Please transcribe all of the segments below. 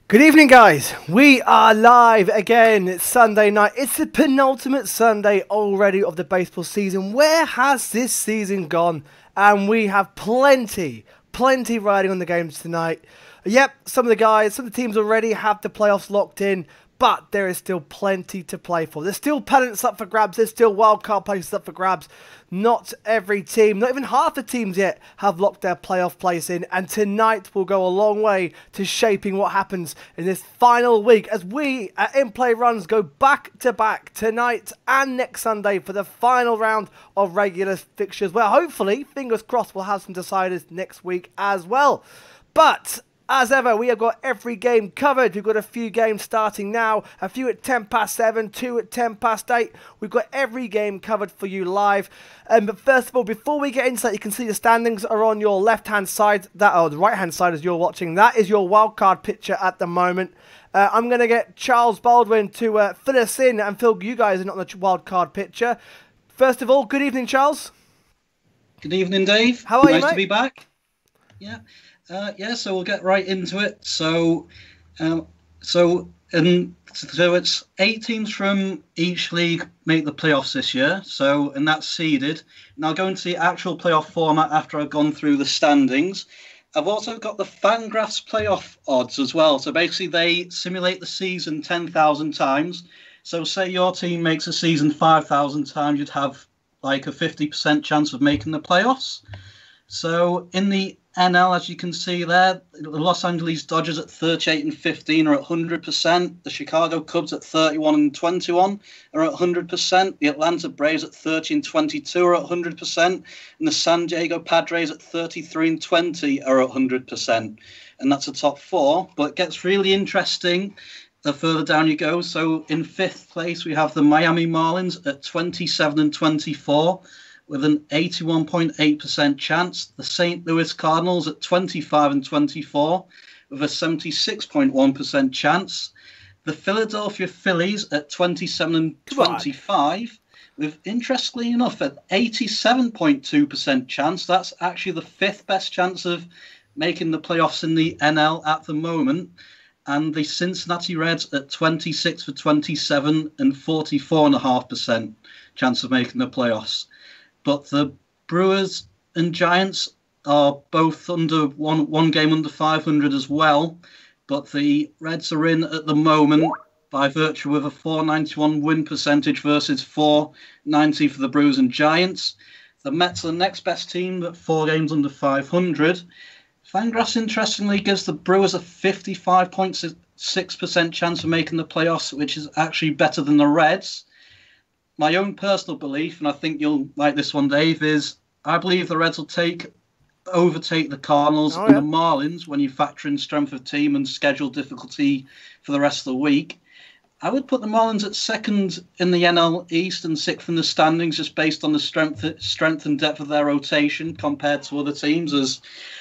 Good evening, guys. We are live again. It's Sunday night. It's the penultimate Sunday already of the baseball season. Where has this season gone? And we have plenty riding on the games tonight. Yep, some of the teams already have the playoffs locked in, but there is still plenty to play for. There's still pennants up for grabs. There's still wildcard places up for grabs. Not every team, not even half the teams yet, have locked their playoff place in. And tonight will go a long way to shaping what happens in this final week as we at In Play Runs go back to back tonight and next Sunday for the final round of regular fixtures, where hopefully, fingers crossed, we'll have some deciders next week as well. But as ever, we have got every game covered. We've got a few games starting now, a few at 10 past 7, 2 at 10 past 8. We've got every game covered for you live. But first of all, before we get into that, you can see the standings are on your left-hand side, the right-hand side as you're watching. That is your wildcard picture at the moment. I'm going to get Charles Baldwin to fill us in and fill you guys in on the wildcard picture. First of all, good evening, Charles. Good evening, Dave. How are you, mate? Nice to be back. Yeah. So we'll get right into it. So it's 8 teams from each league make the playoffs this year. And that's seeded. Now go into the actual playoff format after I've gone through the standings. I've also got the Fangraphs playoff odds as well. So basically they simulate the season 10,000 times. So say your team makes a season 5,000 times, you'd have like a 50% chance of making the playoffs. So in the NL, as you can see there, the Los Angeles Dodgers at 38 and 15 are at 100%. The Chicago Cubs at 31 and 21 are at 100%. The Atlanta Braves at 30 and 22 are at 100%. And the San Diego Padres at 33 and 20 are at 100%. And that's the top 4. But it gets really interesting the further down you go. So in 5th place, we have the Miami Marlins at 27 and 24. With an 81.8% chance. The St. Louis Cardinals at 25 and 24 with a 76.1% chance. The Philadelphia Phillies at 27 and 25 with, interestingly enough, an 87.2% chance. That's actually the 5th best chance of making the playoffs in the NL at the moment. And the Cincinnati Reds at 26 for 27 and 44.5% chance of making the playoffs. But the Brewers and Giants are both under one game under 500 as well. But the Reds are in at the moment by virtue of a 491 win percentage versus 490 for the Brewers and Giants. The Mets are the next best team at 4 games under 500. Fangraphs, interestingly, gives the Brewers a 55.6% chance of making the playoffs, which is actually better than the Reds. My own personal belief, and I think you'll like this one, Dave, is I believe the Reds will overtake the Cardinals and the Marlins when you factor in strength of team and schedule difficulty for the rest of the week. I would put the Marlins at 2nd in the NL East and 6th in the standings, just based on the strength and depth of their rotation compared to other teams. As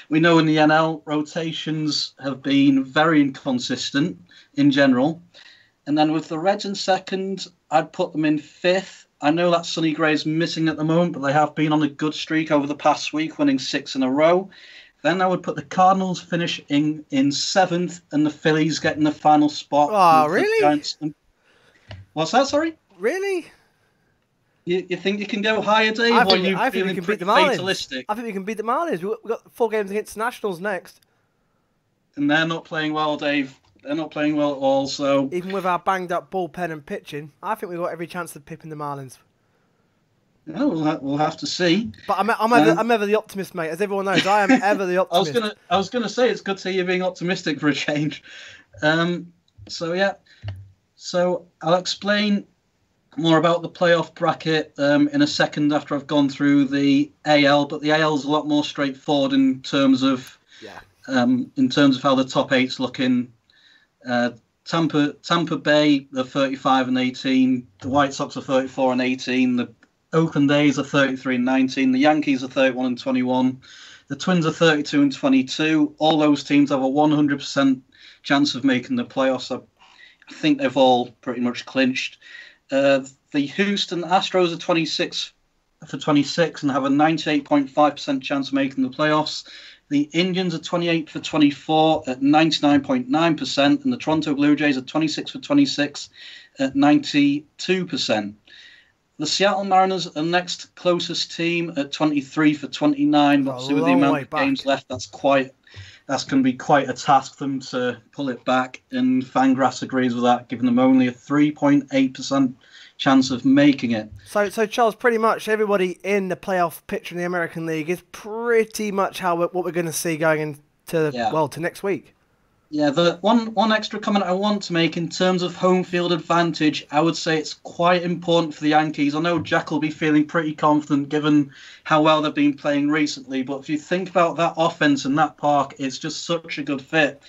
we know in the NL, rotations have been very inconsistent in general. And then with the Reds in 2nd, I'd put them in 5th. I know that Sonny Gray's missing at the moment, but they have been on a good streak over the past week, winning 6 in a row. Then I would put the Cardinals finishing in 7th and the Phillies getting the final spot. Oh, really? What's that, sorry? Really? You think you can go higher, Dave? I think we can beat the Marlins. Fatalistic? I think we can beat the Marlins. We've got 4 games against Nationals next. And they're not playing well, Dave. They're not playing well at all, so... Even with our banged-up bullpen and pitching, I think we've got every chance of pipping the Marlins. No, we'll have to see. But I'm ever the optimist, mate. As everyone knows, I am ever the optimist. I was gonna say, it's good to hear you being optimistic for a change. So I'll explain more about the playoff bracket in a second after I've gone through the AL, but the AL is a lot more straightforward in terms of how the top 8's looking. Tampa Bay are 35 and 18. The White Sox are 34 and 18. The Oakland A's are 33 and 19. The Yankees are 31 and 21. The Twins are 32 and 22. All those teams have a 100% chance of making the playoffs. I think they've all pretty much clinched. The Houston Astros are 26 for 26 and have a 98.5% chance of making the playoffs. The Indians are 28 for 24 at 99.9%, and the Toronto Blue Jays are 26 for 26 at 92%. The Seattle Mariners are next closest team at 23 for 29. Obviously, with the amount of games left, that's going to be quite a task for them to pull it back. And Fangraphs agrees with that, giving them only a 3.8% chance of making it. So Charles, pretty much everybody in the playoff picture in the American League is pretty much what we're going to see going into to next week. Yeah, the one extra comment I want to make in terms of home field advantage, I would say it's quite important for the Yankees. I know Jack will be feeling pretty confident given how well they've been playing recently, but if you think about that offense in that park, it's just such a good fit.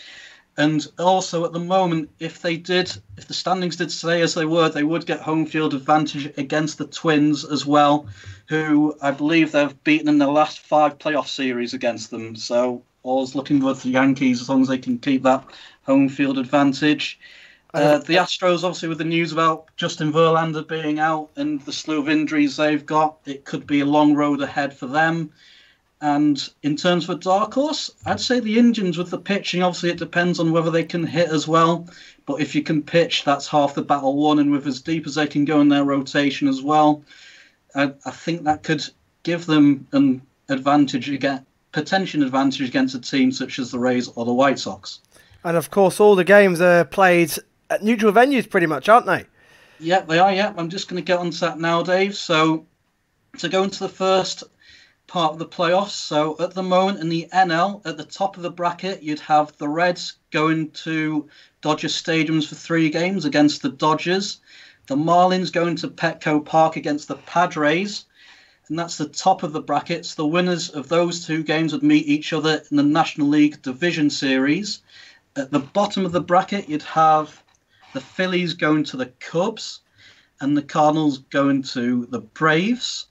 And also at the moment, if the standings did stay as they would get home field advantage against the Twins as well, who I believe they've beaten in their last 5 playoff series against them. So all's looking good for the Yankees as long as they can keep that home field advantage. The Astros, obviously, with the news about Justin Verlander being out and the slew of injuries they've got, it could be a long road ahead for them. And in terms of a dark horse, I'd say the Indians with the pitching. Obviously, it depends on whether they can hit as well. But if you can pitch, that's half the battle won. And with as deep as they can go in their rotation as well, I think that could give them an advantage potential advantage against a team such as the Rays or the White Sox. And of course, all the games are played at neutral venues pretty much, aren't they? Yeah, they are, yeah. I'm just going to get on to that now, Dave. So to go into the first part of the playoffs, so at the moment in the NL, at the top of the bracket, you'd have the Reds going to Dodger Stadiums for 3 games against the Dodgers. The Marlins going to Petco Park against the Padres. And that's the top of the brackets. The winners of those 2 games would meet each other in the National League Division Series. At the bottom of the bracket, you'd have the Phillies going to the Cubs and the Cardinals going to the Braves.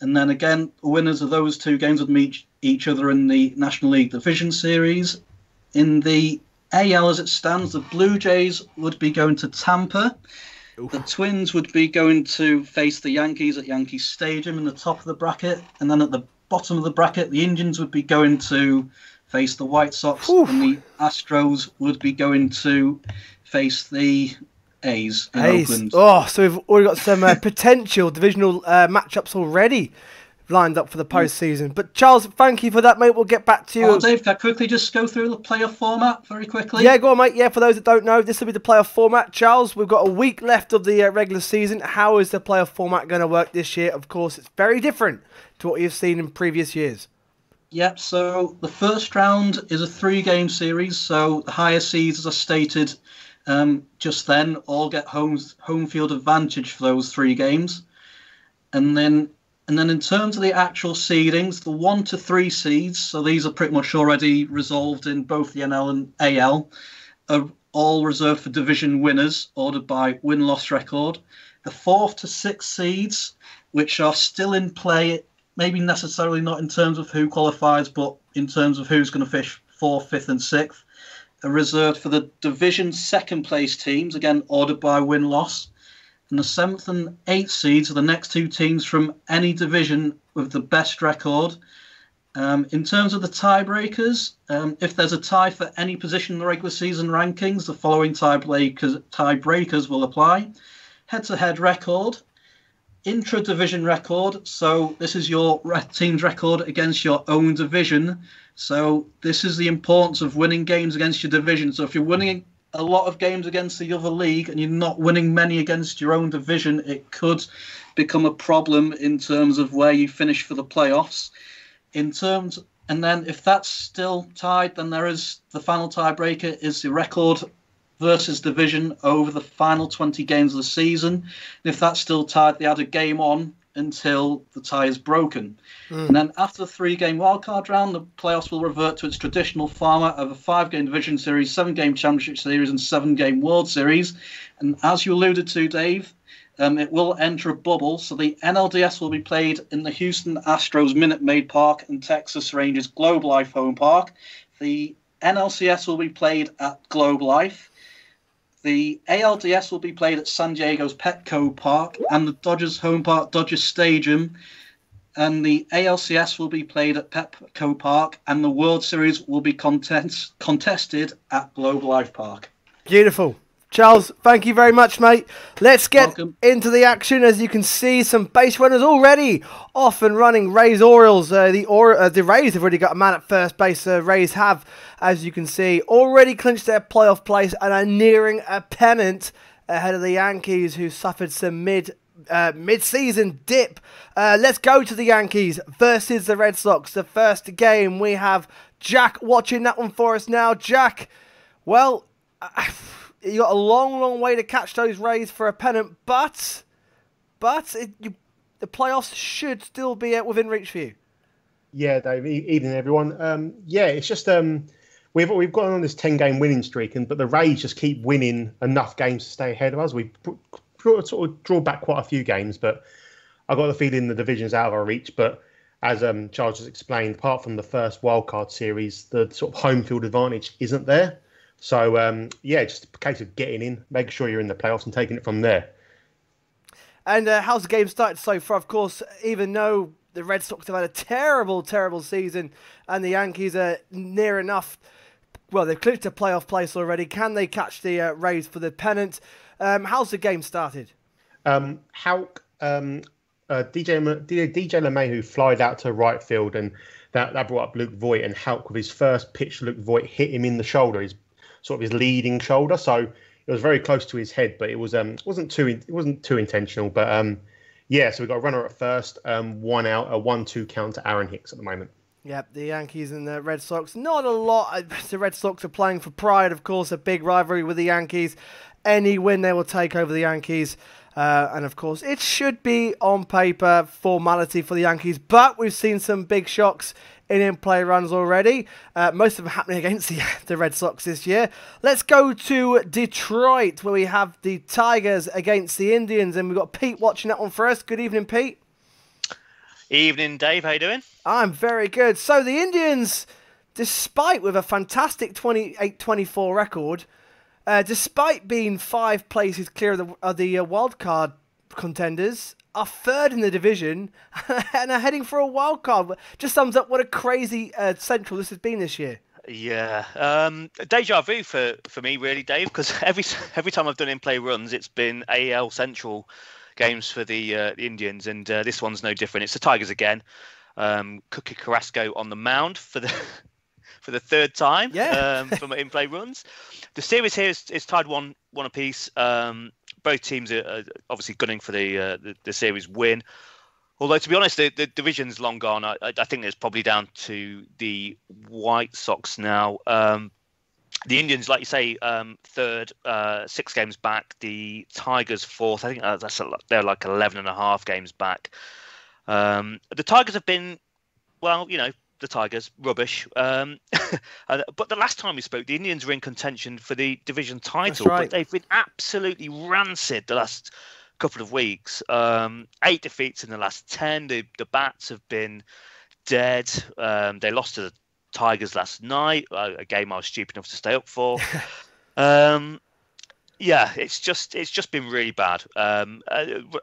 And then again, the winners of those 2 games would meet each other in the National League Division Series. In the AL as it stands, the Blue Jays would be going to Tampa. Oof. The Twins would be going to face the Yankees at Yankee Stadium in the top of the bracket. And then at the bottom of the bracket, the Indians would be going to face the White Sox. Oof. And the Astros would be going to face the A's in Oakland. Oh, so we've already got some potential divisional matchups already lined up for the postseason. But Charles, thank you for that, mate. We'll get back to you. Oh, Dave, can I quickly just go through the playoff format very quickly? Yeah, go on, mate. Yeah, for those that don't know, this will be the playoff format. Charles, we've got a week left of the regular season. How is the playoff format going to work this year? Of course, it's very different to what you've seen in previous years. Yep, so the first round is a 3-game series. So the higher seeds, as I stated just then, all get home field advantage for those 3 games. And then in terms of the actual seedings, the 1 to 3 seeds, so these are pretty much already resolved in both the NL and AL, are all reserved for division winners, ordered by win-loss record. The 4th to 6th seeds, which are still in play, maybe necessarily not in terms of who qualifies, but in terms of who's going to finish 4th, 5th and 6th, are reserved for the division second-place teams, again, ordered by win-loss. And the 7th and 8th seeds are the next 2 teams from any division with the best record. In terms of the tiebreakers, if there's a tie for any position in the regular season rankings, the following tiebreakers will apply. Head-to-head record, intra-division record, so this is your team's record against your own division. So this is the importance of winning games against your division. So if you're winning a lot of games against the other league and you're not winning many against your own division, it could become a problem in terms of where you finish for the playoffs. And then if that's still tied, then there is the final tiebreaker is the record versus division over the final 20 games of the season. And if that's still tied, they add a game on until the tie is broken. And then after the 3-game wildcard round, the playoffs will revert to its traditional format of a 5-game division series, 7-game championship series, and 7-game World Series. And as you alluded to, Dave, it will enter a bubble. So the NLDS will be played in the Houston Astros Minute Maid Park and Texas Rangers Globe Life Home Park. The NLCS will be played at Globe Life. The ALDS will be played at San Diego's Petco Park, and the Dodgers home park, Dodger Stadium, and the ALCS will be played at Petco Park, and the World Series will be contested at Globe Life Park. Beautiful. Charles, thank you very much, mate. Let's get Welcome. into the action. As you can see, some base runners already off and running. Rays Orioles. The Rays have already got a man at first base. Rays have, as you can see, already clinched their playoff place and are nearing a pennant ahead of the Yankees, who suffered some mid-season dip. Let's go to the Yankees versus the Red Sox. The first game, we have Jack watching that one for us now. Jack, well, you got a long way to catch those Rays for a pennant, but the playoffs should still be within reach for you. Yeah, Dave. Evening, everyone. It's just we've gone on this 10-game winning streak, but the Rays just keep winning enough games to stay ahead of us. We sort of draw back quite a few games, but I got the feeling the division's out of our reach. But as Charles just explained, apart from the first wildcard series, the sort of home field advantage isn't there. So, just a case of getting in, making sure you're in the playoffs and taking it from there. And how's the game started so far? Of course, even though the Red Sox have had a terrible season and the Yankees are near enough, well, they've clinched a playoff place already. Can they catch the Rays for the pennant? How's the game started? Houck, DJ LeMahieu flied out to right field, and that brought up Luke Voigt, and Houck, with his first pitch, Luke Voigt hit him in the shoulder, his leading shoulder. So it was very close to his head, but it wasn't too intentional. But so we got a runner at first, 1 out, a 1-2 count to Aaron Hicks at the moment. Yep, the Yankees and the Red Sox, not a lot. The Red Sox are playing for pride, of course, a big rivalry with the Yankees. Any win, they will take over the Yankees. And, of course, it should be, on paper, formality for the Yankees. But we've seen some big shocks in in-play runs already. Most of them happening against the Red Sox this year. Let's go to Detroit, where we have the Tigers against the Indians. And we've got Pete watching that one for us. Good evening, Pete. Evening, Dave. How you doing? I'm very good. So the Indians, despite with a fantastic 28-24 record, despite being 5 places clear of the wildcard contenders, are third in the division and are heading for a wildcard. Just sums up what a crazy Central this has been this year. Yeah, deja vu for me, really, Dave, because every time I've done in-play runs, it's been AL Central games for the Indians, and this one's no different. It's the Tigers again. Cookie Carrasco on the mound for the third time from in-play runs. The series here is tied one apiece. Both teams are obviously gunning for the series win. Although, to be honest, the division's long gone. I think it's probably down to the White Sox now. The Indians, like you say, third, 6 games back. The Tigers fourth. I think they're like 11.5 games back. The Tigers have been, well, the Tigers, rubbish. But the last time we spoke, the Indians were in contention for the division title. That's right. But they've been absolutely rancid the last couple of weeks. 8 defeats in the last 10. The bats have been dead. They lost to the Tigers last night, a game I was stupid enough to stay up for. It's just been really bad.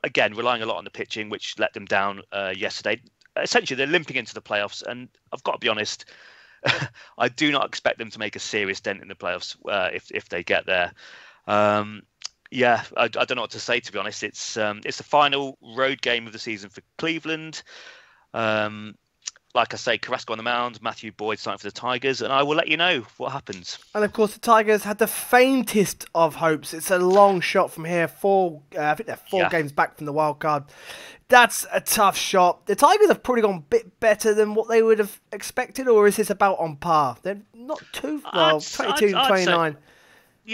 Again, relying a lot on the pitching, which let them down yesterday. Essentially, they're limping into the playoffs, and I've got to be honest, I do not expect them to make a serious dent in the playoffs if they get there. I don't know what to say, to be honest. It's the final road game of the season for Cleveland. Like I say, Carrasco on the mound, Matthew Boyd starting for the Tigers, and I will let you know what happens. And of course, the Tigers had the faintest of hopes. It's a long shot from here. I think they're 4 games back from the wild card. That's a tough shot. The Tigers have probably gone a bit better than what they would have expected, or is this about on par? They're not too well, 22 and 29.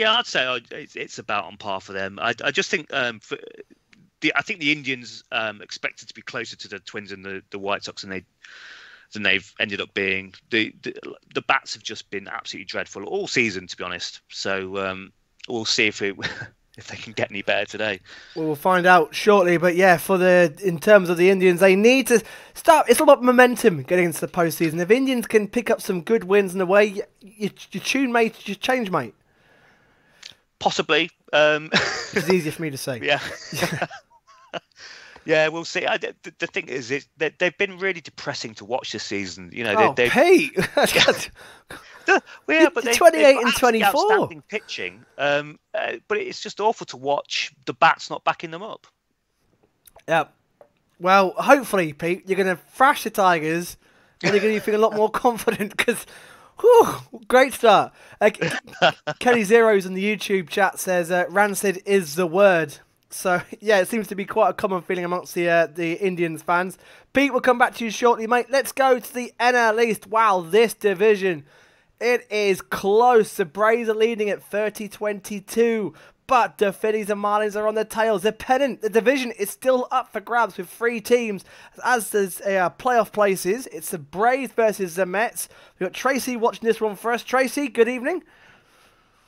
I'd say it's about on par for them. I just think I think the Indians expected to be closer to the Twins and the White Sox than they've ended up being. The bats have just been absolutely dreadful all season, to be honest. So we'll see if they can get any better today. Well, we'll find out shortly. But yeah, in terms of the Indians, they need to start. It's all about momentum getting into the postseason. If Indians can pick up some good wins in the way, you tune, mate. You change, mate. Possibly. It's easier for me to say. Yeah. Yeah, we'll see. The thing is, they've been really depressing to watch this season. You know, Oh, Pete! yeah, but 28 and 24. Outstanding pitching. But it's just awful to watch the bats not backing them up. Yeah. Well, hopefully, Pete, you're going to thrash the Tigers and you're going to be feeling a lot more confident because, great start. Kenny Zeros in the YouTube chat says rancid is the word. So, yeah, it seems to be quite a common feeling amongst the Indians fans. Pete, we'll come back to you shortly, mate. Let's go to the NL East. Wow, this division, it is close. The Braves are leading at 30-22. But the Phillies and Marlins are on their tails. The pennant, the division is still up for grabs with 3 teams. As there's playoff places, it's the Braves versus the Mets. We've got Tracy watching this one first. Tracy, good evening.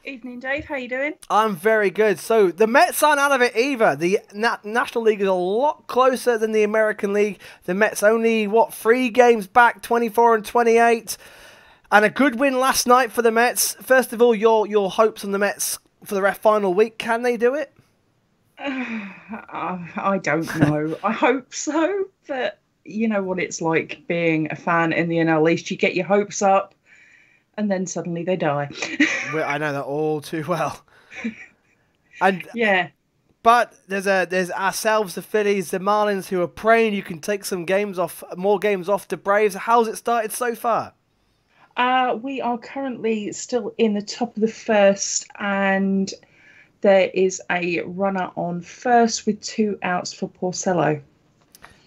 Evening, Dave. How you doing? I'm very good. So the Mets aren't out of it either. The National League is a lot closer than the American League. The Mets only, 3 games back, 24 and 28. And a good win last night for the Mets. First of all, your hopes on the Mets for the final week, can they do it? I don't know. I hope so, but you know what it's like being a fan in the NL East. You get your hopes up, and then suddenly they die. Well, I know that all too well. And yeah, but there's ourselves, the Phillies, the Marlins, who are praying you can take some games off, more games off the Braves. How's it started so far? We are currently still in the top of the first, and there is a runner on first with 2 outs for Porcello.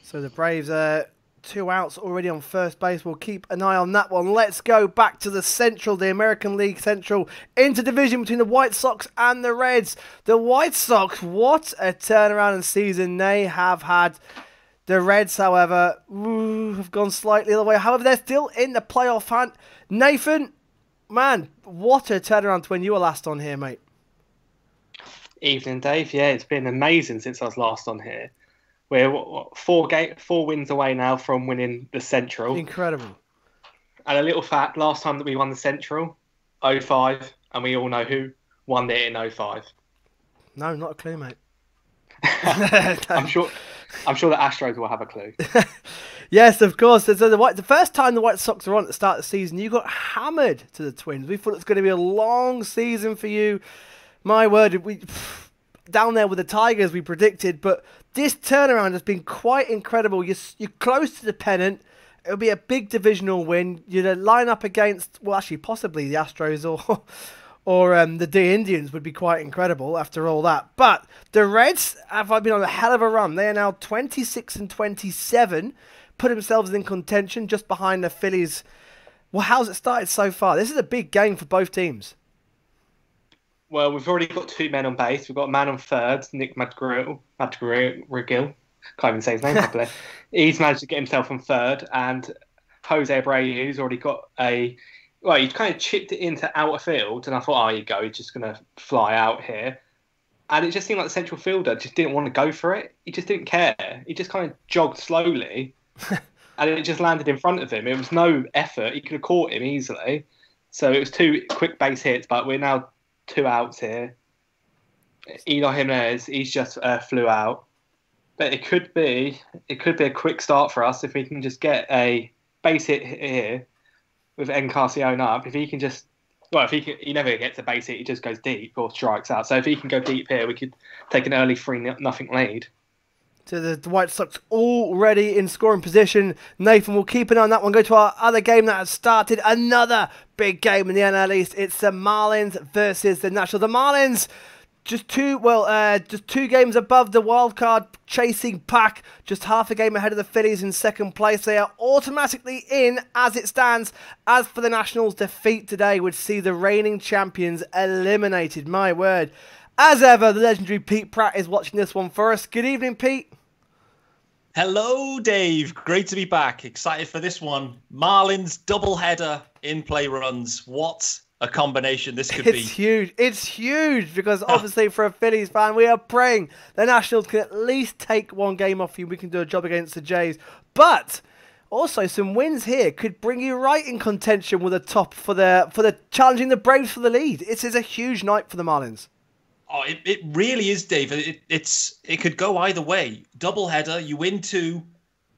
So the Braves are 2 outs already on first base. We'll keep an eye on that one. Let's go back to the Central, the American League Central, interdivision between the White Sox and the Reds. The White Sox, what a turnaround in season they have had. The Reds, however, have gone slightly the other way. However, they're still in the playoff hunt. Nathan, man, what a turnaround to when you were last on here, mate. Evening, Dave. Yeah, it's been amazing since I was last on here. We're 4 wins away now from winning the Central. Incredible. And a little fact, last time that we won the Central, 05, and we all know who won it in 05. No, not a clue, mate. I'm sure the Astros will have a clue. Yes, of course. So the first time the White Sox were on at the start of the season, you got hammered to the Twins. We thought it was going to be a long season for you. My word, we down there with the Tigers, we predicted. But this turnaround has been quite incredible. You're close to the pennant. It'll be a big divisional win. You'd line up against, well, actually, possibly the Astros or the Indians would be quite incredible after all that. But the Reds have been on a hell of a run. They are now 26 and 27, put themselves in contention just behind the Phillies. Well, how's it started so far? This is a big game for both teams. Well, we've already got 2 men on base. We've got a man on third, Nick Madrigal. Can't even say his name properly. He's managed to get himself on third, and Jose Abreu's already got he kind of chipped it into outer field, and I thought, you go, he's just going to fly out here. And it just seemed like the central fielder just didn't want to go for it. He just didn't care. He just kind of jogged slowly, and it just landed in front of him. It was no effort. He could have caught him easily. So it was 2 quick base hits, but we're now 2 outs here. Eloy Jimenez, he's just flew out. But it could be a quick start for us if we can just get a base hit here with Encarnacion up. If he can just, he never gets a base hit, he just goes deep or strikes out. So if he can go deep here, we could take an early 3-0 lead. So the White Sox already in scoring position. Nathan, we'll keep an eye on that one. Go to our other game that has started. Another big game in the NL East. It's the Marlins versus the Nationals. The Marlins just 2 games above the wildcard chasing pack, just half a game ahead of the Phillies in second place. They are automatically in as it stands. As for the Nationals, defeat today would see the reigning champions eliminated. My word. As ever, the legendary Pete Pratt is watching this one for us. Good evening, Pete. Hello, Dave. Great to be back. Excited for this one. Marlins doubleheader in play runs. What a combination this could be. It's huge. It's huge because obviously for a Phillies fan, we are praying the Nationals can at least take 1 game off you. We can do a job against the Jays. But also some wins here could bring you right in contention with the top for the challenging the Braves for the lead. It is a huge night for the Marlins. Oh, it really is, Dave. It could go either way. Doubleheader, you win 2,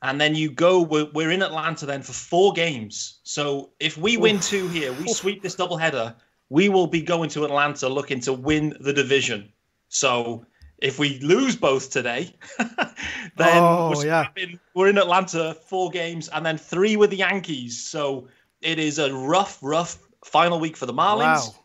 and then you go. We're in Atlanta then for 4 games. So if we win 2 here, we sweep this doubleheader, we will be going to Atlanta looking to win the division. So if we lose both today, then we're in Atlanta 4 games and then 3 with the Yankees. So it is a rough final week for the Marlins. Wow.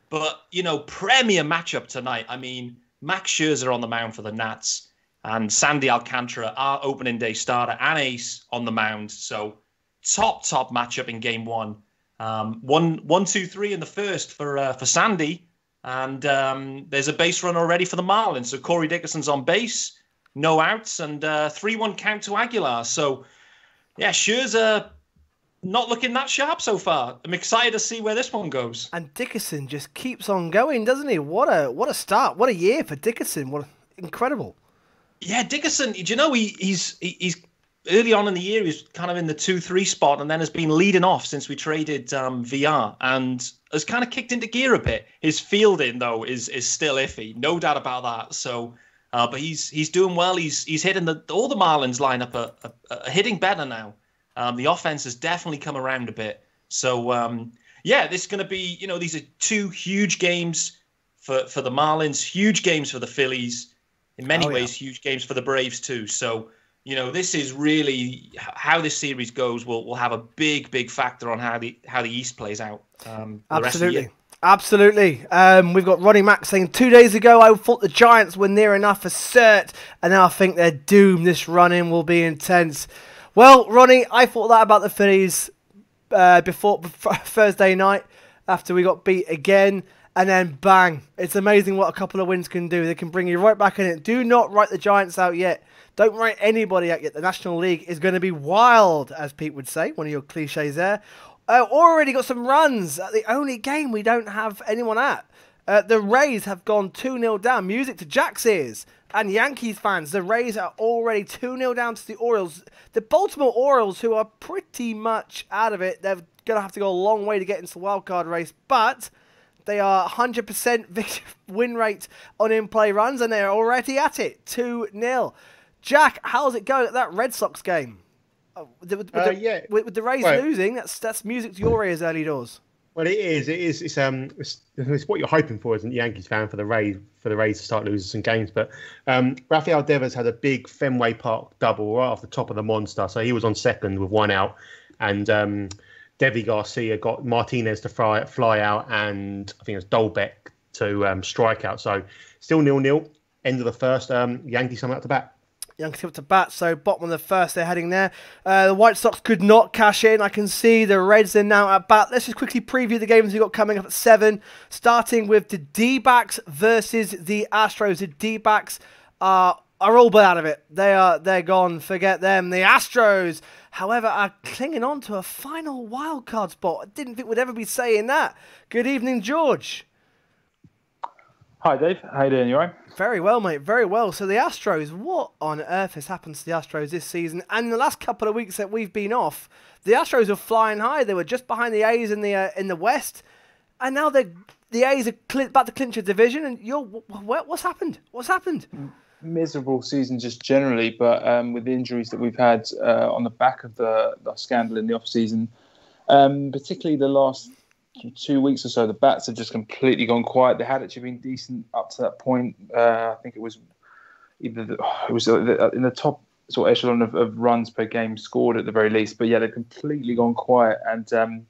But, premier matchup tonight. I mean, Max Scherzer on the mound for the Nats and Sandy Alcantara, our opening day starter and ace on the mound. So top matchup in game 1. 1-2-3 in the first for Sandy. And there's a base run already for the Marlins. So Corey Dickerson's on base, no outs, and 3-1 count to Aguilar. So, yeah, Scherzer not looking that sharp so far. I'm excited to see where this one goes. And Dickerson just keeps on going, doesn't he? What a start! What a year for Dickerson! What incredible! Yeah, Dickerson. He's early on in the year. He's kind of in the 2-3 spot, and then has been leading off since we traded VR, and has kind of kicked into gear a bit. His fielding though is still iffy, no doubt about that. So, but he's doing well. He's hitting all the Marlins lineup are hitting better now. The offense has definitely come around a bit. So, this is going to be, these are 2 huge games for the Marlins, huge games for the Phillies, in many ways, huge games for the Braves too. So, this is really how this series goes will have a big factor on how the East plays out. Absolutely. Absolutely. We've got Ronnie Mack saying 2 days ago, I thought the Giants were near enough for cert, and now I think they're doomed. This run-in will be intense. Well, Ronnie, I thought that about the Phillies before Thursday night after we got beat again. And then bang. It's amazing what a couple of wins can do. They can bring you right back in it. Do not write the Giants out yet. Don't write anybody out yet. The National League is going to be wild, as Pete would say. One of your cliches there. Already got some runs at the only game we don't have anyone at. The Rays have gone 2-0 down. Music to Jack's ears. And Yankees fans, the Rays are already 2-0 down to the Orioles. The Baltimore Orioles, who are pretty much out of it, they're going to have to go a long way to get into the wildcard race. But they are 100% win rate on in-play runs, and they're already at it. 2-0. Jack, how's it going at that Red Sox game? With the Rays losing, that's music to your ears early doors. Well, it is. It's what you're hoping for as a Yankees fan for the Rays to start losing some games. But Rafael Devers had a big Fenway Park double right off the top of the monster, so he was on second with 1 out, and Devi Garcia got Martinez to fly out, and I think it was Dolbeck to strike out. So still 0-0. End of the first. Yankees come out to bat. Yankees up to bat, so bottom of the first, they're heading there. The White Sox could not cash in. I can see the Reds are now at bat. Let's just quickly preview the games we've got coming up at 7, starting with the D-backs versus the Astros. The D-backs are all but out of it. They're gone. Forget them. The Astros, however, are clinging on to a final wildcard spot. I didn't think we'd ever be saying that. Good evening, George. Hi, Dave. How you doing? You all right? Very well, mate. Very well. So the Astros, what on earth has happened to the Astros this season? And in the last couple of weeks that we've been off, the Astros were flying high. They were just behind the A's in the West, and now the A's are about to clinch a division. And what's happened? What's happened? Miserable season just generally, but with the injuries that we've had on the back of the scandal in the off season, particularly the last 2 weeks or so, the bats have just completely gone quiet. They had actually been decent up to that point. I think it was in the top sort of echelon of runs per game scored at the very least. But yeah, they've completely gone quiet, and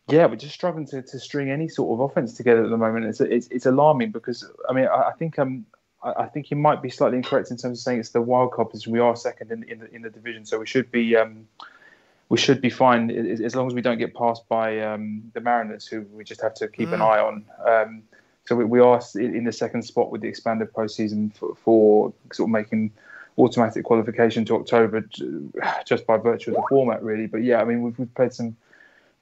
we're just struggling to string any sort of offense together at the moment. It's alarming because I think you might be slightly incorrect in terms of saying it's the wild card position. We are second in the division, so we should be. We should be fine as long as we don't get passed by the Mariners, who we just have to keep an eye on. So we are in the second spot with the expanded postseason for sort of making automatic qualification to October, just by virtue of the format, really. But yeah, I mean, we've played some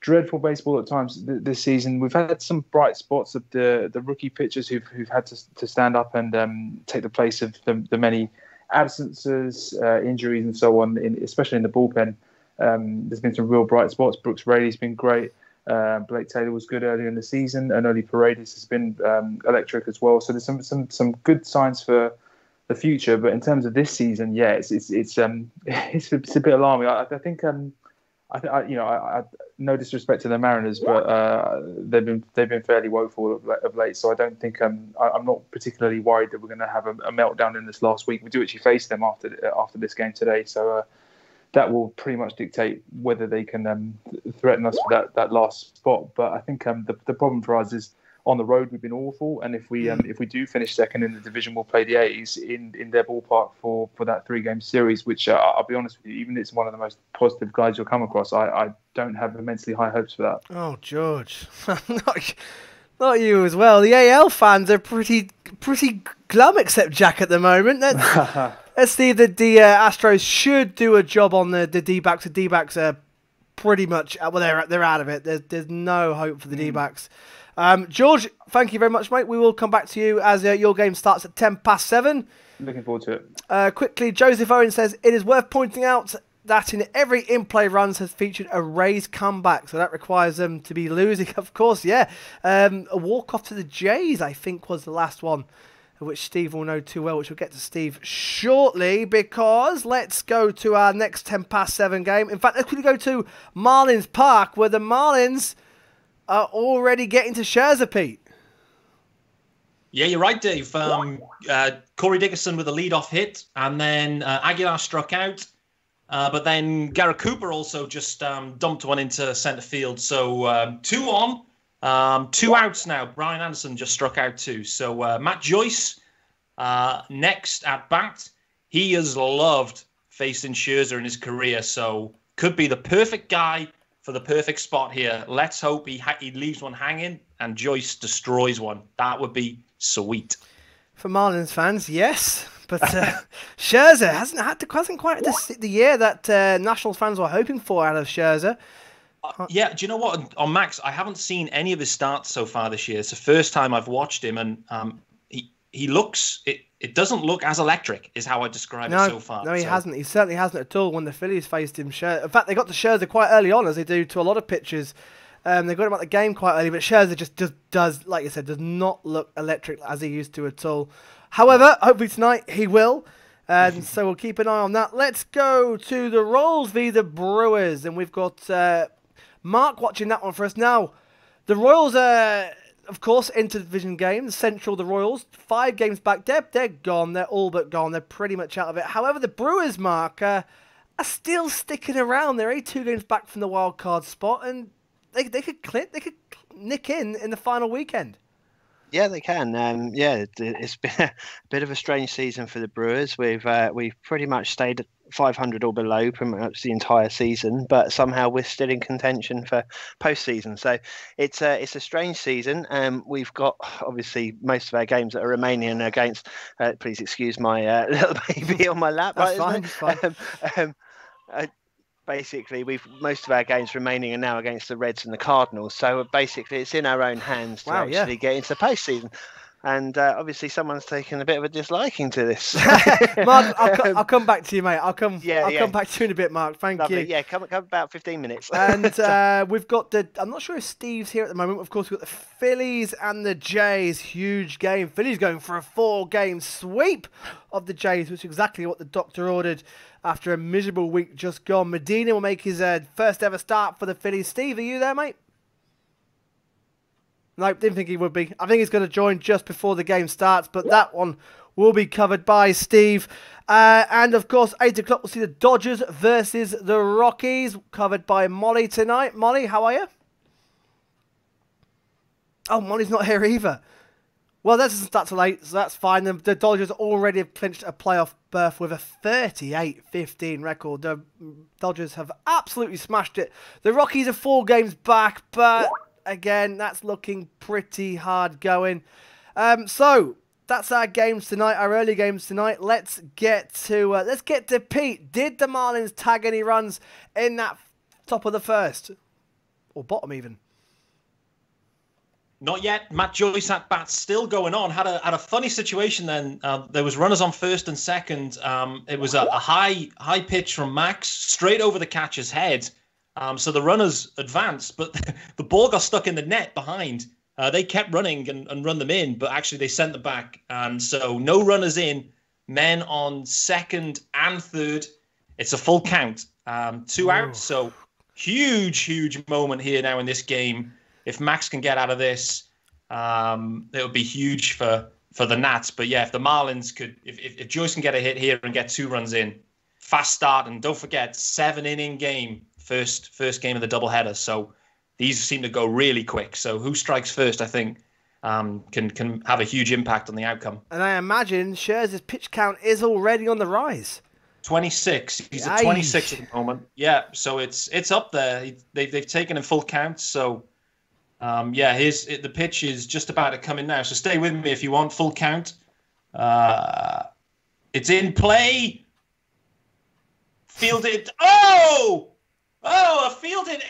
dreadful baseball at times this season. We've had some bright spots of the rookie pitchers who've had to stand up and take the place of the many absences, injuries, and so on, especially in the bullpen. There's been some real bright spots. Brooks Raley's been great. Blake Taylor was good earlier in the season, and Oli Paredes has been electric as well. So there's some good signs for the future. But in terms of this season, yeah, it's a bit alarming. I think I no disrespect to the Mariners, but they've been fairly woeful of late. So I don't think I'm not particularly worried that we're going to have a meltdown in this last week. We do actually face them after this game today, so that will pretty much dictate whether they can threaten us for that last spot. But I think the problem for us is on the road we've been awful, and if we do finish second in the division, we'll play the A's in their ballpark for that 3-game series, which I'll be honest with you, even if it's one of the most positive guys you'll come across, I don't have immensely high hopes for that. Oh, George, not you as well. The AL fans are pretty glum, except Jack at the moment. Let's see if the Astros should do a job on the D-backs. The D-backs are pretty much they're out of it. There's no hope for the D-backs. George, thank you very much, mate. We will come back to you as your game starts at 7:10. Looking forward to it. Quickly, Joseph Owen says, it is worth pointing out that in every in-play runs has featured a Rays comeback. So that requires them to be losing, of course, yeah. A walk-off to the Jays, I think, was the last one, which Steve will know too well, which we'll get to Steve shortly, because let's go to our next 7:10 game. In fact, let's quickly go to Marlins Park, where the Marlins are already getting to Scherzer, Pete. Yeah, you're right, Dave. Corey Dickerson with a lead-off hit, and then Aguilar struck out. But then Garrett Cooper also just dumped one into center field. So 2 on, 2 outs now. Brian Anderson just struck out too. So Matt Joyce next at bat. He has loved facing Scherzer in his career, so could be the perfect guy for the perfect spot here. Let's hope he leaves one hanging and Joyce destroys one. That would be sweet. For Marlins fans, yes. But Scherzer hasn't quite had the year that Nationals fans were hoping for out of Scherzer. Yeah, do you know what? On Max, I haven't seen any of his starts so far this year. It's the first time I've watched him, and he looks... It doesn't look as electric, is how I describe it so far. No, he hasn't. He certainly hasn't at all when the Phillies faced him. In fact, they got to Scherzer quite early on, as they do to a lot of pitchers. They got him at the game quite early, but Scherzer just does, like you said, does not look electric as he used to at all. However, hopefully tonight he will. And so we'll keep an eye on that. Let's go to the Royals v the Brewers. And we've got Mark watching that one for us. Now, the Royals are, of course, interdivision games. Central, the Royals, 5 games back. They're gone. They're all but gone. They're pretty much out of it. However, the Brewers, Mark, are still sticking around. They're 2 games back from the wild card spot. And they could nick in the final weekend. Yeah, they can. It's been a bit of a strange season for the Brewers. We've pretty much stayed at 500 or below pretty much the entire season, but somehow we're still in contention for postseason. So it's a strange season. We've got obviously most of our games that are remaining against. Please excuse my little baby on my lap. That's fine. Basically, most of our games remaining are now against the Reds and the Cardinals. So basically, it's in our own hands to actually get into the postseason. And obviously, someone's taken a bit of a disliking to this. Mark, I'll come back to you, mate. I'll come back to you in a bit, Mark. Thank you. Yeah, come about 15 minutes. And we've got I'm not sure if Steve's here at the moment. Of course, we've got the Phillies and the Jays. Huge game. Phillies going for a 4-game sweep of the Jays, which is exactly what the doctor ordered after a miserable week just gone. Medina will make his first ever start for the Phillies. Steve, are you there, mate? No, didn't think he would be. I think he's going to join just before the game starts, but that one will be covered by Steve. And, of course, 8 o'clock, we'll see the Dodgers versus the Rockies, covered by Molly tonight. Molly, how are you? Oh, Molly's not here either. Well, that doesn't start till 8, so that's fine. The Dodgers already have clinched a playoff berth with a 38-15 record. The Dodgers have absolutely smashed it. The Rockies are 4 games back, but again, that's looking pretty hard going. So that's our games tonight, our early games tonight. Let's get to Pete. Did the Marlins tag any runs in that top of the first, or bottom even? Not yet. Matt Joyce at bat still going on. Had a funny situation then. There was runners on first and second. It was a high pitch from Max straight over the catcher's head. So the runners advanced, but the ball got stuck in the net behind. They kept running and run them in, but actually they sent them back. And so no runners in, men on second and third. It's a full count, 2 out. So huge moment here now in this game. If Max can get out of this, it'll be huge for the Nats. But yeah, if the Marlins could, if Joyce can get a hit here and get 2 runs in, fast start. And don't forget, 7-inning game, first game of the doubleheader. So these seem to go really quick. So who strikes first, I think, can have a huge impact on the outcome. And I imagine Scherzer's pitch count is already on the rise. 26. He's at 26 at the moment. Yeah, so it's up there. They've taken him full count. So the pitch is just about to come in now. So stay with me if you want full count. It's in play. Fielded. I fielded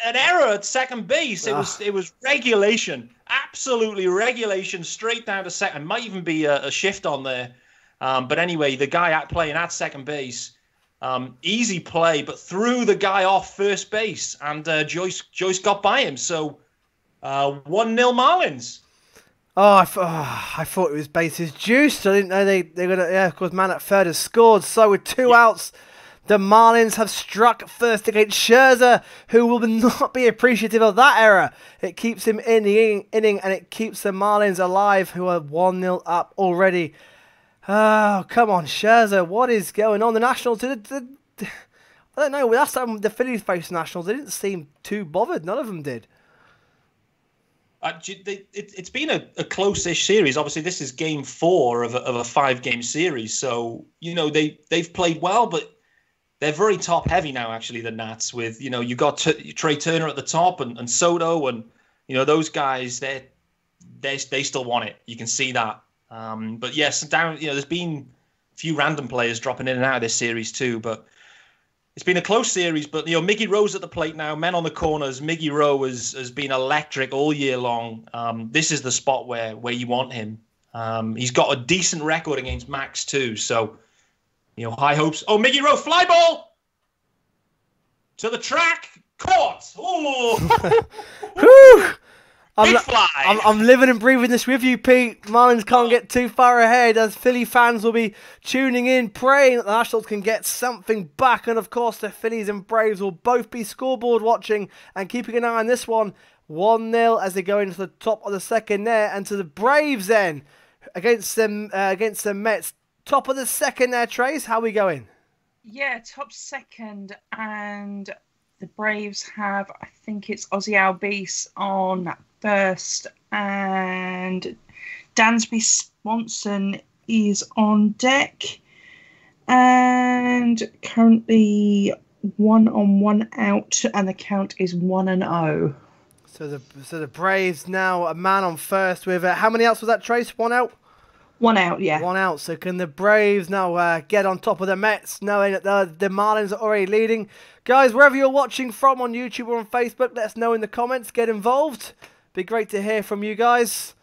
an error at second base. It was regulation, absolutely regulation, straight down to second. Might even be a shift on there. But anyway, the guy playing at second base, easy play, but threw the guy off first base, and Joyce got by him. So 1-0 Marlins. I thought it was bases juiced. I didn't know they're gonna. Yeah, of course, man at third has scored. So with 2 outs, the Marlins have struck first against Scherzer, who will not be appreciative of that error. It keeps him in the inning, and it keeps the Marlins alive, who are 1-0 up already. Oh, come on, Scherzer, what is going on? The Nationals, I don't know, last time the Phillies faced the Nationals, they didn't seem too bothered. None of them did. It's been a close-ish series. Obviously, this is game 4 of a 5-game series. So, they've played well, but they're very top-heavy now, actually, the Nats, with, you got Trey Turner at the top and Soto and, those guys, they still want it. You can see that. But yes, there's been a few random players dropping in and out of this series too, but it's been a close series. But, Miggy Rowe's at the plate now, men on the corners. Miggy Rowe has been electric all year long. This is the spot where you want him. He's got a decent record against Max too, so... high hopes. Oh, Miggy Rowe, fly ball to the track, caught. Oh, big fly. I'm living and breathing this with you, Pete. Marlins can't get too far ahead, as Philly fans will be tuning in, praying that the Nationals can get something back. And of course, the Phillies and Braves will both be scoreboard watching and keeping an eye on this one. 1-0 as they go into the top of the second there, and to the Braves then against the Mets. Top of the second there, Trace. How are we going? Yeah, top second, and the Braves have, I think it's Ozzy Albies on first, and Dansby Swanson is on deck, and currently 1 out, and the count is 1-0. So the Braves now a man on first with how many outs was that, Trace? 1 out. 1 out, yeah. 1 out. So can the Braves now get on top of the Mets, knowing that the Marlins are already leading? Guys, wherever you're watching from, on YouTube or on Facebook, let us know in the comments. Get involved. Be great to hear from you guys.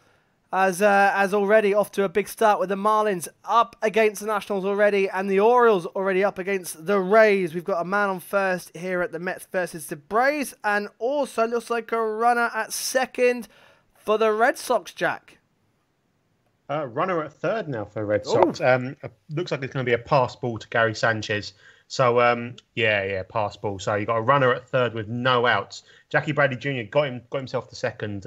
As already off to a big start with the Marlins up against the Nationals already, and the Orioles already up against the Rays. We've got a man on first here at the Mets versus the Braves, and also looks like a runner at second for the Red Sox, Jack. Runner at third now for Red Sox. Looks like it's going to be a pass ball to Gary Sanchez. So, pass ball. So you got a runner at third with no outs. Jackie Bradley Jr. got himself to second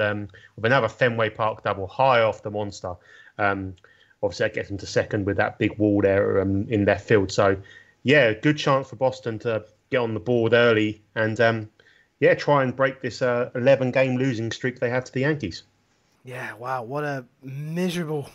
with another Fenway Park double high off the monster. Obviously, that gets him to second with that big wall there in left field. So, good chance for Boston to get on the board early and, try and break this 11-game losing streak they have to the Yankees. Yeah, wow, what a miserable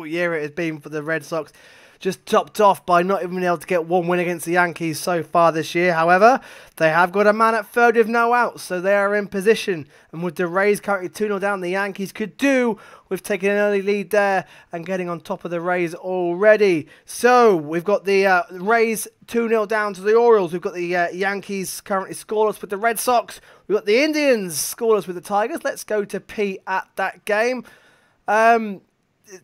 year it has been for the Red Sox. Just topped off by not even being able to get one win against the Yankees so far this year. However, they have got a man at third with no outs, so they are in position. And with the Rays currently 2-0 down, the Yankees could do with taking an early lead there and getting on top of the Rays already. So we've got the Rays 2-0 down to the Orioles. We've got the Yankees currently scoreless with the Red Sox. We've got the Indians scoreless with the Tigers. Let's go to Pete at that game.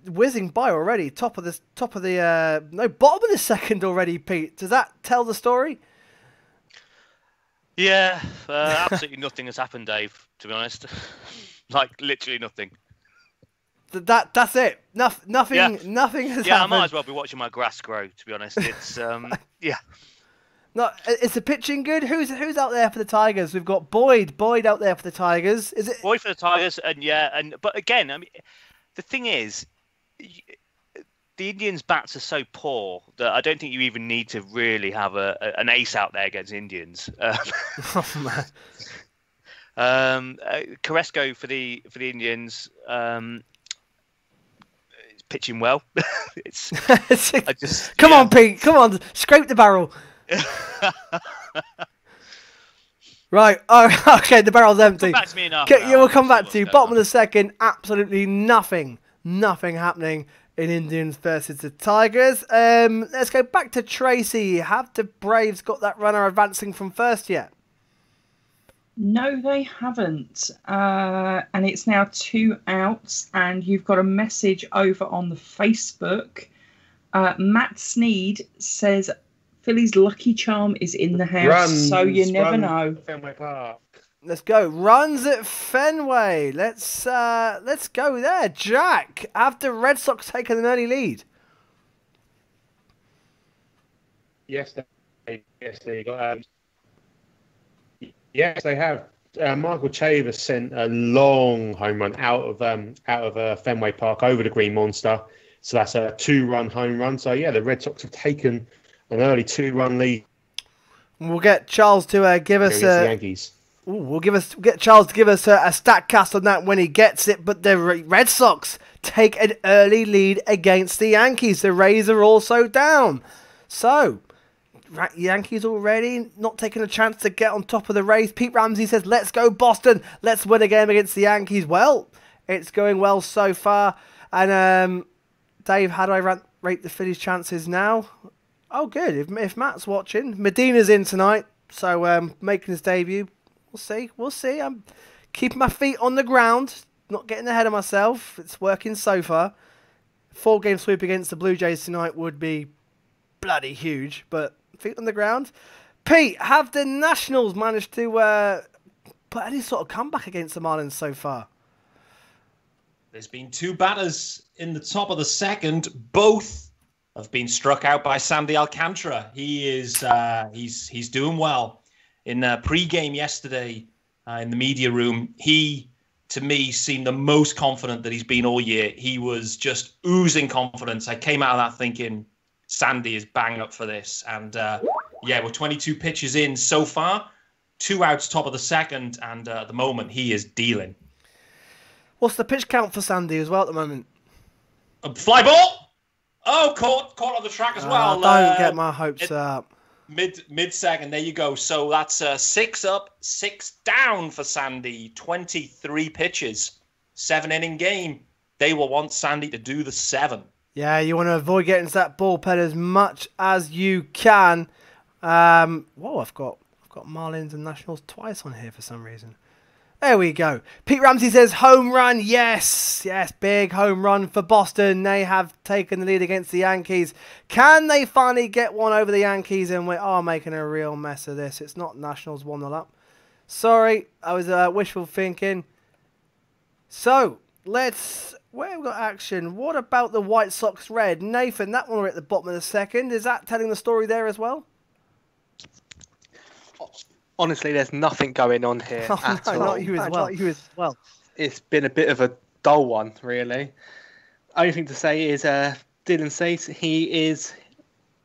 Whizzing by already, bottom of the second already, Pete. Does that tell the story? Yeah, absolutely nothing has happened, Dave, to be honest. Like, literally nothing. That's it. Nothing has happened. Yeah, I might as well be watching my grass grow, to be honest. It's, yeah. No, is the pitching good? Who's out there for the Tigers? We've got Boyd out there for the Tigers. Is it Boyd for the Tigers? But again, I mean, the thing is, the Indians' bats are so poor that I don't think you even need to really have an ace out there against Indians. Oh man. Carrasco for the Indians, is pitching well. Come on, Pete. Come on, scrape the barrel. Right. Oh, okay. The barrel's empty. Come back to me enough. We'll come back to you. Bottom of the second. Absolutely nothing happening in Indians versus the Tigers. Let's go back to Tracy. Have the Braves got that runner advancing from first yet? No, they haven't. And it's now 2 outs, and you've got a message over on the Facebook. Matt Sneed says Philly's lucky charm is in the house, so you never know. Fenway Park. Let's go. Runs at Fenway. Let's go there. Jack, have the Red Sox taken an early lead? Yes, they got. Yes, they have. Michael Chavis sent a long home run out of Fenway Park over the Green Monster. So that's a 2-run home run. So yeah, the Red Sox have taken an early 2-run lead. We'll get Charles to give us the Yankees. We'll get Charles to give us a stat cast on that when he gets it. But the Red Sox take an early lead against the Yankees. The Rays are also down. So, Yankees already not taking a chance to get on top of the Rays. Pete Ramsey says, let's go Boston. Let's win a game against the Yankees. Well, it's going well so far. And Dave, how do I rate the Phillies' chances now? Oh, good. If Matt's watching. Medina's in tonight. So, making his debut. We'll see. I'm keeping my feet on the ground, not getting ahead of myself. It's working so far. 4-game sweep against the Blue Jays tonight would be bloody huge, but feet on the ground. Pete, have the Nationals managed to put any sort of comeback against the Marlins so far? There's been 2 batters in the top of the second. Both have been struck out by Sandy Alcantara. He is he's doing well. In pre-game yesterday, in the media room, he, to me, seemed the most confident that he's been all year. He was just oozing confidence. I came out of that thinking, Sandy is bang up for this. And, we're 22 pitches in so far. 2 outs top of the second, and at the moment, he is dealing. What's the pitch count for Sandy as well at the moment? A fly ball! Oh, caught on the track as well. Don't get my hopes up. Mid-second, there you go. So that's 6 up, 6 down for Sandy. 23 pitches, 7-inning game. They will want Sandy to do the 7. Yeah, you want to avoid getting to that bullpen as much as you can. I've got Marlins and Nationals twice on here for some reason. There we go. Pete Ramsey says home run. Yes, big home run for Boston. They have taken the lead against the Yankees. Can they finally get one over the Yankees? And we are making a real mess of this. It's not Nationals 1-0 up. Sorry, I was wishful thinking. So, where have we got action? What about the White Sox Red? Nathan, that one we're at the bottom of the second. Is that telling the story there as well? Honestly, there's nothing going on here at all. Not you as well. It's been a bit of a dull one, really. Only thing to say is Dylan Cease, he is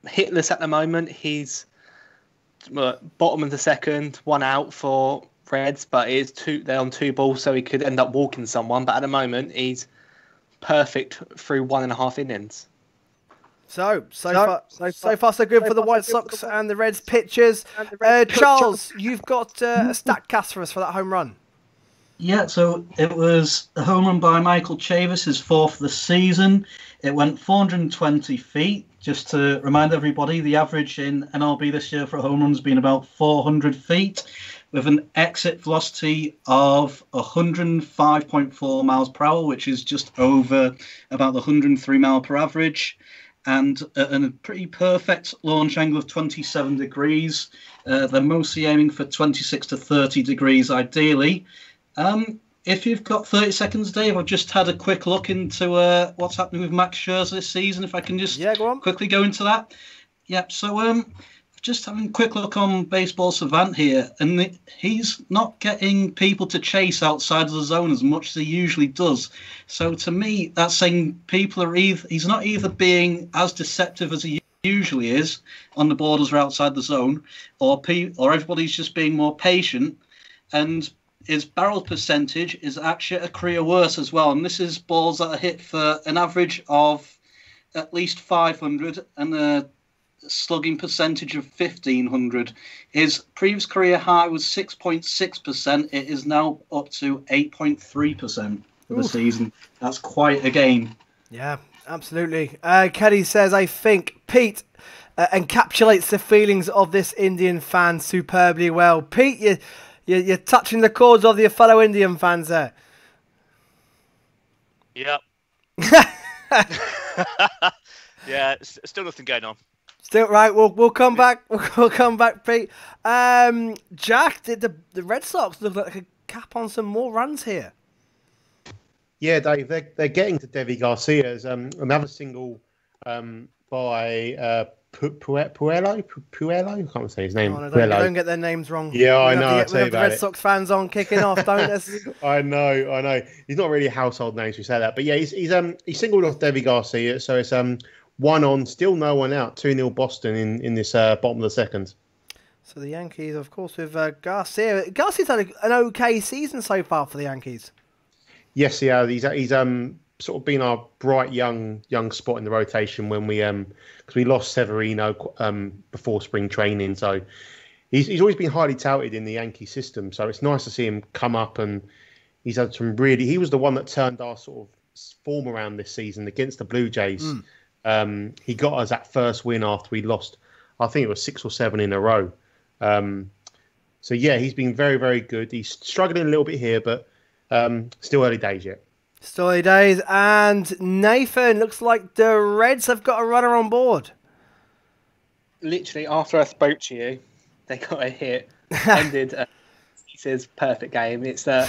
hitless at the moment. He's bottom of the second, 1 out for Reds, but they're on 2 balls, so he could end up walking someone. But at the moment, he's perfect through 1.5 innings. So far so good for the White Sox and the Reds pitchers. Charles, you've got a stat cast for us for that home run. Yeah, so it was a home run by Michael Chavis, his 4th of the season. It went 420 feet. Just to remind everybody, the average in MLB this year for a home run has been about 400 feet, with an exit velocity of 105.4 miles per hour, which is just over about the 103 mile per average. and a pretty perfect launch angle of 27 degrees. They're mostly aiming for 26 to 30 degrees, ideally. If you've got 30 seconds, Dave, I've just had a quick look into what's happening with Max Scherzer this season. If I can just quickly go into that. Yep. So just having a quick look on Baseball Savant here, and he's not getting people to chase outside of the zone as much as he usually does. So to me, that's saying people are he's not either being as deceptive as he usually is on the borders or outside the zone, or everybody's just being more patient, and his barrel percentage is actually a career worse as well. And this is balls that are hit for an average of at least 500 and a slugging percentage of 1,500. His previous career high was 6.6%. It is now up to 8.3% for the season. That's quite a gain. Yeah, absolutely. Kelly says, I think Pete encapsulates the feelings of this Indian fan superbly well. Pete, you're touching the chords of your fellow Indian fans there. Yep. Yeah, still nothing going on. Still right. We'll come back. We'll come back, Pete. Jack, did the Red Sox look like they could cap on some more runs here? Yeah, Dave. They're getting to Devi Garcia's another single by Puello. I can't say his name. Oh, no, don't get their names wrong. Yeah, I know. We have the Red Sox fans on kicking off, don't us? I know. He's not really a household name, we say that, but yeah, he's singled off Devi Garcia, so it's 1 on, still no one out. 2-0 Boston in this bottom of the second. So the Yankees, of course, with Garcia. Garcia's had an okay season so far for the Yankees. Yes, he has. He's sort of been our bright young spot in the rotation when we because we lost Severino before spring training, so he's always been highly touted in the Yankee system. So it's nice to see him come up, and he's had some really. He was the one that turned our sort of form around this season against the Blue Jays. He got us that first win after we lost. I think it was 6 or 7 in a row. So yeah, he's been very, very good. He's struggling a little bit here, but still early days yet. Still early days. And Nathan, looks like the Reds have got a runner on board. Literally, after I spoke to you, they got a hit. Ended his perfect game. It's that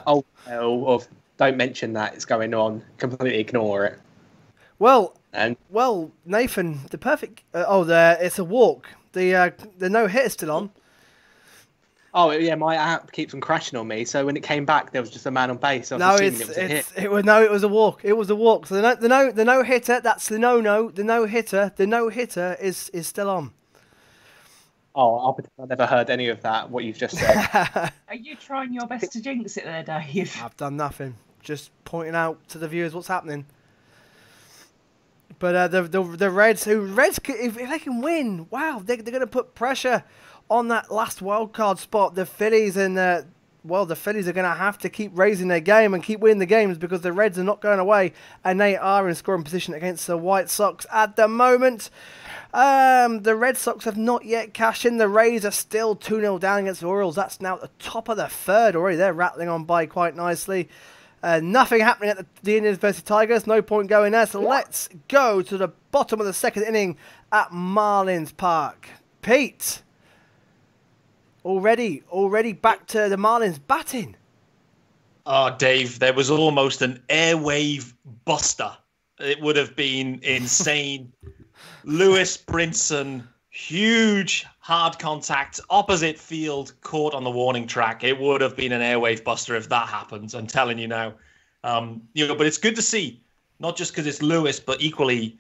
old tale of don't mention that it's going on. Completely ignore it. Well, Nathan, the perfect. It's a walk. The no hit is still on. Oh yeah, my app keeps on crashing on me. So when it came back, there was just a man on base. So it was a walk. It was a walk. So the no hitter. That's the no. The no hitter. The no hitter is still on. Oh, I'll pretend I never heard any of that. What you've just said. Are you trying your best to jinx it there, Dave? I've done nothing. Just pointing out to the viewers what's happening. But the Reds, if they can win, wow, they're going to put pressure on that last wildcard spot. The Phillies and the Phillies are going to have to keep raising their game and keep winning the games because the Reds are not going away, and they are in scoring position against the White Sox at the moment. The Red Sox have not yet cashed in. The Rays are still 2-0 down against the Orioles. That's now at the top of the third already. They're rattling on by quite nicely. Nothing happening at the Indians versus Tigers. No point going there. So let's go to the bottom of the second inning at Marlins Park. Pete, already back to the Marlins batting. Oh, Dave, there was almost an airwave buster. It would have been insane. Lewis Brinson, huge hard contact, opposite field, caught on the warning track. It would have been an airwave buster if that happens. I'm telling you now. But it's good to see, not just because it's Lewis, but equally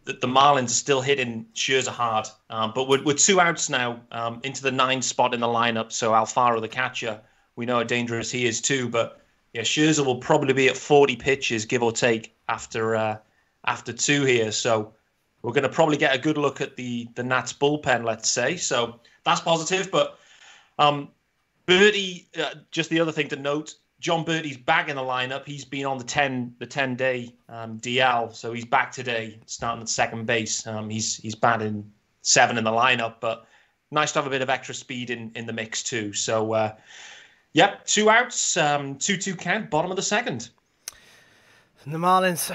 that the Marlins are still hitting Scherzer hard. But we're 2 outs now into the 9th spot in the lineup. So Alfaro, the catcher, we know how dangerous he is too. But yeah, Scherzer will probably be at 40 pitches, give or take, after 2 here. So we're going to probably get a good look at the Nats bullpen, let's say. So that's positive. But Bertie, just the other thing to note, John Bertie's back in the lineup. He's been on the 10-day DL, so he's back today, starting at second base. He's batting 7 in the lineup, but nice to have a bit of extra speed in the mix too. So, 2 outs, 2-2 count, bottom of the second. And the Marlins,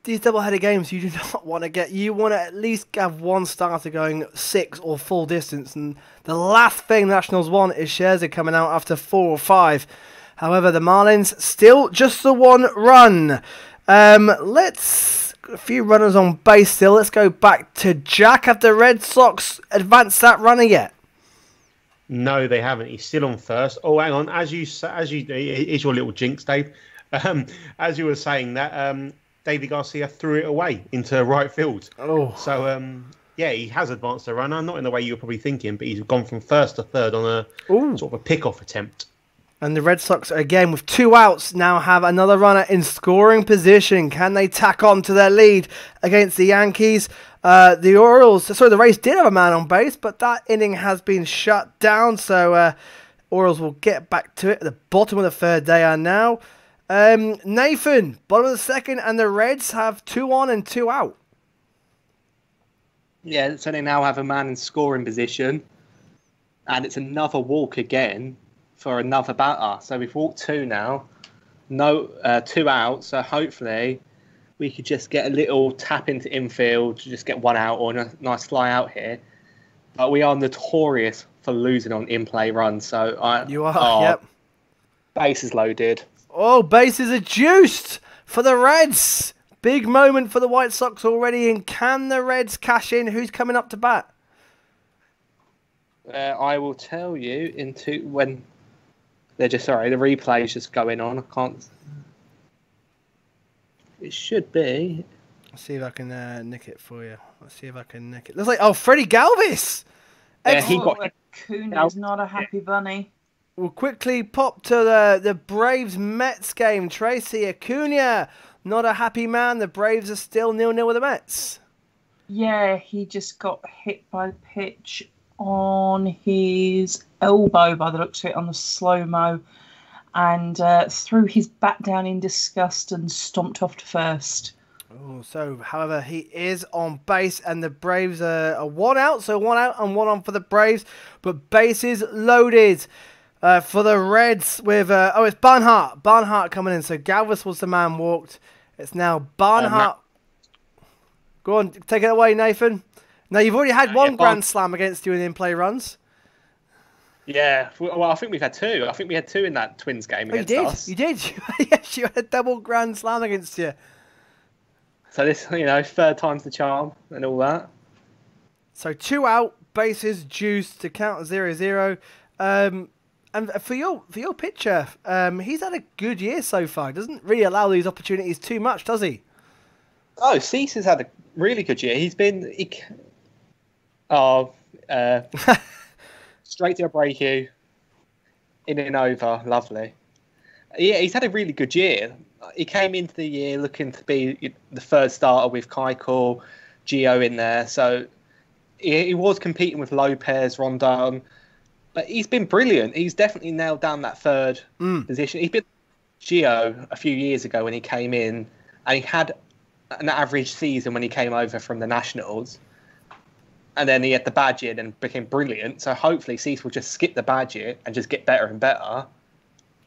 these double-headed games, you do not want to get. You want to at least have one starter going 6 or full distance. And the last thing Nationals want is Scherzer coming out after 4 or 5. However, the Marlins still just the 1 run. A few runners on base still. Let's go back to Jack. Have the Red Sox advanced that runner yet? No, they haven't. He's still on first. Oh, hang on. As you, here's your little jinx, Dave. As you were saying that, David Garcia threw it away into right field. Oh, so yeah, he has advanced the runner, not in the way you were probably thinking, but he's gone from first to third on a sort of a pick-off attempt. And the Red Sox, again, with 2 outs, now have another runner in scoring position. Can they tack on to their lead against the Yankees? The Rays did have a man on base, but that inning has been shut down. So Orioles will get back to it at the bottom of the 3rd. They are now. Nathan, bottom of the 2nd, and the Reds have 2 on and 2 out. Yeah, so they now have a man in scoring position, and it's another walk again for another batter. So we've walked 2 now, 2 out. So hopefully we could just get a little tap into infield to just get 1 out or a nice fly out here. But we are notorious for losing on in-play runs. So you are, yep. Bases loaded. Oh, bases are juiced for the Reds. Big moment for the White Sox already. And can the Reds cash in? Who's coming up to bat? I will tell you when they're just the replay is just going on. I can't. It should be. Let's see if I can nick it for you. Let's see if I can nick it. Looks like Freddie Galvis. Yeah, he got. Acuna's not a happy bunny. We'll quickly pop to the Braves-Mets game. Tracy Acuna, not a happy man. The Braves are still 0-0 with the Mets. Yeah, he just got hit by the pitch on his elbow by the looks of it on the slow-mo and threw his bat down in disgust and stomped off to first. Oh, so, however, he is on base and the Braves are 1 out. So 1 out and 1 on for the Braves. But bases loaded. For the Reds with, it's Barnhart. Barnhart coming in. So Galvis was the man walked. It's now Barnhart. Go on, take it away, Nathan. Now, you've already had one grand slam against you in in-play runs. Yeah, well, I think we've had 2. I think we had 2 in that Twins game against us. You did. Yes, you had a double grand slam against you. So this, 3rd time's the charm and all that. So 2 out, bases juiced to count 0-0. And for your pitcher, he's had a good year so far. He doesn't really allow these opportunities too much, does he? Oh, Cease has had a really good year. He's been... straight to a break-you. In and over. Lovely. Yeah, he's had a really good year. He came into the year looking to be the 3rd starter with Keuchel, Gio in there. So he was competing with Lopez, Rondon... But he's been brilliant. He's definitely nailed down that 3rd position. He's been Gio a few years ago when he came in, and he had an average season when he came over from the Nationals. And then he had the bad year and became brilliant. So hopefully Cease will just skip the bad year and just get better and better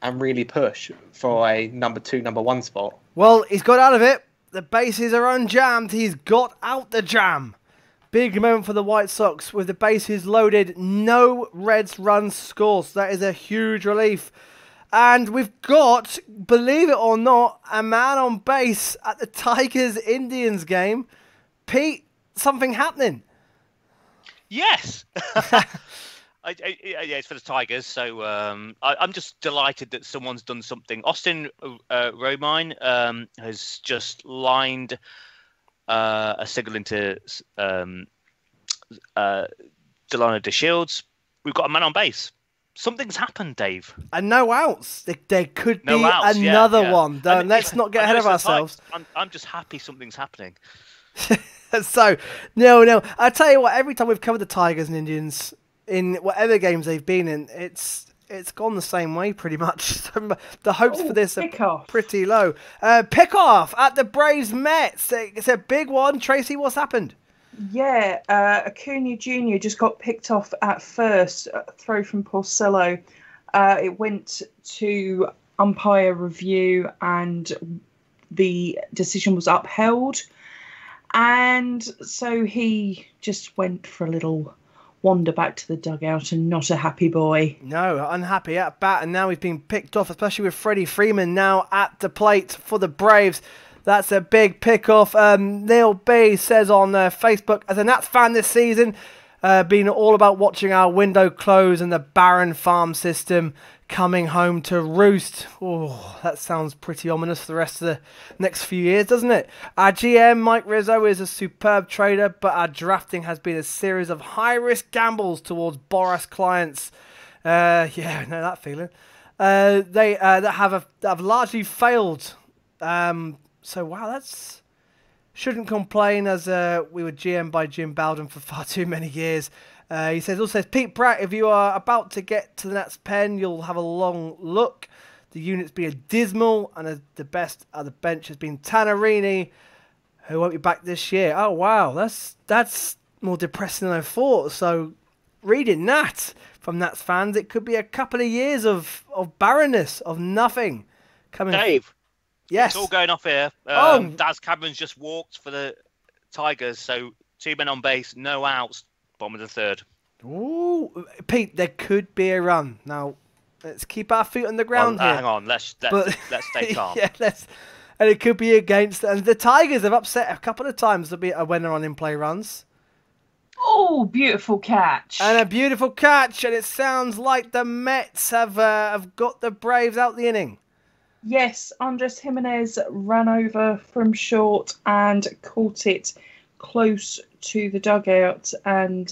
and really push for a number 2, number 1 spot. Well, he's got out of it. The bases are unjammed. He's got out the jam. Big moment for the White Sox with the bases loaded. No Reds runs scored. So that is a huge relief. And we've got, believe it or not, a man on base at the Tigers-Indians game. Pete, something happening? Yes. It's for the Tigers. So I'm just delighted that someone's done something. Austin Romine has just lined... a signal into Delano DeShields. We've got a man on base. Something's happened, Dave. And no outs. There could be another one. Let's not get ahead of ourselves. I'm just happy something's happening. So, no. I'll tell you what, every time we've covered the Tigers and Indians in whatever games they've been in, it's gone the same way pretty much. The hopes for this are pretty low. Pickoff at the Braves-Mets. It's a big one. Tracy, what's happened? Yeah, Acuna Jr. just got picked off at first. Throw from Porcello. It went to umpire review and the decision was upheld. And so he just went for a little wander back to the dugout and not a happy boy. No, unhappy at bat, and now he's been picked off, especially with Freddie Freeman now at the plate for the Braves. That's a big pick-off. Neil B says on Facebook, as a Nats fan this season, been all about watching our window close and the barren farm system coming home to roost. Oh, that sounds pretty ominous for the rest of the next few years, doesn't it? Our GM, Mike Rizzo, is a superb trader, but our drafting has been a series of high-risk gambles towards Boras clients. Yeah, I know that feeling. They that have largely failed. So, wow, that's... Shouldn't complain, as we were GM by Jim Bowden for far too many years. He also says, Pete Pratt, if you are about to get to the Nats pen, you'll have a long look. The unit's been dismal, and the best at the bench has been Tannerini, who won't be back this year. Oh, wow, that's more depressing than I thought. So, reading that from Nats fans, it could be a couple of years of barrenness, of nothing coming. Dave. Yes. It's all going off here. Daz Cameron's just walked for the Tigers, so 2 men on base, no outs, bottom of the third. Ooh, Pete, there could be a run. Now, let's keep our feet on the ground here. Hang on, let's stay calm. Yeah, and it could be against, and the Tigers have upset a couple of times when they're on in-play runs. Oh, beautiful catch. And a beautiful catch, and it sounds like the Mets have got the Braves out the inning. Yes, Andres Jimenez ran over from short and caught it close to the dugout, and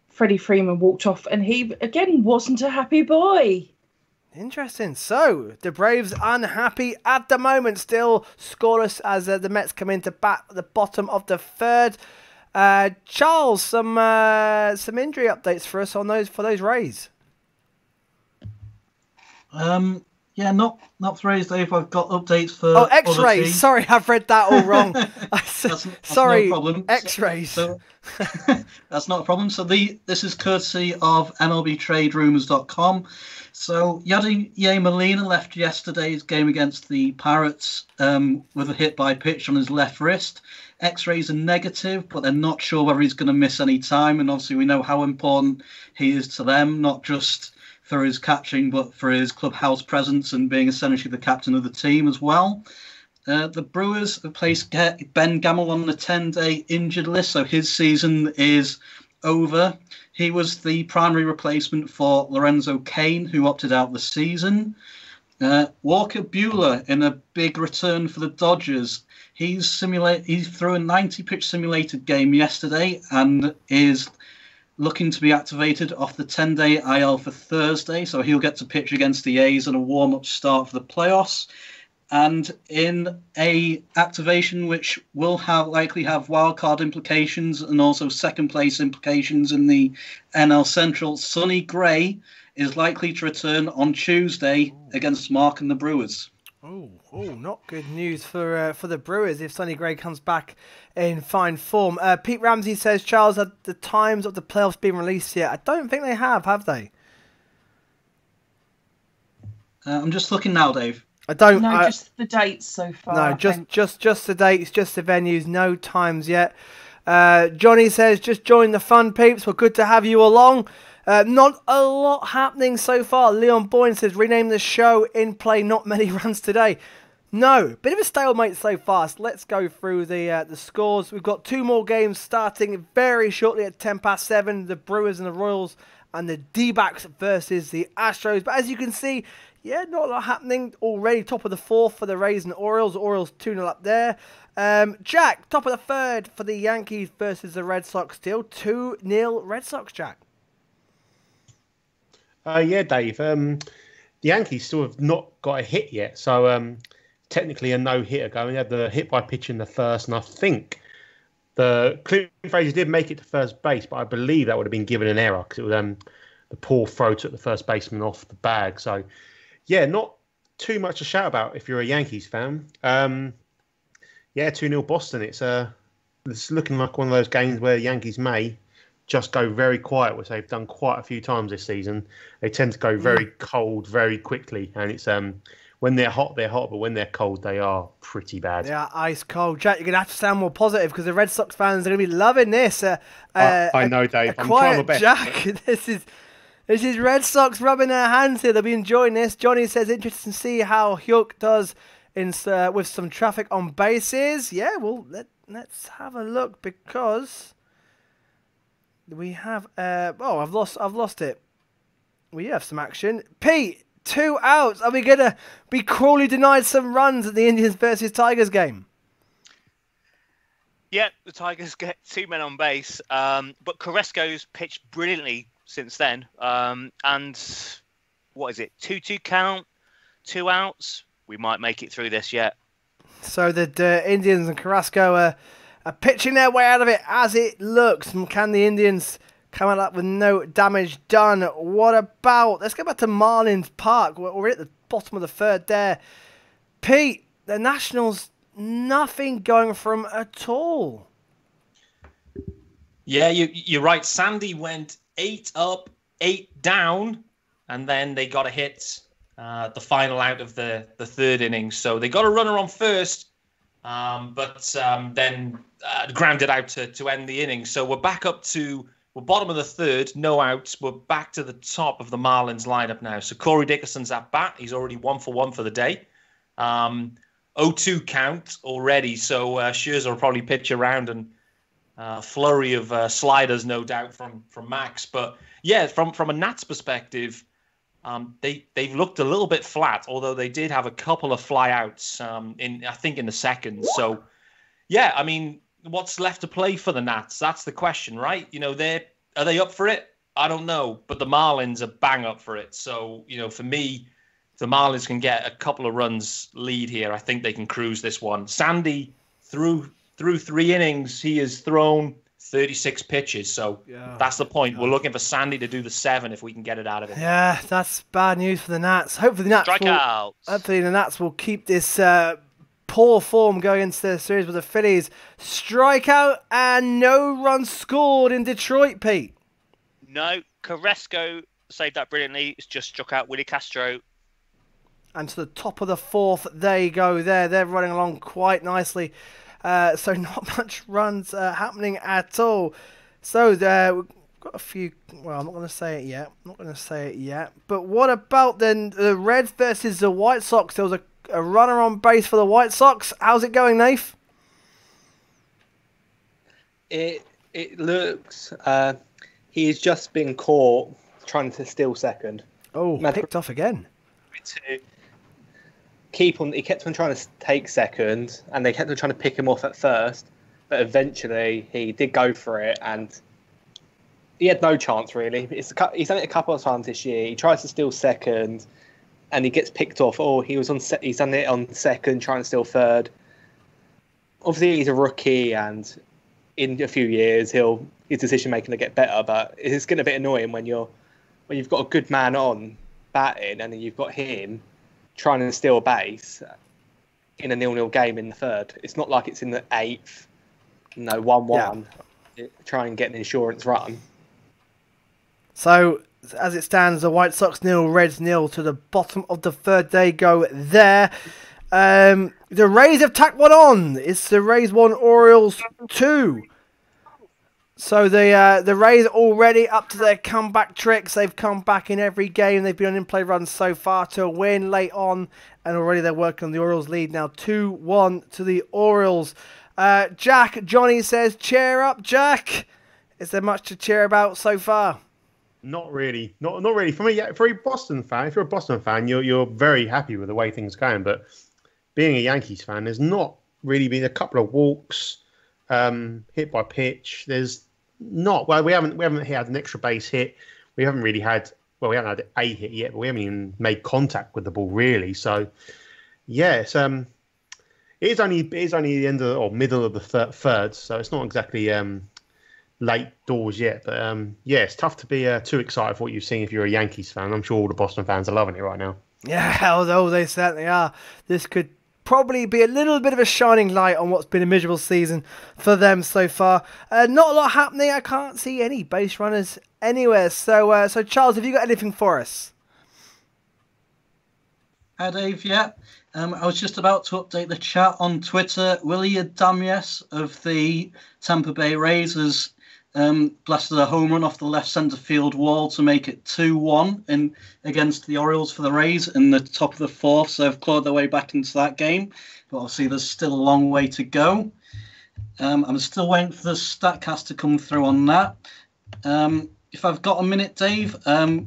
Freddie Freeman walked off, and he, again, wasn't a happy boy. Interesting. So, the Braves unhappy at the moment, still scoreless as the Mets come in to bat at the bottom of the third. Charles, some injury updates for us on those Rays. Yeah, not for Rays, Dave. I've got updates for X-rays. Sorry, I've read that all wrong. that's Sorry, no problem. X-rays. So, that's not a problem. So this is courtesy of MLBTradeRumors.com. So Yadier Molina left yesterday's game against the Pirates with a hit by pitch on his left wrist. X-rays are negative, but they're not sure whether he's going to miss any time. And obviously we know how important he is to them, not just for his catching, but for his clubhouse presence and being essentially the captain of the team as well. The Brewers have placed Ben Gamel on the 10-day injured list, so his season is over. He was the primary replacement for Lorenzo Cain, who opted out the season. Walker Buehler in a big return for the Dodgers. He threw a 90-pitch simulated game yesterday and is looking to be activated off the 10-day IL for Thursday, so he'll get to pitch against the A's and a warm-up start for the playoffs. And in a activation which will likely have wildcard implications and also second-place implications in the NL Central, Sonny Gray is likely to return on Tuesday against Mark and the Brewers. Oh, not good news for the Brewers if Sonny Gray comes back in fine form. Pete Ramsey says, Charles, have the times of the playoffs been released yet? I don't think they have they? I'm just looking now, Dave. Just the dates so far. No, just the dates, just the venues, no times yet. Johnny says, just join the fun, peeps. Well, good to have you along. Not a lot happening so far. Leon Boyne says, rename the show In Play, not many runs today. No, bit of a stalemate so far. So let's go through the scores. We've got 2 more games starting very shortly at 7:10. The Brewers and the Royals and the D-backs versus the Astros. But as you can see, yeah, not a lot happening already. Top of the 4th for the Rays and Orioles. Orioles 2-0 up there. Jack, top of the 3rd for the Yankees versus the Red Sox. Still 2-0 Red Sox, Jack. Yeah, Dave. The Yankees still have not got a hit yet. So technically a no-hitter going. They had the hit by pitch in the first, and I think Clint Frazier did make it to first base, but I believe that would have been given an error because it was the poor throw took the first baseman off the bag. So, yeah, not too much to shout about if you're a Yankees fan. Yeah, 2-0 Boston. It's looking like one of those games where the Yankees may just go very quiet, which they've done quite a few times this season. They tend to go very cold very quickly, and it's when they're hot, but when they're cold, they are pretty bad. They are ice cold. Jack, you're going to have to sound more positive because the Red Sox fans are going to be loving this. I know, Dave. I'm trying my best. Jack, this is Red Sox rubbing their hands here. They'll be enjoying this. Johnny says, interesting to see how Hyuk does with some traffic on bases. Yeah, well, let's have a look because we have. I've lost it. We have some action. Pete, 2 outs. Are we going to be cruelly denied some runs at the Indians versus Tigers game? Yeah, the Tigers get 2 men on base, but Carrasco's pitched brilliantly since then. And what is it? 2-2 count, 2 outs. We might make it through this yet. So the Indians and Carrasco are pitching their way out of it as it looks. Can the Indians come out with no damage done? What about... Let's go back to Marlins Park. We're at the bottom of the third there. Pete, the Nationals, nothing going for them at all. Yeah, you're right. Sandy went 8 up, 8 down, and then they got a hit the final out of the third inning. So they got a runner on first, but then grounded out to end the inning. So we're back up to... We're bottom of the third, no outs. We're back to the top of the Marlins lineup now. So Corey Dickerson's at bat. He's already 1 for 1 for the day. 0-2 count already. So Scherzer will probably pitch around and flurry of sliders, no doubt, from Max. But yeah, from a Nats perspective, they've looked a little bit flat, although they did have a couple of flyouts in the second. So yeah, I mean, what's left to play for the Nats? That's the question, right? You know, are they up for it? I don't know, but the Marlins are bang up for it. So, you know, for me, if the Marlins can get a couple of runs lead here, I think they can cruise this one. Sandy, through 3 innings, he has thrown 36 pitches. So that's the point. We're looking for Sandy to do the 7 if we can get it out of him. Yeah, that's bad news for the Nats. Hopefully the Nats will keep this poor form going into the series with the Phillies. Strikeout and no runs scored in Detroit, Pete. No, Carrasco saved that brilliantly. It's just struck out Willie Castro. And to the top of the 4th, they go there. They're running along quite nicely. So not much runs happening at all. So we've got a few... Well, I'm not going to say it yet. But what about then the Reds versus the White Sox? There was a runner on base for the White Sox. How's it going, Nath? It looks... he's just been caught trying to steal second. Oh, picked off again. He kept on trying to take second, and they kept on trying to pick him off at first, but eventually he did go for it, and he had no chance really. He's done it a couple of times this year. He tries to steal second, and he gets picked off. Oh, he's done it on second, trying to steal third. Obviously, he's a rookie, and in a few years, his decision making will get better. But it's getting a bit annoying when you've got a good man on batting, and then you've got him trying to steal a base in a 0-0 game in the third. It's not like it's in the 8th, 1-1. Yeah. Try and get an insurance run. So, as it stands, the White Sox 0, Reds 0 to the bottom of the third. They go there. The Rays have tacked one on. It's the Rays 1, Orioles 2. So the Rays already up to their comeback tricks. They've come back in every game. They've been on in-play runs so far to win late on. And already they're working on the Orioles lead now. 2-1 to the Orioles. Johnny says, cheer up, Jack. Is there much to cheer about so far? Not really. Not really. For a Boston fan, if you're a Boston fan, you're very happy with the way things are going. But being a Yankees fan, there's not really been a couple of walks, hit by pitch. There's not. Well, we haven't had an extra base hit. We haven't really had. Well, we haven't had a hit yet, but we haven't even made contact with the ball really. So, yes, it is only the end of or middle of the third. So it's not exactly late doors yet. But yeah, it's tough to be too excited for what you've seen if you're a Yankees fan. I'm sure all the Boston fans are loving it right now. Yeah, although they certainly are. This could probably be a little bit of a shining light on what's been a miserable season for them so far. Not a lot happening. I can't see any base runners anywhere. So Charles, have you got anything for us? Hi, Dave. Yeah. I was just about to update the chat on Twitter. Willie Adamias of the Tampa Bay Rays has blasted a home run off the left centre field wall to make it 2-1 against the Orioles for the Rays in the top of the fourth. So they've clawed their way back into that game. But obviously there's still a long way to go. I'm still waiting for the StatCast to come through on that. If I've got a minute, Dave,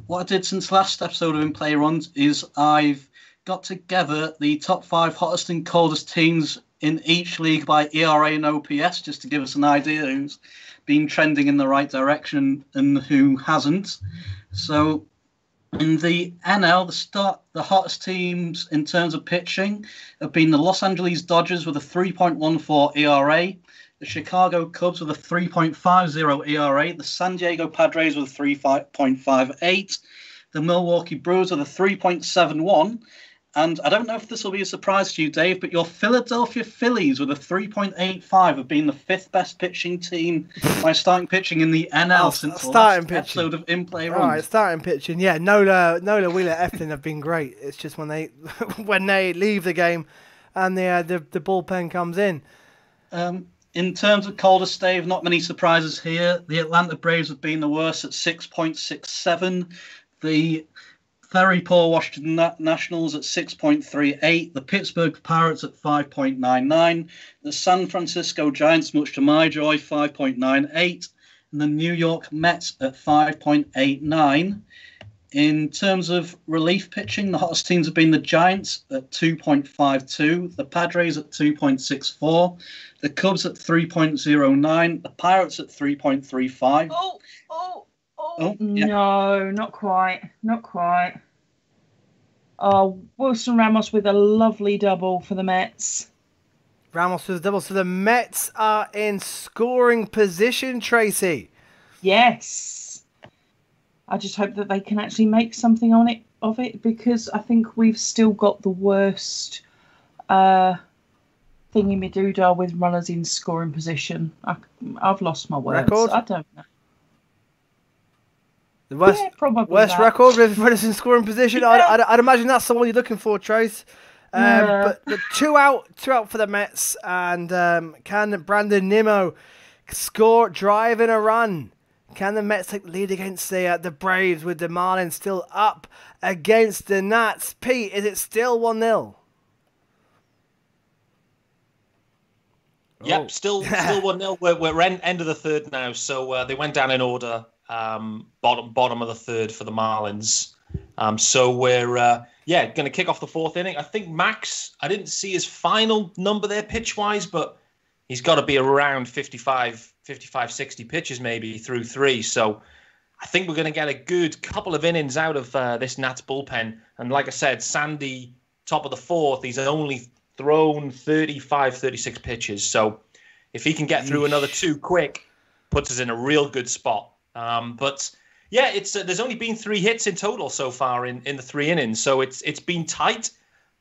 what I did since last episode of In Play Runs is I've got together the top 5 hottest and coldest teams in each league by ERA and OPS, just to give us an idea who's been trending in the right direction and who hasn't. So in the NL, the hottest teams in terms of pitching have been the Los Angeles Dodgers with a 3.14 ERA, the Chicago Cubs with a 3.50 ERA, the San Diego Padres with a 3.58, the Milwaukee Brewers with a 3.71, and I don't know if this will be a surprise to you, Dave, but your Philadelphia Phillies with a 3.85 have been the 5th best pitching team by starting pitching in the NL since the last episode of In Play Runs. All right, starting pitching. Yeah, Nola, Wheeler, Eflin have been great. It's just when they leave the game and the bullpen comes in. In terms of coldest, Dave, not many surprises here. The Atlanta Braves have been the worst at 6.67. The very poor Washington Nationals at 6.38. The Pittsburgh Pirates at 5.99. The San Francisco Giants, much to my joy, 5.98. And the New York Mets at 5.89. In terms of relief pitching, the hottest teams have been the Giants at 2.52, the Padres at 2.64, the Cubs at 3.09, the Pirates at 3.35. Yeah. No, not quite. Not quite. Oh, Wilson Ramos with a lovely double for the Mets. Ramos with a double. So the Mets are in scoring position, Tracy. Yes. I just hope that they can actually make something of it because I think we've still got the worst thingy-me-doodah with runners in scoring position. I've lost my words. Record? I don't know. The worst record with runners in scoring position. Yeah. I'd imagine that's the one you're looking for, Trace. But the two out for the Mets, and can Brandon Nimmo score, drive in a run? Can the Mets take the lead against the Braves with the Marlins still up against the Nats? Pete, is it still 1-0? Yep, still 1-0. We're end of the third now, so they went down in order. Bottom of the third for the Marlins. So we're going to kick off the fourth inning. I think Max, I didn't see his final number there pitch-wise, but he's got to be around 55, 60 pitches maybe through 3. So I think we're going to get a good couple of innings out of this Nats bullpen. And like I said, Sandy, top of the fourth, he's only thrown 35, 36 pitches. So if he can get through another 2 quick, puts us in a real good spot. But yeah, it's there's only been 3 hits in total so far in the 3 innings. So it's been tight.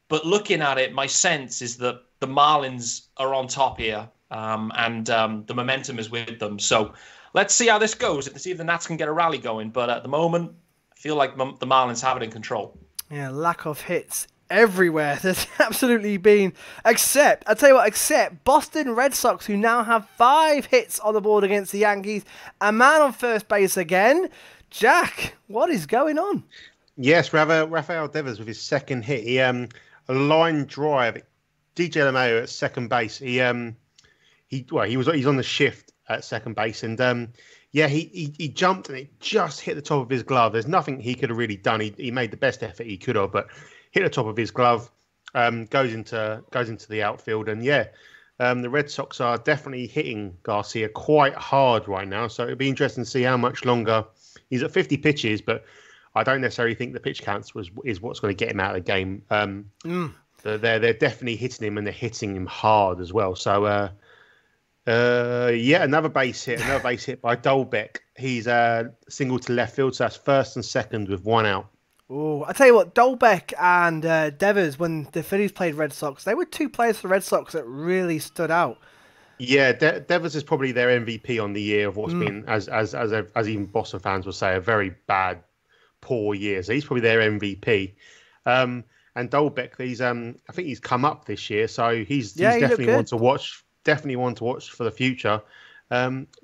But looking at it, my sense is that the Marlins are on top here. And the momentum is with them. So let's see how this goes. See if the Nats can get a rally going. But at the moment, I feel like the Marlins have it in control. Yeah, lack of hits everywhere. There's absolutely been, except Boston Red Sox, who now have 5 hits on the board against the Yankees. A man on first base again. Jack, what is going on? Yes, Rafael Devers with his second hit. He a line drive. DJ LeMahieu at second base. He's on the shift at second base, and he jumped and it just hit the top of his glove. There's nothing he could have really done. He made the best effort he could have, but hit the top of his glove, goes into the outfield, and the Red Sox are definitely hitting Garcia quite hard right now. So it'll be interesting to see how much longer. He's at 50 pitches, but I don't necessarily think the pitch counts is what's going to get him out of the game. They're definitely hitting him, and they're hitting him hard as well. So another base hit by Dolbeck. He's single to left field, so that's first and second with 1 out. Oh, I tell you what, Dolbeck and Devers, when the Phillies played Red Sox, they were 2 players for the Red Sox that really stood out. Yeah, Devers is probably their MVP on the year of what's been, as even Boston fans will say, a very bad, poor year. So he's probably their MVP. And And Dolbeck, I think he's come up this year, so he's he definitely looked one to watch. Definitely one to watch for the future. Garcia's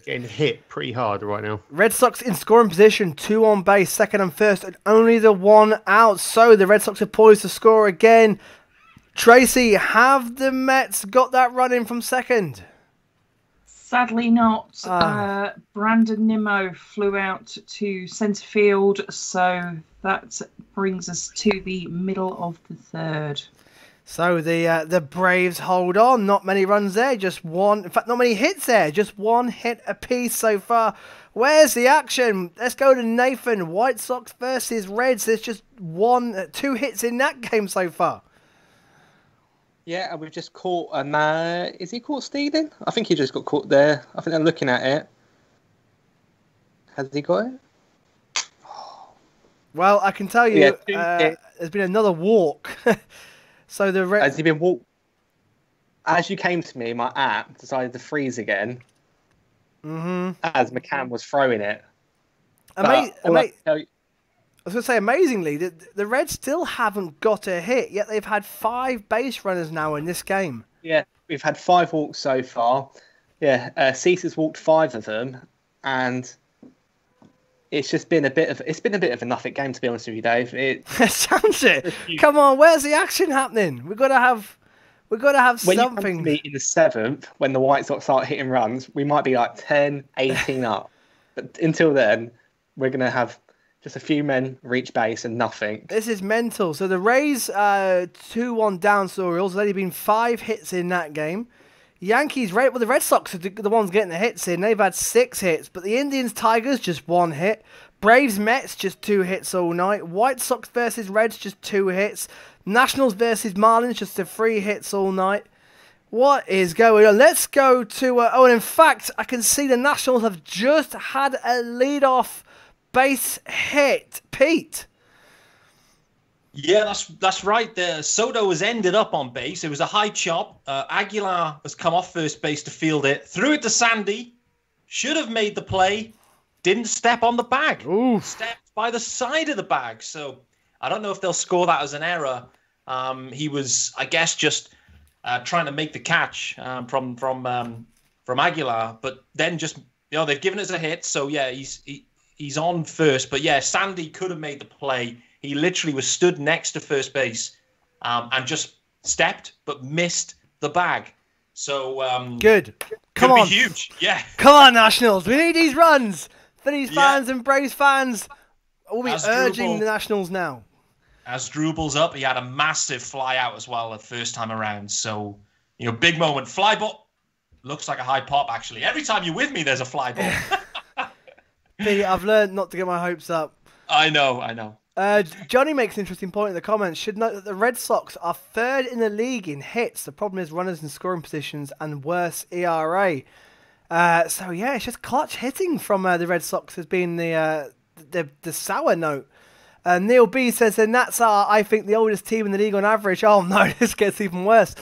getting hit pretty hard right now. Red Sox in scoring position, 2 on base, second and first, and only the 1 out. So the Red Sox are poised to score again. Tracy, have the Mets got that run in from second? Sadly not. Brandon Nimmo flew out to centre field, so that brings us to the middle of the third. So the Braves hold on. Not many runs there, just one. In fact, not many hits there, just 1 hit apiece so far. Where's the action? Let's go to Nathan. White Sox versus Reds. There's just 2 hits in that game so far. Yeah, and we've just caught a man. Is he caught stealing? I think he just got caught there. I think they're looking at it. Has he got it? Well, I can tell you, there's been another walk. So the Has he been walked? As you came to me, my app decided to freeze again. As McCann was throwing it. I was going to say, amazingly, the Reds still haven't got a hit, yet they've had 5 base runners now in this game. Yeah, we've had 5 walks so far. Yeah, Cease has walked 5 of them, and it's just been a bit of a nothing game, to be honest with you, Dave. Sounds it. Come on, where's the action happening? We've got to have when something. You come to me in the 7th, when the White Sox start hitting runs, we might be like 10, 18 up. But until then, we're going to have just a few men reach base and nothing. This is mental. So the Rays 2-1 down to the Orioles. There's only been 5 hits in that game. Yankees, the Red Sox are the ones getting the hits in. They've had 6 hits. But the Indians, Tigers, just 1 hit. Braves, Mets, just 2 hits all night. White Sox versus Reds, just 2 hits. Nationals versus Marlins, just 3 hits all night. What is going on? Let's go to... and in fact, I can see the Nationals have just had a leadoff base hit. Pete. Yeah, that's right there. Soto has ended up on base. It was a high chop. Aguilar has come off first base to field it. Threw it to Sandy. Should have made the play. Didn't step on the bag. Ooh. Stepped by the side of the bag. So I don't know if they'll score that as an error. He was, I guess, just trying to make the catch from Aguilar. But then just, they've given us a hit. So, yeah, he's on first. But, yeah, Sandy could have made the play. He literally was stood next to first base and just stepped but missed the bag. So good. Come could on. Be huge. Yeah. Come on, Nationals. We need these runs. Phillies fans and Braves fans will be urging the Nationals now. As Drubel's up, he had a massive fly out as well the first time around. So, big moment. Fly ball. Looks like a high pop, actually. Every time you're with me, there's a fly ball. Pete, I've learned not to get my hopes up. I know. Johnny makes an interesting point in the comments. Should note that the Red Sox are 3rd in the league in hits. The problem is runners in scoring positions and worse ERA. So yeah, it's just clutch hitting from the Red Sox has been the sour note. Neil B says the Nats are, I think, the oldest team in the league on average. Oh no, this gets even worse.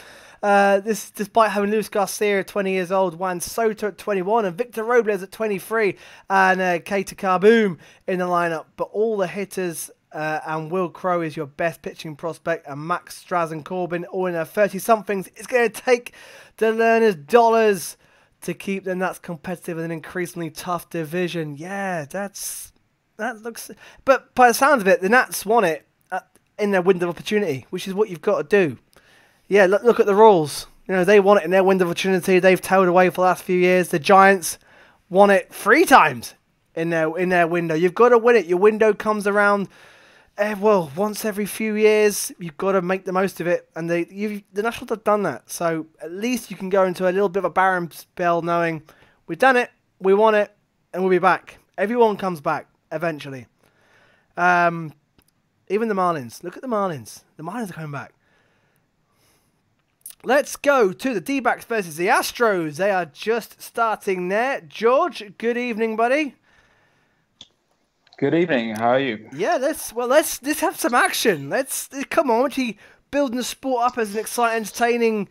This despite having Luis Garcia at 20 years old, Juan Soto at 21, and Victor Robles at 23, and Keita Kaboom in the lineup. But all the hitters and Will Crowe is your best pitching prospect, and Max Straz and Corbin all in their 30-somethings. It's going to take the Lerners dollars to keep the Nats competitive in an increasingly tough division. Yeah, that looks... But by the sounds of it, the Nats want it in their window of opportunity, which is what you've got to do. Yeah, look at the Royals. They want it in their window of opportunity. They've tailed away for the last few years. The Giants won it 3 times in their window. You've got to win it. Your window comes around, once every few years. You've got to make the most of it. And the Nationals have done that. So at least you can go into a little bit of a barren spell knowing we've done it, we won it, and we'll be back. Everyone comes back eventually. Even the Marlins. Look at the Marlins. The Marlins are coming back. Let's go to the D-backs versus the Astros. They are just starting there. George, good evening, buddy. Good evening. How are you? Yeah, let's have some action. Come on, we're building the sport up as an exciting, entertaining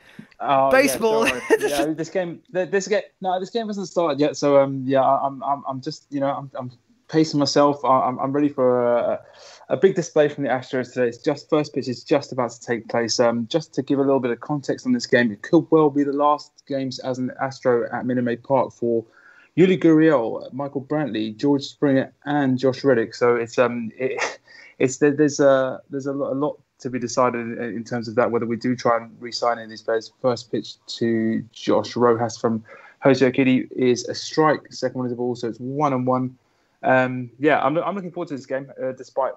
baseball. This game hasn't started yet. So I'm just I'm pacing myself. I'm ready for a big display from the Astros today. It's just first pitch is just about to take place. Just to give a little bit of context on this game, it could well be the last games as an Astro at Minute Maid Park for Yuli Gurriel, Michael Brantley, George Springer, and Josh Reddick. So there's a lot to be decided in terms of that, whether we do try and re-sign any of these players. First pitch to Josh Rojas from Jose Urquidy is a strike. Second one is a ball, so it's 1-1. I'm looking forward to this game, despite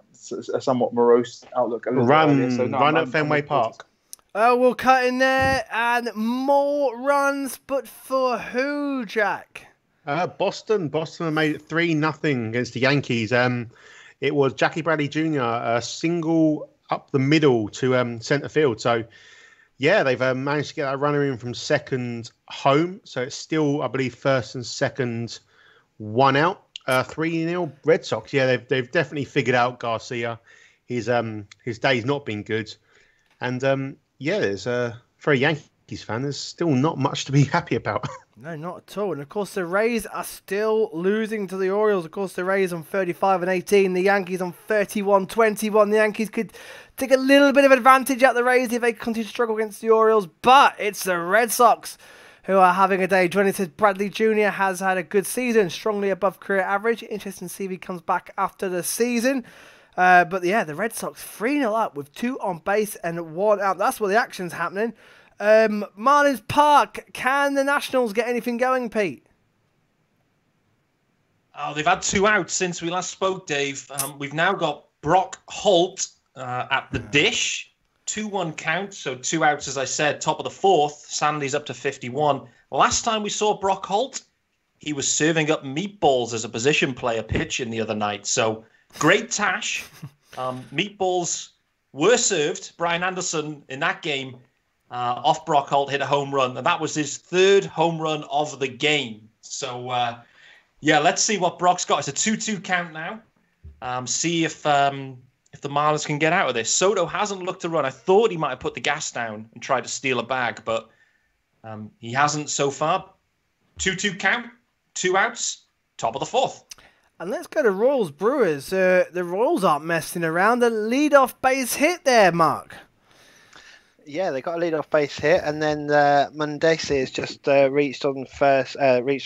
a somewhat morose outlook. Run at Fenway Park. We'll cut in there, and more runs, but for who, Jack? Boston have made it 3-0 against the Yankees. It was Jackie Bradley Jr. a single up the middle to centre field. So, yeah, they've managed to get that runner in from second home. So it's still, I believe, first and second, 1 out. 3-0 Red Sox. Yeah, they've definitely figured out Garcia. His day's not been good. And, there's for a Yankees fan, there's still not much to be happy about. No, not at all. And of course, the Rays are still losing to the Orioles. Of course, the Rays on 35-18, the Yankees on 31-21. The Yankees could take a little bit of advantage at the Rays if they continue to struggle against the Orioles, but it's the Red Sox who are having a day. Johnny says Bradley Jr. has had a good season, strongly above career average. Interesting to see if he comes back after the season. But yeah, the Red Sox 3-0 up with 2 on base and 1 out. That's where the action's happening. Marlins Park, can the Nationals get anything going, Pete? Oh, they've had 2 outs since we last spoke, Dave. We've now got Brock Holt at the dish. 2-1 count, so 2 outs, as I said, top of the 4th. Sandy's up to 51. Last time we saw Brock Holt, he was serving up meatballs as a position player pitching the other night. So great tash. Meatballs were served. Brian Anderson in that game off Brock Holt hit a home run, and that was his 3rd home run of the game. So, let's see what Brock's got. It's a 2-2 count now. See if the Marlins can get out of this. Soto hasn't looked to run. I thought he might have put the gas down and tried to steal a bag, but he hasn't so far. 2-2 count, 2 outs, top of the 4th. And let's go to Royals Brewers. The Royals aren't messing around. The leadoff base hit there, Mark. Yeah, they got a lead-off base hit, and then Mundesi has just reached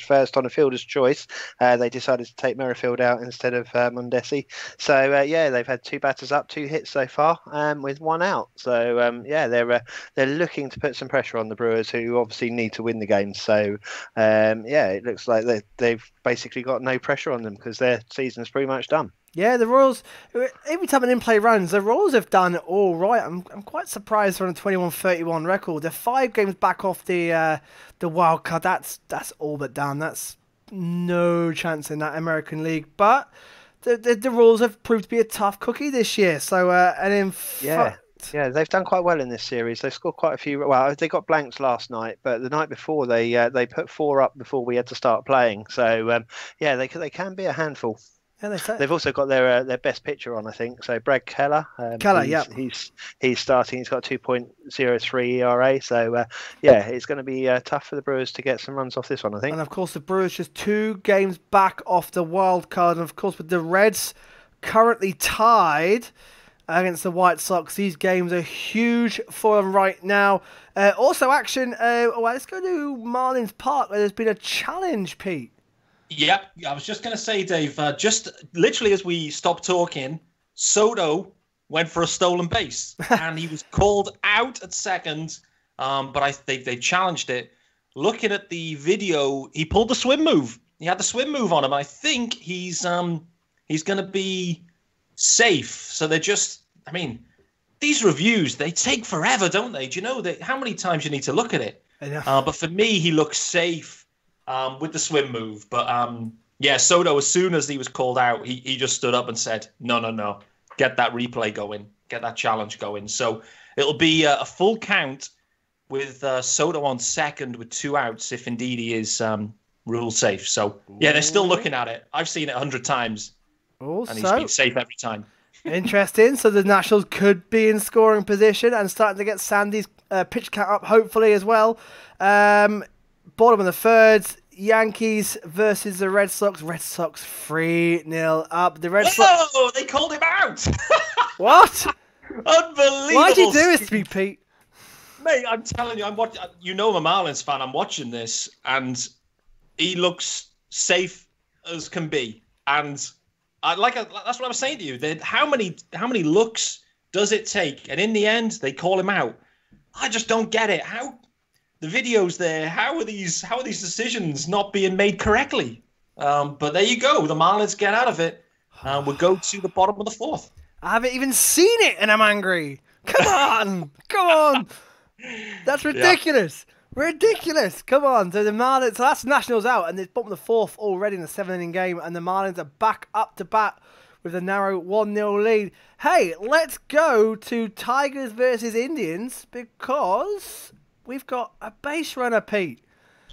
first on a fielder's choice. They decided to take Merrifield out instead of Mundesi. So they've had 2 batters up, 2 hits so far, with 1 out. So they're looking to put some pressure on the Brewers, who obviously need to win the game. So it looks like they've basically got no pressure on them because their season's pretty much done. Yeah, the Royals, every time an in-play runs, the Royals have done all right. I'm quite surprised they're on a 21-31 record. They're 5 games back off the wild card. That's all but done. That's no chance in that American League. But the Royals have proved to be a tough cookie this year. So, Yeah, they've done quite well in this series. They've scored quite a few. Well, they got blanks last night, but the night before they put 4 up before we had to start playing. So, they can be a handful. Yeah, they've also got their best pitcher on, I think. So Brad Keller. He's starting. He's got 2.03 ERA. So it's going to be tough for the Brewers to get some runs off this one, I think. And of course, the Brewers just 2 games back off the wild card, and of course, with the Reds currently tied against the White Sox, these games are huge for them right now. Also, action. Let's go to Marlins Park, where there's been a challenge, Pete. Yep, I was just going to say, Dave, just literally as we stopped talking, Soto went for a stolen base, and he was called out at second, but they challenged it. Looking at the video, he pulled the swim move. He had the swim move on him. I think he's going to be safe. So they're just, these reviews, they take forever, don't they? Do you know how many times you need to look at it? But for me, he looks safe. With the swim move. But Soto, as soon as he was called out, he just stood up and said, no, get that replay going, get that challenge going. So it'll be a full count with Soto on second with 2 outs if indeed he is rule safe. So they're still looking at it. I've seen it 100 times and he's been safe every time. Interesting. So the Nationals could be in scoring position and starting to get Sandy's pitch count up hopefully as well. Bottom of the 3rd, Yankees versus the Red Sox. Red Sox 3-0 up. The Red Sox. Whoa! They called him out. What? Unbelievable! Why'd you do this to me, Pete? Mate, I'm telling you, you know, I'm a Marlins fan. I'm watching this, and he looks safe as can be. And that's what I was saying to you. How many looks does it take? And in the end, they call him out. I just don't get it. How the videos there? How are these decisions not being made correctly? But there you go. The Marlins get out of it. We'll go to the bottom of the fourth. I haven't even seen it, and I'm angry. Come on, come on. That's ridiculous. Yeah. Ridiculous. Come on. So the Marlins, so that's Nationals out, and it's bottom of the fourth already in the 7-inning game, and the Marlins are back up to bat with a narrow 1-0 lead. Hey, let's go to Tigers versus Indians because we've got a base runner, Pete.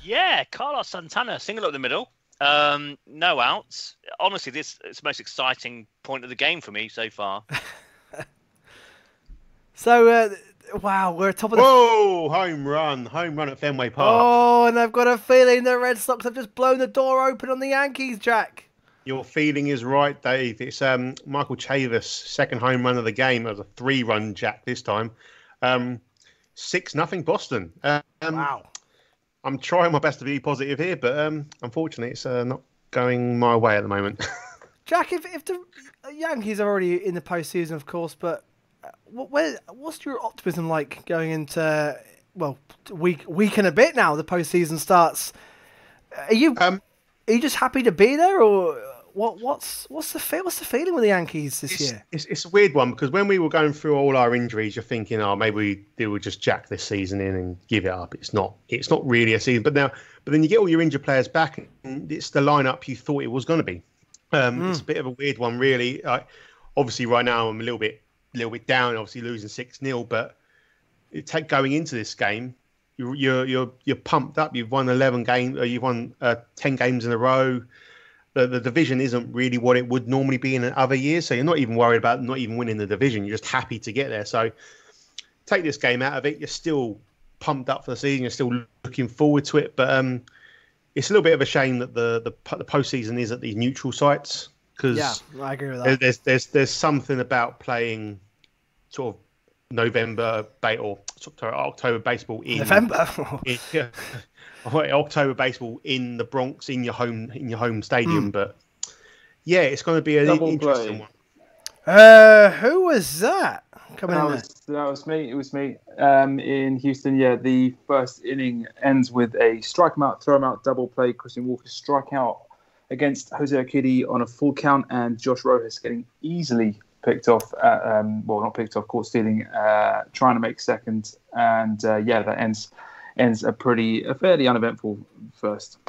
Yeah, Carlos Santana, single up the middle. No outs. Honestly, this is the most exciting point of the game for me so far. So, wow, we're top of the... Whoa, home run at Fenway Park. Oh, and I've got a feeling the Red Sox have just blown the door open on the Yankees, Jack. Your feeling is right, Dave. It's Michael Chavis' second home run of the game. It was a 3-run jack this time. 6-0 Boston. Wow. I'm trying my best to be positive here, but unfortunately, it's not going my way at the moment. Jack, if the Yankees are already in the postseason, of course, but what's your optimism like going into week and a bit now? The postseason starts. Are you just happy to be there, or what's the feeling with the Yankees this year? It's a weird one because when we were going through all our injuries, you're thinking, maybe they will just jack this season in and give it up. It's not really a season. But then you get all your injured players back, and it's the lineup you thought it was going to be. It's a bit of a weird one, really. Obviously, right now I'm a little bit down. Obviously, losing 6-0, but going into this game, you're pumped up. You've won 11 games. You've won 10 games in a row. The division isn't really what it would normally be in other years, so you're not even worried about not even winning the division. You're just happy to get there. So take this game out of it. You're still pumped up for the season. You're still looking forward to it, but it's a little bit of a shame that the postseason is at these neutral sites because I agree with that. There's something about playing sort of November or October baseball in November. October baseball in the Bronx in your home stadium, but yeah, it's going to be an interesting one. Who was that coming in? That was me. It was me in Houston. Yeah, the first inning ends with a strike him out, throw him out, double play. Christian Walker strike out against Jose Urquidy on a full count, and Josh Rojas getting easily picked off. Not picked off, caught stealing, trying to make second, and that ends a fairly uneventful first.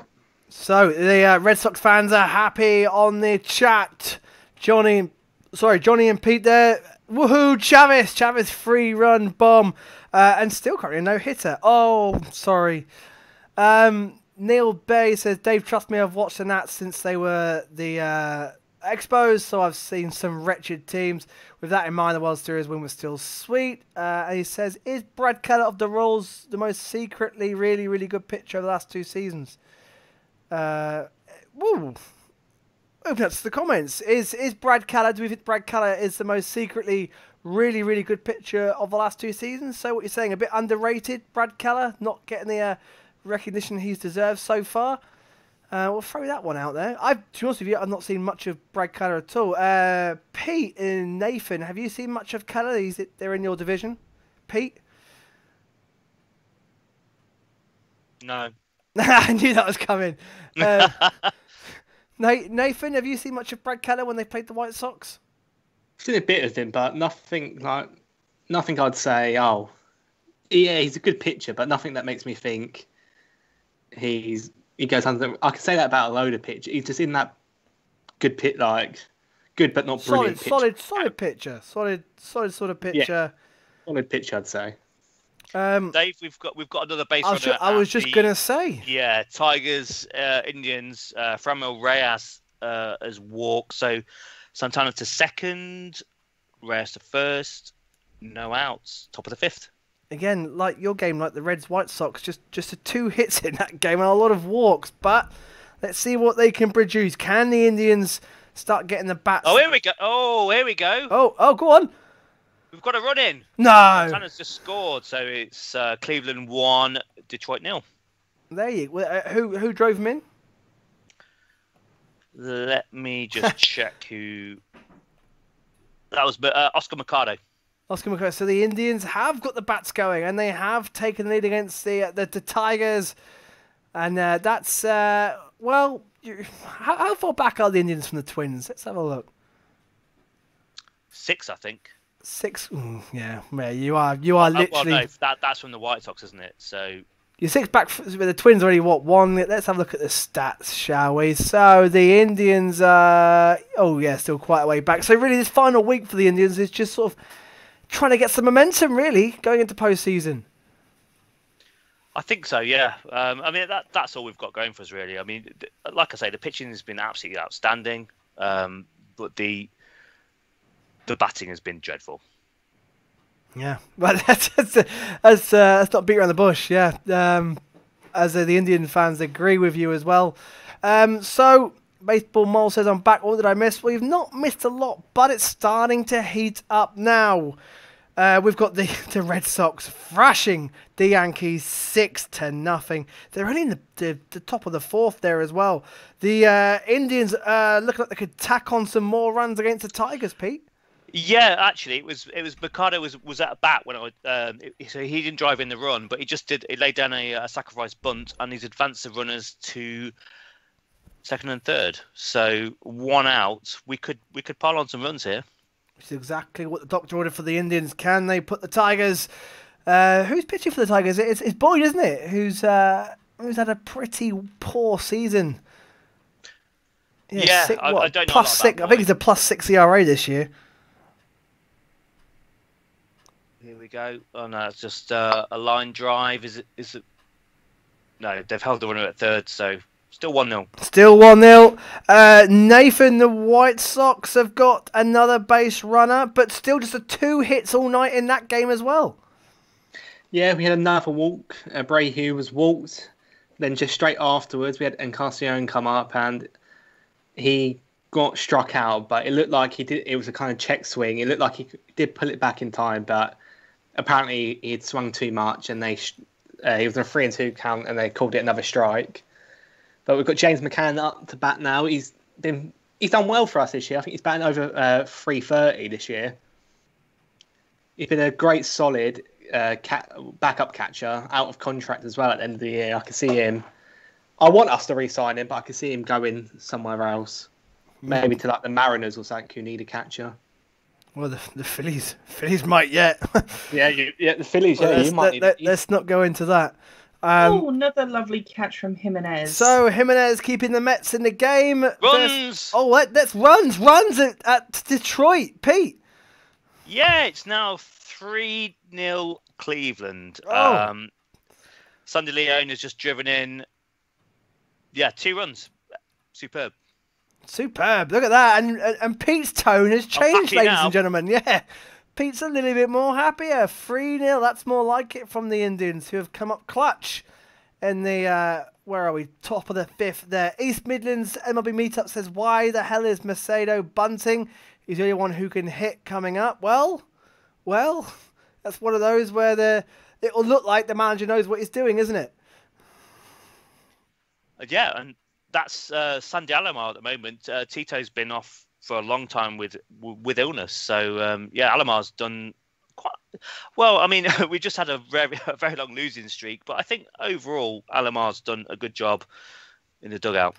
So the Red Sox fans are happy on the chat. Johnny and Pete there. Woohoo, Chavis 3-run bomb, and still currently a no-hitter. Oh, sorry. Neil Bay says, Dave, trust me, I've watched the Nats since they were the Expos, so I've seen some wretched teams. With that in mind, the World Series win was still sweet. And he says, is Brad Keller of the Royals the most secretly really, really good pitcher of the last 2 seasons? Open up to the comments. Is Brad Keller, do we think Brad Keller is the most secretly really, really good pitcher of the last 2 seasons? So what you're saying, a bit underrated, Brad Keller, not getting the recognition he's deserved so far? We'll throw that one out there. To be honest with you, I've not seen much of Brad Keller at all. Pete and Nathan, have you seen much of Keller? They're in your division. Pete? No. I knew that was coming. Nathan, have you seen much of Brad Keller when they played the White Sox? I've seen a bit of him, but nothing I'd say, he's a good pitcher, but nothing that makes me think he goes under. I can say that about a load of pitchers. He's just in that good pit, good but not brilliant. Solid pitcher. Solid sort of pitcher. Yeah. Solid pitcher, I'd say. Dave, we've got another base runner. I was just gonna say. Yeah, Tigers, Indians. Franmil Reyes has walked. So Santana to second, Reyes to first. No outs. Top of the 5th. again, like your game, like the Reds White Sox, just 2 hits in that game and a lot of walks. But let's see what they can produce. Can the Indians start getting the bats? Oh, here we go. Oh, here we go. Oh, go on. We've got a run in. No. Tanner's just scored, so it's Cleveland 1, Detroit 0. There you go. Who drove him in? Let me just check who. That was Oscar Mercado. Oscar Mercado. So the Indians have got the bats going, and they have taken the lead against the Tigers. And that's well. How far back are the Indians from the Twins? Let's have a look. 6, I think. 6. Yeah, you are literally. Well, no, that's from the White Sox, isn't it? So you're 6 back with the Twins already. What, 1? Let's have a look at the stats, shall we? So the Indians, still quite a way back. So really, this final week for the Indians is just sort of trying to get some momentum, really, going into postseason. I think so, yeah. I mean, that's all we've got going for us, really. I mean, like I say, the pitching has been absolutely outstanding, but the batting has been dreadful. Yeah, but let's not beat around the bush. Yeah, as the Indian fans agree with you as well. So Baseball Mole says, I'm back. What did I miss? Well, you've not missed a lot, but it's starting to heat up now. We've got the Red Sox thrashing the Yankees 6-0. They're only in the top of the 4th there as well. The Indians look like they could tack on some more runs against the Tigers, Pete. Yeah, actually, it was Mercado was at a bat when so he didn't drive in the run, but he laid down a sacrifice bunt, and he's advanced the runners to 2nd and 3rd. So 1 out, we could pile on some runs here. Which is exactly what the doctor ordered for the Indians. Can they put the Tigers? Who's pitching for the Tigers? It's Boyd, isn't it? Who's had a pretty poor season. Yeah, I don't know. +6. I think he's a +6 ERA this year. Here we go. Oh no, it's just a line drive. Is it? No, they've held the runner at 3rd, so still 1-0. Still 1-0. Nathan, the White Sox have got another base runner, but still just 2 hits all night in that game as well. Yeah, we had another walk. Brayhew was walked. Then just straight afterwards, we had Encarnacion come up, and he got struck out, but it looked like he did. It was a kind of check swing. It looked like he did pull it back in time, but apparently he'd swung too much, and he was on a 3-2 count, and they called it another strike. But we've got James McCann up to bat now. He's done well for us this year. I think he's batting over 330 this year. He's been a great, solid backup catcher, out of contract as well at the end of the year. I can see him. I want us to re-sign him, but I can see him going somewhere else. Maybe to like the Mariners or something who need a catcher. Well, the Phillies might yet. yeah, the Phillies. Well, you might. Let's not go into that. Another lovely catch from Jimenez. So Jimenez keeping the Mets in the game. Runs. That's runs at Detroit, Pete. Yeah, it's now 3-0 Cleveland. Oh. Sandy Leon has just driven in. Yeah, 2 runs. Superb. Look at that. And Pete's tone has changed, ladies now. and gentlemen. Yeah. Pete's a little bit more happier. 3-0. That's more like it from the Indians, who have come up clutch in the, where are we? Top of the 5th there. East Midlands MLB Meetup says, why the hell is Macedo bunting? He's the only one who can hit coming up. Well, that's one of those where it will look like the manager knows what he's doing, isn't it? Yeah, and that's Sandy Alomar at the moment. Tito's been off for a long time with illness. So, Alomar's done quite well. I mean, we just had a very long losing streak, but I think overall Alomar's done a good job in the dugout.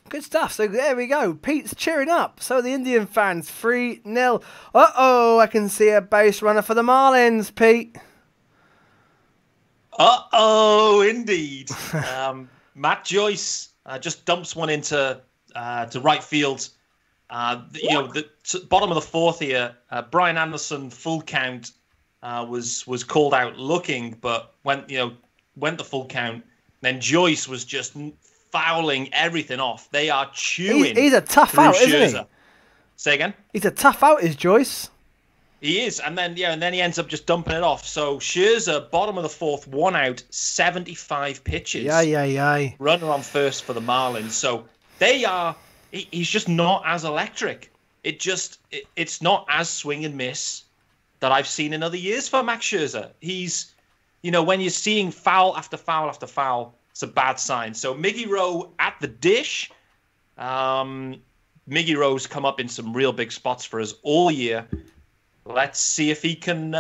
Good stuff. So there we go. Pete's cheering up. So the Indian fans, 3-0. Uh-oh, I can see a base runner for the Marlins, Pete. Uh-oh, indeed. Matt Joyce just dumps one into to right field. The bottom of the 4th here. Brian Anderson, full count, was called out looking, but went the full count. Then Joyce was just fouling everything off. They are chewing. He's a tough out, isn't he? Say again? He's a tough out, is Joyce. He is, and then he ends up just dumping it off. So Scherzer, bottom of the fourth, 1 out, 75 pitches. Yeah. Runner on first for the Marlins. So they are. He's just not as electric. It's not as swing and miss that I've seen in other years for Max Scherzer. He's, when you're seeing foul after foul after foul, it's a bad sign. So Miggy Rowe at the dish. Miggy Rowe's come up in some real big spots for us all year. Let's see if he can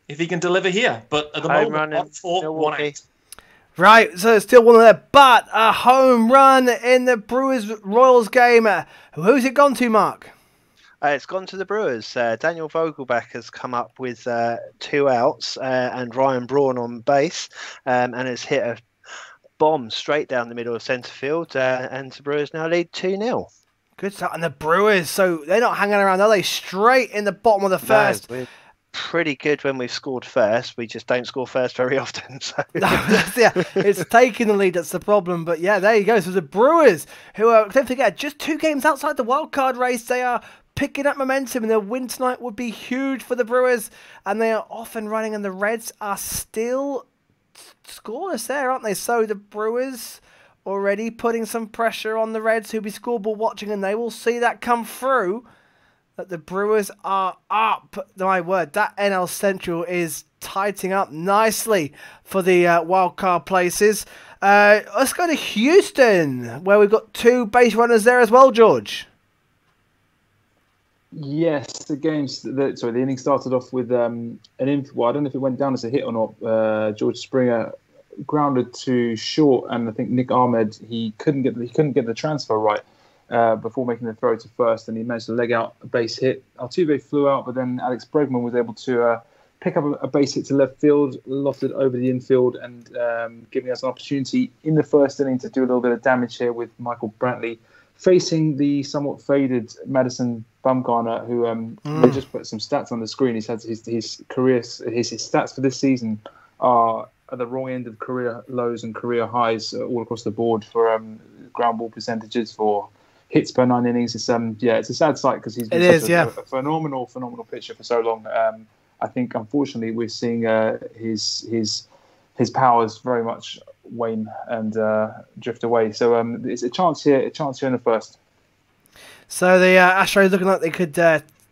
deliver here. But at the moment, 1 out. Right, so still one of there, but a home run in the Brewers-Royals game. Who's it gone to, Mark? It's gone to the Brewers. Daniel Vogelbach has come up with 2 outs and Ryan Braun on base and has hit a bomb straight down the middle of centre field and the Brewers now lead 2-0. Good start. And the Brewers, so they're not hanging around, are they? Straight in the bottom of the first. No, we're pretty good when we've scored first. We just don't score first very often. So. It's taking the lead, that's the problem. But yeah, there you go. So the Brewers, who are, don't forget, just 2 games outside the wildcard race, they are picking up momentum, and their win tonight would be huge for the Brewers. And they are off and running, and the Reds are still scoreless there, aren't they? So the Brewers already putting some pressure on the Reds, who'll be scoreboard watching, and they will see that come through, that the Brewers are up. My word, that NL Central is tightening up nicely for the wildcard places. Let's go to Houston, where we've got 2 base runners there as well, George. Yes, the inning started off with an infield. Well, I don't know if it went down as a hit or not. George Springer grounded to short, and I think Nick Ahmed he couldn't get the transfer right before making the throw to first, and he managed to leg out a base hit. Altuve flew out, but then Alex Bregman was able to pick up a base hit to left field, lofted over the infield, and giving us an opportunity in the first inning to do a little bit of damage here with Michael Brantley facing the somewhat faded Madison Bumgarner, who they just put some stats on the screen. He's had his career, his stats for this season are at the wrong end of career lows and career highs all across the board for ground ball percentages, for hits per 9 innings. It's it's a sad sight because he's been a phenomenal pitcher for so long. I think unfortunately we're seeing his powers very much wane and drift away. So it's a chance here in the first. So the Astros looking like they could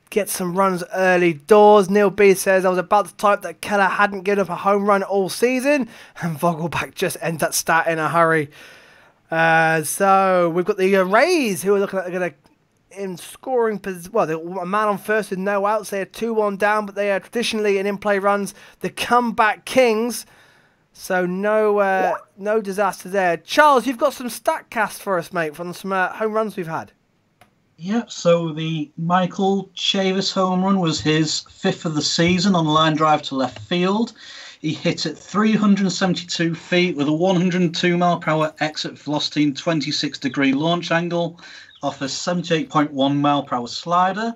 get some runs early doors. Neil B says, I was about to type that Keller hadn't given up a home run all season, and Vogelbach just ends that stat in a hurry. So we've got the Rays, who are looking like they're going to, in scoring, well, a man on first with no outs. They are 2-1 down, but they are traditionally in play runs the comeback kings. So no disaster there. Charles, you've got some stat cast for us, mate, from some home runs we've had. Yeah, so the Michael Chavis home run was his 5th of the season on a line drive to left field. He hit it 372 feet with a 102-mile-per-hour exit velocity and 26-degree launch angle off a 78.1-mile-per-hour slider.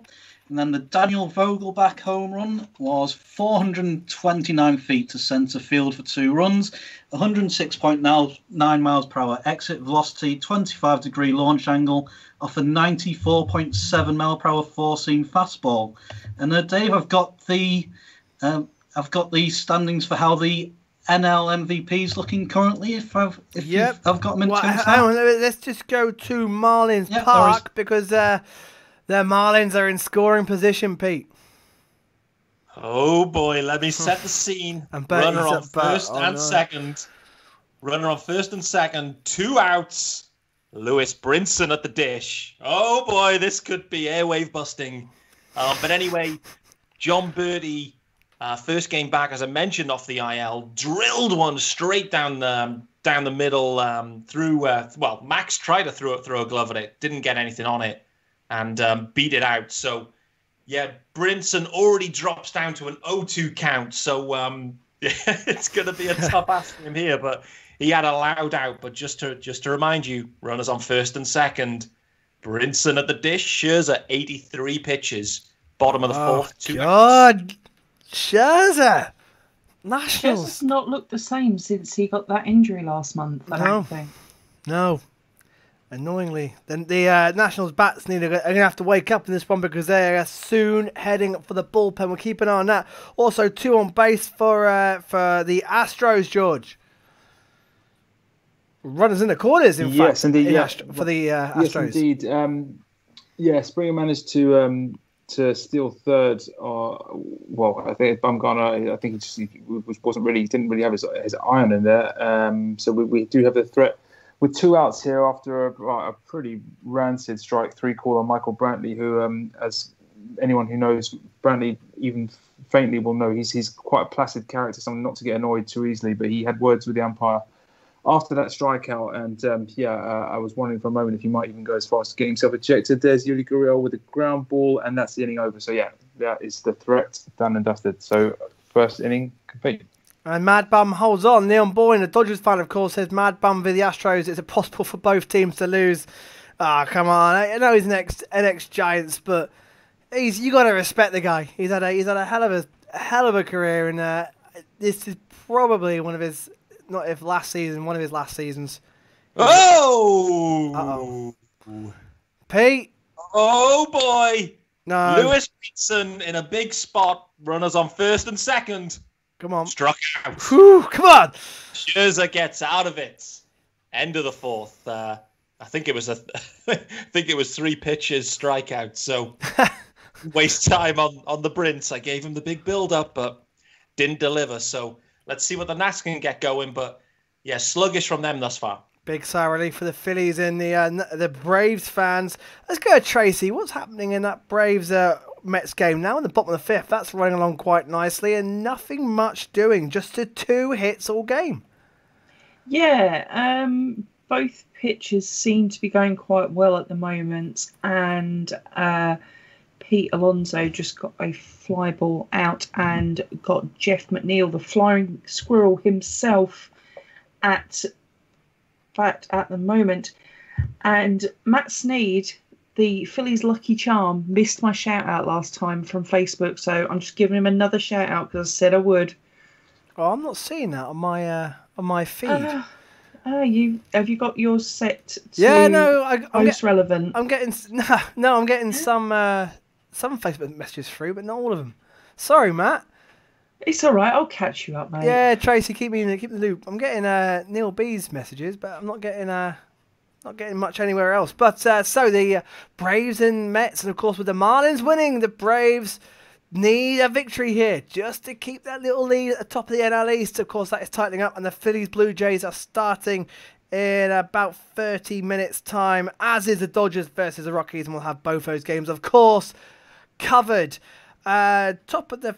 And then the Daniel Vogelbach home run was 429 feet to centre field for 2 runs, 106.9 miles per hour exit velocity, 25-degree launch angle off a 94.7 mile per hour 4-seam fastball. And Dave, I've got the standings for how the NL MVP is looking currently. If I've got them in let's just go to Marlins Park because the Marlins are in scoring position, Pete. Oh boy, let me set the scene. Runner on first and second. Runner on first and second. 2 outs. Lewis Brinson at the dish. Oh boy, this could be airwave busting. But anyway, John Birdie, first game back, as I mentioned, off the IL, drilled one straight down the middle through. Max tried to throw a glove at it, didn't get anything on it, and beat it out. So, yeah, Brinson already drops down to an 0-2 count. So it's going to be a tough ask for him here, but he had a loud out. But just to remind you, runners on first and second. Brinson at the dish. Scherzer 83 pitches. Bottom of the fourth. 2 God, Scherzer. Nationals. Scherzer's not looked the same since he got that injury last month. I don't think. No. Annoyingly, then the Nationals bats are going to have to wake up in this one because they are soon heading for the bullpen. We'll keep an eye on that. Also, 2 on base for the Astros, George. Runners in the corners, in fact. Indeed, for the Astros. Yes, indeed. Springer managed to steal third. Well, I think Bumgarner, I think he didn't really have his iron in there. So we do have the threat with 2 outs here after a pretty rancid strike 3 call on Michael Brantley, who, as anyone who knows Brantley even faintly will know, he's quite a placid character, someone not to get annoyed too easily. But he had words with the umpire after that strikeout, and I was wondering for a moment if he might even go as far as to get himself ejected. There's Yuli Gurriel with a ground ball, and that's the inning over. So that is the threat done and dusted. So first inning complete. And Mad Bum holds on. Leon Boyne, a Dodgers fan, of course, says Mad Bum v the Astros. It's impossible for both teams to lose. Come on! I know he's an ex-Giants, but you got to respect the guy. He's had a hell of a career, and this is probably one of his. Not if last season, one of his last seasons. Oh! Uh-oh. Pete? Oh, boy! No. Lewis Peterson in a big spot. Runners on first and second. Come on. Struck out. Whew, come on! Scherzer gets out of it. End of the 4th. I think it was 3 pitches strikeout. So waste time on the Brints. I gave him the big build-up, but didn't deliver. So let's see what the Nats can get going, but yeah, sluggish from them thus far. Big sigh relief for the Phillies and the Braves fans. Let's go to Tracy. What's happening in that Braves Mets game now in the bottom of the 5th? That's running along quite nicely and nothing much doing. Just 2 hits all game. Yeah, both pitchers seem to be going quite well at the moment, and Pete Alonso just got a fly ball out and got Jeff McNeil, the flying squirrel himself, at the moment. And Matt Snead, the Phillies lucky charm, missed my shout out last time from Facebook, so I'm just giving him another shout out because I said I would. Oh, I'm not seeing that on my feed. Have you got yours set to I'm most relevant? I'm getting I'm getting some Facebook messages through, but not all of them. Sorry, Matt. It's all right. I'll catch you up, mate. Yeah, Tracy, keep me in the loop. I'm getting Neil B's messages, but I'm not getting much anywhere else. But so the Braves and Mets, and of course with the Marlins winning, the Braves need a victory here just to keep that little lead at the top of the NL East. Of course, that is tightening up, and the Phillies Blue Jays are starting in about 30 minutes' time, as is the Dodgers versus the Rockies, and we'll have both those games, of course, covered. Top of the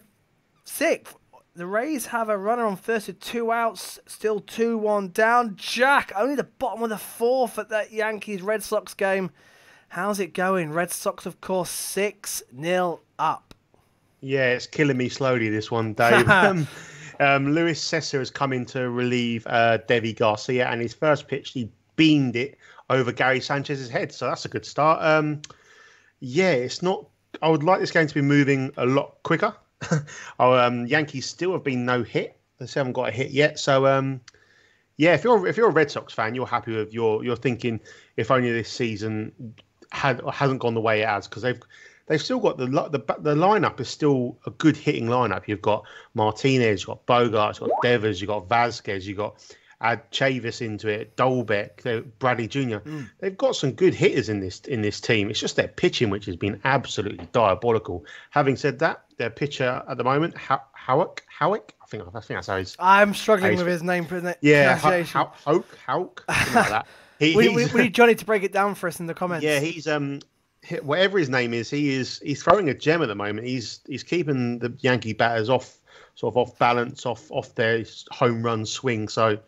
6th, the Rays have a runner on first with 2 outs, still 2-1 down. Jack, only the bottom of the 4th at that Yankees-Red Sox game. How's it going? Red Sox, of course, 6-0 up. Yeah, it's killing me slowly, this one, Dave. Luis Cessa has come in to relieve Devi Garcia, and his first pitch, he beamed it over Gary Sanchez's head, so that's a good start. It's not... I would like this game to be moving a lot quicker. Yankees still have been no hit. They still haven't got a hit yet. So, if you're a Red Sox fan, you're happy with you're thinking if only this season hasn't gone the way it has, because they've still got the lineup is still a good hitting lineup. You've got Martinez, you've got Bogarts, you've got Devers, you've got Vasquez, you've got add Chavis into it, Dolbeck, Bradley Jr. They've got some good hitters in this team. It's just their pitching which has been absolutely diabolical. Having said that, their pitcher at the moment, Howick, I think that's how he's. I'm struggling with his name pronunciation. Yeah, Howick, something like that. We need Johnny to break it down for us in the comments. Yeah, he's whatever his name is, he's throwing a gem at the moment. He's keeping the Yankee batters off balance, off their home run swing. So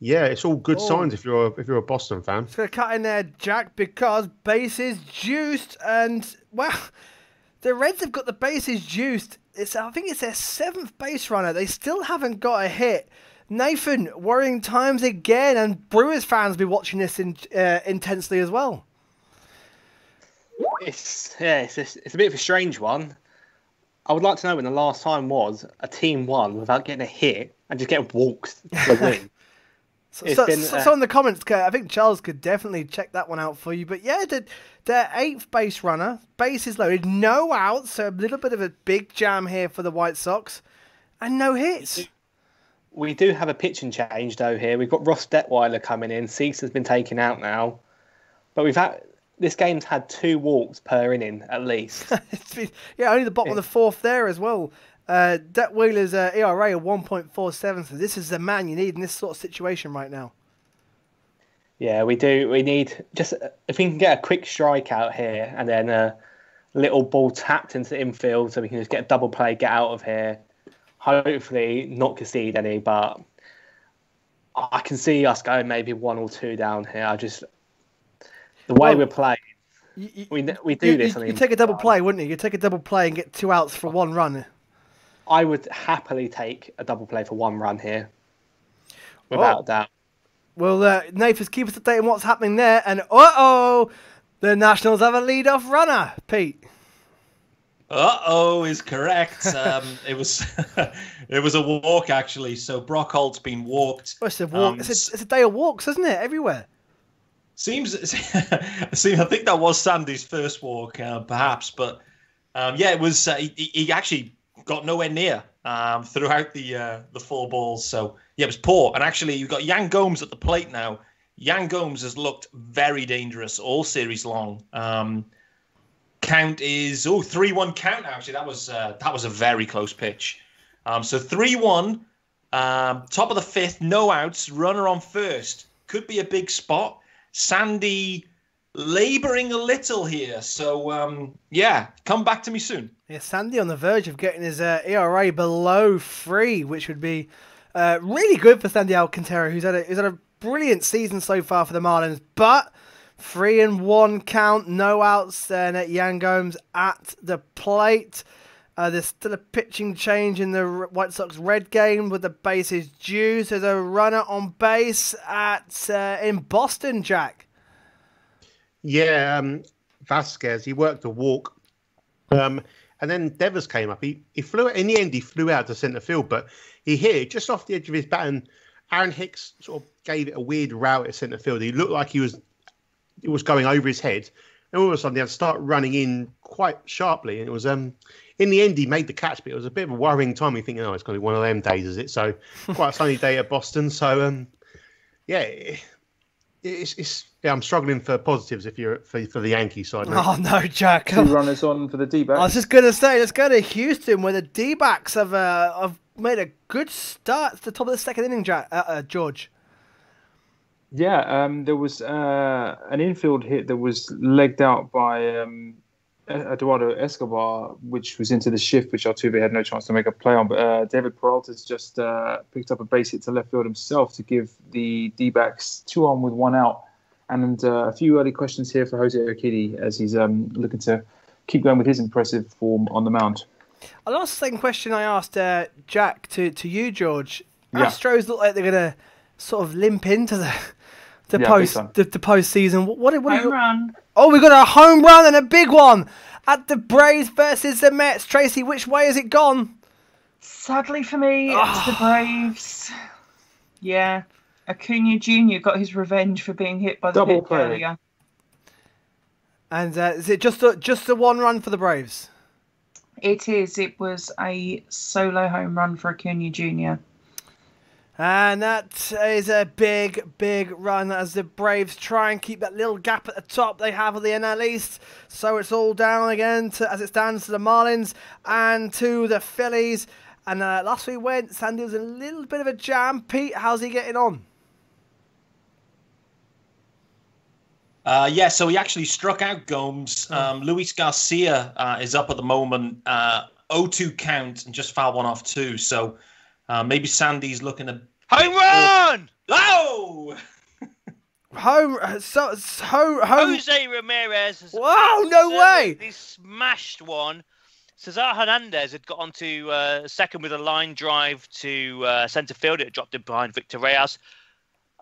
yeah, it's all good signs if you're a Boston fan. Just gonna cut in there, Jack, because bases juiced, and well, the Reds have got the bases juiced. I think it's their 7th base runner. They still haven't got a hit. Nathan, worrying times again, and Brewers fans will be watching this intensely as well. It's a bit of a strange one. I would like to know when the last time was a team won without getting a hit and just getting walked to the win. So in the comments, I think Charles could definitely check that one out for you. But yeah, their 8th base runner, bases loaded, no outs, so a little bit of a big jam here for the White Sox, and no hits. We do have a pitching change though here. We've got Ross Detweiler coming in. Cease has been taken out now, but this game's had 2 walks per inning at least. Only the bottom of the 4th there as well. Detweiler's ERA of 1.47, so this is the man you need in this sort of situation right now. Yeah, we do. We need just if we can get a quick strikeout here and then a little ball tapped into the infield so we can just get a double play, get out of here. Hopefully not concede any, but I can see us going maybe 1 or 2 down here. The way we're playing, we do this. You take a double play, wouldn't you? You take a double play and get 2 outs for 1 run. I would happily take a double play for 1 run here, without doubt. Well, Nathan, keep us updated on what's happening there. And the Nationals have a lead-off runner, Pete. Is correct. It was a walk actually. So Brock Holt's been walked. It's a walk. It's a day of walks, isn't it? Everywhere. Seems. I think that was Sandy's first walk, perhaps. But it was. He actually got nowhere near throughout the 4 balls. So it was poor. And actually, you've got Yan Gomes at the plate now. Yan Gomes has looked very dangerous all series long. Count is 3-1 count. Actually, that was a very close pitch. So 3-1, top of the 5th, no outs, runner on first. Could be a big spot. Sandy labouring a little here. So come back to me soon. Yeah, Sandy on the verge of getting his ERA below 3, which would be really good for Sandy Alcantara, who's had a brilliant season so far for the Marlins, but 3-1 count, no outs, and Yan Gomes at the plate. There's still a pitching change in the White Sox red game with the bases due. So there's a runner on base in Boston, Jack. Yeah, Vasquez, he worked a walk. And then Devers came up. He flew in the end. He flew out to centre field, but he hit it just off the edge of his bat. And Aaron Hicks sort of gave it a weird route at centre field. He looked like it was going over his head, and all of a sudden he had to start running in quite sharply. And it was in the end he made the catch, but it was a bit of a worrying time. You're thinking, it's going to be one of them days, is it? So quite a sunny day at Boston. So I'm struggling for positives if you're for the Yankee side. Mate. Oh no, Jack! 2 runners on for the D-backs. I was just going to say, let's go to Houston, where the D-backs have made a good start to the top of the 2nd inning, Jack, George. Yeah, there was an infield hit that was legged out by Eduardo Escobar, which was into the shift, which Altuve had no chance to make a play on. But David Peralta's just picked up a base hit to left field himself to give the D-backs 2 on with 1 out. And a few early questions here for Jose Urquidy as he's looking to keep going with his impressive form on the mound. I'll ask the same question I asked Jack to you, George. Yeah. Astros look like they're going to sort of limp into the postseason. What home run. Oh, we got a home run and a big one at the Braves versus the Mets. Tracy, which way has it gone? Sadly for me, it's the Braves. Yeah. Acuna Jr. got his revenge for being hit by the Double pitch play. earlier. And is it just the 1 run for the Braves? It is. It was a solo home run for Acuna Jr. And that is a big, big run as the Braves try and keep that little gap at the top they have of the NL East. So it's all down again as it stands to the Marlins and to the Phillies. And last we went, Sandy was a little bit of a jam. Pete, how's he getting on? So he actually struck out Gomes. Luis Garcia is up at the moment, 0-2 count, and just fouled 1 off too. So maybe Sandy's looking to home run. Oh, Jose Ramirez. Has wow, no way! He smashed one. Cesar Hernandez had got onto second with a line drive to centre field. It dropped it behind Victor Reyes.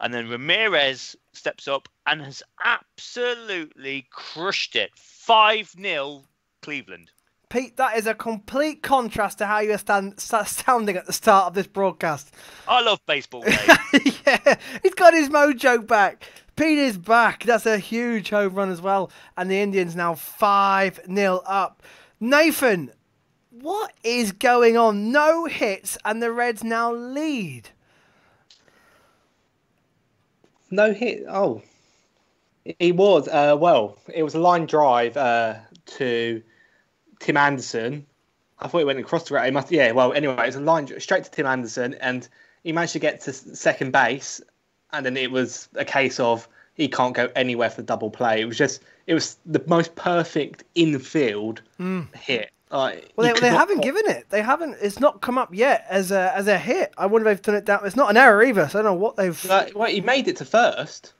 And then Ramirez steps up and has absolutely crushed it. 5-0 Cleveland. Pete, that is a complete contrast to how you were sounding at the start of this broadcast. I love baseball, Dave. Yeah, he's got his mojo back. Pete is back. That's a huge home run as well. And the Indians now 5-0 up. Nathan, what is going on? No hits and the Reds now lead. No hit. Oh, he was. Well, it was a line drive to Tim Anderson. I thought it went across the ground. Well, anyway, it was a line straight to Tim Anderson, and he managed to get to second base. And then it was a case of he can't go anywhere for the double play. It was the most perfect infield hit. Well, they haven't given it. They haven't. It's not come up yet as a hit. I wonder if they've done it down. It's not an error either. So I don't know what they've. Well, he made it to first.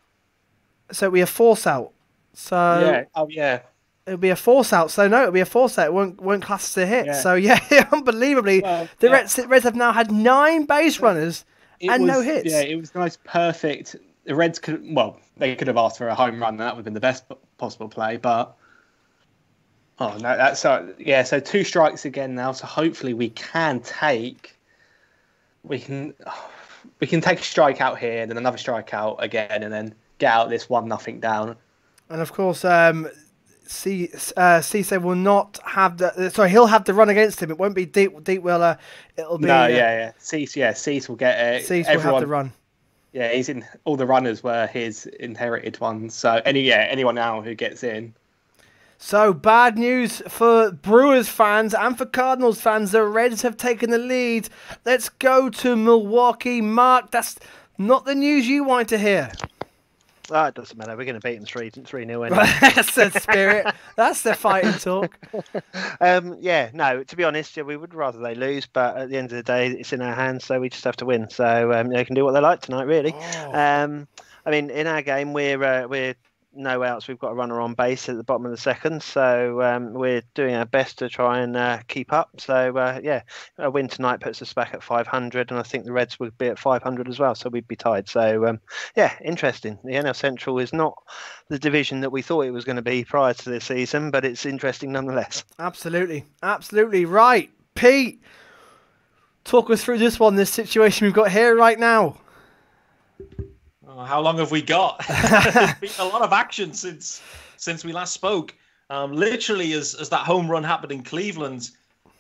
So it'll be a force out. So yeah. Oh yeah. It'll be a force out. So no, it'll be a force out. It won't class as a hit. Yeah. So yeah, unbelievably, the Reds have now had 9 base runners no hits. Yeah, it was the most perfect. The Reds they could have asked for a home run. That would have been the best possible play, but. Oh no! That's so 2 strikes again now. So hopefully we can take a strikeout here, then another strikeout again, and then get out this 1-0 down. And of course, Cisse will not have the. Sorry, he'll have the run against him. It won't be Deepwiller. It'll be Cease will get it. Cease will have the run. Yeah, he's in. All the runners were his inherited ones. So anyone now who gets in. So, bad news for Brewers fans and for Cardinals fans. The Reds have taken the lead. Let's go to Milwaukee. Mark, that's not the news you want to hear. Oh, it doesn't matter. We're going to beat them 3-0 anyway. That's the spirit. That's the fighting talk. No, to be honest, we would rather they lose, but at the end of the day, it's in our hands, so we just have to win. So they can do what they like tonight, really. In our game, we're no outs. We've got a runner on base at the bottom of the second, so we're doing our best to try and keep up. So a win tonight puts us back at 500, and I think the Reds would be at 500 as well, so we'd be tied. So interesting. The NL Central is not the division that we thought it was going to be prior to this season, but it's interesting nonetheless. Absolutely right. Pete, talk us through this situation we've got here right now. How long have we got? There's been a lot of action since we last spoke. Literally, as that home run happened in Cleveland,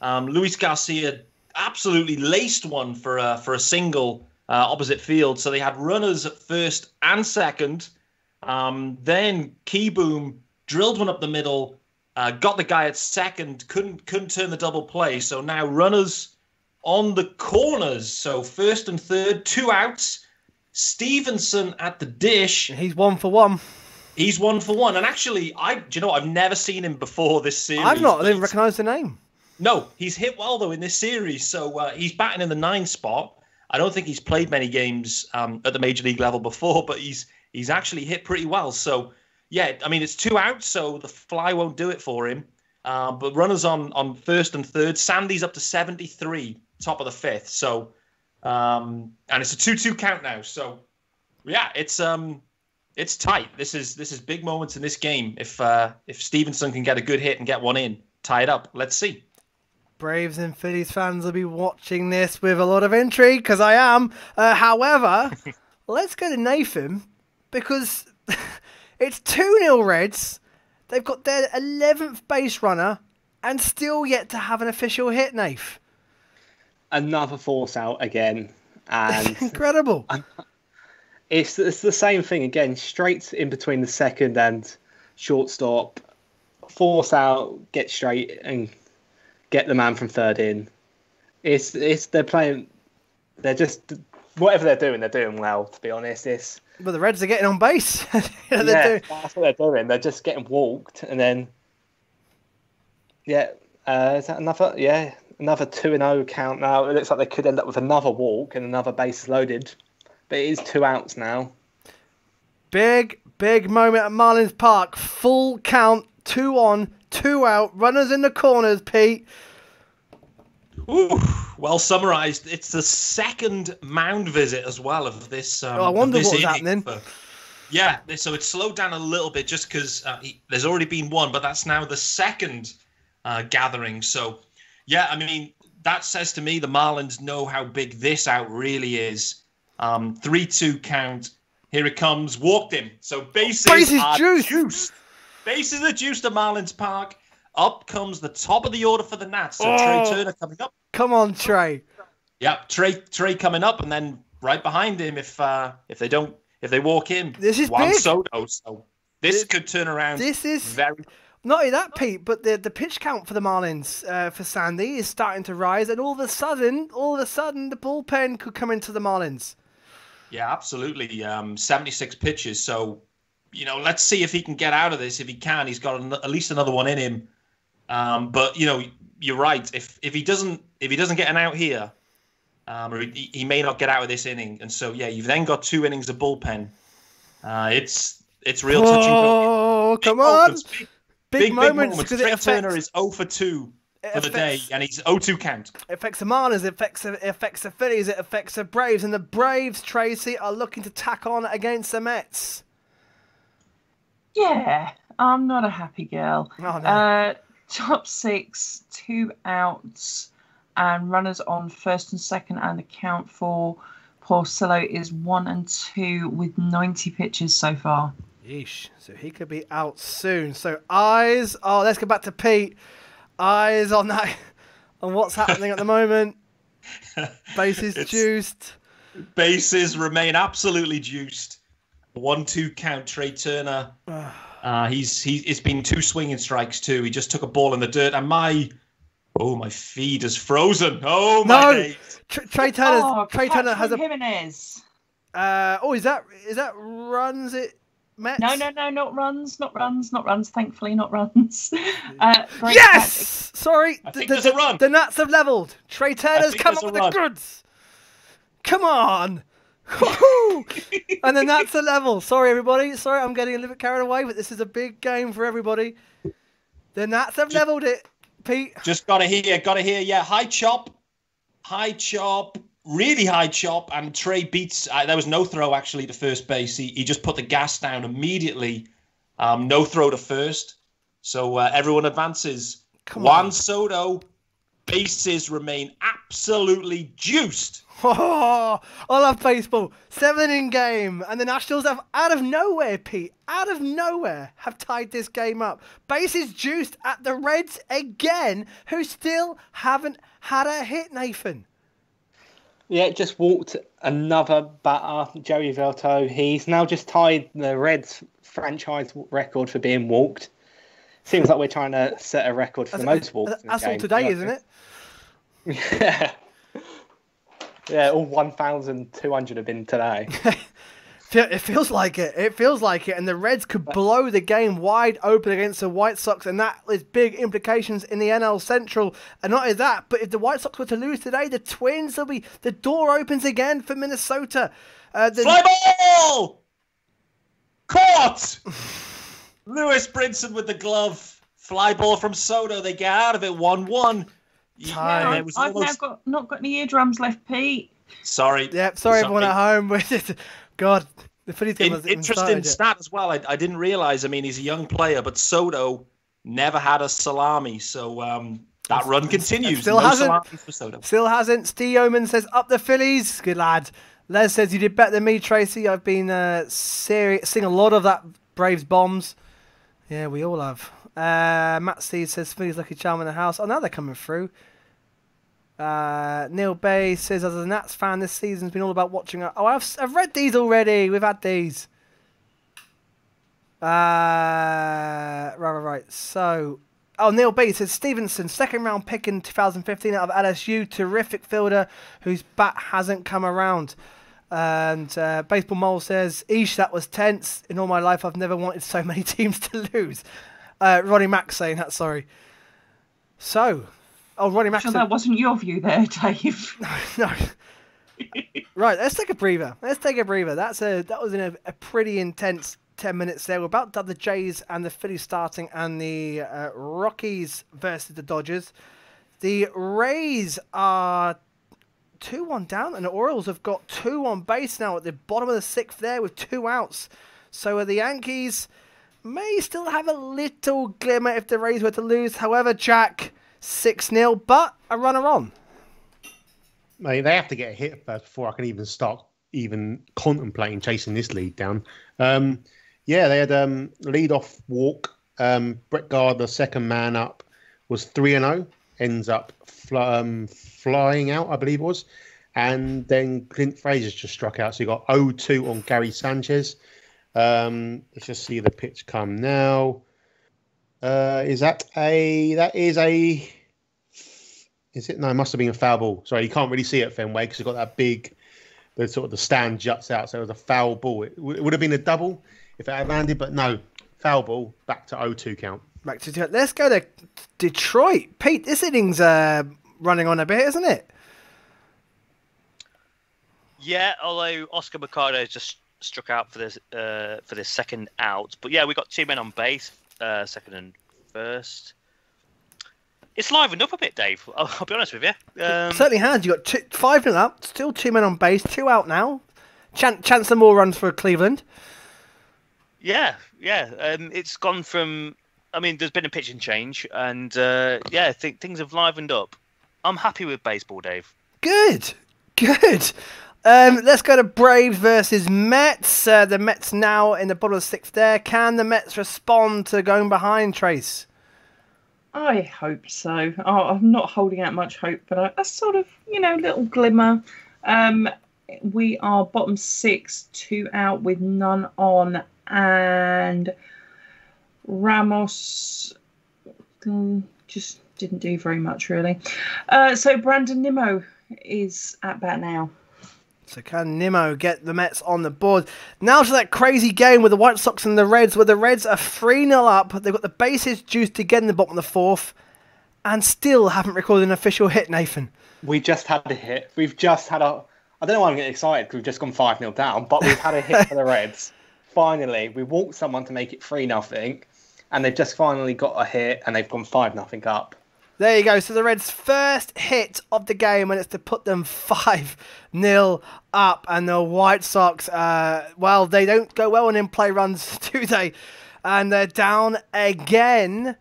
Luis Garcia absolutely laced one for a single opposite field. So they had runners at first and second. Then Keyboom drilled one up the middle, got the guy at second, couldn't turn the double play. So now runners on the corners. So first and third, 2 outs. Stevenson at the dish. He's 1 for 1. He's 1 for 1. And actually, I've never seen him before this series. I didn't recognise the name. No, he's hit well, though, in this series. So he's batting in the 9 spot. I don't think he's played many games at the major league level before, but he's actually hit pretty well. So, it's 2 outs, so the fly won't do it for him. But runners on first and third. Sandy's up to 73, top of the 5th. So... and it's a 2-2 count now. So, it's tight. This is big moments in this game. If Stevenson can get a good hit and get one in, tie it up. Let's see. Braves and Phillies fans will be watching this with a lot of intrigue, because I am. However, let's go to Nathan, because it's 2-0 Reds. They've got their 11th base runner and still yet to have an official hit, Nath. Another force out again, and incredible. It's the same thing again, straight in between the second and shortstop. Force out, get straight, and get the man from third in. They're playing. They're just whatever they're doing well. To be honest, but the Reds are getting on base. That's what they're doing. They're just getting walked, and then is that another? Yeah. Another 2-0 count now. It looks like they could end up with another walk and another bases loaded. But it is 2 outs now. Big moment at Marlins Park. Full count, 2 on, 2 out. Runners in the corners, Pete. Ooh, well summarised. It's the second mound visit as well of this. I wonder what was happening. So it's slowed down a little bit just because there's already been one, but that's now the second gathering. So, yeah, I mean, that says to me the Marlins know how big this out really is. 3-2 count. Here it comes. Walked him. So bases are juiced. Bases are juiced at Marlins Park. Up comes the top of the order for the Nats. So Trey Turner coming up. Come on, Trey. Yep, Trey coming up, and then right behind him if they walk in. This is Juan big. Soto. So this could turn around. This is very. Not only that, Pete, but the pitch count for the Marlins for Sandy is starting to rise, and all of a sudden, the bullpen could come into the Marlins. Yeah, absolutely. 76 pitches. So, let's see if he can get out of this. If he can, he's got at least another one in him. But you're right. If he doesn't get an out here, or he may not get out of this inning. And so, yeah, you've then got 2 innings of bullpen. It's real touch and go. Oh, come on! Big moments because Trey Turner is 0 for 2 for the day, and he's 0-2 count. It affects the Marlins, it affects the Phillies, it affects the Braves, and the Braves, Tracy, are looking to tack on against the Mets. Yeah, I'm not a happy girl. Oh, no. Top 6, 2 outs, and runners on first and second, and the count for Porcello is 1 and 2 with 90 pitches so far. Yeesh, so he could be out soon. So eyes, let's go back to Pete. Eyes on that, on what's happening at the moment. Bases juiced. Bases remain absolutely juiced. 1-2 count. Trey Turner. It's been 2 swinging strikes too. He just took a ball in the dirt, and my feed is frozen. Oh my days. Trey Turner has a. Jimenez. Is that runs it? Mets? No, not runs. Thankfully, not runs. Great yes! catch. Sorry, there's a run. The Nats have levelled. Trey Turner's come up with the goods. Come on. And the Nats are level. Sorry, everybody. Sorry, I'm getting a little bit carried away, but this is a big game for everybody. The Nats have levelled it, Pete. Just got to hear. Yeah, high chop. Really high chop, and Trey beats. There was no throw actually to first base. He just put the gas down immediately. No throw to first, so everyone advances. Juan Soto, bases remain absolutely juiced. Oh, I love baseball. 7-inning game, and the Nationals have out of nowhere, Pete, have tied this game up. Bases juiced at the Reds again, who still haven't had a hit, Nathan. Yeah, just walked another batter, Joey Votto. He's now just tied the Reds franchise record for being walked. Seems like we're trying to set a record for the most walks. That's all today, isn't it? Yeah. Yeah, all 1,200 have been today. It feels like it. And the Reds could blow the game wide open against the White Sox, and that has big implications in the NL Central. And not only that, but if the White Sox were to lose today, the Twins will be. The door opens again for Minnesota. Fly ball! Caught! Lewis Brinson with the glove. Fly ball from Soto. They get out of it 1-1. I've now not got any eardrums left, Pete. Sorry. Yeah, sorry everyone at home. God, the Phillies game was interesting stat as well. I didn't realize. I mean, he's a young player, but Soto never had a salami, so that run continues. Still hasn't. Steve Yeoman says up the Phillies. Good lad. Les says you did better than me, Tracy. I've been seeing a lot of that Braves bombs. Yeah, we all have. Matt Steve says Phillies lucky charm in the house. Oh, now they're coming through. Neil Bay says, as a Nats fan, this season's been all about watching. I've read these already. We've had these. Right. So, Neil Bay says Stevenson, 2nd round pick in 2015 out of LSU, terrific fielder whose bat hasn't come around. And Baseball Mole says, Eesh, that was tense. In all my life, I've never wanted so many teams to lose. Ronnie Mack saying that. Sorry. So. Ronnie Mack. So that wasn't your view there, Dave. No. Right, let's take a breather. That was in a pretty intense 10 minutes there. We're about to have the Jays and the Phillies starting, and the Rockies versus the Dodgers. The Rays are 2-1 down, and the Orioles have got 2 on base now at the bottom of the 6th there with 2 outs. So are the Yankees. may still have a little glimmer if the Rays were to lose. However, Jack, 6-0, but a runner on. Mate, they have to get a hit first before I can even start contemplating chasing this lead down. Yeah, they had lead-off walk. Brett Gardner, second man up, was 3-0. Ends up flying out, I believe it was. And then Clint Fraser's just struck out. So you got 0-2 on Gary Sanchez. Let's just see the pitch come now. Is it? No, it must have been a foul ball. Sorry, you can't really see it at Fenway because you've got that big, the stand juts out. So it was a foul ball. It would have been a double if it had landed, but no, foul ball, back to 0-2 count. Back to let's go to Detroit. Pete, this inning's running on a bit, isn't it? Yeah, although Oscar Mercado just struck out for this second out. But yeah, we got 2 men on base, second and first. It's livened up a bit, Dave. I'll be honest with you. It certainly has. You got 5-0 up, still 2 men on base, 2 out now. Chance of more runs for Cleveland. Yeah. It's gone from. I mean, there's been a pitching change, and I think things have livened up. I'm happy with baseball, Dave. Good. Let's go to Braves versus Mets. The Mets now in the bottom of the 6th there. Can the Mets respond to going behind, Trace? I hope so. I'm not holding out much hope, but a sort of, little glimmer. We are bottom 6, 2 out with none on, and Ramos just didn't do very much, really. So Brandon Nimmo is at bat now. So can Nimmo get the Mets on the board? Now to that crazy game with the White Sox and the Reds, where the Reds are 3-0 up. They've got the bases juiced again in the bottom of the 4th, and still haven't recorded an official hit, Nathan. We just had a hit. We've just had a... I don't know why I'm getting excited because we've just gone 5-0 down, but we've had a hit for the Reds. Finally, we walked someone to make it 3-0, and they've just finally got a hit, and they've gone 5-0 up. There you go. So the Reds' first hit of the game, and it's to put them 5-0 up. And the White Sox, they don't go well on in-play runs, do they? And they're down again,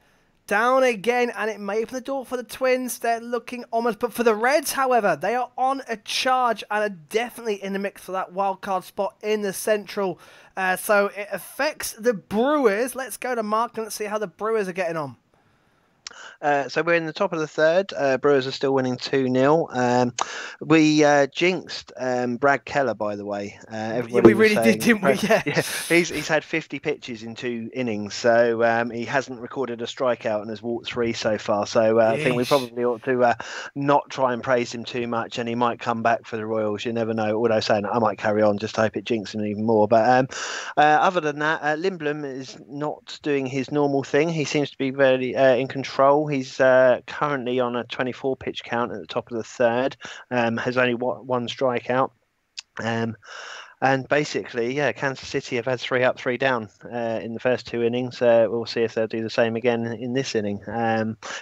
and it may open the door for the Twins. They're looking almost, but for the Reds, however, they are on a charge and are definitely in the mix for that wild card spot in the Central. So it affects the Brewers. Let's go to Mark and let's see how the Brewers are getting on. So we're in the top of the 3rd. Brewers are still winning 2-0. We jinxed Brad Keller, by the way. We really did, didn't we? Yeah. He's had 50 pitches in 2 innings, so he hasn't recorded a strikeout and has walked 3 so far. So I think we probably ought to not try and praise him too much, and he might come back for the Royals. You never know. Although saying I might carry on, just hope it jinxes him even more. But other than that, Lindblom is not doing his normal thing. He seems to be very in control. He's currently on a 24 pitch count at the top of the 3rd, has only 1 strikeout. And basically, Kansas City have had 3 up, 3 down in the first 2 innings. We'll see if they'll do the same again in this inning.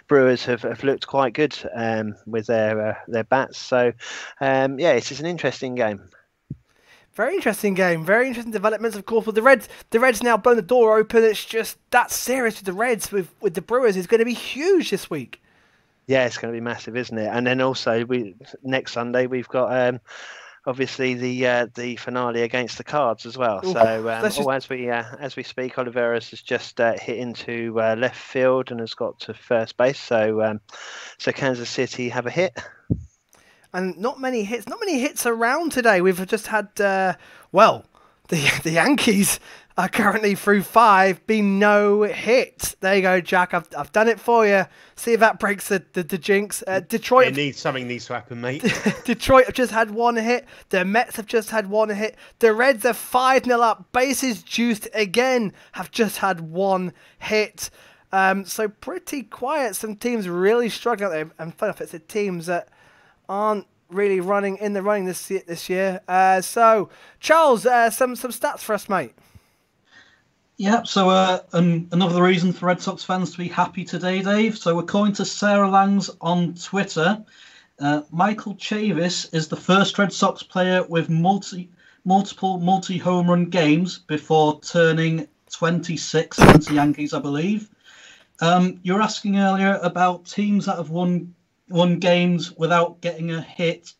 Brewers have looked quite good with their bats. So, it's just an interesting game. Very interesting game. Very interesting developments, of course. With the Reds now blowing the door open. It's just that series with the Reds with the Brewers is going to be huge this week. Yeah, it's going to be massive, isn't it? And then also next Sunday we've got obviously the finale against the Cards as well. Ooh, so as we speak, Oliveras has just hit into left field and has got to first base. So Kansas City have a hit. And not many hits around today. We've just had, the Yankees are currently through 5, been no hits. There you go, Jack. I've done it for you. See if that breaks the jinx. Detroit. Something needs to happen, mate. Detroit have just had 1 hit. The Mets have just had 1 hit. The Reds are 5-0 up. Bases juiced again. Have just had 1 hit. So pretty quiet. Some teams really struggling out there. And fun enough, it's the teams that aren't really running in the running this year. So, Charles, some stats for us, mate. Yeah, so another reason for Red Sox fans to be happy today, Dave. So according to Sarah Langs on Twitter, Michael Chavis is the first Red Sox player with multiple multi-home run games before turning 26 against the Yankees, I believe. You were asking earlier about teams that have won games without getting a hit,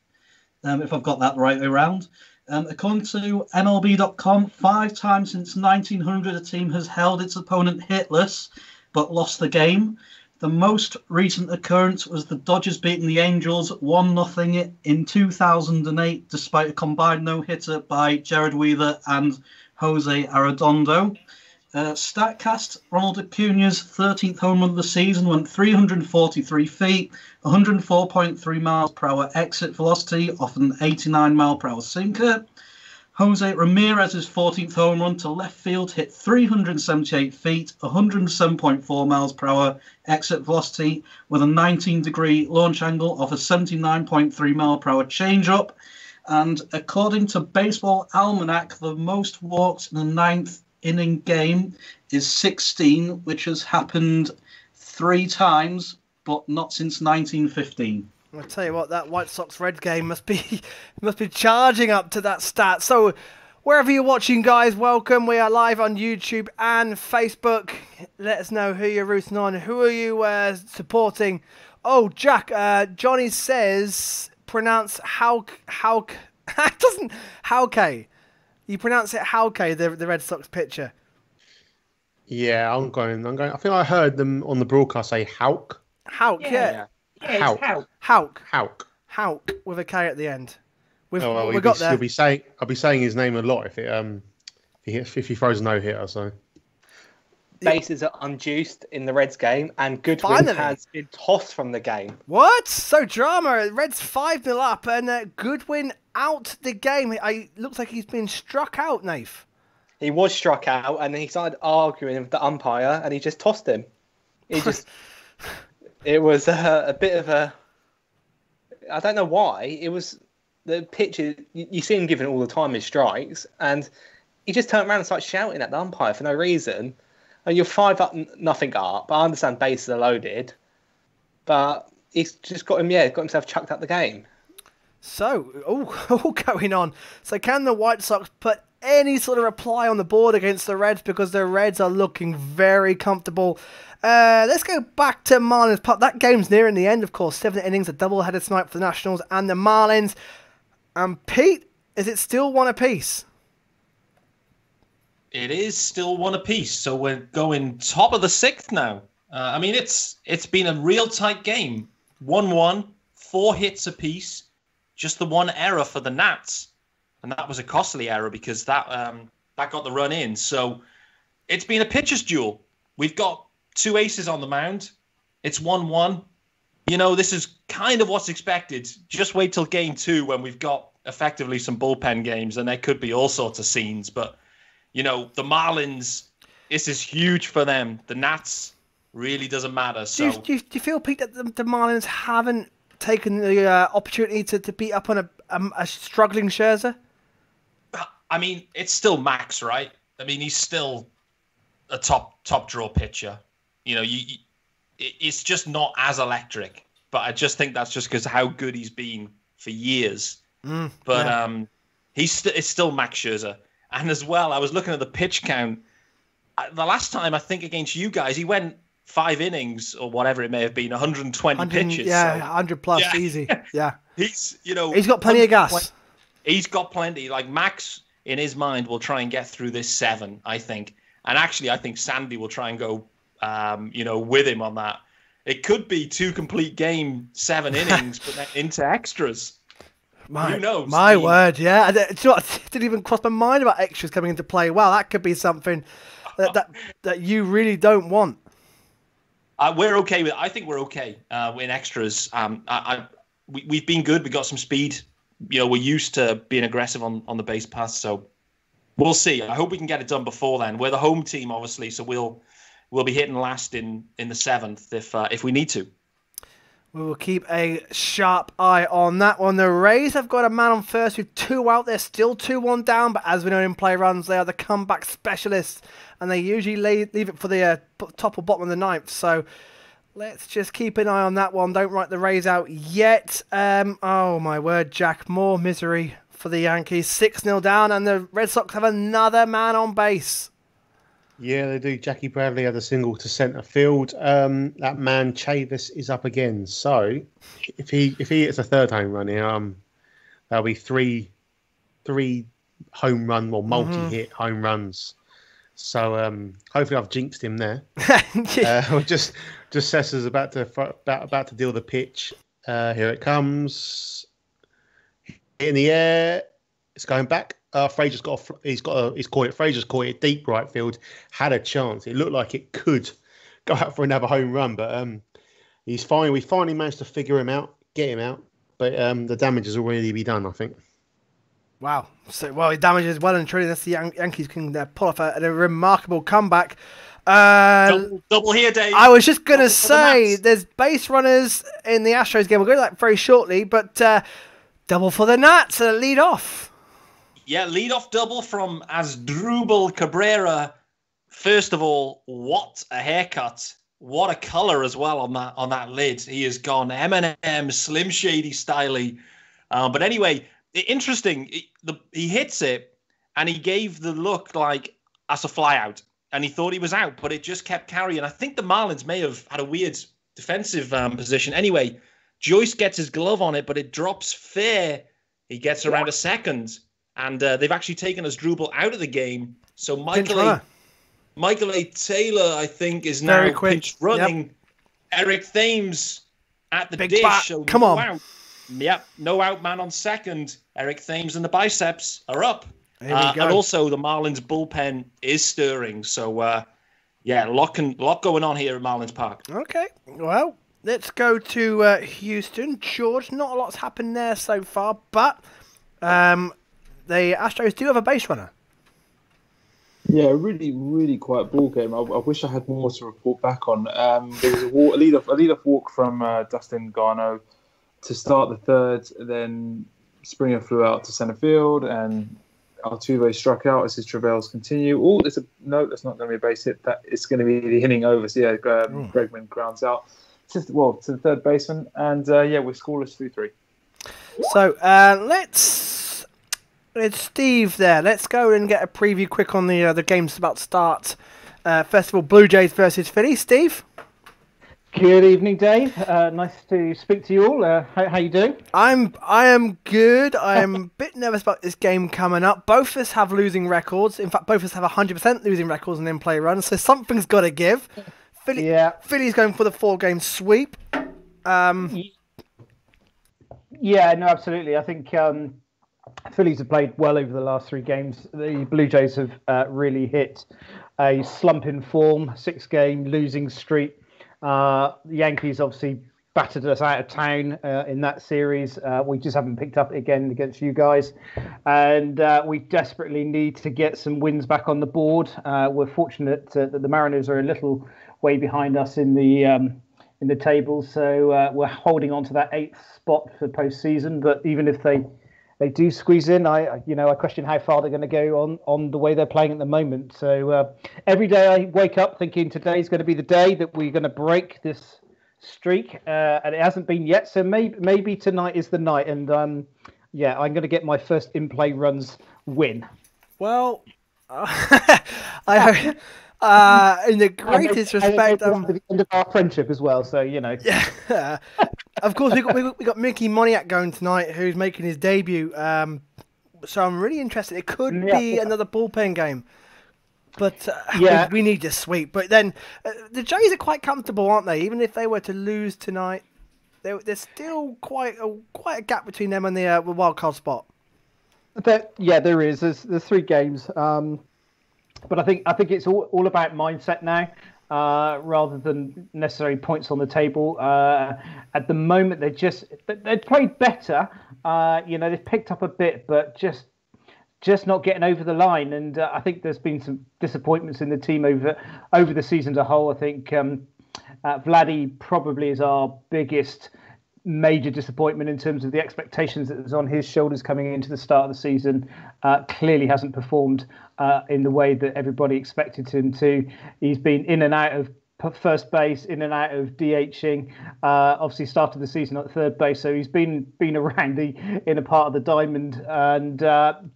if I've got that the right way around. According to MLB.com, 5 times since 1900 a team has held its opponent hitless but lost the game. The most recent occurrence was the Dodgers beating the Angels 1-0 in 2008 despite a combined no-hitter by Jared Wheeler and Jose Arredondo. StatCast, Ronald Acuna's 13th home run of the season went 343 feet, 104.3 miles per hour exit velocity off an 89 mile per hour sinker. Jose Ramirez's 14th home run to left field hit 378 feet, 107.4 miles per hour exit velocity with a 19-degree launch angle off a 79.3 mile per hour changeup. And according to Baseball Almanac, the most walks in a ninth inning game is 16, which has happened 3 times, but not since 1915. I'll tell you what, that White Sox Red game must be charging up to that stat. So wherever you're watching, guys, welcome. We are live on YouTube and Facebook. Let us know who you're rooting on. Who are you supporting? Oh, Jack, Johnny says pronounce Hauke. It doesn't Hauke. You pronounce it Hauke, the Red Sox pitcher. Yeah, I'm going. I think I heard them on the broadcast say Hauke. Hauke, yeah. Hauke with a K at the end. We got there. I'll be saying his name a lot if he throws a no hitter. So bases are unjuiced in the Reds game, and Goodwin has been tossed from the game. What? So drama. Reds 5-0 up, and Goodwin out the game. It looks like he's been struck out, Nath. He was struck out, and then he started arguing with the umpire, and he just tossed him. It was a bit of a... I don't know why. It was the pitch. You see him giving all the time his strikes, and he just turned around and started shouting at the umpire for no reason. And you're 5-0 up. I understand bases are loaded, but he's just got himself chucked out the game. So, all going on. So can the White Sox put any sort of reply on the board against the Reds, because the Reds are looking very comfortable? Let's go back to Marlins. That game's nearing the end, of course. 7 innings, a double-headed tonight for the Nationals and the Marlins. And Pete, is it still 1 apiece? It is still 1 apiece. So we're going top of the 6th now. I mean, it's been a real tight game. 1-1, 4 hits apiece. Just the one error for the Nats, and that was a costly error because that got the run in. So it's been a pitcher's duel. We've got 2 aces on the mound. It's 1-1. You know, this is kind of what's expected. Just wait till game 2 when we've got effectively some bullpen games, and there could be all sorts of scenes. But, you know, the Marlins, this is huge for them. The Nats really doesn't matter. So do you feel, Pete, that the Marlins haven't taken the opportunity to beat up on a struggling Scherzer? I mean, it's still Max, right? I mean, he's still a top draw pitcher. You know, it's just not as electric. But I just think that's just because of how good he's been for years. It's still Max Scherzer. And as well, I was looking at the pitch count. The last time, I think, against you guys, he went 5 innings or whatever it may have been, 120 pitches. Yeah, so 100 plus, yeah. Easy. Yeah. He's got plenty of gas. He's got plenty. Like Max, in his mind, will try and get through this 7, I think. And actually, I think Sandy will try and go, with him on that. It could be 2 complete game, 7 innings, but then into extras. Who knows? My word, yeah. It didn't even cross my mind about extras coming into play. Wow, that could be something that you really don't want. We're okay with it. I think we're okay in extras. We've been good. We got some speed. You know, we're used to being aggressive on the base pass. So we'll see. I hope we can get it done before then. We're the home team, obviously, so we'll be hitting last in the 7th if we need to. We will keep a sharp eye on that one. The Rays have got a man on first with 2 out. They're still 2-1 down, but as we know in play runs, they are the comeback specialists, and they usually leave it for the top or bottom of the 9th. So let's just keep an eye on that one. Don't write the Rays out yet. Oh, my word, Jack. More misery for the Yankees. 6-0 down, and the Red Sox have another man on base. Yeah, they do. Jackie Bradley had a single to centre field. That man Chavis is up again. So if he hits a third home run here, there'll be three home run or multi-hit home runs. So hopefully I've jinxed him there. Just Cesar's about to deal the pitch. Here it comes. In the air, it's going back. Fraser's he's caught it. Fraser's caught it deep right field. Had a chance. It looked like it could go out for another home run, but he's fine. We finally managed to figure him out, get him out, but the damage has already been done, I think. Wow. So, the damage is well and truly. That's the Yankees can pull off a remarkable comeback. Double here, Dave. I was just going to say, there's base runners in the Astros game. We'll go to that very shortly, but double for the Nats, lead off. Yeah, lead-off double from Asdrubal Cabrera. First of all, what a haircut. What a colour as well on that lid. He has gone Eminem, Slim Shady styly. But anyway, interesting. He hits it, and he gave the look like as a fly-out. And he thought he was out, but it just kept carrying. I think the Marlins may have had a weird defensive position. Anyway, Joyce gets his glove on it, but it drops fair. He gets around a second. And they've actually taken Asdrubal out of the game. So Michael A. Taylor, I think, is now pinch running. Yep. Eric Thames at the Big dish. bat. So Come on. Out. Yep, no out man on second. Eric Thames and the biceps are up. Here we go. And also the Marlins bullpen is stirring. So, lot going on here at Marlins Park. Okay, well, let's go to Houston. George, not a lot's happened there so far, but... the Astros do have a base runner. Yeah, really, really quiet ball game. I wish I had more to report back on. There was a lead-off walk from Dustin Garneau to start the third. Then Springer flew out to centre field, and Altuve struck out as his travails continue. Oh, that's not going to be a base hit. That it's going to be the inning over. So yeah, Bregman grounds out to the third baseman, and we're scoreless 3-3. So it's Steve there. Let's go and get a preview quick on the games about to start. First of all, Blue Jays versus Phillies. Steve? Good evening, Dave. Nice to speak to you all. How you doing? I am good. I am a bit nervous about this game coming up. Both of us have losing records. In fact, both of us have 100% losing records and in-play runs, so something's got to give. Philly's going for the 4-game sweep. Yeah, no, absolutely. I think... Phillies have played well over the last 3 games. The Blue Jays have really hit a slump in form, 6-game losing streak. The Yankees obviously battered us out of town in that series. We just haven't picked up again against you guys. And we desperately need to get some wins back on the board. We're fortunate that the Mariners are a little way behind us in the table. So we're holding on to that 8th spot for postseason. But even if they do squeeze in, I question how far they're going to go on the way they're playing at the moment. So every day I wake up thinking today's going to be the day that we're going to break this streak, and it hasn't been yet. So maybe tonight is the night, and I'm going to get my first in-play runs win. Well, in the greatest respect, the end of our friendship as well. So Yeah. Of course, we got Mickey Moniak going tonight, who's making his debut. So I'm really interested. It could be another bullpen game, but we need to sweep. But then the Jays are quite comfortable, aren't they? Even if they were to lose tonight, there's still quite a gap between them and the wild card spot. There is. There's 3 games. But I think it's all about mindset now, rather than necessarily points on the table. At the moment, they played better. They've picked up a bit, but just not getting over the line. And I think there's been some disappointments in the team over the season as a whole. I think Vladdy probably is our biggest major disappointment in terms of the expectations that was on his shoulders coming into the start of the season. Clearly hasn't performed in the way that everybody expected him to. He's been in and out of first base, in and out of DHing. Obviously started the season at third base, so he's been around the inner part of the diamond and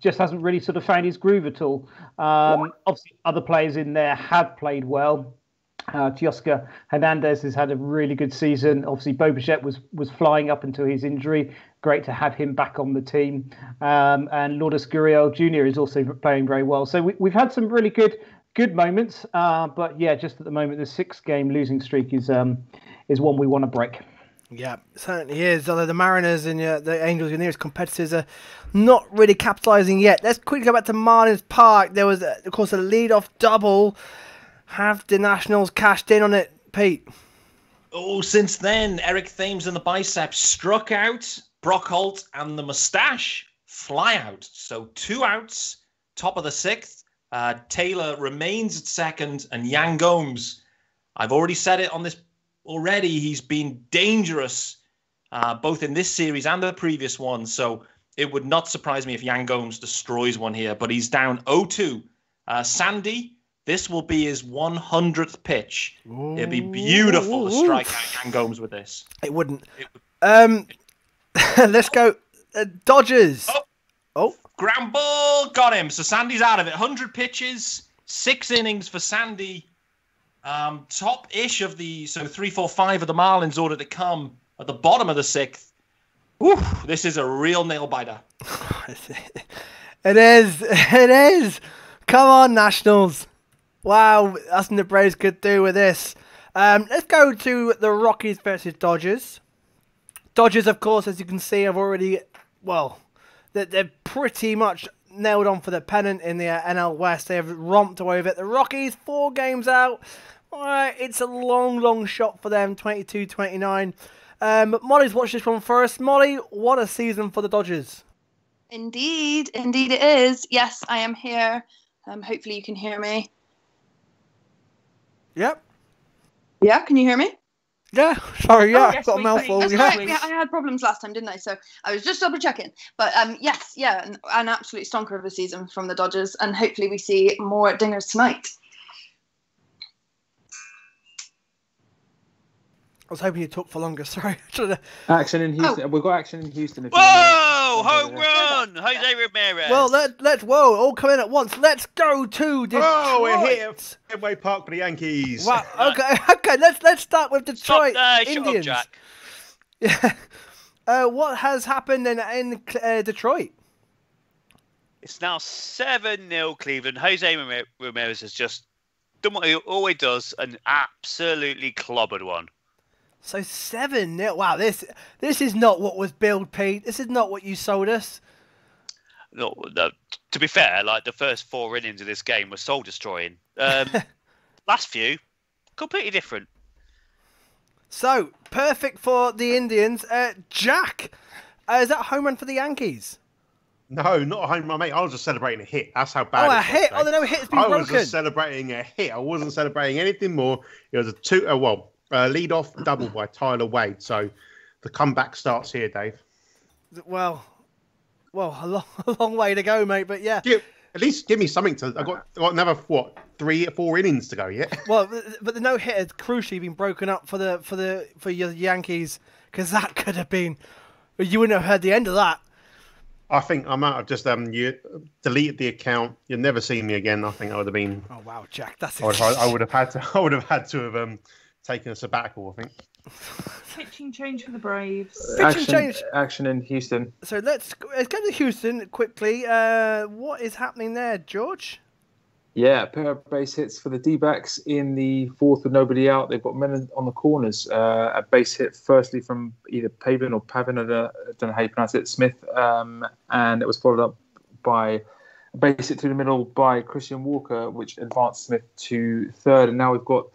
just hasn't really sort of found his groove at all. Obviously, other players in there have played well. Teoscar Hernandez has had a really good season. Obviously, Bo Bichette was flying up until his injury. Great to have him back on the team. And Lourdes Gurriel Jr. is also playing very well. So we've had some really good moments. But yeah, just at the moment, the 6-game losing streak is one we want to break. Yeah, certainly is. Although the Mariners and the Angels, your nearest competitors, are not really capitalising yet. Let's quickly go back to Marlins Park. There was, of course, a lead-off double. Have the Nationals cashed in on it, Pete? Oh, since then, Eric Thames and the biceps struck out. Brock Holt and the mustache fly out. So 2 outs, top of the 6th. Taylor remains at second, and Yan Gomes, I've already said it on this already, he's been dangerous both in this series and the previous one. So it would not surprise me if Yan Gomes destroys one here, but he's down 0-2. Sandy, this will be his 100th pitch. Ooh. It'd be beautiful to strike out Yan Gomes with this. It wouldn't. Let's go. Dodgers. Oh. Ground ball. Got him. So Sandy's out of it. 100 pitches, 6 innings for Sandy. Top-ish of the... So 3, 4, 5 of the Marlins order to come at the bottom of the 6th. Woo, this is a real nail-biter. It is. It is. Come on, Nationals. Wow, that's what the Braves could do with this. Let's go to the Rockies versus Dodgers. Dodgers, of course, as you can see, have already, well, they're pretty much nailed on for the pennant in the NL West. They have romped away with it. The Rockies, 4 games out. All right, it's a long, long shot for them, 22-29. But Molly's watched this one first. Molly, what a season for the Dodgers. Indeed it is. Yes, I am here. Hopefully you can hear me. Yep. Yeah, can you hear me? Yeah, sorry, yeah, yes, I've got a mouthful. That's yeah. right. I had problems last time, didn't I? So I was just double checking. But yes, yeah, an absolute stonker of a season from the Dodgers, and hopefully we see more dingers tonight. I was hoping you talk for longer. Sorry. Action in Houston. We've got action in Houston. Whoa! Home run! Jose Ramirez. Well, let's all come in at once. Let's go to Detroit. Oh, we're here at Fenway Park for the Yankees. Wow. Okay. Let's start with Detroit Indians. Shut up, Jack. Yeah. What has happened in Detroit? It's now 7-0 Cleveland. Jose Ramirez has just done what he always does and absolutely clobbered one. So 7-0. Wow, this is not what was billed, Pete. This is not what you sold us. No, to be fair, like the first 4 innings of this game were soul destroying. Last few, completely different. So perfect for the Indians. Jack, is that a home run for the Yankees? No, not a home run, mate. I was just celebrating a hit. That's how bad. Oh, a hit! Oh, no hit's been broken. I was just celebrating a hit. I wasn't celebrating anything more. It was a lead-off double by Tyler Wade. So the comeback starts here, Dave. Well, a long way to go, mate. But yeah, at least give me something to. I got another 3 or 4 innings to go yet. Well, but the no hit has crucially been broken up for your Yankees, because that could have been. You wouldn't have heard the end of that. I think I might have just you deleted the account. You'll never see me again. I think I would have been. Oh wow, Jack, that's. I would have had to have taken a sabbatical, I think. Pitching change for the Braves. Action in Houston. So let's go to Houston quickly. What is happening there, George? Yeah, a pair of base hits for the D-backs in the 4th with nobody out. They've got men on the corners. A base hit firstly from either Pavin or Pavin, I don't know how you pronounce it, Smith. And it was followed up by a base hit through the middle by Christian Walker, which advanced Smith to 3rd. And now we've got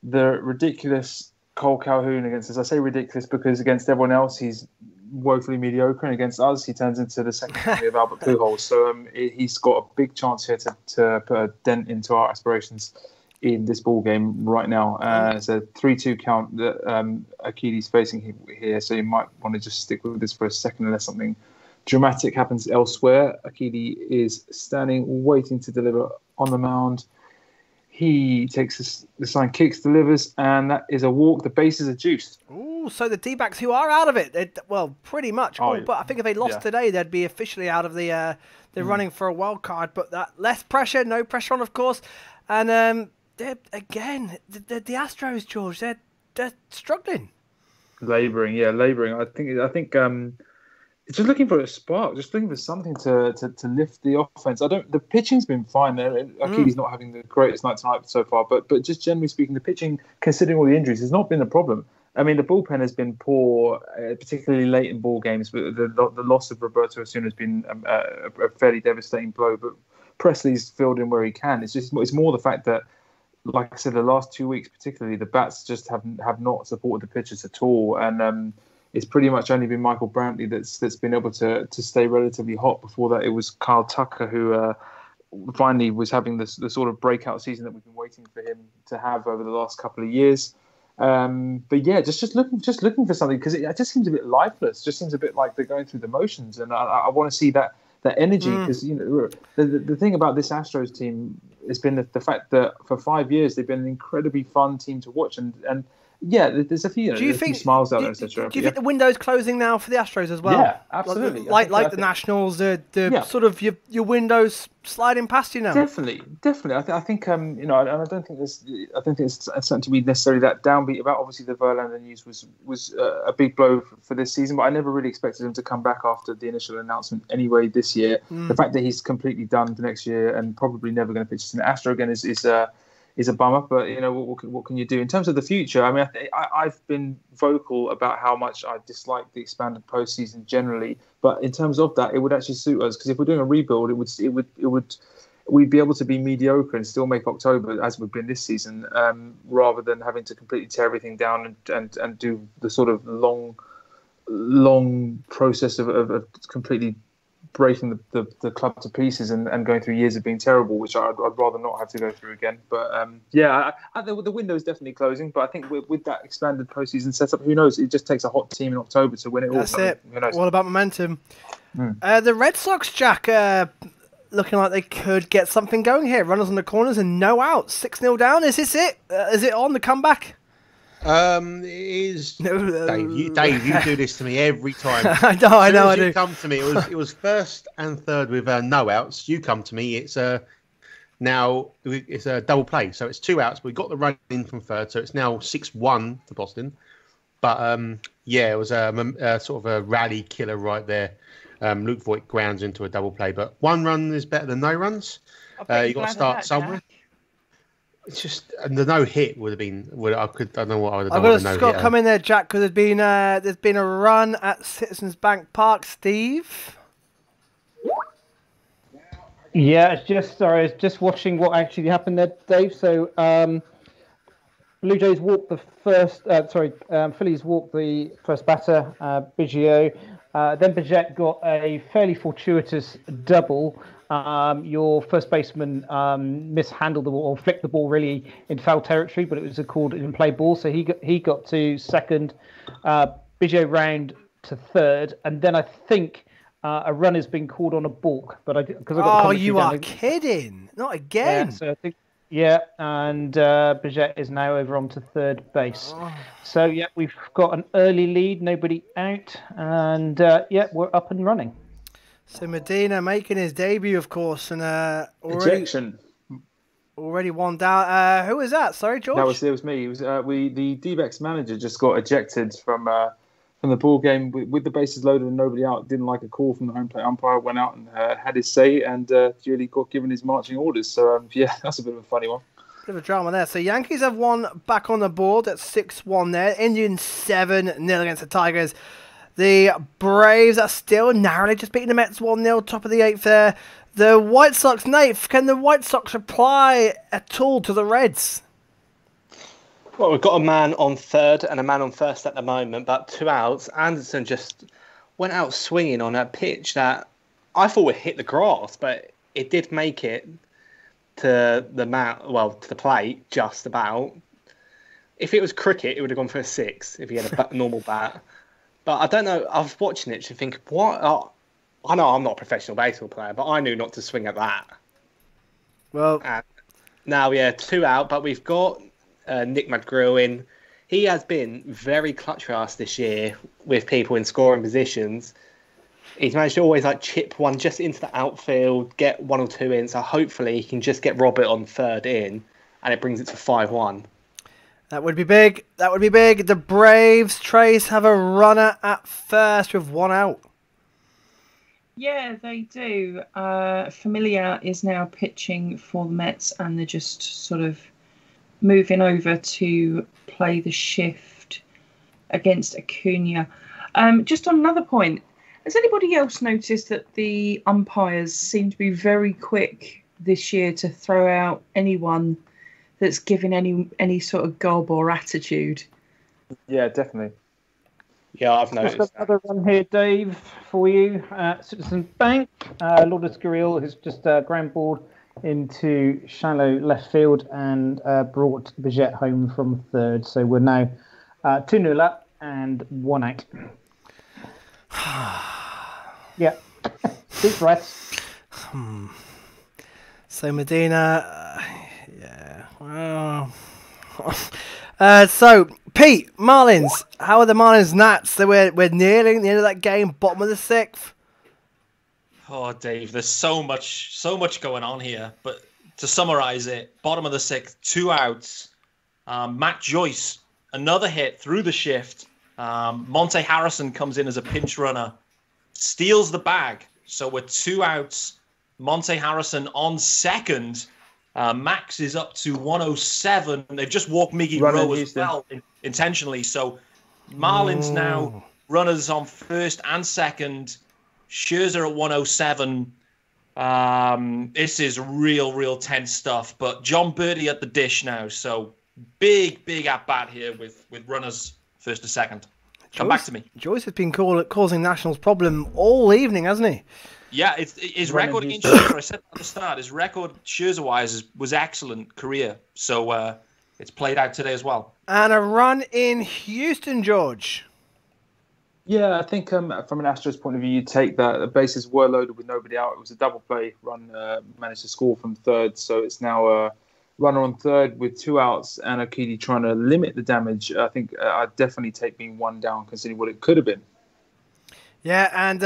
the ridiculous Cole Calhoun against us. I say ridiculous because against everyone else, he's woefully mediocre, and against us, he turns into the second coming of Albert Pujols. So he's got a big chance here to put a dent into our aspirations in this ball game right now. It's a 3-2 count that Akidi's facing here, so you might want to just stick with this for a second unless something dramatic happens elsewhere. Akidi is standing, waiting to deliver on the mound. He takes the sign, kicks, delivers, and that is a walk. The bases are juiced. Ooh, so the D-backs who are out of it, well, pretty much. But I think if they lost today, they'd be officially out of the running for a wild card. But that less pressure, no pressure on, of course. And again, the Astros, George, they're struggling. Labouring. I think. Just looking for a spark, just looking for something to lift the offense. The pitching's been fine. Aki's not having the greatest night tonight so far, but just generally speaking, the pitching, considering all the injuries, has not been a problem. I mean, the bullpen has been poor, particularly late in ball games. But the loss of Roberto Osuna has been a fairly devastating blow. But Presley's filled in where he can. It's more the fact that, like I said, the last 2 weeks, particularly, the bats just have not supported the pitchers at all, and it's pretty much only been Michael Brantley that's been able to stay relatively hot. Before that, it was Kyle Tucker who finally was having the sort of breakout season that we've been waiting for him to have over the last couple of years. But yeah, just looking for something, because it just seems a bit lifeless. Just seems a bit like they're going through the motions, and I want to see that energy, because the thing about this Astros team has been the fact that for 5 years they've been an incredibly fun team to watch, and yeah, there's a few, few smiles out there, etc. Do you think the window's closing now for the Astros as well? Yeah, absolutely. Like the Nationals, sort of your windows sliding past you now. Definitely. I think and I don't think it's something to be necessarily that downbeat about. Obviously, the Verlander news was a big blow for this season, but I never really expected him to come back after the initial announcement anyway this year. The fact that he's completely done for next year and probably never going to pitch in Astro again is a bummer, but what can you do in terms of the future? I mean, I've been vocal about how much I dislike the expanded postseason generally, but in terms of that, it would actually suit us, because if we're doing a rebuild, we'd be able to be mediocre and still make October as we've been this season, rather than having to completely tear everything down and do the sort of long process of completely breaking the club to pieces and going through years of being terrible, which I'd rather not have to go through again. But the window is definitely closing. But I think with that expanded postseason setup, who knows? It just takes a hot team in October to win it all. That's it. All about momentum. The Red Sox, Jack, looking like they could get something going here. Runners on the corners and no outs. 6-0 down. Is this it? Is it on the comeback? It is. Dave, you do this to me every time. I know. I do. You come to me. It was first and third with no outs. You come to me. It's now it's a double play, so it's 2 outs. But we got the run in from third, so it's now 6-1 to Boston. But it was a sort of a rally killer right there. Luke Voigt grounds into a double play, but 1 run is better than no runs. You got to start somewhere. Jack. It's just the no hit would have been. I don't know what I would have done. I've got Scott come in there, Jack, because there's been a run at Citizens Bank Park. Steve. Yeah, it's just watching what actually happened there, Dave. So Blue Jays walked the first. Phillies walked the first batter, Biggio. Then Biggio got a fairly fortuitous double. Your first baseman mishandled the ball or flicked the ball really in foul territory, but it was called in play ball. So he got to second. Biggio round to third, and then I think a run has been called on a balk. But you are kidding! Not again. Yeah, so I think. Yeah, and Biggio is now over onto third base. So yeah, we've got an early lead, nobody out, and we're up and running. So Medina making his debut, of course, and already one down. Who was that? Sorry, George. It was me. It was the D-backs manager just got ejected from the ball game with the bases loaded and nobody out. Didn't like a call from the home plate umpire. Went out and had his say, and duly got given his marching orders. So that's a bit of a funny one. Bit of a drama there. So Yankees have one back on the board at 6-1 there. Indians 7-0 against the Tigers. The Braves are still narrowly just beating the Mets 1-0, top of the 8th there. The White Sox, Nate, can the White Sox reply at all to the Reds? Well, we've got a man on third and a man on first at the moment, but 2 outs. Anderson just went out swinging on a pitch that I thought would hit the grass, but it did make it to the plate just about. If it was cricket, it would have gone for a 6 if he had a normal bat. But I don't know. I was watching it to think, what? I know I'm not a professional baseball player, but I knew not to swing at that. Well, Now, yeah, 2 out, but we've got Nick McGrew in. He has been very clutch for us this year with people in scoring positions. He's managed to always chip one just into the outfield, get 1 or 2 in. So hopefully he can just get Robert on third in, and it brings it to 5-1. That would be big. That would be big. The Braves, Trace, have a runner at first with 1 out. Yeah, they do. Familia is now pitching for the Mets, and they're just sort of moving over to play the shift against Acuna. Just on another point, has anybody else noticed that the umpires seem to be very quick this year to throw out anyone that's given any sort of gob or attitude? Yeah, definitely. Yeah, I've noticed. Just another one here, Dave, for you. Citizens Bank. Lourdes Gurriel has just ground ball into shallow left field and brought Bichette home from third. So we're now 2-0 up and 1 out. Yeah. Deep breaths. So Medina, yeah. Well. So Pete, Marlins. How are the Marlins Nats? So we're nearing the end of that game, bottom of the 6th. Oh, Dave, there's so much going on here. But to summarize it, bottom of the 6th, 2 outs. Matt Joyce, another hit through the shift. Monte Harrison comes in as a pinch runner, steals the bag. So we're 2 outs. Monte Harrison on second. Max is up to 107. They've just walked Miggy Rowe as well intentionally. So Marlins now runners on first and second. Scherzer at 107. This is real tense stuff. But John Birdie at the dish now. So big at bat here with runners first to second. Come back to me. Joyce has been causing Nationals problem all evening, hasn't he? Yeah, his record against Scherzer, I said at the start, his record Scherzer-wise was excellent career. So it's played out today as well. And a run in Houston, George. Yeah, I think from an Astros point of view, you take that. The bases were loaded with nobody out. It was a double play run, managed to score from third. So it's now a runner on third with 2 outs and Akidi trying to limit the damage. I think I'd definitely take being 1 down considering what it could have been. Yeah, and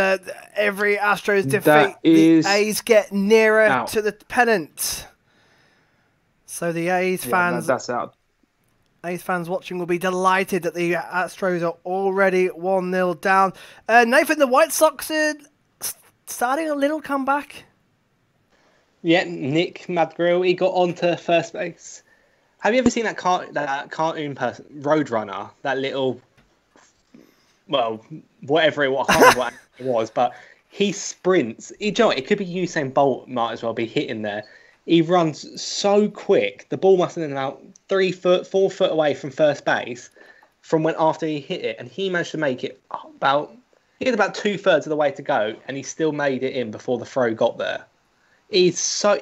every Astros defeat, the A's get nearer to the pennant. So the A's fans, that's out. A's fans watching will be delighted that the Astros are already 1-0 down. Nathan, the White Sox are starting a little comeback. Yeah, Nick McGrew, he got onto first base. Have you ever seen that cartoon person, Roadrunner? That little, well, whatever it was, I can't remember what it was, but he sprints. It could be Usain Bolt, might as well be hitting there. He runs so quick. The ball must have been about 4 foot away from first base from when after he hit it, and he managed to make it about 2/3 of the way to go, and he still made it in before the throw got there. He's so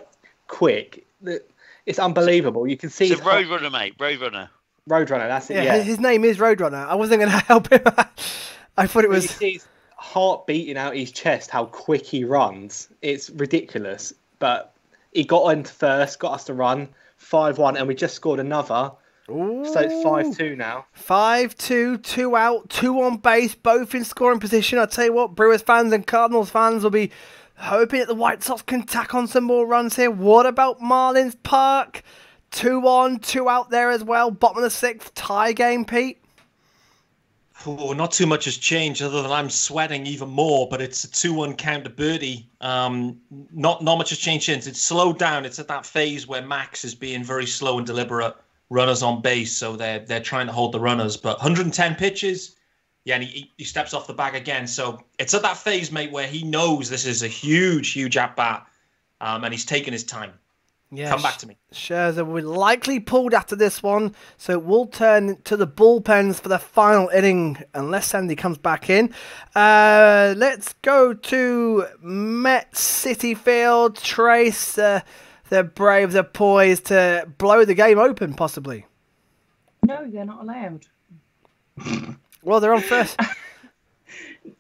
quick that it's unbelievable. You can see. It's a Roadrunner, mate. Roadrunner. Roadrunner. That's it. Yeah, his name is Roadrunner. I wasn't going to help him. I thought it was. You see his heart beating out his chest. How quick he runs! It's ridiculous. But he got into first, got us to run 5-1, and we just scored another. Ooh. So it's 5-2 now. 5-2, 2 out, 2 on base, both in scoring position. I tell you what, Brewers fans and Cardinals fans will be hoping that the White Sox can tack on some more runs here. What about Marlins Park? 2 on, 2 out there as well. Bottom of the 6th, tie game, Pete. Oh, not too much has changed other than I'm sweating even more, but it's a 2-1 count to Birdie. Not much has changed since. It's slowed down. It's at that phase where Max is being very slow and deliberate. Runners on base, so they're trying to hold the runners. But 110 pitches, yeah, and he steps off the bag again. So it's at that phase, mate, where he knows this is a huge at-bat, and he's taking his time. Yeah, come back to me. Scherzer will likely pulled after this one, so it will turn to the bullpens for the final inning unless Sandy comes back in. Let's go to Met City Field. Trace, the Braves are poised to blow the game open, possibly. No, they're not allowed. Well, they're on first.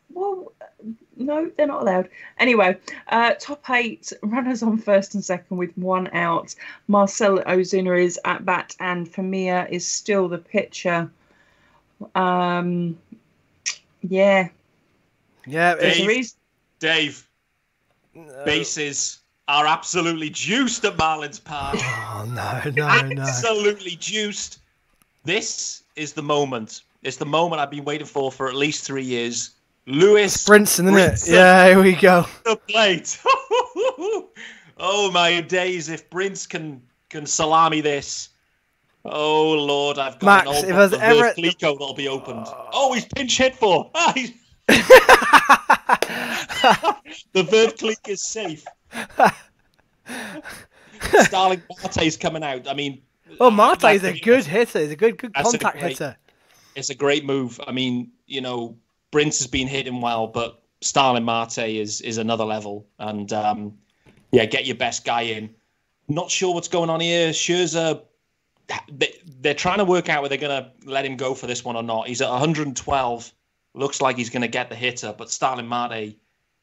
Well, No, they're not allowed. Anyway, top 8, runners on first and second with 1 out. Marcel Ozuna is at bat and Familia is still the pitcher. Yeah. Dave, bases are absolutely juiced at Marlins Park. Oh, no. Absolutely juiced. This is the moment. It's the moment I've been waiting for at least 3 years. Lewis Brinson, isn't it? Yeah, here we go. The plate. Oh, my days. If Brince can salami this. Oh, Lord, I've got Max, an if old there's ever... Clico that'll be opened. Oh, he's pinch hit for. The Verve Clique is safe. Starling Marte's coming out. I mean... Well, Marte's a good hitter. He's a good contact hitter. It's a great move. I mean, Brince has been hitting well, but Starling Marte is another level. And, get your best guy in. Not sure what's going on here. Scherzer, they're trying to work out whether they're going to let him go for this one or not. He's at 112. Looks like he's going to get the hitter, but Starling Marte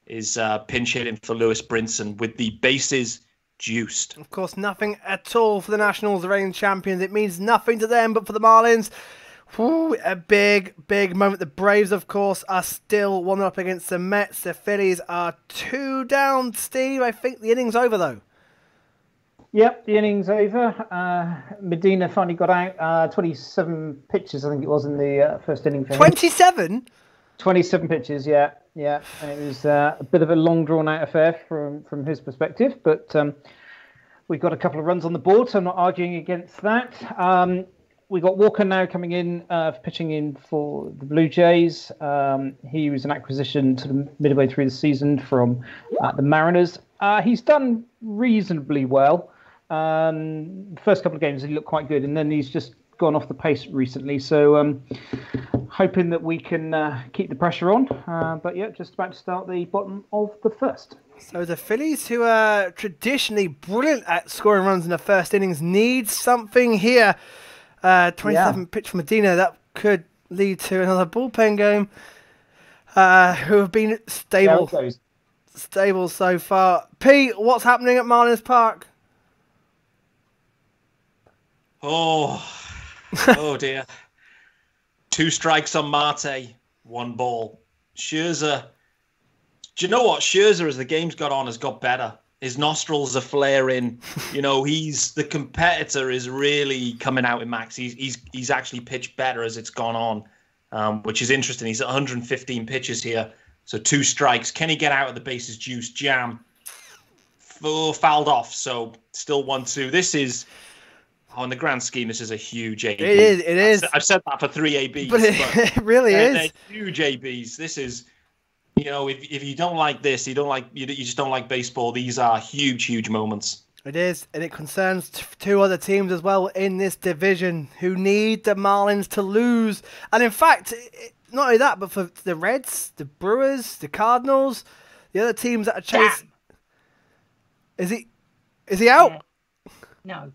is pinch hitting for Lewis Brinson with the bases juiced. Of course, nothing at all for the Nationals, the reigning champions. It means nothing to them, but for the Marlins, a big moment. The Braves, of course, are still 1 up against the Mets. The Phillies are 2 down. Steve, I think the inning's over, though. Yep, the inning's over. Medina finally got out. 27 pitches, I think it was, in the first inning. 27? 27 pitches, yeah. It was a bit of a long, drawn-out affair from his perspective, but we've got a couple of runs on the board, so I'm not arguing against that. We got Walker now coming in, pitching in for the Blue Jays. He was an acquisition sort of midway through the season from the Mariners. He's done reasonably well. First couple of games he looked quite good, and then he's just gone off the pace recently. So hoping that we can keep the pressure on. But yeah, just about to start the bottom of the first. So the Phillies, who are traditionally brilliant at scoring runs in the first innings, need something here. 27 pitch from Medina, that could lead to another bullpen game. Who have been stable so far. Pete, what's happening at Marlins Park? Oh dear. 2 strikes on Marte, 1 ball. Scherzer. Do you know what? Scherzer, as the game's got on, has got better. His nostrils are flaring. He's the competitor is really coming out in Max. He's actually pitched better as it's gone on, which is interesting. He's at 115 pitches here, so 2 strikes. Can he get out of the bases juice? Jam. Fouled off, so still 1-2. This is, in the grand scheme, this is a huge AB. It is. I've said that for 3 ABs. But it really is. They're huge ABs. This is... if you don't like this, you just don't like baseball. These are huge moments. It is, and it concerns 2 other teams as well in this division who need the Marlins to lose. And in fact, not only that, but for the Reds, the Brewers, the Cardinals, the other teams that are chasing. Is he out? No.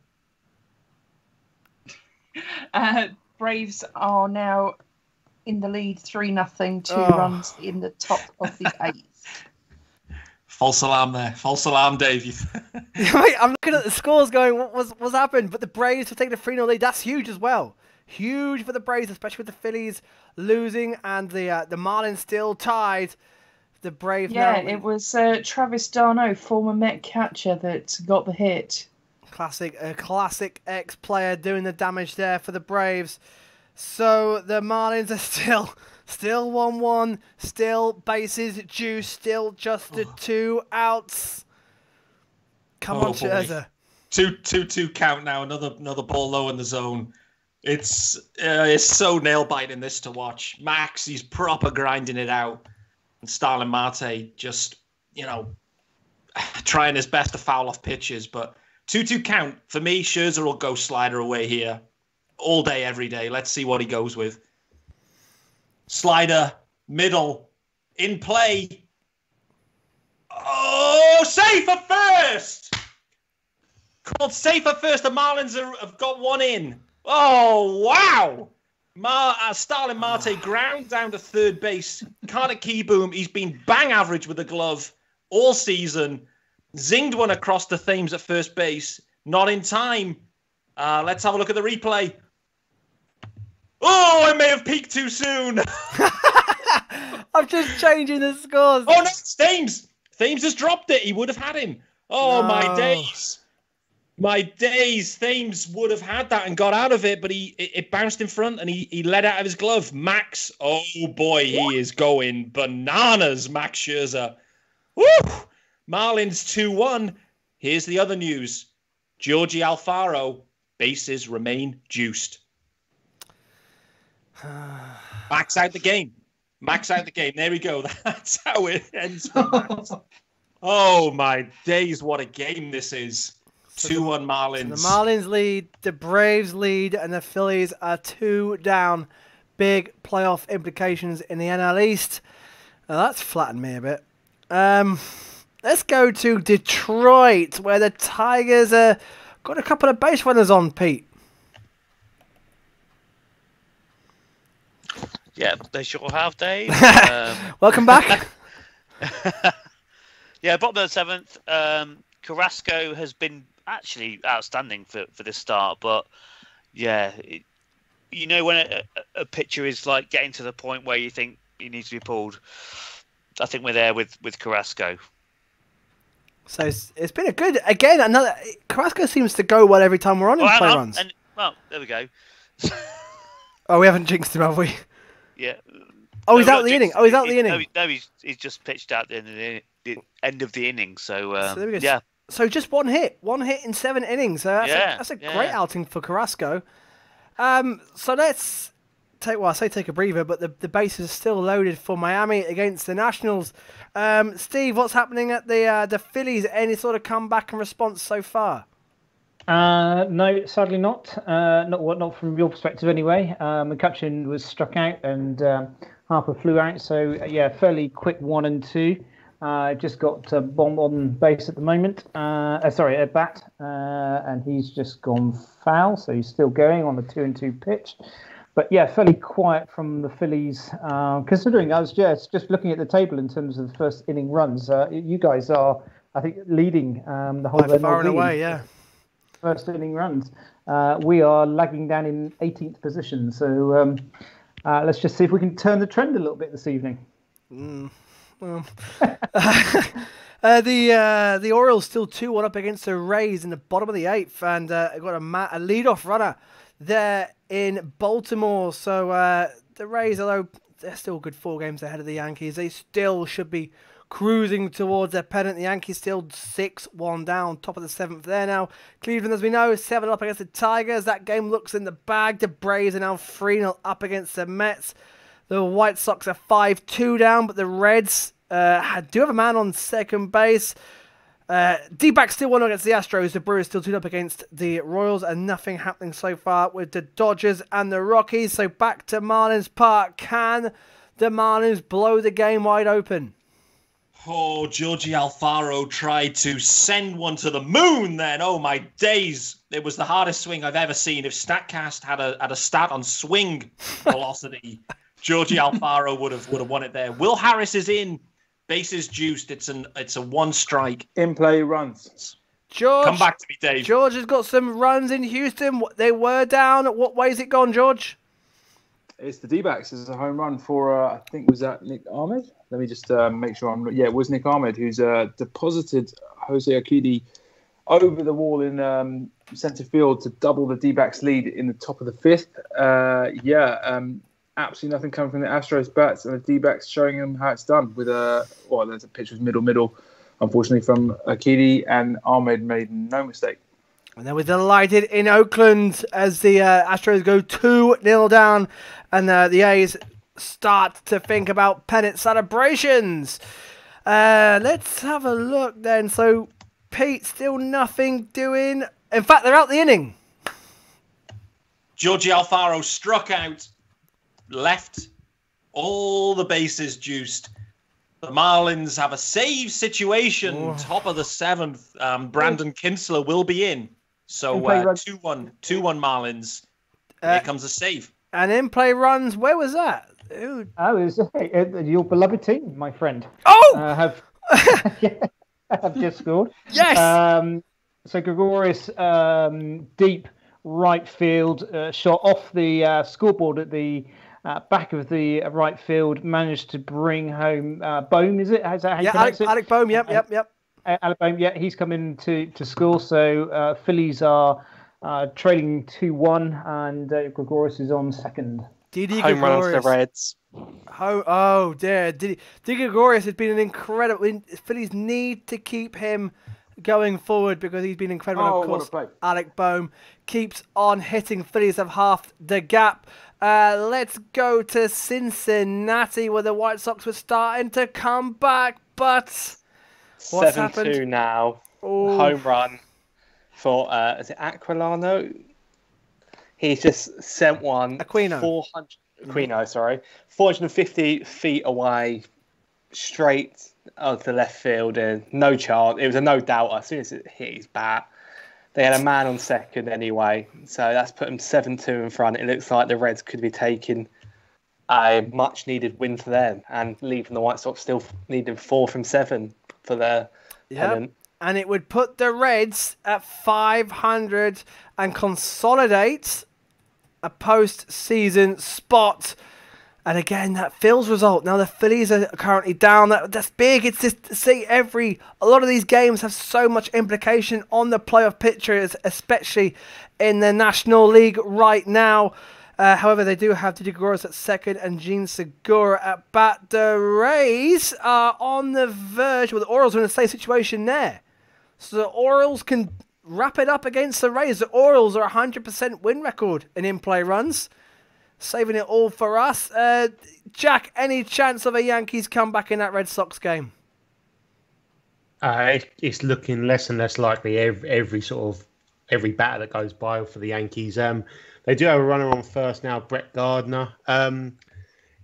Braves are now in the lead 3-0, 2 runs in the top of the 8th. False alarm there. False alarm, Dave. Wait, I'm looking at the scores going, what's happened? But the Braves have taken a 3-0 lead. That's huge as well. Huge for the Braves, especially with the Phillies losing and the Marlins still tied. The Braves now... it was Travis d'Arnaud, former Met catcher, that got the hit. A classic ex-player doing the damage there for the Braves. So the Marlins are still 1-1, still bases juice, still just the 2 outs. Come on, Scherzer. 2-2 count now. Another ball low in the zone. It's so nail biting this to watch. Max, he's proper grinding it out, and Starling Marte just trying his best to foul off pitches. But 2-2 count for me. Scherzer will go slider away here. All day, every day. Let's see what he goes with. Slider, middle, in play. Oh, safe at first! Called safe at first. The Marlins have got 1 in. Oh, wow! Starling Marte ground down to third base. Carter Keyboom, he's been bang average with the glove all season. Zinged one across the Thames at first base. Not in time. Let's have a look at the replay. Oh, I may have peaked too soon. I'm just changing the scores. Oh, no, it's Thames. Thames has dropped it. He would have had him. Oh, No. my days. My days. Thames would have had that and got out of it, but it bounced in front and he let out of his glove. Max, oh boy, he is going bananas, Max Scherzer. Woo! Marlins 2-1. Here's the other news. Georgie Alfaro, bases remain juiced. Max out the game. Max out the game. There we go. That's how it ends for Max. Oh, my days. What a game this is. 2-1 Marlins. So the Marlins lead, the Braves lead, and the Phillies are 2 down. Big playoff implications in the NL East. Now that's flattened me a bit. Let's go to Detroit, where the Tigers got a couple of base runners on, Pete. Yeah, they sure have, Dave. Welcome back. Yeah, bottom of the 7th. Carrasco has been actually outstanding for this start, but yeah, you know when a pitcher is like getting to the point where you think he needs to be pulled. I think we're there with Carrasco. So it's been a good another. Carrasco seems to go well every time we're on in play runs. Well, there we go. Oh, we haven't jinxed him, have we? Yeah. Oh, he's out the inning. Oh, he's out the inning. No, he's just pitched out the end of the inning. So, So there we go. yeah. So just one hit in 7 innings. So that's a great outing for Carrasco. So let's take a breather, but the bases are still loaded for Miami against the Nationals. Steve, what's happening at the Phillies? Any sort of comeback and response so far? No, sadly not. Not from your perspective anyway. McCutcheon was struck out and Harper flew out. So yeah, fairly quick 1 and 2. Just got Bomb on base at the moment. At bat, and he's just gone foul. So he's still going on the 2-2 pitch. But yeah, fairly quiet from the Phillies. Considering I was just looking at the table in terms of the first inning runs. You guys are, I think, leading the whole By far and away, yeah. First inning runs. We are lagging down in 18th position. So let's just see if we can turn the trend a little bit this evening. Well, the Orioles still 2-1 up against the Rays in the bottom of the 8th, and got a leadoff runner there in Baltimore. So the Rays, although they're still good 4 games ahead of the Yankees, they still should be cruising towards their pennant. The Yankees still 6-1 down, top of the 7th there now. Cleveland, as we know, 7 up against the Tigers. That game looks in the bag. The Braves are now 3-0 up against the Mets. The White Sox are 5-2 down, but the Reds do have a man on second base. D-backs still 1 against the Astros. The Brewers still 2 up against the Royals, and nothing happening so far with the Dodgers and the Rockies. So back to Marlins Park. Can the Marlins blow the game wide open? Oh, Georgie Alfaro tried to send one to the moon then. Oh, my days. It was the hardest swing I've ever seen. If StatCast had a stat on swing velocity, Georgie Alfaro would have won it there. Will Harris is in. Bases juiced. It's a 1 strike. In play runs. George, come back to me, Dave. George has got some runs in Houston. They were down. What way has it gone, George? It's the D-backs. It's a home run for, I think, was that Nick Ahmed? Let me just make sure it was Nick Ahmed who's deposited Jose Urquidy over the wall in centre field to double the D-backs lead in the top of the 5th. Absolutely nothing coming from the Astros bats, and the D-backs showing them how it's done with there's a pitch was middle, unfortunately, from Urquidy, and Ahmed made no mistake. And then we're delighted in Oakland as the Astros go 2-0 down, and the A's start to think about pennant celebrations. Let's have a look then. So Pete, still nothing doing. In fact, they're out the inning. Georgie Alfaro struck out, left all the bases juiced. The Marlins have a save situation. Top of the 7th. Brandon Kinsler will be in. So 2-1 Marlins. Here comes a save. And in play runs, where was that? It was your beloved team, my friend. Oh! Have just scored. Yes! So Gregorius, deep right field, shot off the scoreboard at the back of the right field, managed to bring home Bohm, is it? Is that how you pronounce it? Alec Bohm, yep. Alec Bohm, yeah, he's come in to score. So Phillies are trailing 2-1, and Gregorius is on second. Didi Home run for the Gregorius. Reds. Oh dear. Didi Gregorius has been an incredible... Phillies need to keep him going forward because he's been incredible. Of course, Alec Bohm keeps on hitting. Phillies have halved the gap. Let's go to Cincinnati, where the White Sox were starting to come back, but what's 7-2 happened? now. Ooh. Home run for is it Aquilano? He's just sent one. Aquino, 450 feet away, straight onto the left field, and no chance. It was a no doubter. As soon as it hit his bat, they had a man on second anyway, so that's put them 7-2 in front. It looks like the Reds could be taking a much-needed win for them and leaving the White Sox still needing 4 from 7 for their pennant. And it would put the Reds at 500 and consolidate a post-season spot. And again, that Phil's result. Now the Phillies are currently down. That's big. It's just to see a lot of these games have so much implication on the playoff picture, especially in the National League right now. However, they do have Didi Gregorius at second and Jean Segura at bat. The Rays are on the verge. Well, the Orioles are in the same situation there. So the Orioles can wrap it up against the Rays. The Orioles are 100% win record in play runs. Saving it all for us. Jack, any chance of a Yankees comeback in that Red Sox game? It's looking less and less likely every batter that goes by for the Yankees. They do have a runner on first now, Brett Gardner.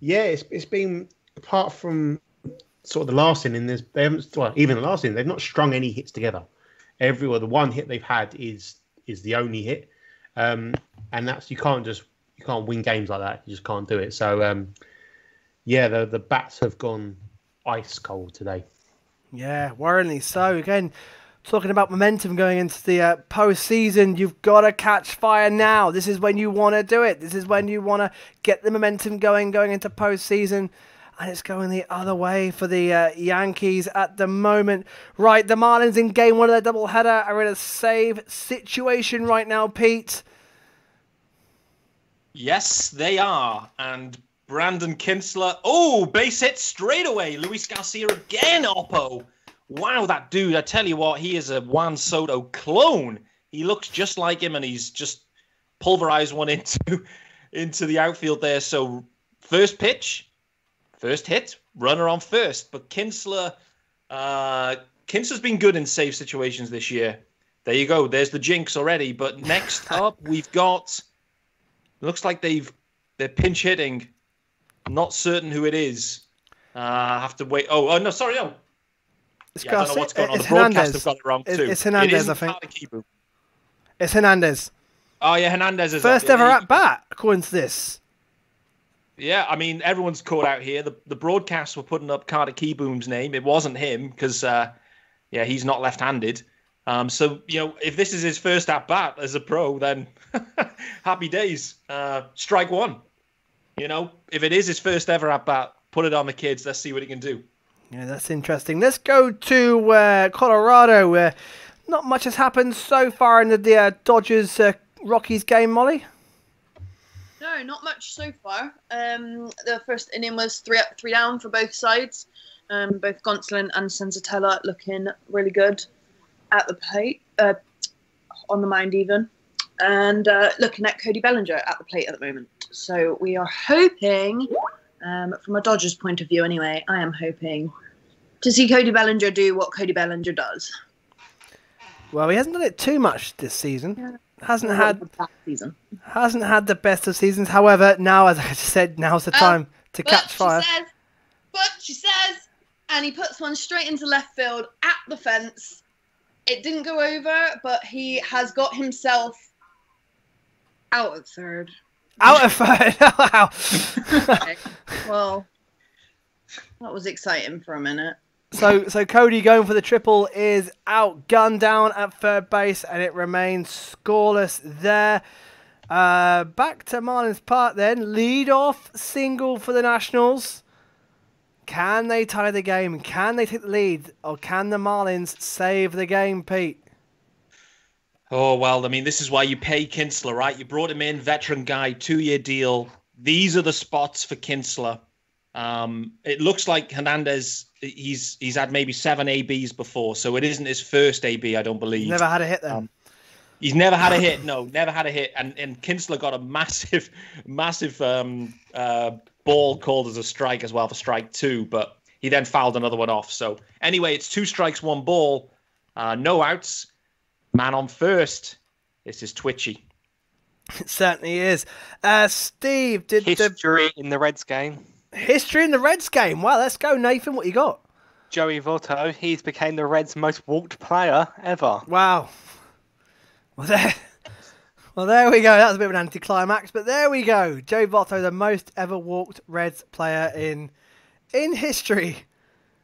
It's been, apart from sort of the last inning, even the last inning, they've not strung any hits together. The one hit they've had is the only hit, and that's you can't win games like that. You just can't do it. So the bats have gone ice cold today. Yeah, worryingly so. Again, talking about momentum going into the postseason, you've got to catch fire now. This is when you want to do it. This is when you want to get the momentum going into postseason. And it's going the other way for the Yankees at the moment. Right, the Marlins in game one of their doubleheader are in a save situation right now, Pete. Yes, they are. And Brandon Kinsler, base hit straight away. Luis Garcia again, Oppo. Wow, that dude, I tell you what, he is a Juan Soto clone. He looks just like him, and he's just pulverized one into the outfield there. So first pitch, first hit, runner on first. But Kinsler's been good in save situations this year. There you go. There's the jinx already. But next up, we've got... Looks like they're pinch hitting. Not certain who it is. Have to wait. Oh no, sorry, no. I don't know what's going on. The broadcast have got it wrong too. It's Hernandez, I think. It's Hernandez. Oh yeah, Hernandez is first ever at bat, according to this. Yeah, I mean everyone's caught out here. The broadcasts were putting up Carter Keyboom's name. It wasn't him because he's not left-handed. So if this is his first at bat as a pro, then happy days. Strike one. If it is his first ever at bat, put it on the kids. Let's see what he can do. Yeah, that's interesting. Let's go to Colorado, where not much has happened so far in the Dodgers Rockies game, Molly. No, not much so far. The first inning was 3 up, 3 down for both sides. Both Gonsolin and Senzatella looking really good at the plate, on the mound even, and looking at Cody Bellinger at the plate at the moment. So we are hoping, from a Dodgers point of view anyway, I am hoping to see Cody Bellinger do what Cody Bellinger does. Well, he hasn't done it too much this season. Yeah. Hasn't had the best of seasons. However, now, as I just said, now's the time to catch fire. She says, and he puts one straight into left field at the fence. It didn't go over, but he has got himself out at third. Out of third. Wow. Okay. Well, that was exciting for a minute. So Cody going for the triple is outgunned down at third base, and it remains scoreless there. Back to Marlins Park then. Lead off single for the Nationals. Can they tie the game? Can they take the lead? Or can the Marlins save the game, Pete? Oh, well, I mean, this is why you pay Kinsler, right? You brought him in, veteran guy, 2-year deal. These are the spots for Kinsler. It looks like Hernandez, he's had maybe 7 ABs before, so it isn't his first AB, I don't believe. Never had a hit then. He's never had a hit. No, never had a hit. And Kinsler got a massive ball called as a strike as well for strike 2, but he then fouled another one off. So anyway, it's 2 strikes, 1 ball, no outs. Man on first. This is twitchy. It certainly is. Steve, did history in the Reds game? History in the Reds game. Wow, let's go, Nathan. What you got? Joey Votto. He's became the Reds' most walked player ever. Wow. Well, there we go. That was a bit of an anticlimax, but there we go. Joey Votto, the most ever walked Reds player in history.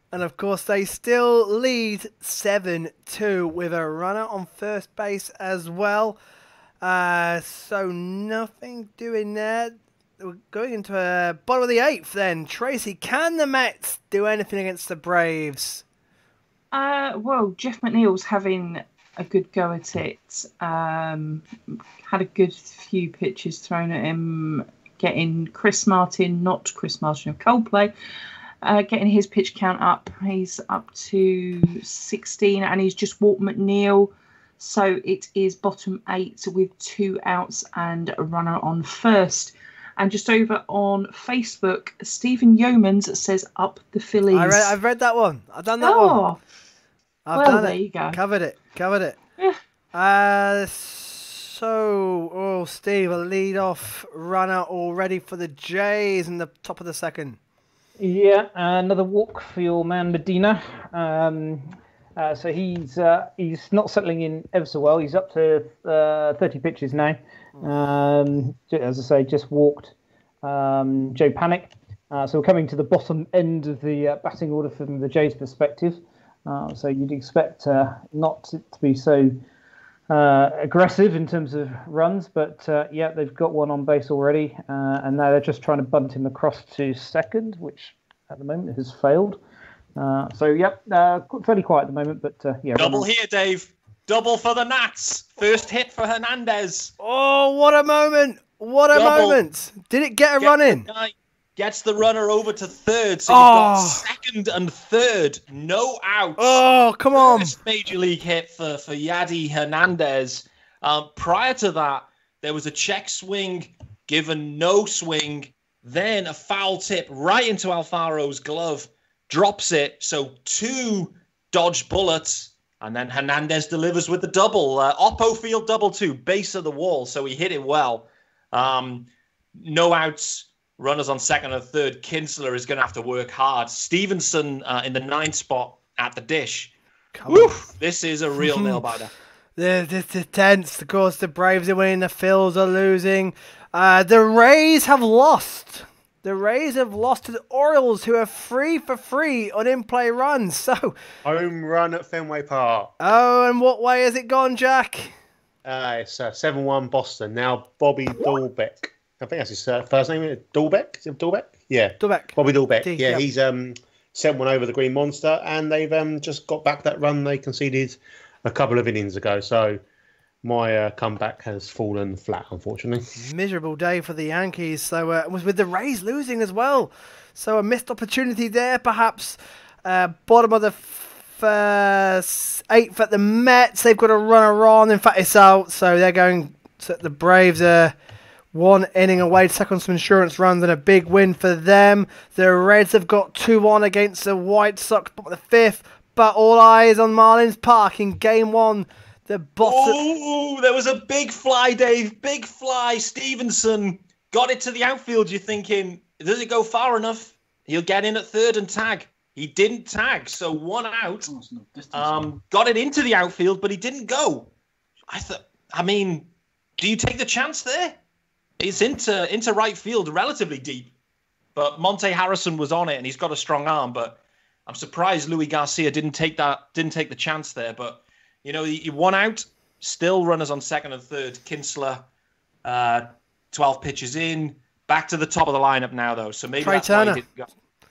And of course, they still lead 7-2 with a runner on first base as well. So nothing doing there. We're going into a bottom of the 8th then. Tracy, can the Mets do anything against the Braves? Well, Jeff McNeil's having a good go at it. Had a good few pitches thrown at him, getting Chris Martin of Coldplay, getting his pitch count up. He's up to 16 and he's just walked McNeil. So it is bottom 8 with 2 outs and a runner on first. And just over on Facebook, Stephen Yeomans says up the Phillies. I've read that one. I've done that one. I've done there it. You go. Covered it. Yeah. Steve, a lead-off runner already for the Jays in the top of the second. Yeah, another walk for your man Medina. So he's not settling in ever so well. He's up to 30 pitches now. As I say, just walked Joe Panic. So we're coming to the bottom end of the batting order from the Jays' perspective. So you'd expect not to be so aggressive in terms of runs, but yeah, they've got one on base already, and now they're just trying to bunt him across to second, which at the moment has failed. So yep, fairly quiet at the moment, but yeah. Double here, Dave. Double for the Nats. First hit for Hernandez. Oh, what a moment! What a moment! Did it get a run in? Gets the runner over to third, so you've got second and third, no outs. Oh, come on! First major league hit for Yadi Hernandez. Prior to that, there was a check swing, given no swing, then a foul tip right into Alfaro's glove, drops it. So 2 dodged bullets, and then Hernandez delivers with the double. Oppo field double 2, base of the wall, so he hit it well. No outs. Runners on second and third. Kinsler is going to have to work hard. Stevenson in the 9th spot at the dish. This is a real nail-biter. This is tense. Of course, the Braves are winning. The Phils are losing. The Rays have lost. The Rays have lost to the Orioles, who are 3 for 3 on in-play runs. So home run at Fenway Park. Oh, and what way has it gone, Jack? It's 7-1 Boston. Now Bobby Dalbec. I think that's his first name. Dalbec? Is it Dalbec? Yeah. Dalbec. Bobby Dalbec. Yeah, he's sent one over the Green Monster, and they've just got back that run they conceded a couple of innings ago. So my comeback has fallen flat, unfortunately. Miserable day for the Yankees. So it was with the Rays losing as well. So a missed opportunity there, perhaps. Bottom of the 8th at the Mets. They've got a runner on. In fact, it's out. So they're going. So the Braves are 1 inning away, take on some insurance runs and a big win for them. The Reds have got 2 on against the White Sox, bottom of the 5th. But all eyes on Marlins Park in Game 1. The bottom. Oh, there was a big fly, Dave. Big fly. Stevenson got it to the outfield. You're thinking, does it go far enough? He'll get in at third and tag. He didn't tag, so 1 out. Got it into the outfield, but he didn't go. I mean, do you take the chance there? It's into right field, relatively deep. But Monte Harrison was on it, and he's got a strong arm. But I'm surprised Louis Garcia didn't take the chance there. But he won out. Still runners on second and third. Kinsler, 12 pitches in, back to the top of the lineup now though. So maybe Trey Turner.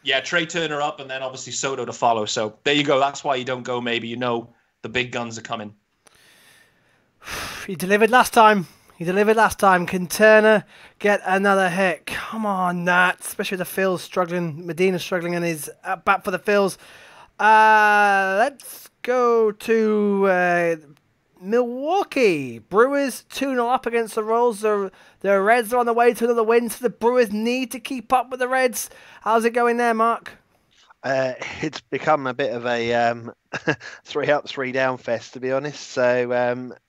Yeah, Trey Turner up, and then obviously Soto to follow. So there you go. That's why you don't go. Maybe the big guns are coming. He delivered last time. Can Turner get another hit? Come on, Nat. Especially with the Phils struggling. Medina struggling and is back for the Phils. Let's go to Milwaukee. Brewers 2-0 up against the Royals. The Reds are on the way to another win, so the Brewers need to keep up with the Reds. How's it going there, Mark? It's become a bit of a 3 up, 3 down fest, to be honest. So,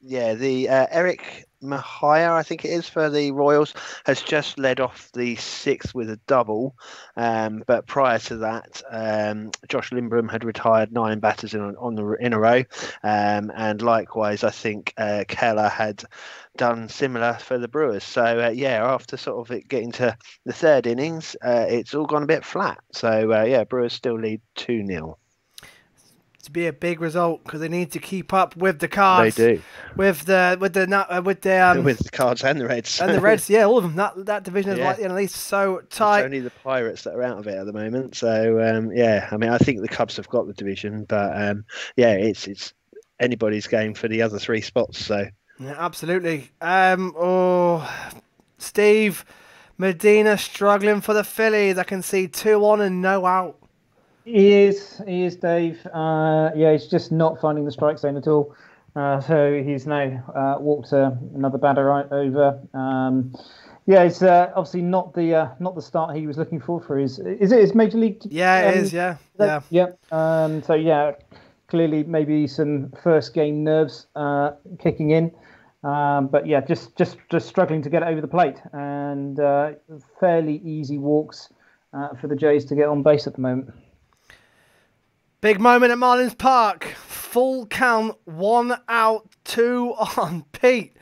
the Eric Mejia, I think it is, for the Royals, has just led off the 6th with a double. But prior to that, Josh Lindblom had retired 9 batters in a row. And likewise, I think Keller had done similar for the Brewers. So, after sort of it getting to the third innings, it's all gone a bit flat. So, Brewers still lead 2-0. To be a big result because they need to keep up with the Cards. They do with the Cards and the Reds and the Reds. Yeah, all of them. That division is at least so tight. It's only the Pirates that are out of it at the moment. So I mean, I think the Cubs have got the division, but it's anybody's game for the other 3 spots. So yeah, absolutely. Steve Medina struggling for the Phillies. I can see 2 on and no out. He is, Dave. He's just not finding the strike zone at all. So he's now walked another batter over. It's obviously not the start he was looking for his. Is it his major league? Yeah, it is. Yeah. Clearly maybe some first game nerves kicking in. Just struggling to get it over the plate, and fairly easy walks for the Jays to get on base at the moment. Big moment at Marlins Park. Full count, 1 out, 2 on. Pete,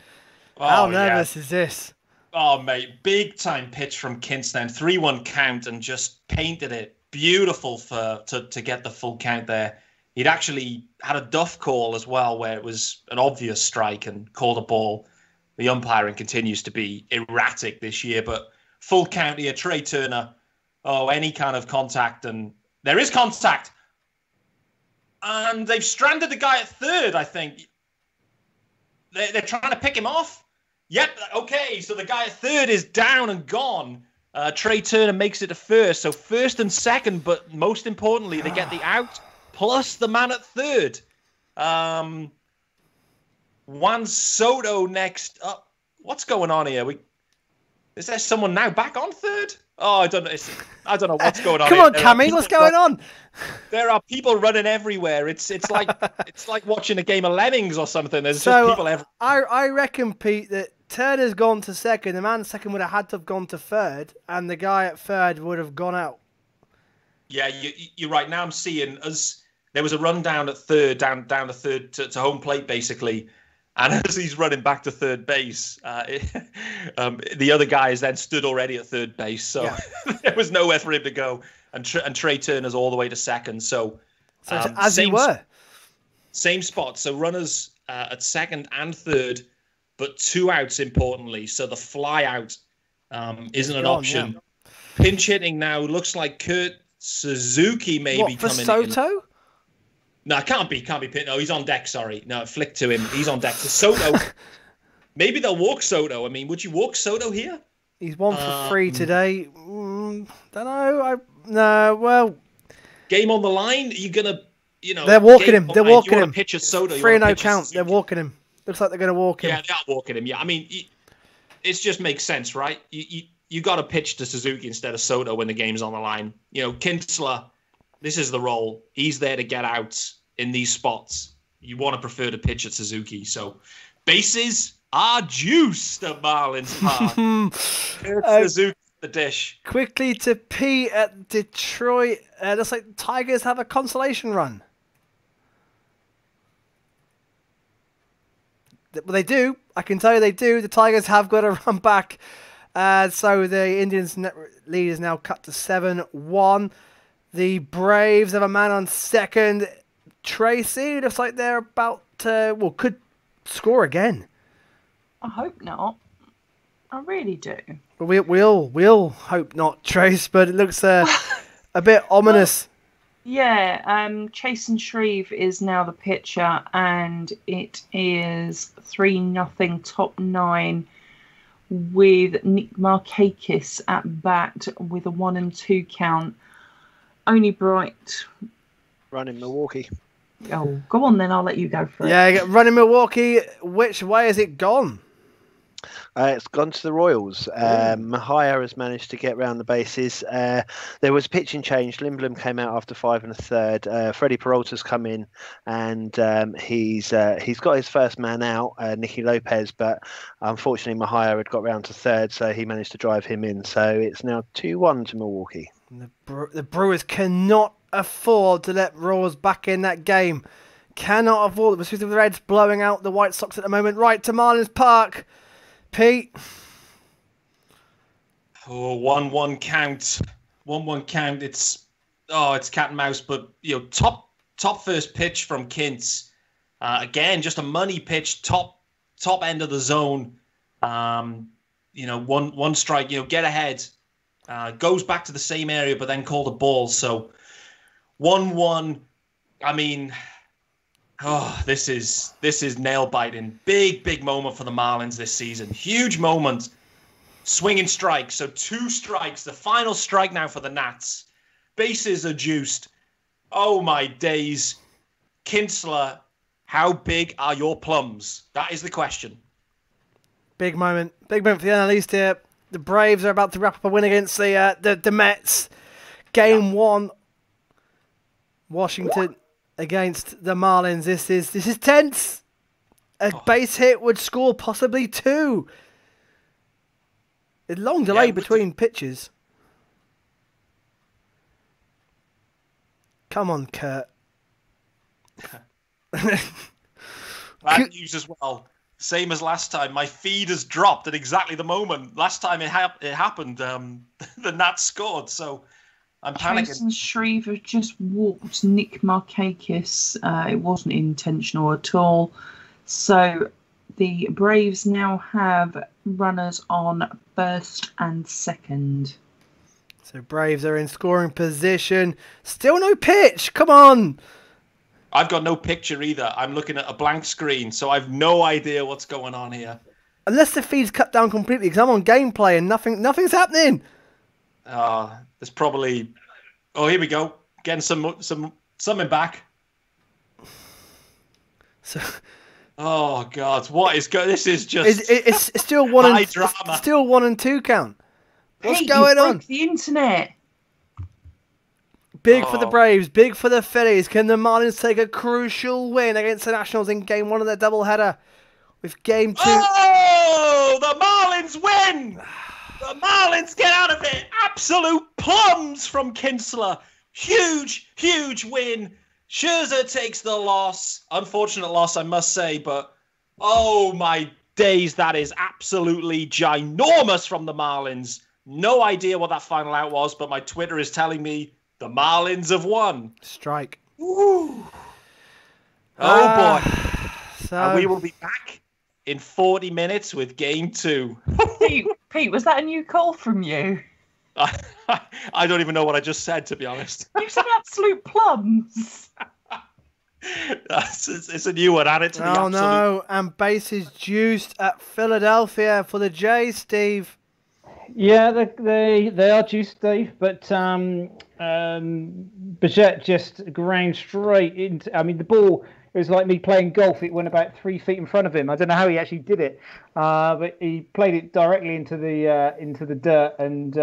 how nervous is this? Oh, mate, big time pitch from Kinsler. 3-1 count and just painted it beautiful to get the full count there. He'd actually had a duff call as well where it was an obvious strike and called a ball. The umpiring continues to be erratic this year, but full count here, Trey Turner. Oh, any kind of contact, and there is contact. And they've stranded the guy at third, I think. They're trying to pick him off. Yep, okay, so the guy at third is down and gone. Trey Turner makes it to first. So first and second, but most importantly, they get the out plus the man at third. Juan Soto next up. What's going on here? Is there someone now back on third? Oh, I don't know. I don't know what's going on. Come on, Cammy, what's going on? There are people running everywhere. It's like watching a game of Lemmings or something. There's just people everywhere. I reckon, Pete, that Turner's gone to second. The man second would have had to have gone to third, and the guy at third would have gone out. Yeah, you're right. Now I'm seeing as there was a run down at third, down to third to home plate basically. And as he's running back to third base, the other guy is then stood already at third base. So there was nowhere for him to go. And Trey Turner's all the way to second. So as he were. Same spot. So runners at second and third, but 2 outs importantly. So the fly out isn't an option. Yeah. Pinch hitting now looks like Kurt Suzuki maybe for coming Soto? in. No, it can't be. No, he's on deck, sorry. No, it flicked to him. He's on deck. So Soto, maybe they'll walk Soto. I mean, would you walk Soto here? He's 1 for 3 today. Don't know. No, well. Game on the line? Are you going to, They're walking him. They're walking him. Pitch a Soto. 3-0 count. They're walking him. Looks like they're going to walk him. Yeah, they are walking him. Yeah, I mean, it just makes sense, right? You got to pitch to Suzuki instead of Soto when the game's on the line. Kinsler, this is the role. He's there to get out in these spots. You want to prefer to pitch at Suzuki. So bases are juiced at Marlins Park. Suzuki the dish. Quickly to P at Detroit. Looks like Tigers have a consolation run. Well, they do. I can tell you they do. The Tigers have got a run back. So the Indians lead is now cut to 7-1. The Braves have a man on second. Tracy, looks like they're about to, could score again. I hope not. I really do. We'll hope not, Trace, but it looks a bit ominous. Yeah, Chasen Shreve is now the pitcher, and it is 3-0 top 9 with Nick Markakis at bat with a 1-2 count. Only Bright. Running Milwaukee. Oh, go on then, I'll let you go first. Yeah, running Milwaukee. Which way has it gone? It's gone to the Royals. Mahia has managed to get round the bases. There was a pitching change. Lindblom came out after 5 1/3. Freddie Peralta's come in, and he's got his first man out, Nicky Lopez, but unfortunately Mahia had got round to third, so he managed to drive him in. So it's now 2-1 to Milwaukee. The Brewers cannot afford to let Royals back in that game. Cannot afford it. The Reds blowing out the White Sox at the moment. Right to Marlins Park. Pete. 1-1 count. 1-1 count. It's cat and mouse, but top first pitch from Kintz. Again, just a money pitch, top end of the zone. One strike. Get ahead. Goes back to the same area, but then called a ball. So 1-1. I mean, this is nail biting. Big moment for the Marlins this season. Huge moment. Swinging strike. So 2 strikes. The final strike now for the Nats. Bases are juiced. Oh my days. Kinsler, how big are your plums? That is the question. Big moment. Big moment for the NL East here. The Braves are about to wrap up a win against the Mets. Game 1. Washington against the Marlins. This is tense. A base hit would score possibly 2. A long delay between pitches. Come on, Kurt. Bad news as well. Same as last time. My feed has dropped at exactly the moment. Last time it happened, the Nats scored. So I'm panicking. Jason Shreve has just walked Nick Markakis. It wasn't intentional at all. So the Braves now have runners on first and second. So Braves are in scoring position. Still no pitch. Come on. I've got no picture either. I'm looking at a blank screen, so I've no idea what's going on here. Unless the feed's cut down completely, because I'm on gameplay and nothing's happening. There's probably. Oh, here we go. Getting something back. So. Oh God, what is going? This is just. It's still one drama. Still 1 and 2 count. What's going on? The internet. Big for the Braves, big for the Phillies. Can the Marlins take a crucial win against the Nationals in Game 1 of their doubleheader? With Game 2... Oh! The Marlins win! The Marlins get out of it! Absolute plums from Kinsler. Huge win. Scherzer takes the loss. Unfortunate loss, I must say, but oh my days, that is absolutely ginormous from the Marlins. No idea what that final out was, but my Twitter is telling me the Marlins have won. Strike. Woo. Oh, boy. And we will be back in 40 minutes with Game 2. Pete, was that a new call from you? I don't even know what I just said, to be honest. You said absolute plums. It's a new one. Add it to the absolute. Oh, no. And bases juiced at Philadelphia for the Jays, Steve. Yeah, they are juiced, Dave, but Bichette just ground straight into. I mean, the ball, it was like me playing golf. It went about 3 feet in front of him. I don't know how he actually did it, but he played it directly into the dirt, and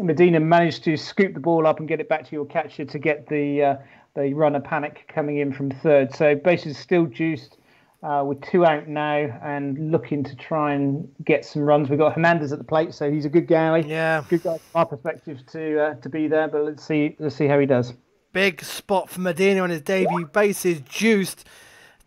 Medina managed to scoop the ball up and get it back to your catcher to get the runner panic coming in from third. So bases still juiced. With 2 out now and looking to try and get some runs. We've got Hernandez at the plate, so he's a good guy. Yeah, good guy from our perspective to be there. But let's see how he does. Big spot for Medina on his debut. Bases juiced.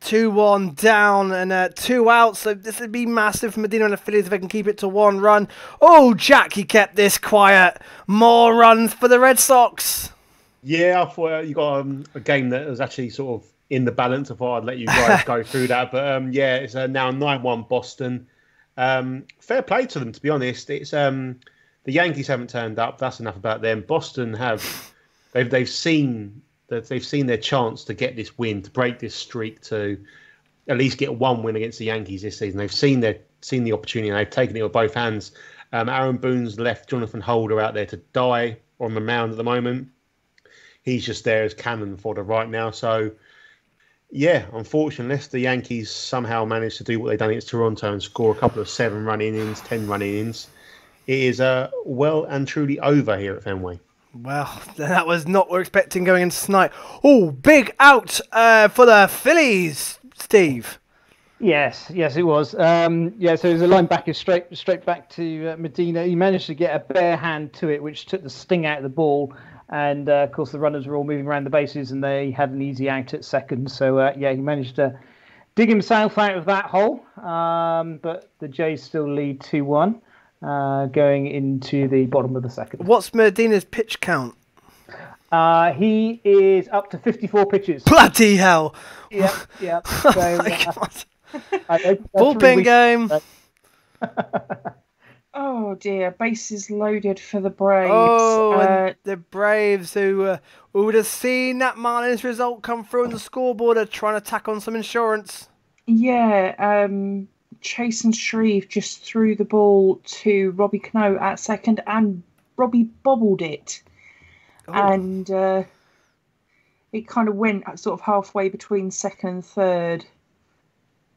2-1 down and 2 outs. So this would be massive for Medina and the Phillies if they can keep it to 1 run. Oh, Jack, he kept this quiet. More runs for the Red Sox. Yeah, I thought you got a game that was actually sort of in the balance. I thought I'd let you guys go through that. But yeah, it's now 9-1 Boston. Fair play to them, to be honest. It's the Yankees haven't turned up. That's enough about them. Boston have. They've seen their chance to get this win, to break this streak, to at least get 1 win against the Yankees this season. They've seen the opportunity and they've taken it with both hands. Aaron Boone's left Jonathan Holder out there to die on the mound at the moment. He's just there as cannon for the right now. So, yeah, unfortunately, unless the Yankees somehow manage to do what they've done against Toronto and score a couple of 7-run innings, 10-run innings, it is well and truly over here at Fenway. Well, that was not what we're expecting going into tonight. Oh, big out for the Phillies, Steve. Yes, it was. So it was a linebacker straight back to Medina. He managed to get a bare hand to it, which took the sting out of the ball. And, of course, the runners were all moving around the bases and they had an easy out at second. So, he managed to dig himself out of that hole. But the Jays still lead 2-1. Going into the bottom of the second. What's Medina's pitch count? He is up to 54 pitches. Bloody hell! Yeah. So, bullpen game. Oh dear, bases loaded for the Braves. Oh, and the Braves who would have seen that Marlins result come through on the scoreboard are trying to tack on some insurance. Yeah, Chase and Shreve just threw the ball to Robbie Cano at second, and Robbie bobbled it. Oh. And it kind of went sort of halfway between second and third.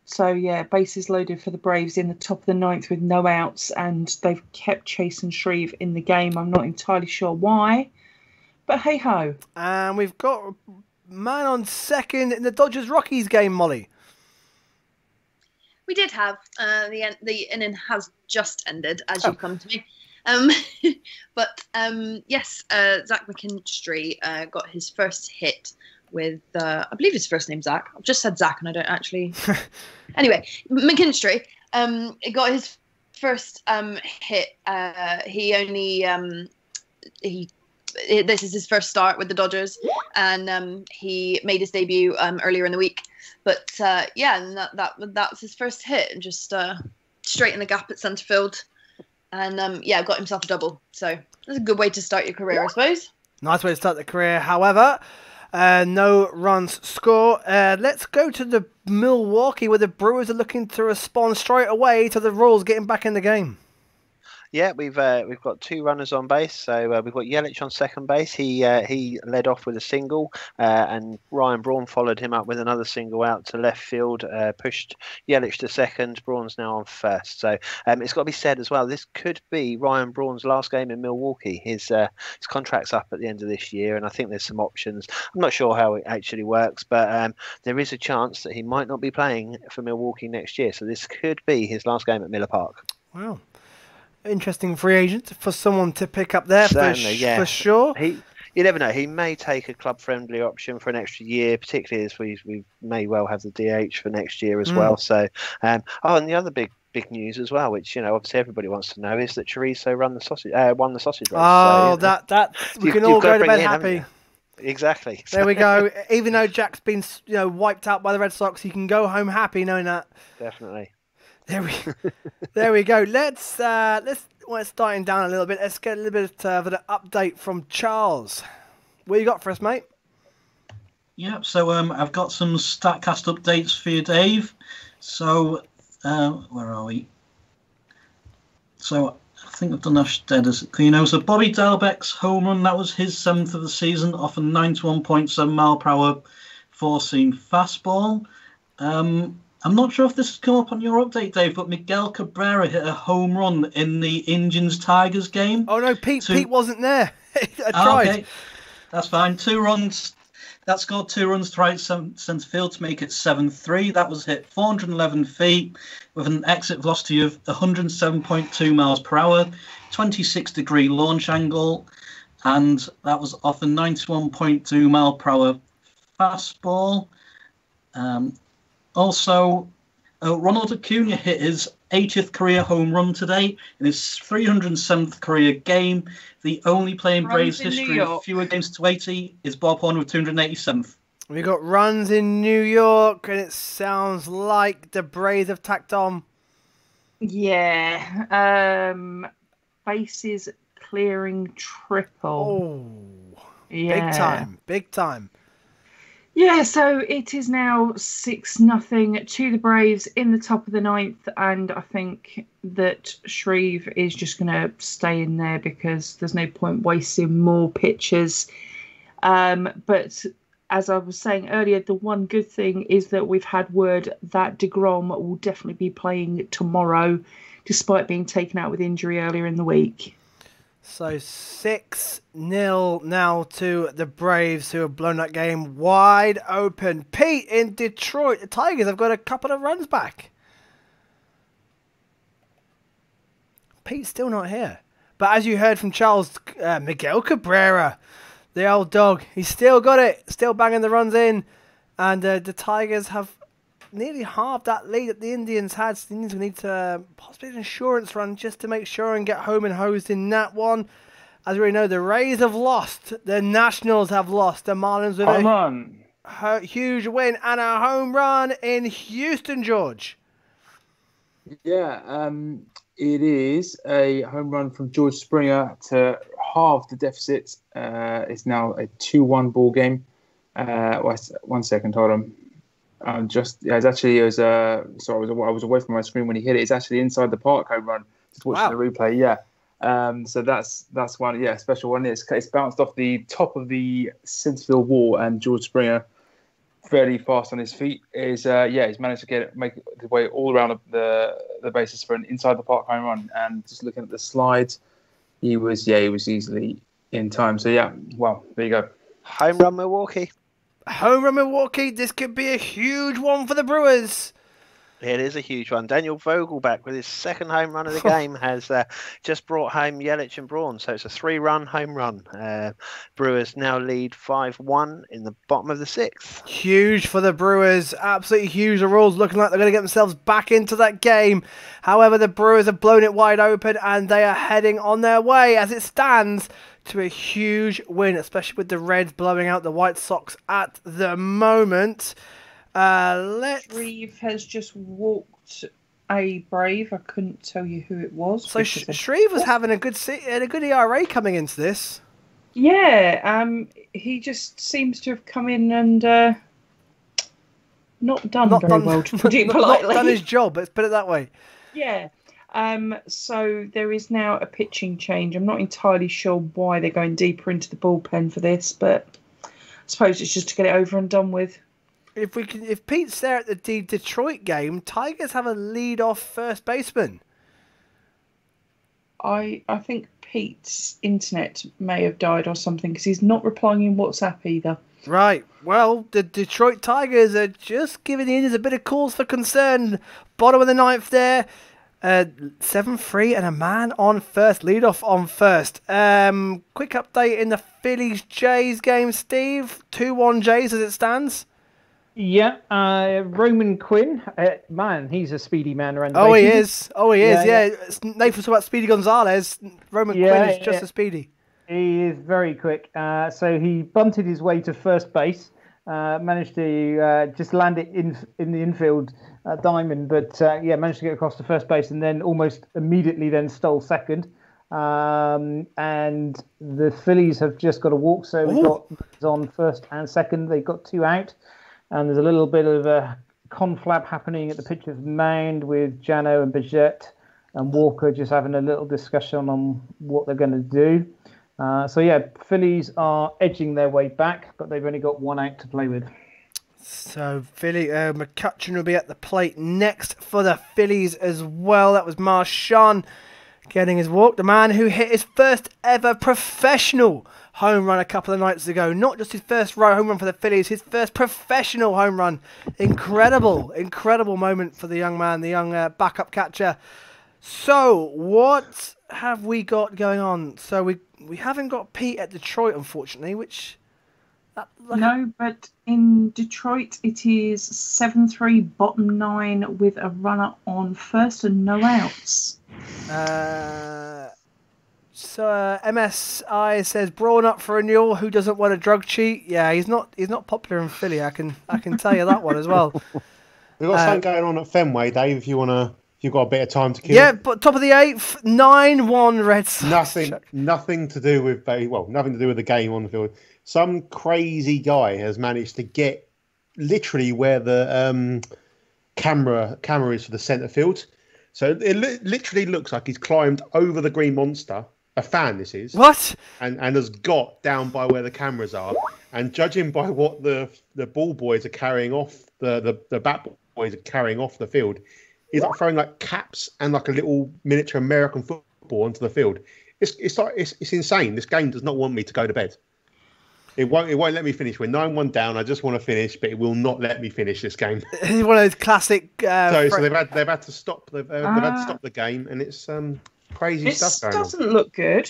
So, yeah, bases loaded for the Braves in the top of the 9th with no outs, and they've kept Chase and Shreve in the game. I'm not entirely sure why, but hey-ho. And we've got a man on second in the Dodgers-Rockies game, Molly. We did have the inning has just ended, as you come to me. But yes, Zach McKinstry got his first hit with I believe his first name's Zach. I've just said Zach, and I don't actually. Anyway, McKinstry got his first hit. This is his first start with the Dodgers, and he made his debut earlier in the week. But and that's his first hit, and just straight in the gap at centre field, and got himself a double. So that's a good way to start your career, I suppose. Nice way to start the career. However, no runs score. Let's go to the Milwaukee, where the Brewers are looking to respond straight away to the Royals getting back in the game. Yeah, we've got 2 runners on base. So we've got Yelich on second base. He led off with a single, and Ryan Braun followed him up with another single out to left field, pushed Yelich to second. Braun's now on first. So it's got to be said as well, this could be Ryan Braun's last game in Milwaukee. His contract's up at the end of this year, and I think there's some options. I'm not sure how it actually works, but there is a chance that he might not be playing for Milwaukee next year. So this could be his last game at Miller Park. Wow. Interesting free agent for someone to pick up there. Certainly, for sure. You never know. He may take a club-friendly option for an extra year, particularly as we may well have the DH for next year as well. So, and the other big news as well, which obviously everybody wants to know, is that Chorizo won the sausage race. Oh, so, that we can all go to bed happy. Exactly. There we go. Even though Jack's been wiped out by the Red Sox, he can go home happy knowing that. Definitely. There we go. Let's starting down a little bit. Let's get a little bit of an update from Charles. What you got for us, mate? Yeah, so I've got some StatCast updates for you, Dave. So where are we? So I think I've done Osteda's. So Bobby Dalbec's home run, that was his 7th of the season off a 91.7 mile per hour four-seam fastball. I'm not sure if this has come up on your update, Dave, but Miguel Cabrera hit a home run in the Indians-Tigers game. Oh, no, Pete wasn't there. I tried. Okay. That's fine. 2 runs. That scored 2 runs to right centre field to make it 7-3. That was hit 411 feet with an exit velocity of 107.2 miles per hour, 26-degree launch angle, and that was off a 91.2 mile per hour fastball. Also, Ronald Acuna hit his 80th career home run today in his 307th career game. The only player in Braves history with fewer games to 80 is Bob Horner with 287th. We got runs in New York, and it sounds like the Braves have tacked on. Yeah. Bases clearing triple. Oh, yeah. Big time. Yeah, so it is now 6-0 to the Braves in the top of the ninth, and I think that Shreve is just going to stay in there because there's no point wasting more pitchers. But as I was saying earlier, the one good thing is that we've had word that DeGrom will definitely be playing tomorrow, despite being taken out with injury earlier in the week. So 6-0 now to the Braves, who have blown that game wide open. Pete, in Detroit, the Tigers have got a couple of runs back. Pete's still not here. But as you heard from Charles, Miguel Cabrera, the old dog, he's still got it, still banging the runs in. And the Tigers have nearly halved that lead that the Indians had. So the Indians will need to possibly an insurance run just to make sure and get home and hosed in that one. As we already know, the Rays have lost. The Nationals have lost. The Marlins with a huge win and a home run in Houston, George. Yeah, it is a home run from George Springer to halve the deficit. It's now a 2-1 ball game. 1 second, hold on. I was away from my screen when he hit it. It's actually inside the park home run. Just watching the replay, yeah. So that's one, yeah, special one. It's bounced off the top of the center field wall, and George Springer, fairly fast on his feet, he's managed to make his way all around the bases for an inside the park home run. And just looking at the slides, he was easily in time. So yeah, well, there you go. Home run Milwaukee. Home run Milwaukee. This could be a huge one for the Brewers. It is a huge one. Daniel Vogelbach, with his second home run of the game, has just brought home Yelich and Braun. So it's a 3-run home run. Brewers now lead 5-1 in the bottom of the sixth. Huge for the Brewers. Absolutely huge. The Royals looking like they're going to get themselves back into that game. However, the Brewers have blown it wide open, and they are heading on their way, as it stands, to a huge win, especially with the Reds blowing out the White Sox at the moment. Shreve has just walked a Brave. I couldn't tell you who it was. So Shreve was having a good ERA coming into this. Yeah, he just seems to have come in and not done very well, to put it politely. Not done his job, let's put it that way. Yeah. So there is now a pitching change. I'm not entirely sure why they're going deeper into the bullpen for this, but I suppose it's just to get it over and done with. If Pete's there at the Detroit game, Tigers have a lead-off first baseman. I think Pete's internet may have died or something, because he's not replying in WhatsApp either. Right. Well, the Detroit Tigers are just giving the Indians a bit of cause for concern. Bottom of the ninth there. 7-3 and a man on first, lead-off on first. Quick update in the Phillies-Jays game, Steve. 2-1 Jays as it stands. Yeah, Roman Quinn, man, he's a speedy man around the bases. He is. Yeah. Nathan was talking about Speedy Gonzalez. Roman Quinn is just as speedy. He is very quick. So he bunted his way to first base, managed to just land it in the infield diamond, but managed to get across to first base, and then almost immediately then stole second. And the Phillies have just got a walk, so we've got on first and second. They've got 2 out. And there's a little bit of a conflab happening at the pitcher's mound with Jano and Bichette and Walker just having a little discussion on what they're going to do. Phillies are edging their way back, but they've only got 1 out to play with. So McCutcheon will be at the plate next for the Phillies as well. That was Marchand getting his walk. The man who hit his first ever professional home run a couple of nights ago. Not just his first home run for the Phillies, his first professional home run. Incredible moment for the young man, the young backup catcher. So, what have we got going on? So, we haven't got Pete at Detroit, unfortunately, which No, but in Detroit it is 7-3 bottom 9 with a runner on first and no outs. So MSI says Braun up for renewal. Who doesn't want a drug cheat? Yeah, he's not popular in Philly. I can tell you that one as well. We've got something going on at Fenway, Dave. If you've got a bit of time to kill. Yeah, but top of the 8th, 9-1 Red Sox. Nothing to do with the game on the field. Some crazy guy has managed to get literally where the camera is for the centre field. So it literally looks like he's climbed over the green monster. A fan, this is. What? And has got down by where the cameras are. And judging by what the ball boys are carrying off, the bat boys are carrying off the field, he's like throwing like caps and like a little miniature American football onto the field. It's insane. This game does not want me to go to bed. It won't let me finish. We're 9-1 down. I just want to finish, but it will not let me finish this game. It's one of those classic. So they've had to stop. They've had to stop the game, and it's crazy stuff going on. It doesn't look good.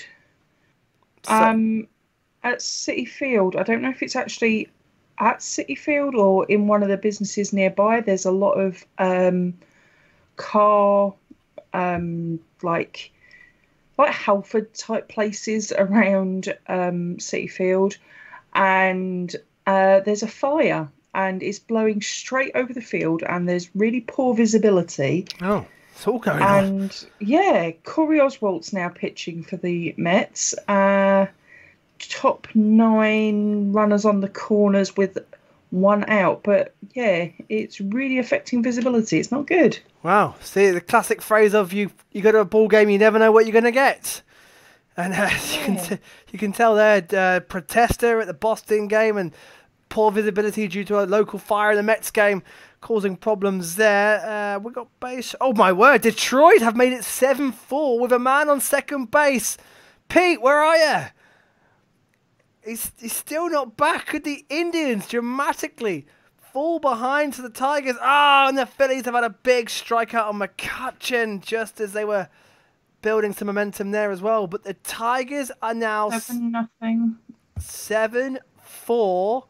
At City Field, I don't know if it's actually at City Field or in one of the businesses nearby. There's a lot of car, like Halford type places around City Field. And there's a fire and it's blowing straight over the field and there's really poor visibility. Oh, it's all going on. And yeah, Corey Oswalt's now pitching for the Mets. Top 9 runners on the corners with 1 out. But yeah, it's really affecting visibility. It's not good. Wow. See, the classic phrase of you go to a ball game, you never know what you're going to get. And you can tell there, protester at the Boston game and poor visibility due to a local fire in the Mets game causing problems there. We got base. Oh my word! Detroit have made it 7-4 with a man on second base. Pete, where are you? He's still not back. Could the Indians dramatically fall behind to the Tigers? And the Phillies have had a big strikeout on McCutchen just as they were building some momentum there as well. But the Tigers are now 7-0. 7-4.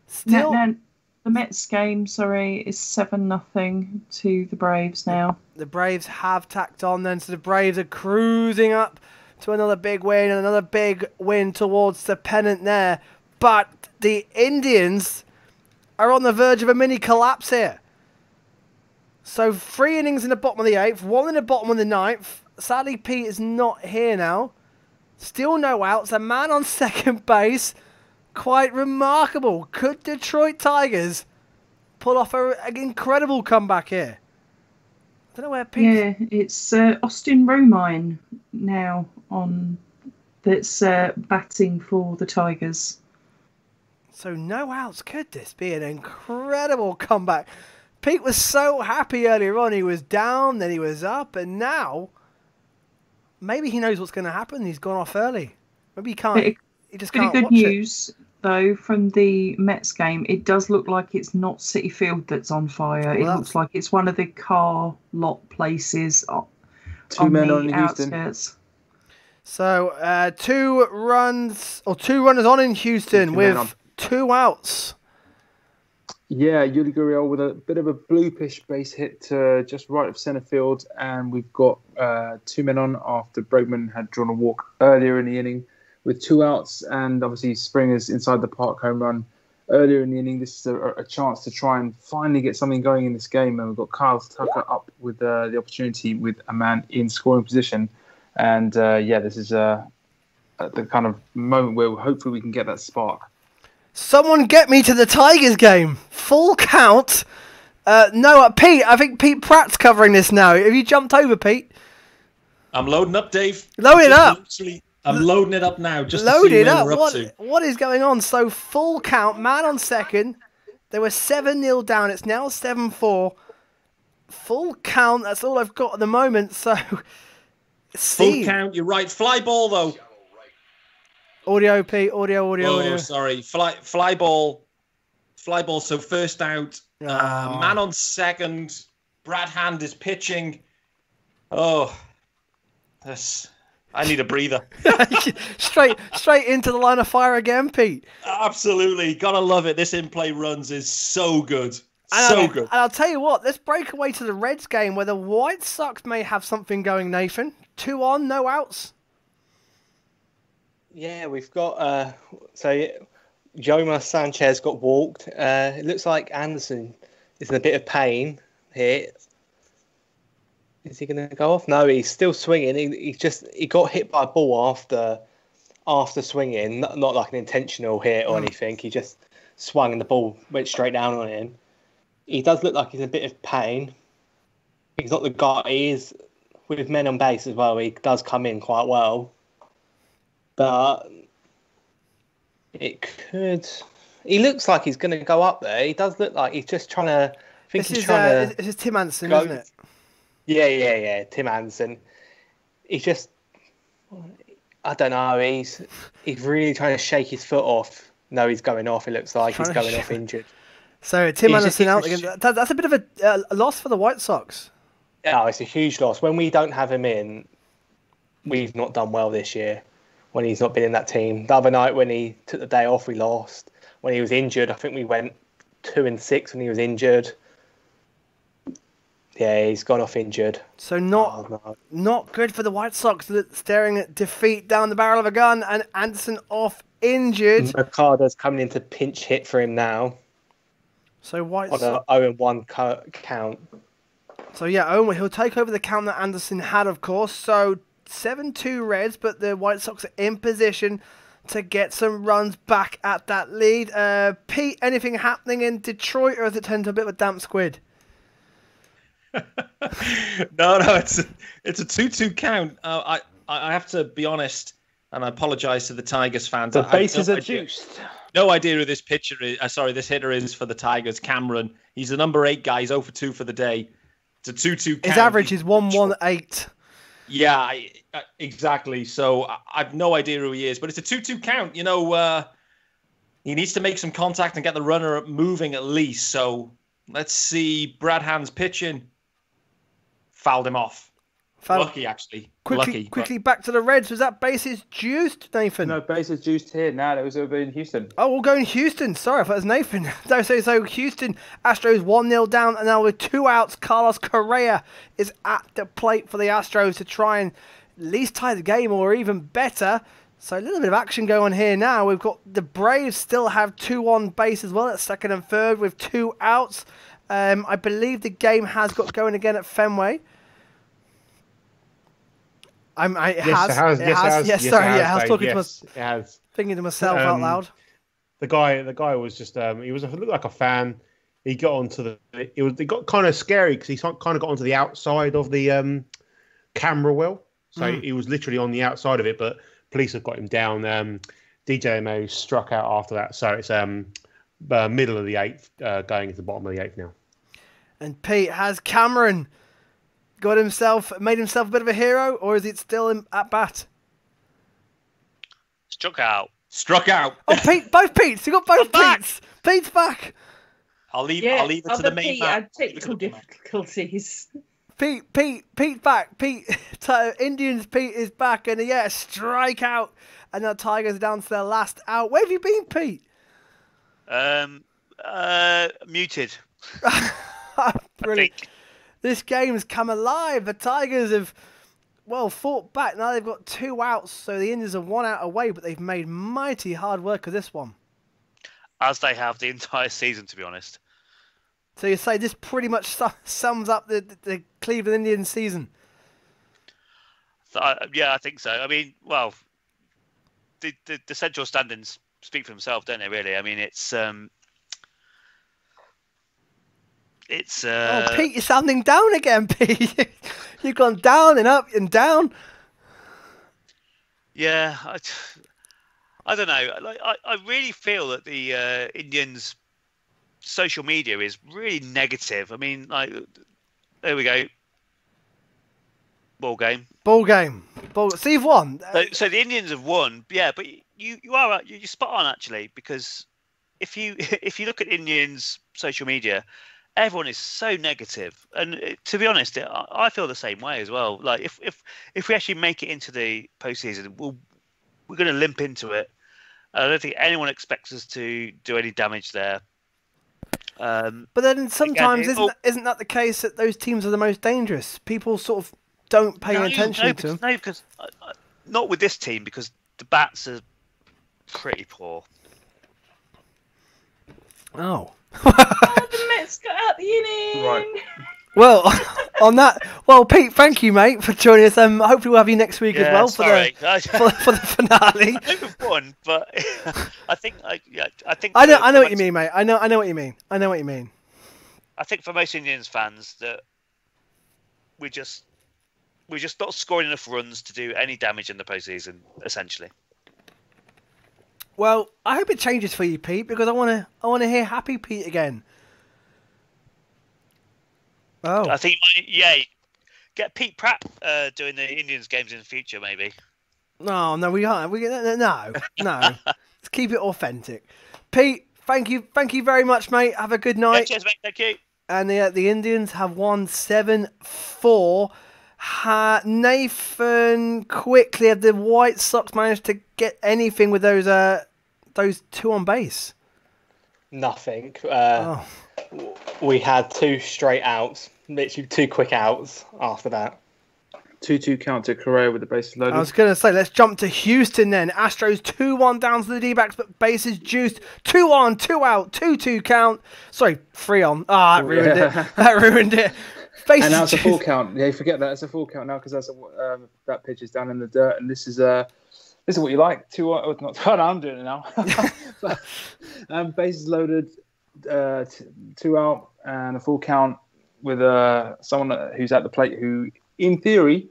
Still, no, the Mets game, is 7-0 to the Braves now. The Braves have tacked on then, so the Braves are cruising up to another big win and another big win towards the pennant there. But the Indians are on the verge of a mini collapse here. So 3 innings in the bottom of the 8th, 1 in the bottom of the 9th. Sadly, Pete is not here now. Still no outs. A man on second base. Quite remarkable. Could Detroit Tigers pull off an incredible comeback here? I don't know where Pete... Yeah, it's Austin Romine now on that's batting for the Tigers. So no outs. Could this be an incredible comeback? Pete was so happy earlier on. He was down, then he was up, and now maybe he knows what's going to happen. He's gone off early. Maybe he can't. He just can't good watch news, though, from the Mets game. It does look like it's not City Field that's on fire. It looks like it's one of the car lot places on the outskirts. So 2 runners on in Houston with 2 outs. Yeah, Yuli Gurriel with a bit of a blue-ish base hit to just right of centre field, and we've got 2 men on after Bregman had drawn a walk earlier in the inning with 2 outs, and obviously Springer's inside the park home run earlier in the inning. This is a chance to try and finally get something going in this game, and we've got Kyle Tucker up with the opportunity with a man in scoring position, and this is the kind of moment where hopefully we can get that spark. Someone get me to the Tigers game. Full count. Pete, I think Pete Pratt's covering this now. Have you jumped over, Pete? I'm loading up, Dave. Load it up. I'm loading it up now. Just load to see it where up. we're up to. What is going on? So full count, man on second. They were 7-0 down. It's now 7-4. Full count. That's all I've got at the moment. So full count. You're right. Fly ball though. Audio, Pete. Audio. Oh, sorry. Fly ball. So first out. Man on second. Brad Hand is pitching. Oh, this. I need a breather. straight into the line of fire again, Pete. Absolutely. Gotta love it. This in-play runs is so good. Good. And I'll tell you what, let's break away to the Reds game where the White Sox may have something going, Nathan. 2 on, no outs. Yeah, we've got... Joma Sanchez got walked. It looks like Anderson is in a bit of pain here. Is he going to go off? No, he's still swinging. He got hit by a ball after swinging, not like an intentional hit or anything. He just swung and the ball went straight down on him. He does look like he's in a bit of pain. He's not the guy. He is with men on base as well. He does come in quite well, but it could. He looks like he's going to go up there. He does look like he's just trying to. This is Tim Anderson, isn't it? Yeah. Tim Anderson. He's just. I don't know. He's really trying to shake his foot off. No, he's going off. It looks like he's going off injured. So Tim Anderson out again. That's a bit of a loss for the White Sox. Oh, it's a huge loss. When we don't have him in, we've not done well this year. When he's not been in that team. The other night when he took the day off, we lost. When he was injured, I think we went 2-6 when he was injured. Yeah, he's gone off injured. So not good for the White Sox, staring at defeat down the barrel of a gun, and Anderson off injured. Mercado's coming into pinch hit for him now. So White Sox on an 0-1 count. So yeah, he'll take over the count that Anderson had, of course. So 7-2 Reds, but the White Sox are in position to get some runs back at that lead. Pete, anything happening in Detroit, or has it turned to a bit of a damp squid? No, it's a 2-2 count. I have to be honest, and I apologise to the Tigers fans. The bases are juiced. No idea who this pitcher is. This hitter is for the Tigers, Cameron. He's the number 8 guy. He's 0 for 2 for the day. It's a 2-2 count. His average is 118. Yeah, exactly. So I have no idea who he is, but it's a 2-2 count. He needs to make some contact and get the runner moving at least. So let's see. Brad Hand's pitching. Fouled him off. Lucky, actually. Quickly back to the Reds. Was that bases juiced, Nathan? No, bases juiced here. No, it was over in Houston. Oh, we'll go in Houston. Sorry, I thought it was Nathan. So Houston Astros 1-0 down, and now with 2 outs, Carlos Correa is at the plate for the Astros to try and at least tie the game, or even better. So a little bit of action going on here now. We've got the Braves still have 2 on base as well at second and third with 2 outs. I believe the game has got going again at Fenway. It has. I was talking to thinking to myself out loud. The guy was just he looked like a fan. He got onto it got kind of scary because he kind of got onto the outside of the camera well, so he was literally on the outside of it. But police have got him down. DJ Mo struck out after that, so it's middle of the 8th, going into the bottom of the 8th now. And Pete, has Cameron made himself a bit of a hero, or is it still at bat? Struck out. Oh, Pete, both Pete's. You got both Pete's. Pete's back. I'll leave it to the main man. Technical difficulties. Pete back. Indians Pete is back, and strikeout. And now Tigers are down to their last out. Where have you been, Pete? Muted. Brilliant. This game's come alive. The Tigers have, fought back. Now they've got 2 outs, so the Indians are 1 out away, but they've made mighty hard work of this one. As they have the entire season, to be honest. So you say this pretty much sums up the Cleveland Indians season? Yeah, I think so. I mean, the central standings speak for themselves, don't they, really? I mean, it's... Pete, you're sounding down again, Pete. You've gone down and up and down. Yeah, I don't know. I really feel that the Indians' social media is really negative. I mean, there we go. Ball game. So you've won. So the Indians have won. Yeah, but you're spot on actually, because if you look at Indians' social media. everyone is so negative. And to be honest, I feel the same way as well. Like if we actually make it into the postseason, we're going to limp into it. I don't think anyone expects us to do any damage there. But then sometimes isn't that the case that those teams are the most dangerous? People sort of don't pay attention to them. No, because not with this team, because the bats are pretty poor. Oh. The Mets got out the inning. Right. Well, on that, Pete, thank you, mate, for joining us. Hopefully we'll have you next week as well for the finale. I think we've won, but I think I know what you mean, mate. I know what you mean. I think for most Indians fans that we're just not scoring enough runs to do any damage in the postseason, essentially. Well, I hope it changes for you, Pete, because I want to hear happy Pete again. Oh, I think get Pete Pratt doing the Indians games in the future, maybe. No, we aren't. No. Let's keep it authentic. Pete, thank you very much, mate. Have a good night. Yeah, cheers, mate. Thank you. And the Indians have won 7-4. Nathan, quickly, have the White Sox managed to get anything with those two on base? Nothing. We had 2 straight outs, literally 2 quick outs after that. 2-2 count to Correa with the bases loaded. I was going to say, let's jump to Houston then. Astros 2-1 down to the D-backs, but bases juiced. 2-on, 2 out, 2-2 count. Sorry, 3-on. That ruined it. That ruined it. Bases and now it's a full juiced. count. Yeah, forget that. It's a full count now because that pitch is down in the dirt, and this is what you like. 2-1. Oh, not. Oh, no, I'm doing it now. Bases loaded. 2 out and a full count with someone who's at the plate who, in theory,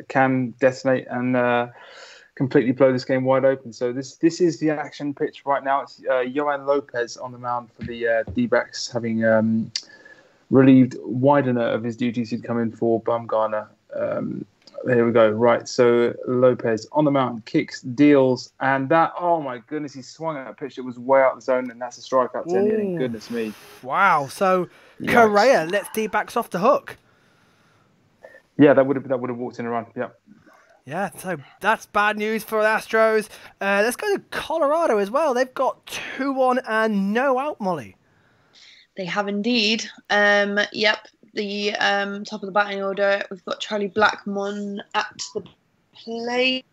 can detonate and completely blow this game wide open. So this is the action pitch right now. It's Yohan Lopez on the mound for the D-backs, having relieved Widener of his duties. He'd come in for Bumgarner. There we go. Right. So Lopez on the mound, kicks, deals, and that, oh my goodness, he swung at a pitch that was way out of the zone, and that's a strikeout to anything. Goodness me. Wow. So Correa lets D-backs off the hook. Yeah, that would have walked in a run. Yeah. Yeah, so that's bad news for the Astros. Let's go to Colorado as well. They've got 2-1 and no out, Molly. They have indeed. Yep. The top of the batting order, we've got Charlie Blackmon at the plate.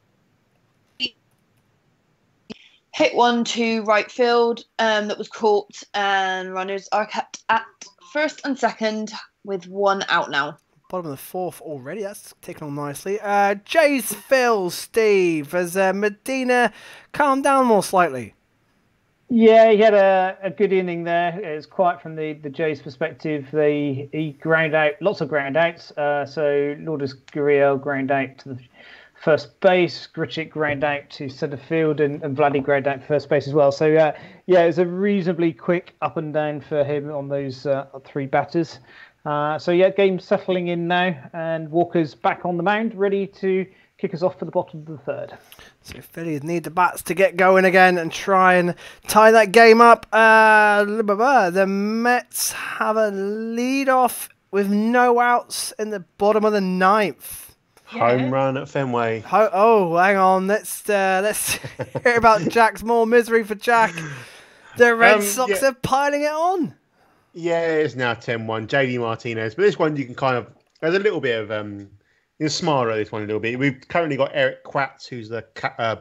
Hit one to right field that was caught, and runners are kept at first and second with 1 out now. Bottom of the 4th already. That's ticking on nicely. Jays Phil, Steve, has Medina calmed down more slightly? Yeah, he had a good inning there. It was quiet from the Jays' perspective. He ground out, lots of ground outs. So Lourdes Gurriel ground out to the first base, Grichuk ground out to centre field, and Vladdy ground out to first base as well. So it was a reasonably quick up and down for him on those 3 batters. Game settling in now, and Walker's back on the mound, ready to kick us off for the bottom of the 3rd. So Phillies need the bats to get going again and try and tie that game up. The Mets have a lead off with no outs in the bottom of the 9th. Home run at Fenway. Hang on. Let's hear about Jack's more misery for Jack. The Red Sox are piling it on. Yeah, it's now 10-1. JD Martinez. But this one you can there's a little bit of you're smarter at this one a little bit. We've currently got Eric Quatz, who's the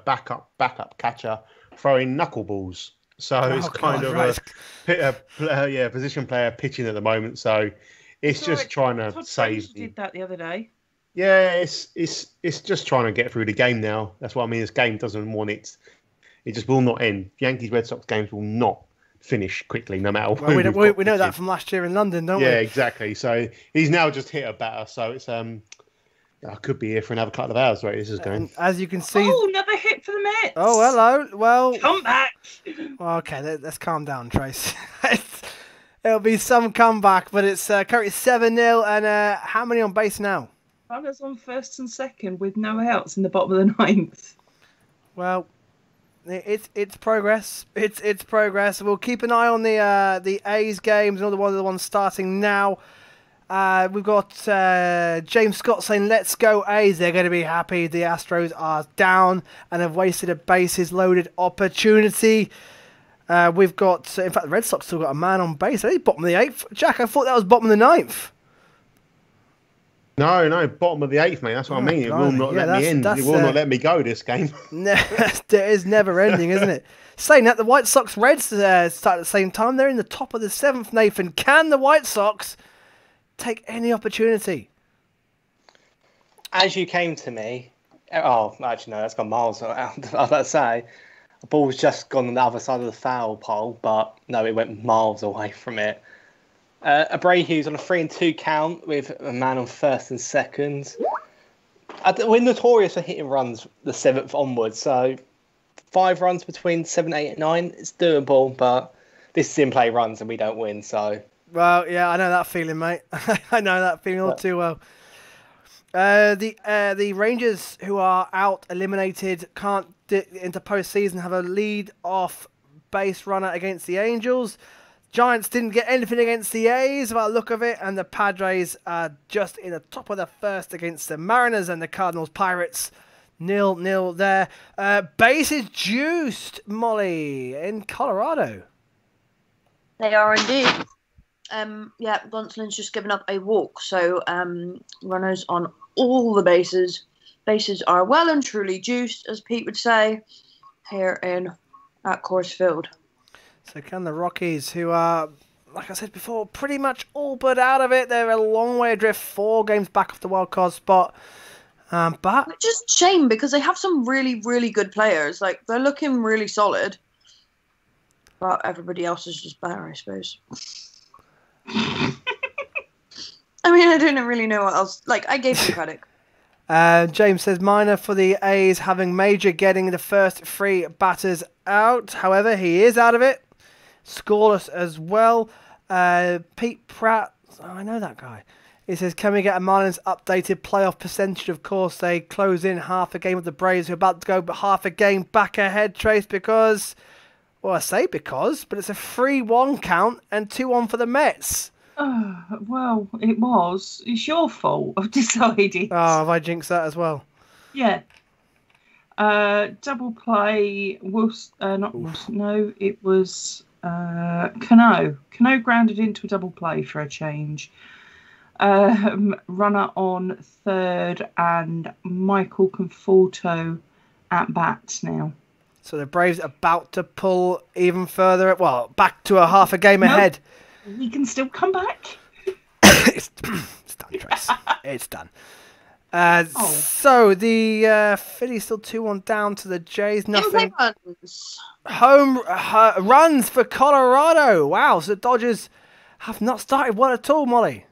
backup catcher, throwing knuckleballs. So it's a position player pitching at the moment. So it's just trying to save. Did that the other day? Yeah, it's just trying to get through the game now. That's what I mean. This game doesn't want it. It just will not end. Yankees Red Sox games will not finish quickly, no matter what. We know that from last year in London, don't we? Yeah, exactly. So he's now just hit a batter. So it's I could be here for another couple of hours. The way this is going. As you can see. Oh, another hit for the Mets. Oh, hello. Well, come back. Okay, let's calm down, Trace. It'll be some comeback, but it's currently 7-0, and how many on base now? Runners on first and second with no outs in the bottom of the 9th. Well, It's progress. It's progress. We'll keep an eye on the A's games and all the ones starting now. We've got James Scott saying, "Let's go A's." They're going to be happy. The Astros are down and have wasted a bases-loaded opportunity. We've got, in fact, the Red Sox still got a man on base. Are they bottom of the 8th? Jack, I thought that was bottom of the 9th. No, bottom of the 8th, mate. That's what I mean. It will not let me in. It will not let me go this game. It is never ending, isn't it? Saying that, the White Sox Reds start at the same time. They're in the top of the 7th, Nathan. Can the White Sox take any opportunity? As you came to me, actually no, that's gone miles out. I was about to say, the ball's just gone on the other side of the foul pole, but no, it went miles away from it. Abreu's on a 3-2 count with a man on first and second. We're notorious for hitting runs the 7th onwards, so 5 runs between 7, 8, and 9, it's doable, but this is in play runs and we don't win, so. Well, yeah, I know that feeling, mate. I know that feeling all too well. The Rangers, who are out, eliminated, can't into postseason, have a lead-off base runner against the Angels. Giants didn't get anything against the A's by the look of it, and the Padres are just in the top of the first against the Mariners and the Cardinals Pirates. 0-0 there. Bases juiced, Molly, in Colorado. They are indeed. Gonsolin's just given up a walk, so runners on all the bases. Bases are well and truly juiced, as Pete would say, here at Coors Field. So can the Rockies, who are, like I said before, pretty much all but out of it. They're a long way adrift, 4 games back off the wildcard spot. But which is a shame because they have some really, really good players. Like, they're looking really solid. But everybody else is just better, I suppose. I mean, I don't really know what else. Like, I gave them credit. James says, minor for the A's, having Major getting the first 3 batters out. However, he is out of it. Scoreless as well. Pete Pratt, I know that guy. He says, can we get a Marlins updated playoff percentage? Of course, they close in half a game with the Braves, who are about to go half a game back ahead, Trace, because, well, I say because, but it's a 3-1 count and 2-1 for the Mets. Well, it was. It's your fault. I've decided. Oh, have I jinxed that as well? Yeah. Double play. Not Wilson. No, it was Cano. Cano grounded into a double play for a change. Runner on third and Michael Conforto at bat now. So the Braves are about to pull even further. Well, back to a half a game ahead. We can still come back. It's done, Trace. It's done. So the Phillies still 2-1 down to the Jays. Nothing. Home runs for Colorado. Wow. So the Dodgers have not started well at all, Molly.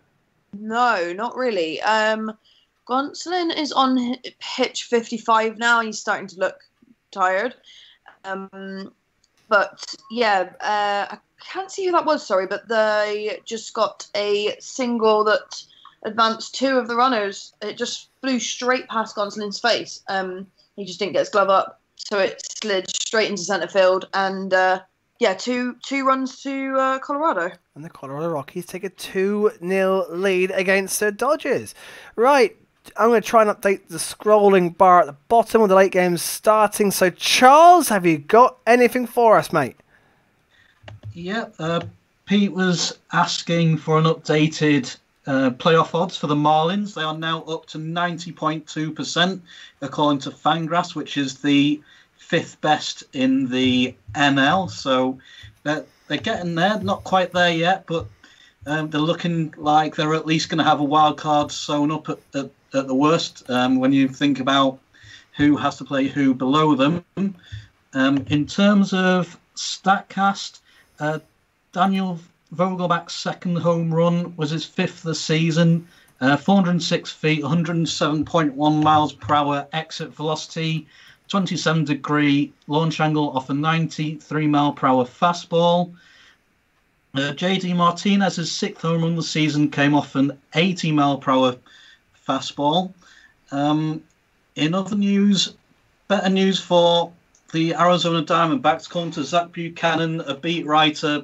No, not really. Gonsolin is on pitch 55 now. He's starting to look tired. But yeah, I can't see who that was, sorry, but they just got a single that advanced 2 of the runners. It just flew straight past Gonsolin's face. He just didn't get his glove up, so it slid straight into centre field. And two runs to Colorado. And the Colorado Rockies take a 2-0 lead against the Dodgers. Right, I'm going to try and update the scrolling bar at the bottom with the late games starting. So, Charles, have you got anything for us, mate? Yeah, Pete was asking for an updated playoff odds for the Marlins. They are now up to 90.2%, according to Fangraphs, which is the 5th best in the NL. So they're getting there, not quite there yet, but they're looking like they're at least going to have a wild card sewn up at the worst when you think about who has to play who below them. In terms of StatCast, Daniel Vogelbach's second home run was his 5th of the season. 406 feet, 107.1 miles per hour exit velocity, 27-degree launch angle off a 93 mile per hour fastball. JD Martinez's 6th home run of the season came off an 80 mile per hour fastball. In other news, better news for the Arizona Diamondbacks, according to Zach Buchanan, a beat writer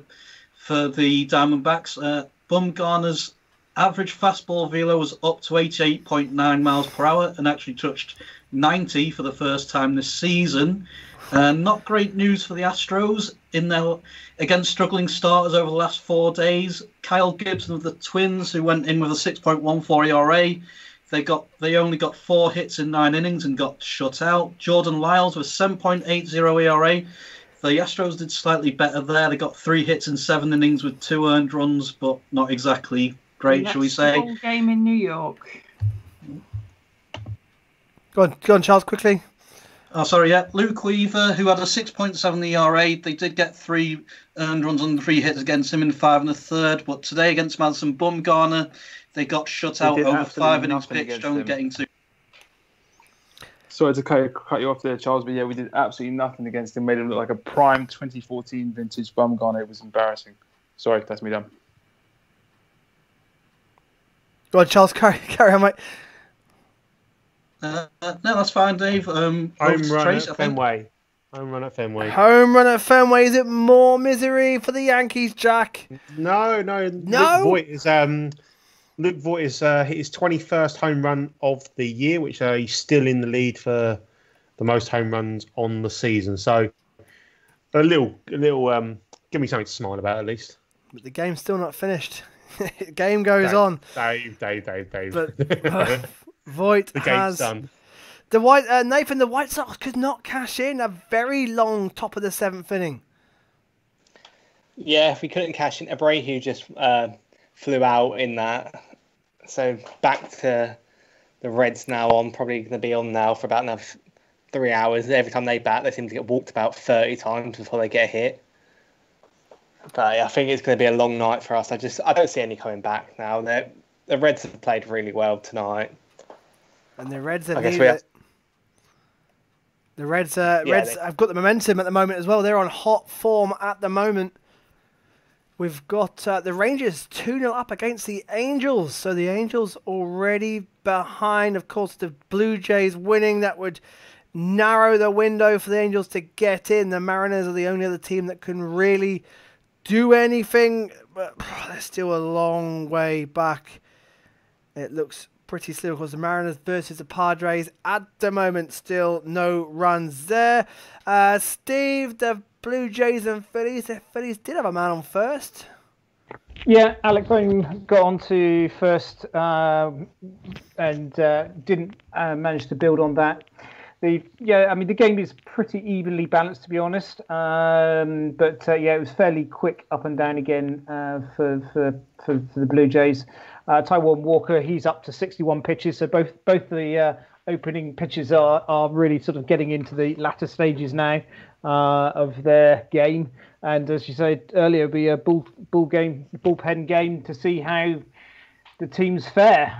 for the Diamondbacks, Bumgarner's average fastball velo was up to 88.9 miles per hour and actually touched 90 for the first time this season. Not great news for the Astros in their against struggling starters over the last 4 days. Kyle Gibson of the Twins, who went in with a 6.14 ERA, they only got 4 hits in 9 innings and got shut out. Jordan Lyles with 7.80 ERA. The Astros did slightly better there. They got 3 hits in 7 innings with 2 earned runs, but not exactly great, shall we say? Whole game in New York. Go on, Charles, quickly. Oh, sorry, yeah. Luke Weaver, who had a 6.7 ERA, they did get 3 earned runs and 3 hits against him in 5 1/3. But today against Madison Bumgarner, they got shut out over 5 innings pitched, only getting 2. Sorry to cut you off there, Charles, but yeah, we did absolutely nothing against him. Made him look like a prime 2014 vintage Bumgarner. It was embarrassing. Sorry, that's me done. Go on, Charles, carry on, mate. No, that's fine, Dave. Home run at Fenway. Home run at Fenway. Home run at Fenway. Is it more misery for the Yankees, Jack? No. Luke Voigt has hit his 21st home run of the year, which he's still in the lead for the most home runs on the season. So a little, give me something to smile about at least. But the game's still not finished. The game goes on. Dave. But Voigt the game's has done. Nathan, the White Sox could not cash in a very long top of the 7th inning. Yeah, if we couldn't cash in, Abreu just flew out in that. So back to the Reds now on, probably going to be on now for about another 3 hours. Every time they bat, they seem to get walked about 30 times before they get hit. But I think it's going to be a long night for us. I don't see any coming back now. The Reds have played really well tonight. And the Reds have The Reds have got the momentum at the moment as well. They're on hot form at the moment. We've got the Rangers 2-0 up against the Angels. So the Angels already behind. Of course, the Blue Jays winning. That would narrow the window for the Angels to get in. The Mariners are the only other team that can really do anything. But they're still a long way back. It looks pretty slim. Of course, the Mariners versus the Padres. At the moment, still no runs there. Steve, the Blue Jays and Phillies. The Phillies did have a man on first. Yeah, Alec Bohm got on to first and didn't manage to build on that. The game is pretty evenly balanced, to be honest. But it was fairly quick up and down again for the Blue Jays. Taijuan Walker, he's up to 61 pitches. So both the opening pitches are really sort of getting into the latter stages now of their game. And as you said earlier, it'll be a bullpen game to see how the teams fare.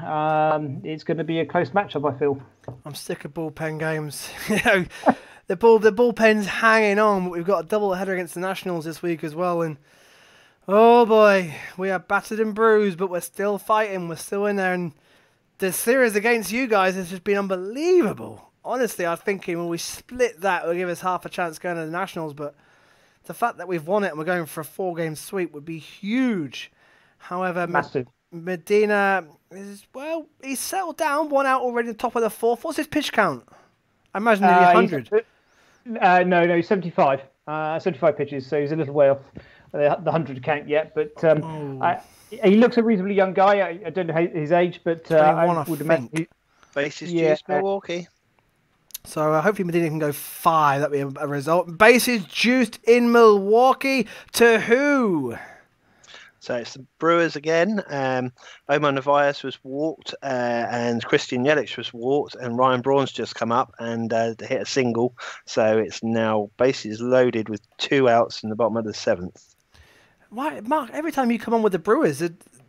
It's going to be a close matchup, I feel. I'm sick of bullpen games. The bullpen's hanging on. But we've got a double header against the Nationals this week as well, and oh boy, we are battered and bruised, but we're still fighting. We're still in there, and the series against you guys has just been unbelievable. Honestly, I was thinking when we split that, it'll give us half a chance going to the Nationals, but the fact that we've won it and we're going for a 4-game sweep would be huge. However, massive. Medina he's settled down, 1 out already, the top of the 4th. What's his pitch count? I imagine nearly 100. No, 75. 75 pitches, so he's a little way off the 100 count yet. But he looks a reasonably young guy. I don't know his age, but I would imagine. Bases juiced Milwaukee. So hopefully Medina can go 5. That'd be a result. Bases juiced in Milwaukee to who? So it's the Brewers again. Omar Narvaez was walked, and Christian Yelich was walked, and Ryan Braun's just come up and hit a single. So it's now bases loaded with 2 outs in the bottom of the 7th. Why, Mark? Every time you come on with the Brewers,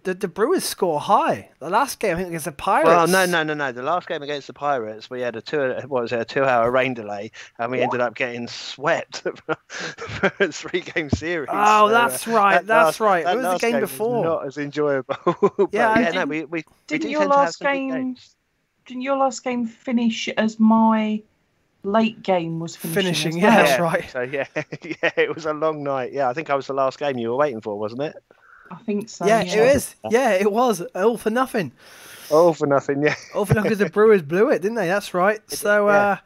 the Brewers score high. The last game, I think, against the Pirates. Well, no. The last game against the Pirates, we had a 2-hour rain delay, and we ended up getting swept for a 3-game series. Oh, so, that's right. That's right. It was the game before. Not as enjoyable. We didn't your last game? Didn't your last game finish as my late game was finishing. Yeah, well. that's right. So yeah, yeah, it was a long night. Yeah, I think I was the last game you were waiting for, wasn't it? I think so. Yeah, it is. Yeah, it was. All for nothing. All for nothing. Yeah. All for nothing because the Brewers blew it, didn't they? That's right. So yeah.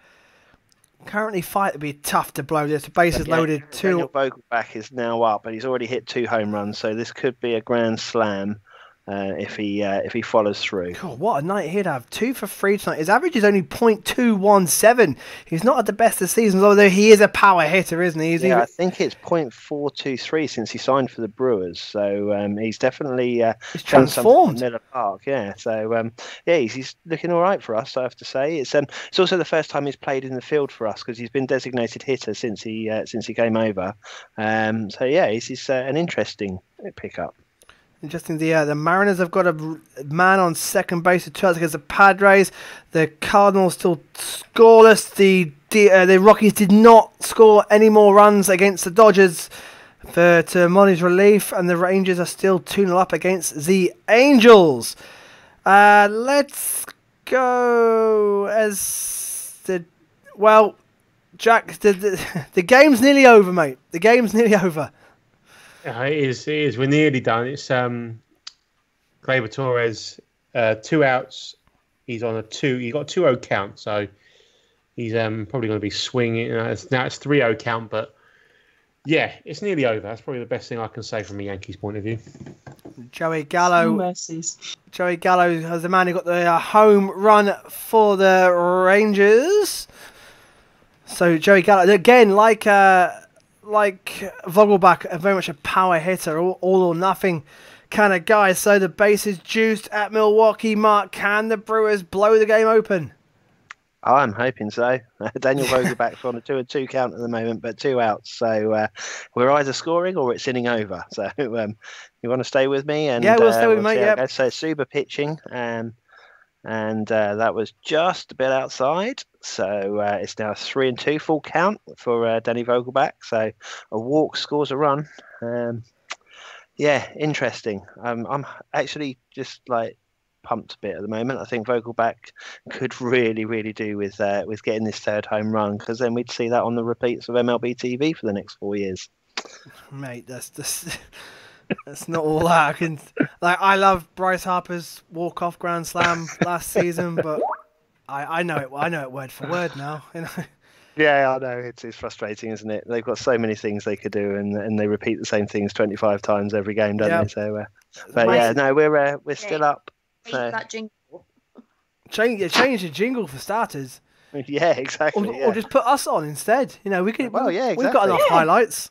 currently fight would be tough to blow this. The bases loaded. Daniel Vogelbach is now up, and he's already hit 2 home runs. So this could be a grand slam if he follows through. God, what a night he'd have. 2 for 3 tonight. His average is only .217. He's not at the best of seasons, although he is a power hitter, isn't he? I think it's .423 since he signed for the Brewers. So he's definitely he's transformed. Miller Park, yeah. So he's looking all right for us, I have to say. It's also the first time he's played in the field for us because he's been designated hitter since he came over. He's an interesting pickup. Interesting. The Mariners have got a man on second base with 2 outs against the Padres. The Cardinals still scoreless. The Rockies did not score any more runs against the Dodgers to Monty's relief, and the Rangers are still 2-0 up against the Angels. Let's go Jack. The game's nearly over, mate. The game's nearly over. It is. We're nearly done. It's Gleyber Torres, 2 outs. He's on a 2. He got a 2-0 count, so he's probably going to be swinging. Now it's 3-0 count, but yeah, it's nearly over. That's probably the best thing I can say from a Yankees point of view. Joey Gallo. Mercies. Joey Gallo is the man who got the home run for the Rangers. So Joey Gallo again, like Vogelbach, very much a power hitter, all or nothing kind of guy. So the base is juiced at Milwaukee. Mark, can the Brewers blow the game open? I'm hoping so. Daniel Vogelbach's on a 2-2 count at the moment, but 2 outs. So we're either scoring or it's inning over. So you want to stay with me? And, we'll stay with you, mate. Yeah. So Suba pitching, and that was just a bit outside. So it's now 3-2 full count for Danny Vogelbach. So a walk scores a run. Interesting. I'm actually just pumped a bit at the moment. I think Vogelbach could really, really do with getting this 3rd home run, because then we'd see that on the repeats of MLB TV for the next 4 years. Mate, that's not all that I can. I love Bryce Harper's walk-off grand slam last season, but I know it. I know it word for word now. You know. Yeah, I know. It's frustrating, isn't it? They've got so many things they could do, and they repeat the same things 25 times every game, don't they? So, we're still up. So. That jingle. Change the jingle for starters. Yeah, exactly. Or just put us on instead. You know, we could. Well, yeah, exactly. We've got enough highlights.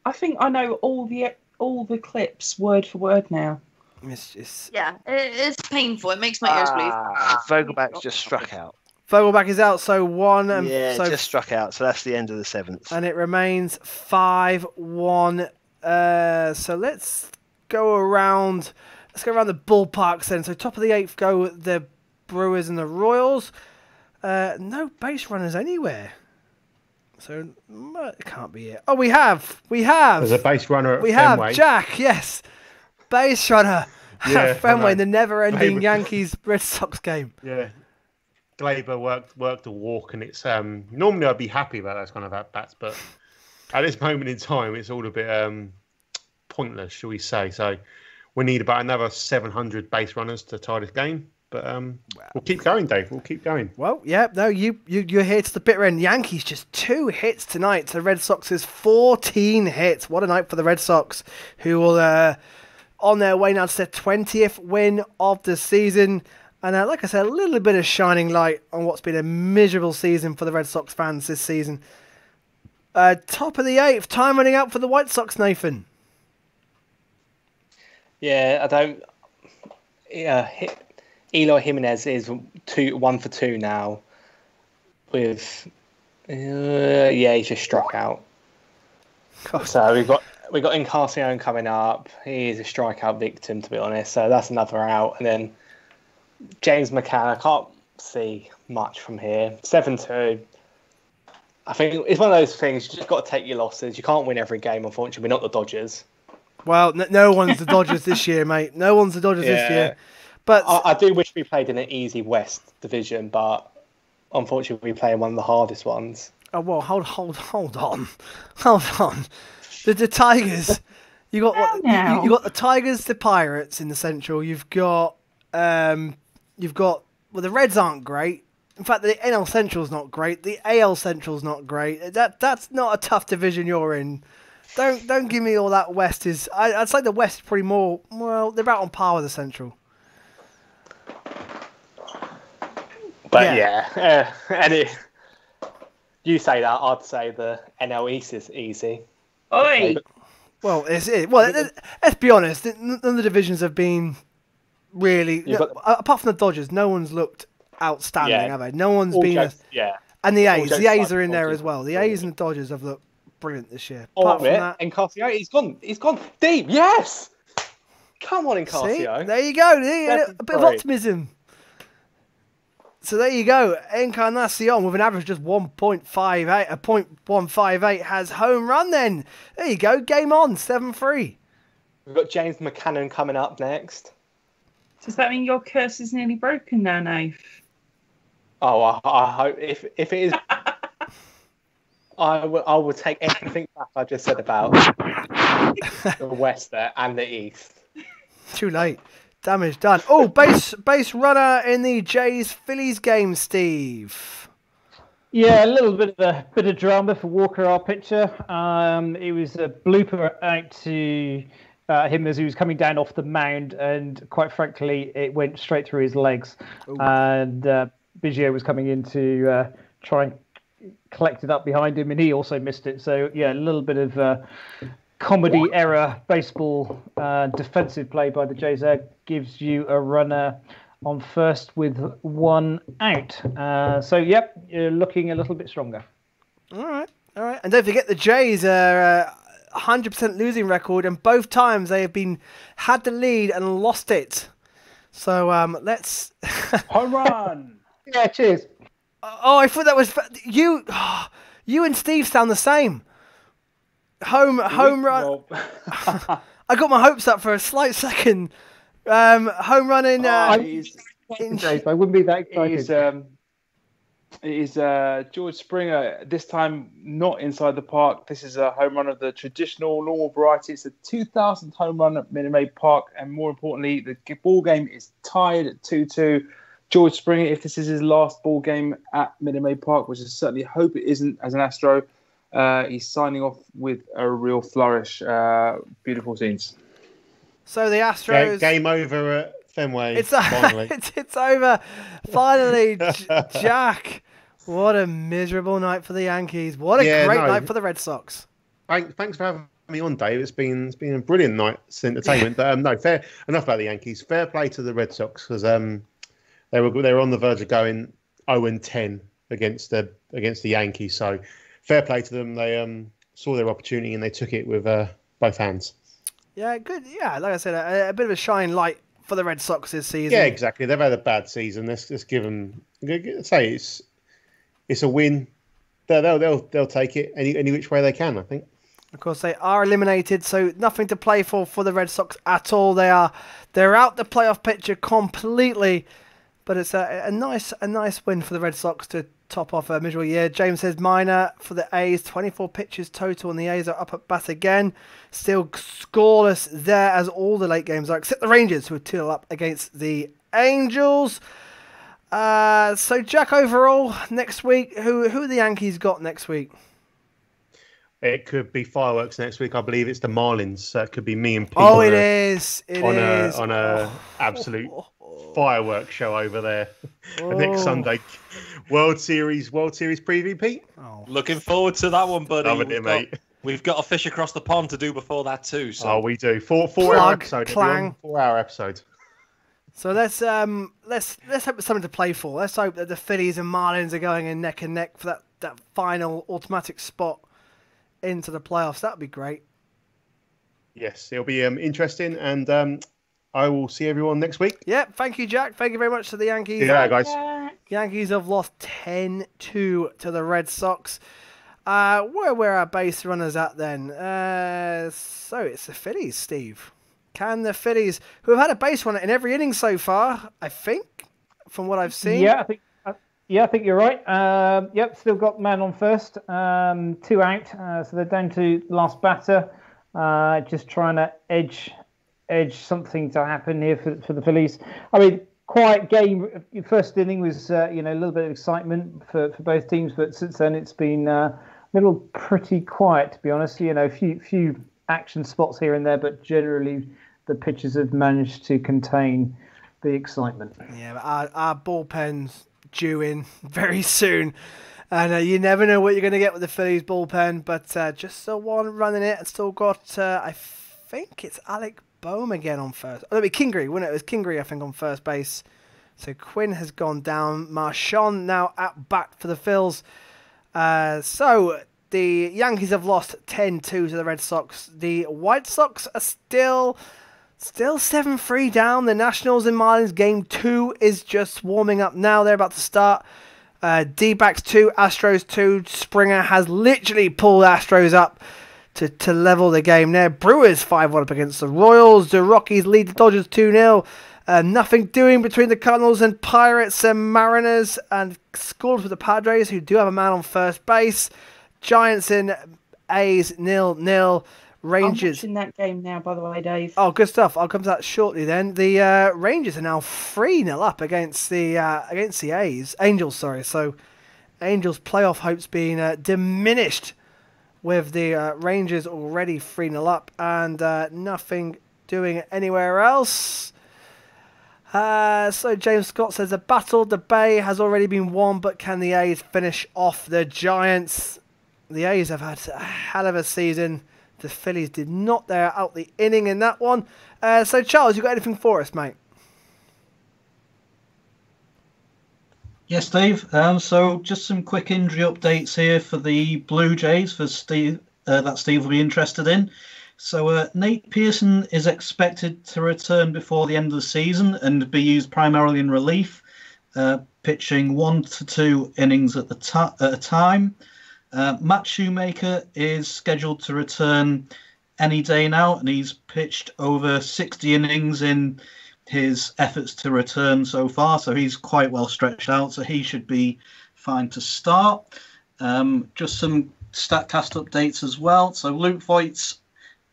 I think I know all the clips word for word now. Yeah, it's painful. It makes my ears bleed. Vogelbach's just struck out. Vogelbach is out, so 1. Just struck out. So that's the end of the 7th. And it remains 5-1. So let's go around. Let's go around the ballparks then. So top of the 8th go the Brewers and the Royals. No base runners anywhere. So it can't be it. Oh, we have. There's a base runner at Fenway. Have Jack. Yes, base runner at Fenway in the never-ending Yankees Red Sox game. Yeah, Gleyber worked a walk, and it's normally I'd be happy about those kind of at bats, but at this moment in time, it's all a bit pointless, shall we say? So we need about another 700 base runners to tie this game. But we'll keep going, Dave. We'll keep going. Well, yeah, no, you're here to the bitter end. Yankees just 2 hits tonight to the Red Sox's 14 hits. What a night for the Red Sox, who will on their way now to their 20th win of the season. And like I said, a little bit of shining light on what's been a miserable season for the Red Sox fans this season. Top of the 8th, time running out for the White Sox, Nathan. Yeah, I don't. Eloy Jimenez is 1 for 2 now. With he's just struck out. God. So we've got Encarnacion coming up. He is a strikeout victim, to be honest. So that's another out. And then James McCann, I can't see much from here. 7-2. I think it's one of those things. You just got to take your losses. You can't win every game, unfortunately. We're not the Dodgers. Well, no one's the Dodgers this year, mate. No one's the Dodgers this year. But I do wish we played in an easy West division, but unfortunately, we're playing one of the hardest ones. Oh well, hold on. The Tigers. You got what? You got the Tigers, the Pirates in the Central. You've got well, the Reds aren't great. In fact, the NL Central's not great. The AL Central's not great. That's not a tough division you're in. Don't give me all that West is. I'd say the West is pretty more. Well, they're about on par with the Central. But you say that, I'd say the NL East is easy. Oi! Well, let's be honest. None of the divisions have been really. Apart from the Dodgers, no one's looked outstanding, have they? No one's been. And the A's. The A's are in there as well. The A's and the Dodgers have looked brilliant this year. Apart from that, Encarnacion, he's gone deep. Yes. Come on, Encarnacion. See? There you go. A bit of optimism. So there you go. Encarnacion with an average just 1.58, a .158 has home run then. There you go. Game on, 7-3. We've got James McCannon coming up next. Does that mean your curse is nearly broken now, Nath? Oh, I hope if it is, I will take everything back I just said about the West there and the East. Too late. Damage done. Oh, base runner in the Jays-Phillies game, Steve. Yeah, a little bit of drama for Walker, our pitcher. It was a blooper out to him as he was coming down off the mound, and quite frankly, it went straight through his legs. Ooh. And Biggio was coming in to try and collect it up behind him, and he also missed it. So yeah, a little bit of comedy error baseball defensive play by the Jays there gives you a runner on first with one out. So yep, you're looking a little bit stronger. All right. And don't forget the Jays are 100% losing record, and both times they have had the lead and lost it. So let's home run. Yeah, cheers. Oh, I thought that was you. You and Steve sound the same. Home run. I got my hopes up for a slight second. Home run in. I wouldn't be that excited. It is George Springer, this time not inside the park. This is a home run of the traditional normal variety. It's a 2000th home run at Minute Maid Park, and more importantly, the ball game is tied at 2-2. George Springer, if this is his last ball game at Minute Maid Park, which I certainly hope it isn't as an Astro, he's signing off with a real flourish. Beautiful scenes. So the Astros... Game over at Fenway, finally. It's over. Finally, Jack. What a miserable night for the Yankees. What a great night for the Red Sox. Thanks for having me on, Dave. It's been a brilliant night's entertainment. But fair enough about the Yankees. Fair play to the Red Sox, because they were on the verge of going 0-10 against the Yankees. So fair play to them. They saw their opportunity and they took it with both hands. Yeah, good. Yeah, like I said, a bit of a shine light for the Red Sox this season. Yeah, exactly. They've had a bad season. Let's just give them. Say it's a win. They'll take it any which way they can, I think. Of course, they are eliminated, so nothing to play for the Red Sox at all. They're out the playoff picture completely. But it's a nice win for the Red Sox to top off a miserable year. James says minor for the A's, 24 pitches total, and the A's are up at bat again. Still scoreless there as all the late games are, except the Rangers, who are 2-0 up against the Angels. So Jack, overall, next week, who the Yankees got next week? It could be fireworks next week. I believe it's the Marlins. So it could be me and Pete. Oh, it is. On a absolute fireworks show over there next Sunday. World Series preview, Pete. Oh. Looking forward to that one, buddy. We've got a fish across the pond to do before that too. So. Oh, we do. 4-hour episode. 4-hour episode. So let's hope there's something to play for. Let's hope that the Phillies and Marlins are going in neck and neck for that final automatic spot into the playoffs. That'd be great. Yes, it'll be interesting, and I will see everyone next week. Yeah, thank you, Jack. Thank you very much to the Yankees. Yeah, guys. Yankees have lost 10-2 to the Red Sox. Where are our base runners at then? So it's the Phillies, Steve. Can the Phillies, who have had a base runner in every inning so far, I think, from what I've seen? Yeah, Yeah, I think you're right. Yep, still got man on first. 2 out, so they're down to last batter. Just trying to edge something to happen here for the Phillies. I mean, quiet game. First inning was a little bit of excitement for both teams, but since then it's been a little pretty quiet, to be honest. A few action spots here and there, but generally the pitchers have managed to contain the excitement. Yeah, but our bullpen's due in very soon. And you never know what you're going to get with the Phillies bullpen, but just the one running it. Still got, I think it's Alec Boehm again on first. Oh, it'll be Kingery, wouldn't it? It was Kingery, I think, on first base. So Quinn has gone down. Marchand now at bat for the Phils. So the Yankees have lost 10-2 to the Red Sox. The White Sox are still 7-3 down. The Nationals and Marlins game 2 is just warming up now. They're about to start. D-backs 2, Astros 2. Springer has literally pulled Astros up to level the game there. Brewers 5-1 up against the Royals. The Rockies lead the Dodgers 2-0. Nothing doing between the Cardinals and Pirates and Mariners, and scores with the Padres, who do have a man on first base. Giants and A's 0-0. Rangers. I'm watching that game now, by the way, Dave. Oh, good stuff. I'll come to that shortly then. The Rangers are now 3-0 up against the A's. Angels, sorry. So Angels' playoff hopes being diminished with the Rangers already 3-0 up and nothing doing anywhere else. So James Scott says, the battle of the Bay has already been won, but can the A's finish off the Giants? The A's have had a hell of a season. The Phillies did not. They're out the inning in that one. So, Charles, you got anything for us, mate? Yes, Dave. So, just some quick injury updates here for the Blue Jays for Steve. That Steve will be interested in. So, Nate Pearson is expected to return before the end of the season and be used primarily in relief, pitching 1 to 2 innings at a time. Matt Shoemaker is scheduled to return any day now, and he's pitched over 60 innings in his efforts to return so far, so he's quite well stretched out, so he should be fine to start. Just some StatCast updates as well. So Luke Voigt's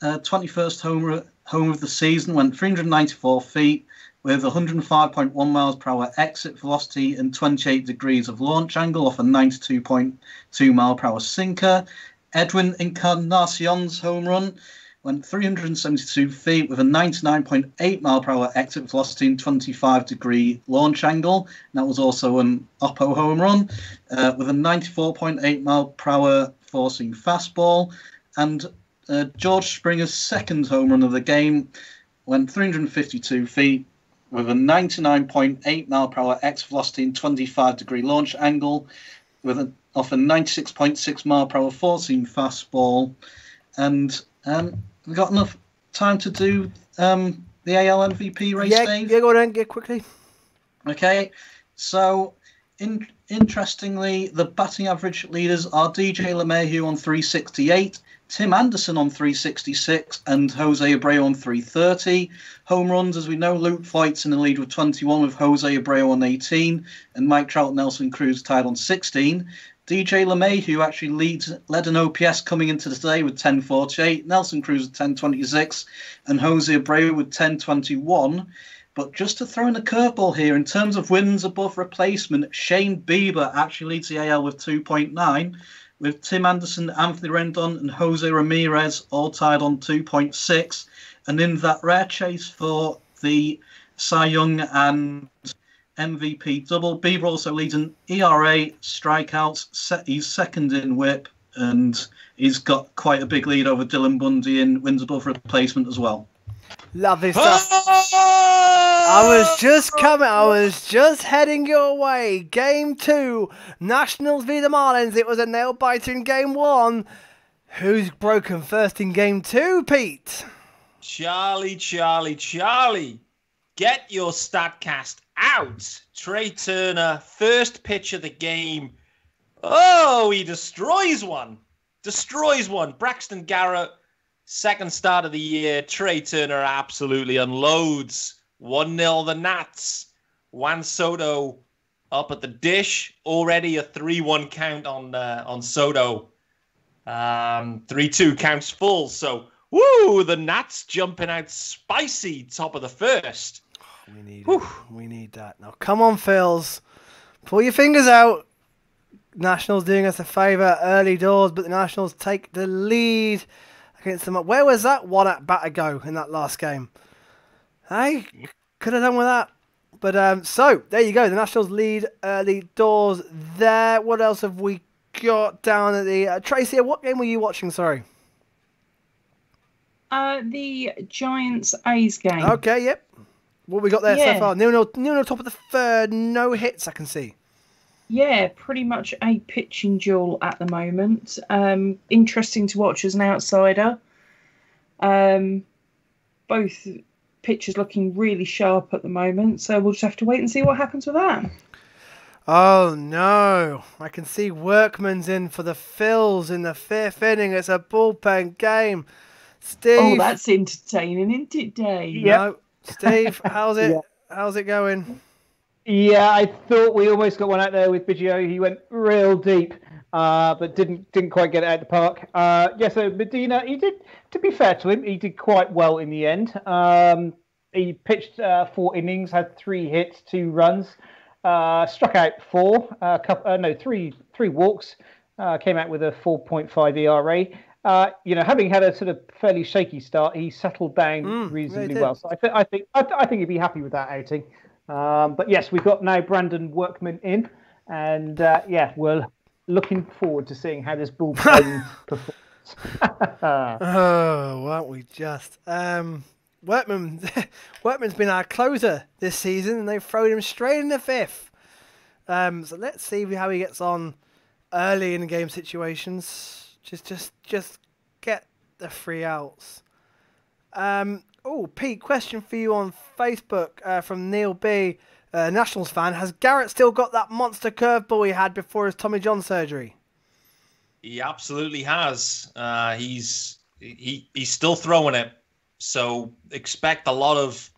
21st home of the season went 394 feet with 105.1 miles per hour exit velocity and 28 degrees of launch angle off a 92.2 mile per hour sinker. Edwin Encarnacion's home run went 372 feet with a 99.8 mile per hour exit velocity and 25 degree launch angle. And that was also an Oppo home run with a 94.8 mile per hour four-seam fastball. And George Springer's second home run of the game went 352 feet with a 99.8 mile per hour exit velocity and 25 degree launch angle with off a 96.6 mile per hour four-seam fastball. And we've got enough time to do the AL MVP race, Dave? Yeah, go on, get quickly. Okay, so interestingly, the batting average leaders are DJ LeMahieu on 368, Tim Anderson on 366, and Jose Abreu on 330. Home runs, as we know, Luke Voigt's in the lead with 21, with Jose Abreu on 18, and Mike Trout and Nelson Cruz tied on 16. DJ LeMahieu actually led an OPS coming into today with 10.48, Nelson Cruz with 10.26, and Jose Abreu with 10.21. But just to throw in a curveball here, in terms of wins above replacement, Shane Bieber actually leads the AL with 2.9, with Tim Anderson, Anthony Rendon, and Jose Ramirez all tied on 2.6. And in that rare chase for the Cy Young and MVP double, Bieber also leads an ERA, strikeouts. He's second in WHIP, and he's got quite a big lead over Dylan Bundy in wins above replacement as well. Lovely stuff. I was just heading your way. Game 2, Nationals v the Marlins. It was a nail biter in game 1. Who's broken first in game 2, Pete? Charlie. Get your StatCast out. Trey Turner, first pitch of the game. Oh, he destroys one. Braxton Garrett, second start of the year. Trey Turner absolutely unloads. 1-0 the Nats. Juan Soto up at the dish. Already a 3-1 count on Soto. 3-2 counts full. So, woo, the Nats jumping out spicy top of the first. We need it. We need that. Now, come on, Phils. Pull your fingers out. Nationals doing us a favour early doors, but the Nationals take the lead against them. Where was that one at bat ago in that last game? Hey, could have done with that. But so there you go. The Nationals lead early doors there. What else have we got down at the Tracy? What game were you watching? Sorry. The Giants A's game. Okay, yep. What we got there so far? 0-0 top of the third. No hits I can see. Yeah, pretty much a pitching duel at the moment. Interesting to watch as an outsider. Both pitchers looking really sharp at the moment, so we'll just have to wait and see what happens with that. Oh no, I can see Workman's in for the Phils in the 5th inning. It's a bullpen game. Steve. Oh, that's entertaining, isn't it, Dave? Yeah. No. Steve, how's it? How's it going? Yeah, I thought we almost got one out there with Biggio. He went real deep, but didn't quite get it out the park. So Medina, he did. To be fair to him, he did quite well in the end. He pitched 4 innings, had 3 hits, 2 runs, struck out 3 walks, came out with a 4.5 ERA. Having had a sort of fairly shaky start, he settled down reasonably well. So I think he'd be happy with that outing. But yes, we've got now Brandon Workman in, and we're looking forward to seeing how this bullpen performs. Oh, weren't we just? Workman's been our closer this season, and they've thrown him straight in the 5th. So let's see how he gets on early in the game situations. Just get the 3 outs. Pete, question for you on Facebook from Neil B, Nationals fan. Has Garrett still got that monster curveball he had before his Tommy John surgery? He absolutely has. He's still throwing it, so expect a lot of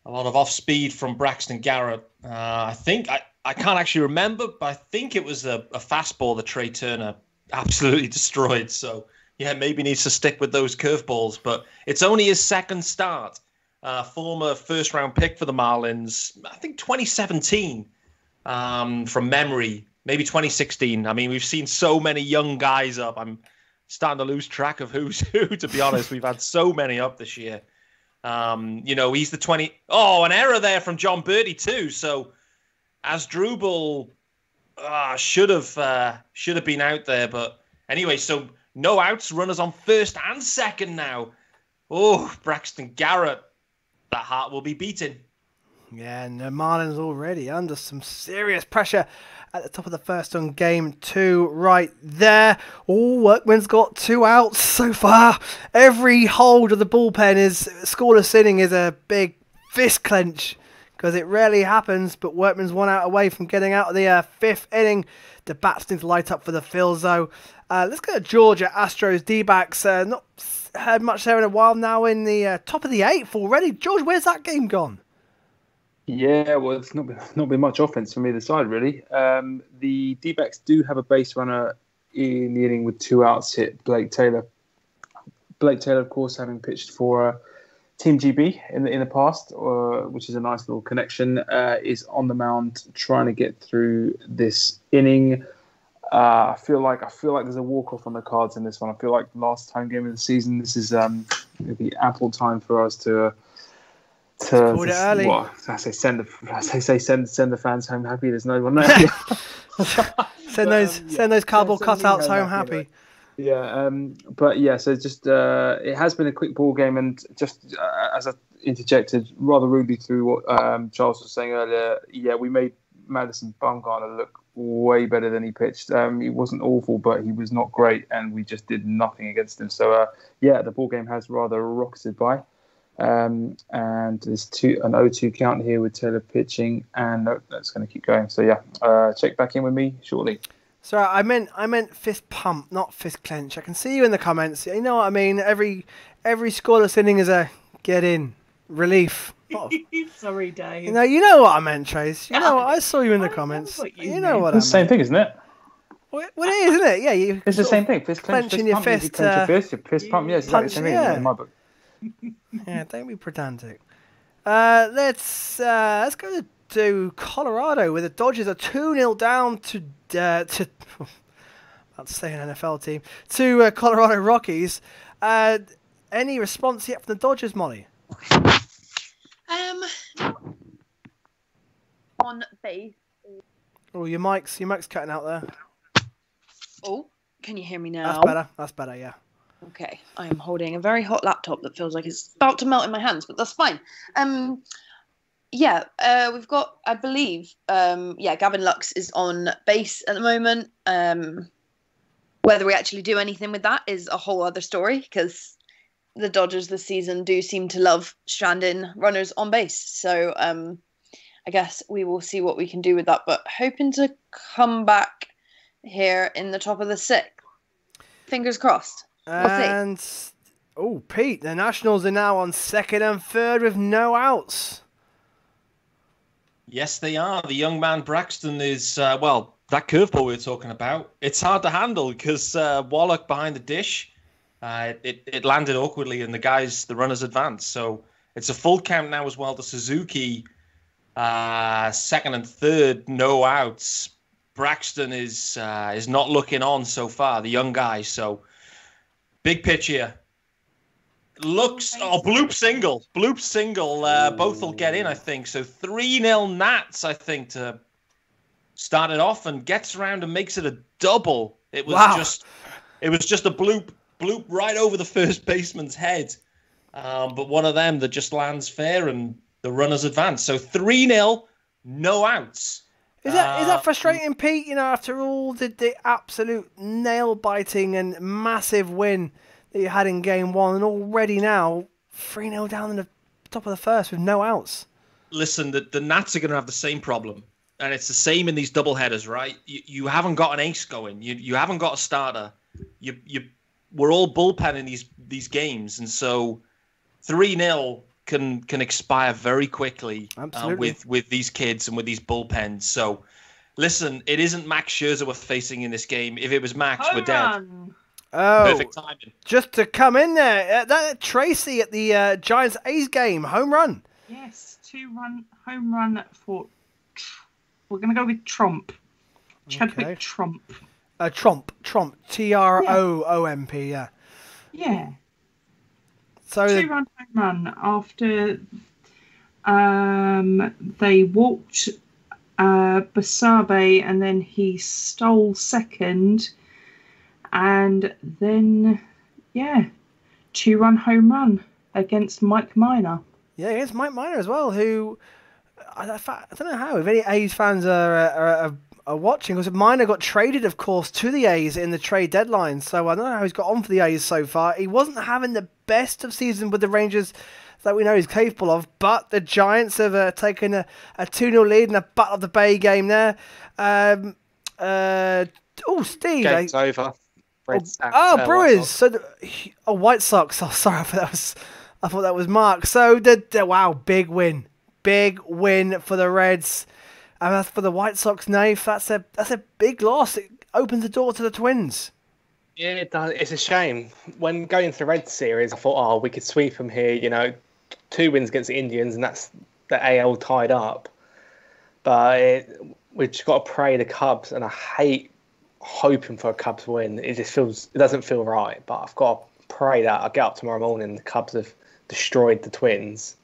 off speed from Braxton Garrett. I think I can't actually remember, but I think it was a fastball that Trey Turner absolutely destroyed. So yeah, maybe needs to stick with those curveballs. But it's only his 2nd start. Former 1st-round pick for the Marlins. I think 2017 from memory. Maybe 2016. I mean, we've seen so many young guys up. I'm starting to lose track of who's who, to be honest. We've had so many up this year. He's the 20... Oh, an error there from John Birdie too. So Asdrubal should have been out there. But anyway, so no outs, runners on 1st and 2nd now. Oh, Braxton Garrett. That heart will be beating. Yeah, and the Marlins already under some serious pressure at the top of the 1st on game 2 right there. Oh, Workman's got 2 outs so far. Every hold of the bullpen is scoreless inning is a big fist clench because it rarely happens, but Workman's 1 out away from getting out of the 5th inning. The bats need to light up for the Phils though. Let's go to Georgia Astros D-backs. Not heard much there in a while now in the top of the 8th already. George, where's that game gone? Yeah, well, it's not been much offense from either side, really. The D-backs do have a base runner in the inning with 2 outs hit, Blake Taylor. Blake Taylor, of course, having pitched for Team GB in the past, which is a nice little connection, is on the mound trying to get through this inning. I feel like there's a walk-off on the cards in this one. I feel like last home game of the season, this is it'll be ample time for us to early. Well, I say send the fans home happy. There's no one there. send those cardboard cutouts home happy. Yeah, but yeah, so just it has been a quick ball game, and just as I interjected rather rudely through what Charles was saying earlier, yeah, we made Madison Bumgarner look way better than he pitched. He wasn't awful, but he was not great, and we just did nothing against him. So yeah, the ball game has rather rocketed by. And there's an 0-2 count here with Taylor pitching, and that's going to keep going. So yeah, check back in with me shortly. Sorry, I meant fist pump, not fist clench. I can see you in the comments. You know what I mean? Every scoreless inning is a get in relief. Sorry, Dave. You know what I meant, Trace. You know what? I saw you in the comments. You know what I meant. It's the same thing, isn't it? Well, it is, isn't it? Yeah, it's the same thing. Fist clench, clenching your fist. You clench your fist, your fist pump. Yeah, it's exactly the same thing in my book. Yeah, don't be pedantic. Let's go to Colorado, where the Dodgers are 2-0 down to I'll say an NFL team, to Colorado Rockies. Any response yet from the Dodgers, Molly? On base. Oh, your mic's cutting out there. Oh, can you hear me now? That's better, yeah. Okay, I am holding a very hot laptop that feels like it's about to melt in my hands, but that's fine. We've got, I believe, Gavin Lux is on base at the moment. Whether we actually do anything with that is a whole other story, because the Dodgers this season do seem to love stranding runners on base. So I guess we will see what we can do with that, but hoping to come back here in the top of the sixth. Fingers crossed. We'll see. Pete, the Nationals are now on second and third with no outs. Yes, they are. The young man Braxton is, that curveball we were talking about, it's hard to handle because Wallach behind the dish, it landed awkwardly and the runners advanced. So it's a full count now as well to Suzuki, second and third, no outs. Braxton is not looking on so far, the young guy. So big pitch here. Bloop single. Both will get in, I think. So 3-0 Nats, I think, to start it off, and gets around and makes it a double. It was just a bloop right over the first baseman's head. But one of them that just lands fair and the runners advance. So 3-0, no outs. Is that frustrating, Pete? After all the absolute nail-biting and massive win that you had in Game 1, and already now 3-0 down in the top of the first with no outs. Listen, the Nats are going to have the same problem, and it's the same in these doubleheaders, right? You haven't got an ace going. You haven't got a starter. We're all bullpenning these games, and so 3-0 can expire very quickly with these kids and with these bullpens. So, listen, it isn't Max Scherzer we're facing in this game. If it was Max, we're dead. Oh, perfect timing. Just to come in there, that Tracy at the Giants A's game, home run. Yes, 2-run home run for. We're going to go with Tromp. Chadwick Tromp. Tromp. Tromp. Yeah. Yeah. So 2-run home run after they walked Basabe, and then he stole second, and then 2-run home run against Mike Minor. Yeah, against Mike Minor as well, who I don't know how if any A's fans are watching, because Minor got traded, of course, to the A's in the trade deadline. So I don't know how he's got on for the A's so far. He wasn't having the best of season with the Rangers that we know he's capable of, but the Giants have taken a 2-0 lead in a Battle of the Bay game there. Steve. Game's over. Brewers. So White Sox. Oh, sorry, I thought that was Mark. So big win for the Reds. And as for the White Sox, Nath, that's a big loss. It opens the door to the Twins. Yeah, it does. It's a shame. When going into the Red Series, I thought, we could sweep them here. 2 wins against the Indians, and that's the AL tied up. But we've just got to pray the Cubs, and I hate hoping for a Cubs win. It doesn't feel right. But I've got to pray that I get up tomorrow morning and the Cubs have destroyed the Twins.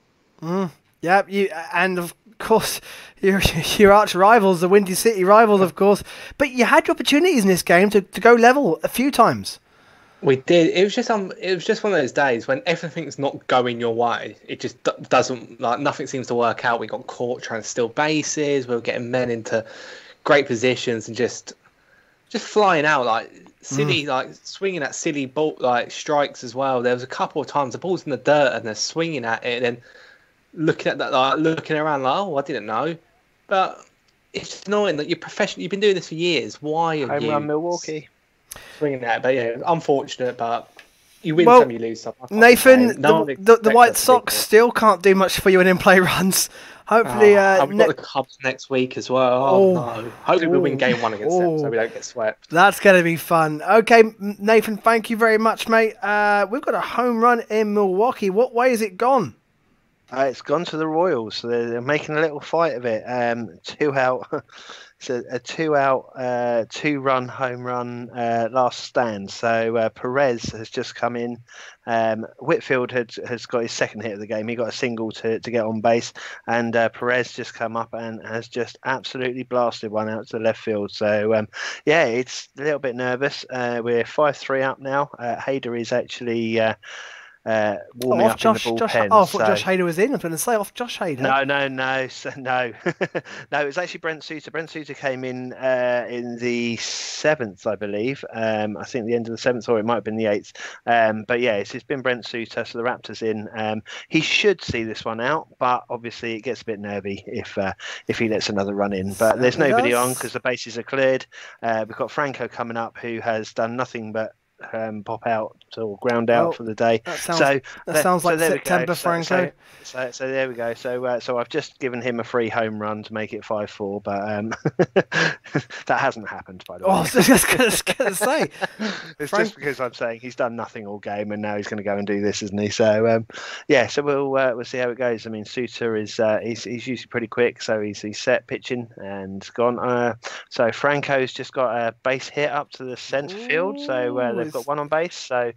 Yeah, and of course your arch rivals, the Windy City rivals, of course. But you had your opportunities in this game to go level a few times. We did. It was just one of those days when everything's not going your way. It just doesn't, nothing seems to work out. We got caught trying to steal bases. We were getting men into great positions and just flying out silly, swinging at silly ball strikes as well. There was a couple of times the ball's in the dirt and they're swinging at it and then looking at that, looking around I didn't know. But it's just annoying that you're professional. You've been doing this for years. Why are you home run Milwaukee swinging at it? But yeah, unfortunate. But You win Well, some, you lose some. Nathan, No one the expects White us to Sox still can't do much for you in in-play runs. Hopefully, we've got the Cubs next week as well. Oh, no. Hopefully we win game 1 against them so we don't get swept. That's going to be fun. Okay, Nathan, thank you very much, mate. We've got a home run in Milwaukee. What way has it gone? It's gone to the Royals. So they're making a little fight of it. 2 out. It's a 2-out, 2-run home run last stand. So Perez has just come in. Whitfield has got his second hit of the game. He got a single to get on base, and Perez just come up and has just absolutely blasted one out to the left field. So yeah, it's a little bit nervous. We're 5-3 up now. Hayder is actually warming up in the bullpen. I thought Josh Hader was in. I was going to say off Josh Hader. No. No, it was actually Brent Suter. Brent Suter came in the 7th, I believe. I think the end of the 7th, or it might have been the 8th. But yeah, it's been Brent Suter, so the Raptors in. He should see this one out, but obviously it gets a bit nervy if he lets another run in. But there's nobody on because the bases are cleared. We've got Franco coming up, who has done nothing but pop out or ground out for the day. That sounds like September, Franco. So there we go. So I've just given him a free home run to make it 5-4, but that hasn't happened, by the way. I was just going to say. It's just because I'm saying he's done nothing all game and now he's going to go and do this, isn't he? So yeah, so we'll see how it goes. I mean, Suter is he's usually pretty quick, so he's set pitching and gone. So Franco's just got a base hit up to the centre field, so they've got one on base. So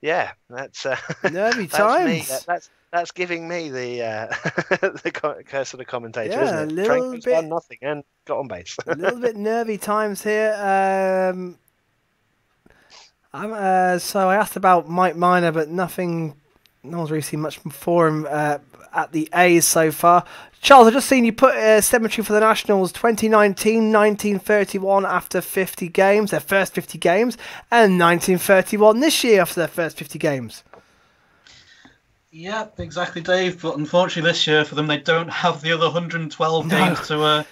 yeah, that's nervy that's times. Me. That's giving me the curse of the commentator, yeah, isn't it? Franco's done nothing and got on base. A little bit nervy times here. So I asked about Mike Minor, but nothing. No one's really seen much for him at the A's so far. Charles, I've just seen you put cemetery for the Nationals 2019-1931 after 50 games, their first 50 games, and 1931 this year after their first 50 games. Yep, exactly, Dave. But unfortunately, this year for them, they don't have the other 112 games to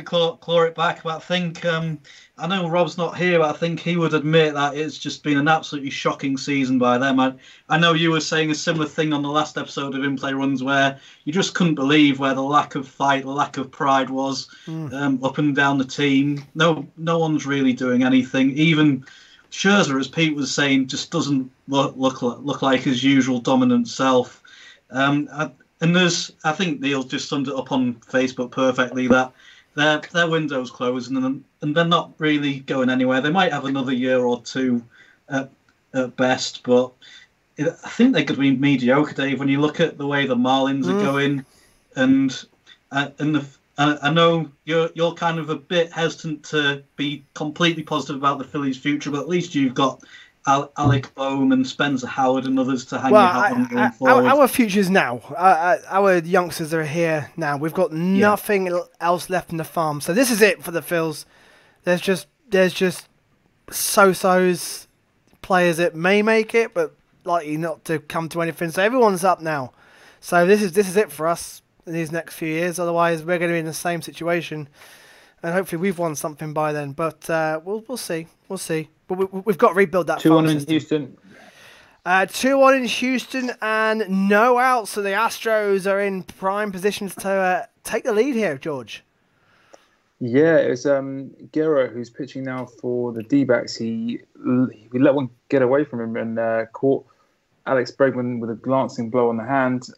claw it back. But I think I know Rob's not here, but I think he would admit that it's just been an absolutely shocking season by them. I know you were saying a similar thing on the last episode of In-Play Runs, where you just couldn't believe where the lack of fight, the lack of pride was up and down the team. No one's really doing anything. Even Scherzer, as Pete was saying, just doesn't look like his usual dominant self. And I think Neil just summed it up on Facebook perfectly, that their window's closed and they're not really going anywhere. They might have another year or two at best, but I think they could be mediocre, Dave, when you look at the way the Marlins are going. And I know you're kind of a bit hesitant to be completely positive about the Phillies' future, but at least you've got Alec Bohm and Spencer Howard and others to hang your hat on going forward. Our future's now. Our youngsters are here now. We've got nothing else left in the farm. So this is it for the Phils. There's just so-sos players that may make it, but likely not to come to anything. So everyone's up now. So this is it for us in these next few years. Otherwise, we're going to be in the same situation. And hopefully we've won something by then. But we'll see. We'll see. But we've got to rebuild that. 2-1 in Houston. 2-1 in Houston and no outs. So the Astros are in prime positions to take the lead here, George. Yeah, it's Guerra who's pitching now for the D-backs. He let one get away from him and caught Alex Bregman with a glancing blow on the hand.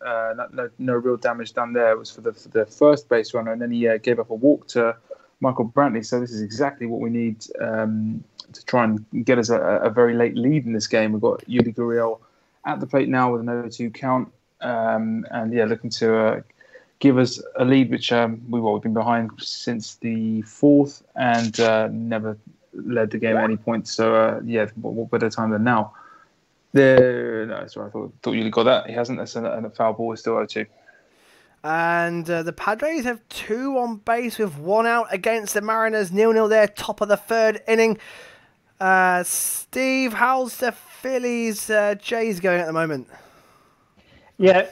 No real damage done there. It was for the first base runner, and then he gave up a walk to Michael Brantley. So this is exactly what we need to try and get us a very late lead in this game. We've got Yuli Gurriel at the plate now with an 0-2 count, and looking to give us a lead, which we've been behind since the 4th and never led the game at any point. So what better time than now? Sorry, I thought Yuli got that. He hasn't. That's a foul ball. It's still 0-2. And the Padres have 2 on base with 1 out against the Mariners. 0-0 there, top of the 3rd inning. Steve, how's the Phillies Jays going at the moment? Yeah,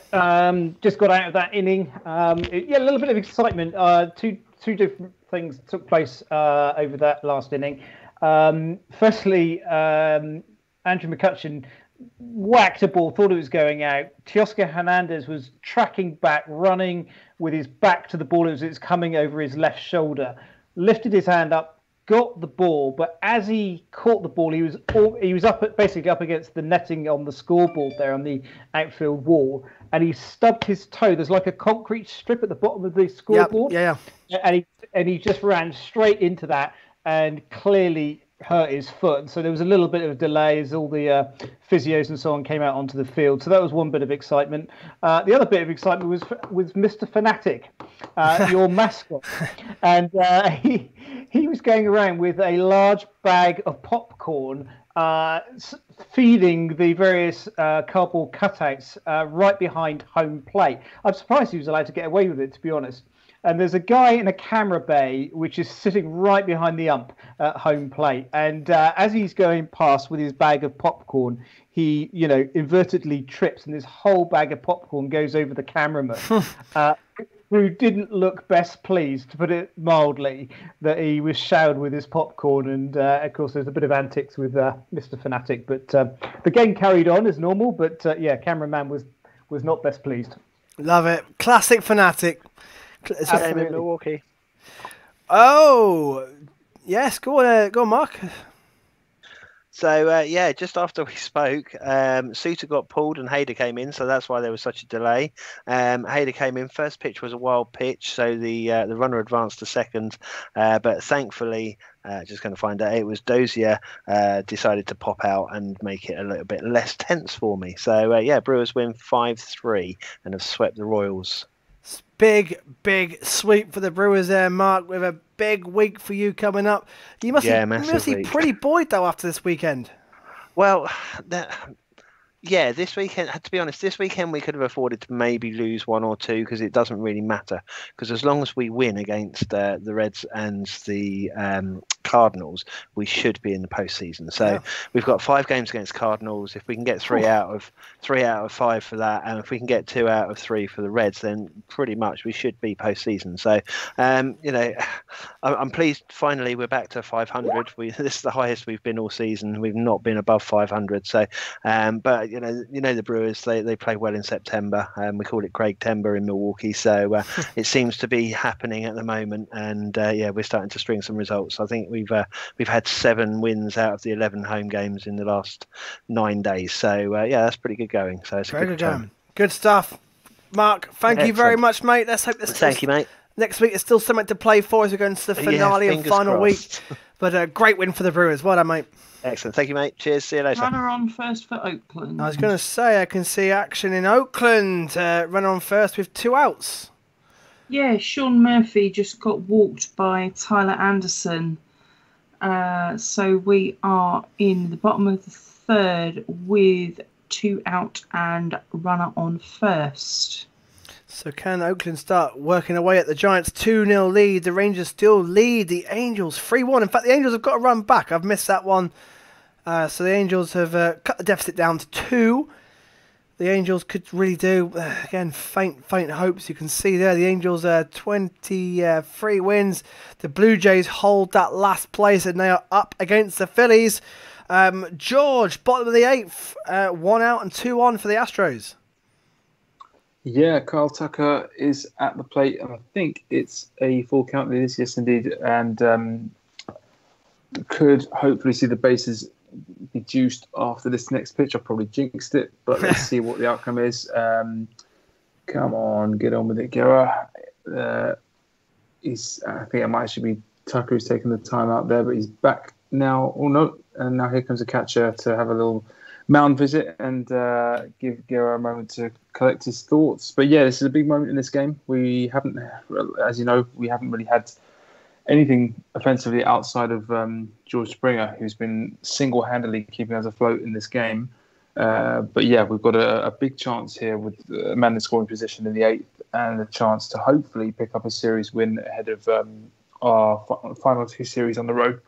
just got out of that inning. A little bit of excitement. Two different things took place over that last inning. Firstly, Andrew McCutcheon whacked a ball, thought it was going out. Teoscar Hernandez was tracking back, running with his back to the ball as it's coming over his left shoulder, lifted his hand up, got the ball, but as he caught the ball, he was basically up against the netting on the scoreboard there on the outfield wall, and he stubbed his toe. There's like a concrete strip at the bottom of the scoreboard. Yeah. And he just ran straight into that and clearly hurt his foot. And so there was a little bit of a delay as all the physios and so on came out onto the field. So that was one bit of excitement. The other bit of excitement was Mr. Fanatic, your mascot. And he was going around with a large bag of popcorn, feeding the various cardboard cutouts right behind home plate. I'm surprised he was allowed to get away with it, to be honest. And there's a guy in a camera bay which is sitting right behind the ump at home plate. And as he's going past with his bag of popcorn, he, invertedly trips, and this whole bag of popcorn goes over the cameraman, who didn't look best pleased, to put it mildly, that he was showered with his popcorn. And of course, there's a bit of antics with Mr. Fanatic. But the game carried on as normal. But cameraman was not best pleased. Love it. Classic Fanatic. Same in Milwaukee. Oh, yes. Go on, Mark. So, just after we spoke, Suter got pulled and Hayder came in, so that's why there was such a delay. Hayder came in. First pitch was a wild pitch, so the runner advanced to second. But thankfully, just going to find out, it was Dozier decided to pop out and make it a little bit less tense for me. So, Brewers win 5-3 and have swept the Royals. Big sweep for the Brewers there, Mark, with a big week for you coming up. You must be pretty buoyed, though, after this weekend. Well, this weekend, to be honest, this weekend we could have afforded to maybe lose one or two because it doesn't really matter. Because as long as we win against the Reds and the Cardinals, we should be in the postseason. So we've got 5 games against Cardinals. If we can get 3 out of 5 for that, and if we can get 2 out of 3 for the Reds, then pretty much we should be postseason. So, I'm pleased. Finally, we're back to 500. This is the highest we've been all season. We've not been above 500. So, but the Brewers, they play well in September. We call it Craig Timber in Milwaukee. So it seems to be happening at the moment, and we're starting to string some results. I think we've had 7 wins out of the 11 home games in the last 9 days. So that's pretty good going. So it's very good going. Good stuff, Mark. Thank you very much, mate. Let's hope thank you, mate. Next week is still something to play for as we go into the finale and final week. But a great win for the Brewers. Well done, mate. Excellent. Thank you, mate. Cheers. See you later. Runner on first for Oakland. I was going to say, I can see action in Oakland. Runner on first with 2 outs. Yeah, Sean Murphy just got walked by Tyler Anderson. So we are in the bottom of the third with 2 out and runner on first. So can Oakland start working away at the Giants' 2-0 lead? The Rangers still lead the Angels 3-1. In fact, the Angels have got to run back. I've missed that one. So the Angels have cut the deficit down to 2. The Angels could really do, again, faint hopes. You can see there, the Angels are 23 wins. The Blue Jays hold that last place, and they are up against the Phillies. George, bottom of the 8th, 1 out and 2 on for the Astros. Yeah, Kyle Tucker is at the plate, and I think it's a full count. It is, yes, indeed, and could hopefully see the bases be juiced after this next pitch. I probably jinxed it, but let's see what the outcome is. Come on, get on with it, Guerra. I think it might actually be Tucker who's taking the time out there, but he's back now. Oh no, and now here comes a catcher to have a little mound visit and give Guerra a moment to collect his thoughts. But yeah, this is a big moment in this game. We haven't, as you know, really had anything offensively outside of George Springer, who's been single-handedly keeping us afloat in this game. But yeah, we've got a big chance here with a man in scoring position in the 8th and a chance to hopefully pick up a series win ahead of our final 2 series on the road.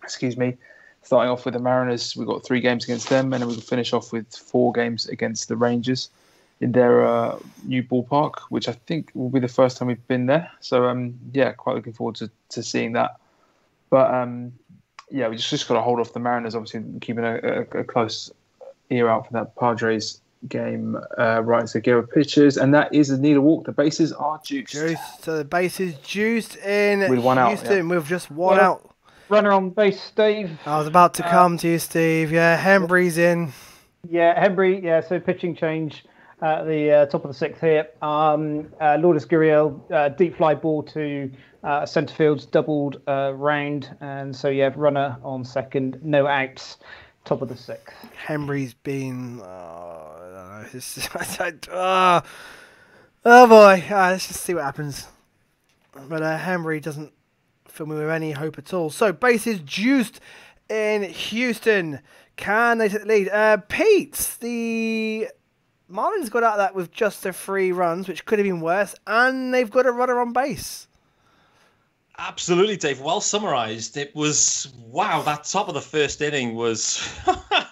Excuse me. Starting off with the Mariners, we've got 3 games against them, and then we can finish off with 4 games against the Rangers in their new ballpark, which I think will be the first time we've been there. So, quite looking forward to seeing that. But, we just got to hold off the Mariners, obviously keeping a close ear out for that Padres game. Right, so Guerra pitches, and that is a need a walk. The bases are juiced. So the bases juiced in With one out, Houston with just one Well, out. Runner on base, Steve. I was about to come to you, Steve. Yeah, Hembry's in. Yeah, Hembry. Yeah, so pitching change at the top of the sixth here. Lourdes Gurriel, deep fly ball to centre field's doubled round, and so yeah, runner on second, no outs, top of the sixth. Hembry's been. I don't know. Oh boy, let's just see what happens. But Hembry doesn't fill me with any hope at all. So bases juiced in Houston. Can they take the lead? Pete, the Marlins got out of that with just the 3 runs, which could have been worse, and they've got a runner on base. Absolutely, Dave. Well summarised. It was, wow, that top of the first inning was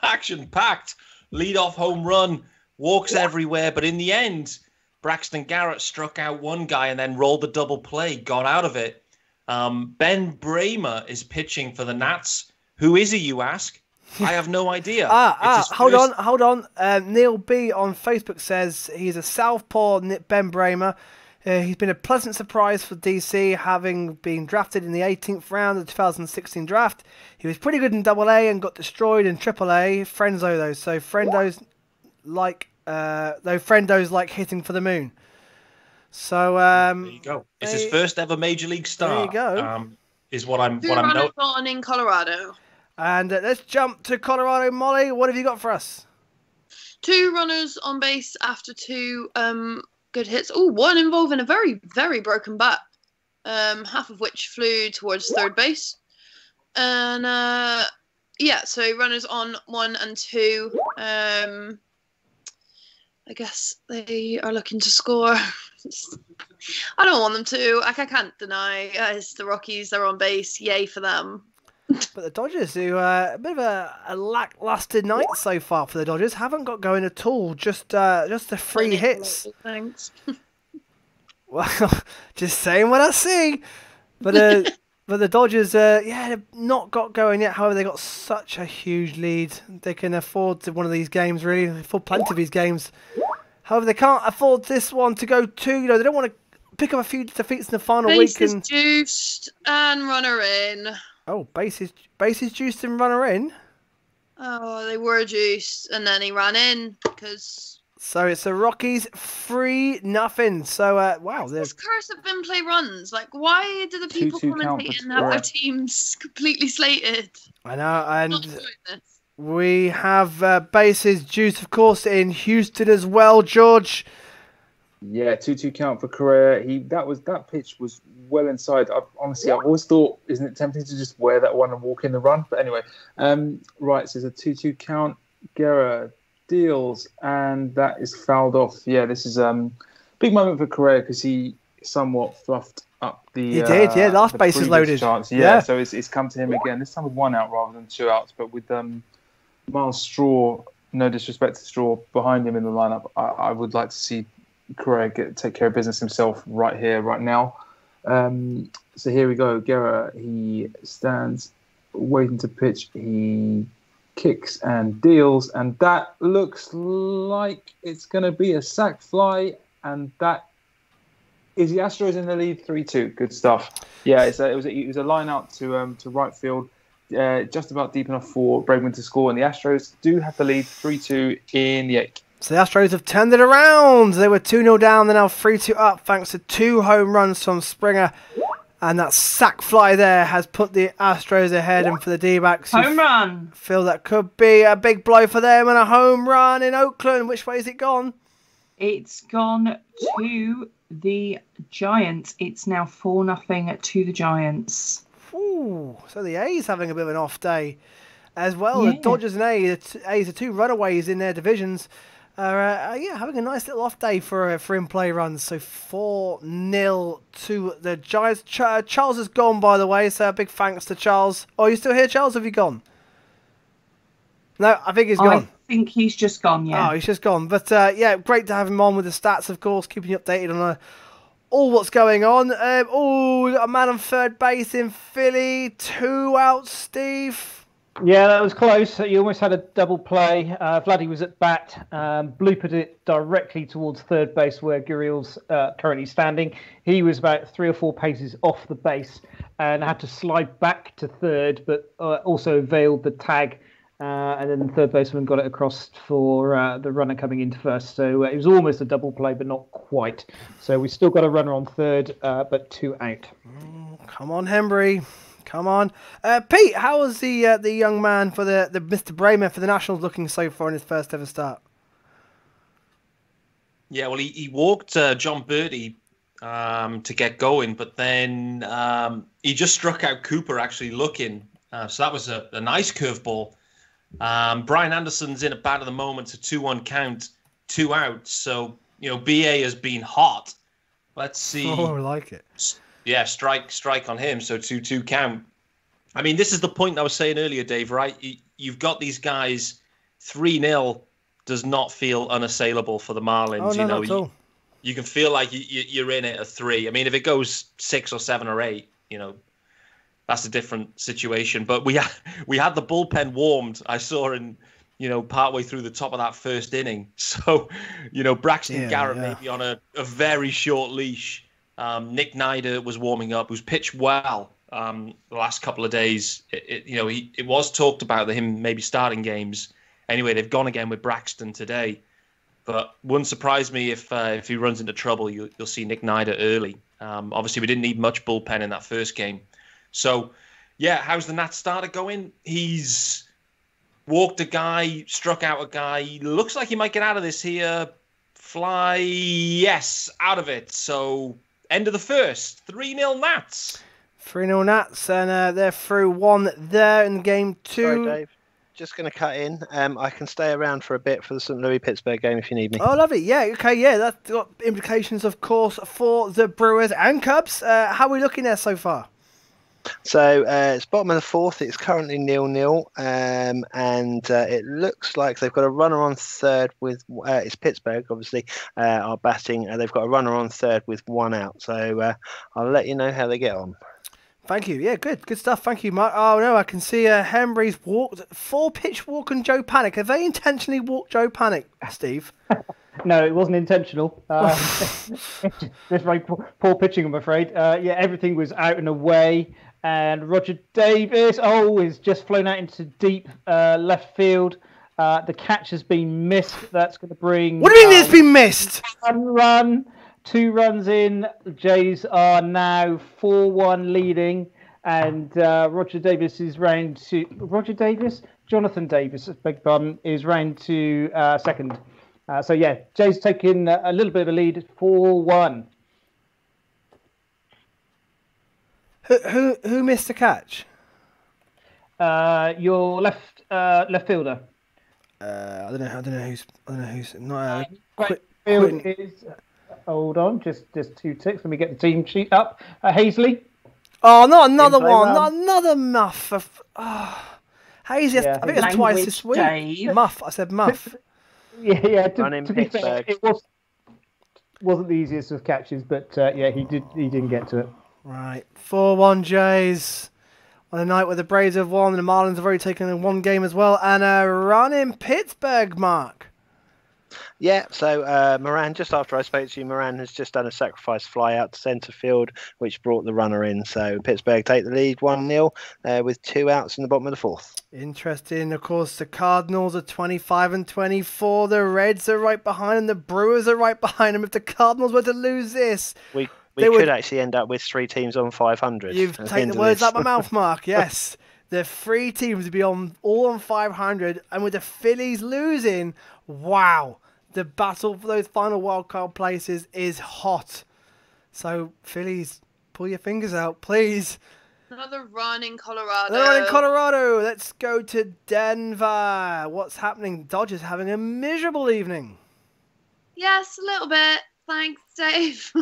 action-packed. Lead-off home run, walks everywhere, but in the end, Braxton Garrett struck out one guy and then rolled the double play, got out of it. Ben Bramer is pitching for the Nats. Who is he, you ask? I have no idea. Hold on. Neil B on Facebook says he's a southpaw Ben Bramer. He's been a pleasant surprise for DC, having been drafted in the 18th round of the 2016 draft. He was pretty good in AA and got destroyed in AAA. Friendzo though, so Friendo's like hitting for the moon. So there you go. It's his first ever major league start. There you go. Is what I'm. Two runners on in Colorado. And let's jump to Colorado. Molly, what have you got for us? 2 runners on base after 2 good hits. Oh, one involving a very, very broken bat. Half of which flew towards third base. And yeah, so runners on 1 and 2. I guess they are looking to score. I don't want them to. I can't deny. It's the Rockies. They're on base. Yay for them. But the Dodgers, who a bit of a lackluster night so far for the Dodgers, haven't got going at all. Just the 3 hits. Thanks. Well, just saying what I see. But the Dodgers, they've not got going yet. However, they got such a huge lead. They can afford one of these games, really. They afford plenty of these games. However, they can't afford this one to go 2. They don't want to pick up a few defeats in the final week. Bases juiced and runner in. Oh, bases juiced and runner in? Oh, they were juiced and then he ran in because... So it's the Rockies 3-0. So, wow. This curse of in play runs. Like, why do the people commentating have their teams completely slated? I know, and we have bases juiced, of course, in Houston as well, George. Yeah, 2-2 count for Correa. That pitch was well inside. Honestly, I've always thought, isn't it tempting to just wear that one and walk in the run? But anyway, right. So it's a 2-2 count. Guerra deals, and that is fouled off. Yeah, this is big moment for Correa because he somewhat fluffed up the. He did, yeah. Last base is loaded. Chance. Yeah, so it's come to him again. This time with 1 out rather than 2 outs, but with Miles Straw. No disrespect to Straw behind him in the lineup. I would like to see Correa take care of business himself right here, right now. So here we go. Guerra, he stands waiting to pitch. He kicks and deals, and that looks like it's going to be a sac fly, and that is the Astros in the lead 3-2. Good stuff. Yeah, it was a line out to right field, just about deep enough for Bregman to score, and the Astros do have the lead 3-2 in the 8th. So the Astros have turned it around. They were 2-0 down. They're now 3-2 up thanks to 2 home runs from Springer. And that sac fly there has put the Astros ahead. And for the D-backs, home run. Feel that could be a big blow for them and a home run in Oakland. Which way has it gone? It's gone to the Giants. It's now 4-0 to the Giants. Ooh, so the A's having a bit of an off day as well. Yeah. The Dodgers and A's are 2 runaways in their divisions. Having a nice little off day for in-play runs. So 4-0 to the Giants. Charles has gone, by the way, so a big thanks to Charles. Oh, are you still here, Charles? Have you gone? No, I think he's gone. I think he's just gone, yeah. Oh, he's just gone. But, great to have him on with the stats, of course, keeping you updated on all what's going on. We got a man on third base in Philly. 2 outs, Steve. Yeah, that was close. You almost had a double play. Vladdy was at bat, bloopered it directly towards third base where Guriel's currently standing. He was about 3 or 4 paces off the base and had to slide back to third, but also veiled the tag. And then the third baseman got it across for the runner coming into first. So it was almost a double play, but not quite. So we still got a runner on third, but 2 out. Come on, Hembry. Come on. Pete, how was the young man for the Mr. Bremer for the Nationals looking so far in his first ever start? Yeah, well, he walked John Birdie to get going, but then he just struck out Cooper actually looking. So that was a nice curveball. Brian Anderson's in at bat at the moment, a 2-1 count, 2 outs. So, BA has been hot. Let's see. Oh, I like it. Yeah, strike on him. So 2-2 count. I mean, this is the point I was saying earlier, Dave, right? You've got these guys, 3-0 does not feel unassailable for the Marlins. Oh, no, not at all. You can feel like you're in it at 3. I mean, if it goes 6 or 7 or 8, that's a different situation. But we had the bullpen warmed. I saw in, partway through the top of that first inning. So, Braxton Garrett may be on a very short leash. Nick Nida was warming up, who's pitched well the last couple of days. It was talked about him maybe starting games. Anyway, they've gone again with Braxton today. But wouldn't surprise me if he runs into trouble, you'll see Nick Nida early. Obviously, we didn't need much bullpen in that first game. So, yeah, how's the Nats starter going? He's walked a guy, struck out a guy. He looks like he might get out of this here. Fly, yes, out of it. So, end of the first. 3-0 Nats. 3-0 Nats, and they're through 1 there in game 2. Sorry, Dave. Just going to cut in. I can stay around for a bit for the St. Louis-Pittsburgh game if you need me. Oh, love it. Yeah, okay, yeah. That's got implications, of course, for the Brewers and Cubs. How are we looking there so far? So it's bottom of the 4th. It's currently 0-0, and it looks like they've got a runner on third with it's Pittsburgh, obviously, are batting. They've got a runner on third with 1 out. So I'll let you know how they get on. Thank you. Yeah, good stuff. Thank you, Mark. Oh no, I can see Hembry's walked 4-pitch walk on Joe Panic. Have they intentionally walked Joe Panic, Steve? No, it wasn't intentional. Just very poor pitching, I'm afraid. Yeah, everything was out and away. And Roger Davis, is just flown out into deep left field. The catch has been missed. That's going to bring... What do you mean it's been missed? 1 run, 2 runs in. Jays are now 4-1 leading. And Roger Davis is round to... Jonathan Davis, beg pardon, is round to second. So, yeah, Jays taking a little bit of a lead, 4-1. Who missed the catch? Your left fielder. I don't know who's not. Field is. Hold on, just 2 ticks. Let me get the team sheet up. Hazley. Oh, not another one. Not another muff. Hazley. Yeah. I think it's twice this week. Dave. Muff. I said muff. Yeah. To be fair, it wasn't the easiest of catches, but yeah, he didn't get to it. Right, 4-1 Jays on a night where the Braves have won and the Marlins have already taken in 1 game as well, and a run in Pittsburgh, Mark. Yeah, so Moran, just after I spoke to you, Moran has just done a sacrifice fly out to centre field, which brought the runner in. So Pittsburgh take the lead 1-0 with 2 outs in the bottom of the 4th. Interesting. Of course, the Cardinals are 25 and 24. The Reds are right behind them. The Brewers are right behind them. If the Cardinals were to lose this... We could actually end up with 3 teams on 500. You've taken the words out of my mouth, Mark. Yes. The 3 teams would be all on 500. And with the Phillies losing, wow. The battle for those final wildcard places is hot. So, Phillies, pull your fingers out, please. Another run in Colorado. Let's go to Denver. What's happening? Dodgers having a miserable evening. Yes, a little bit. Thanks, Dave.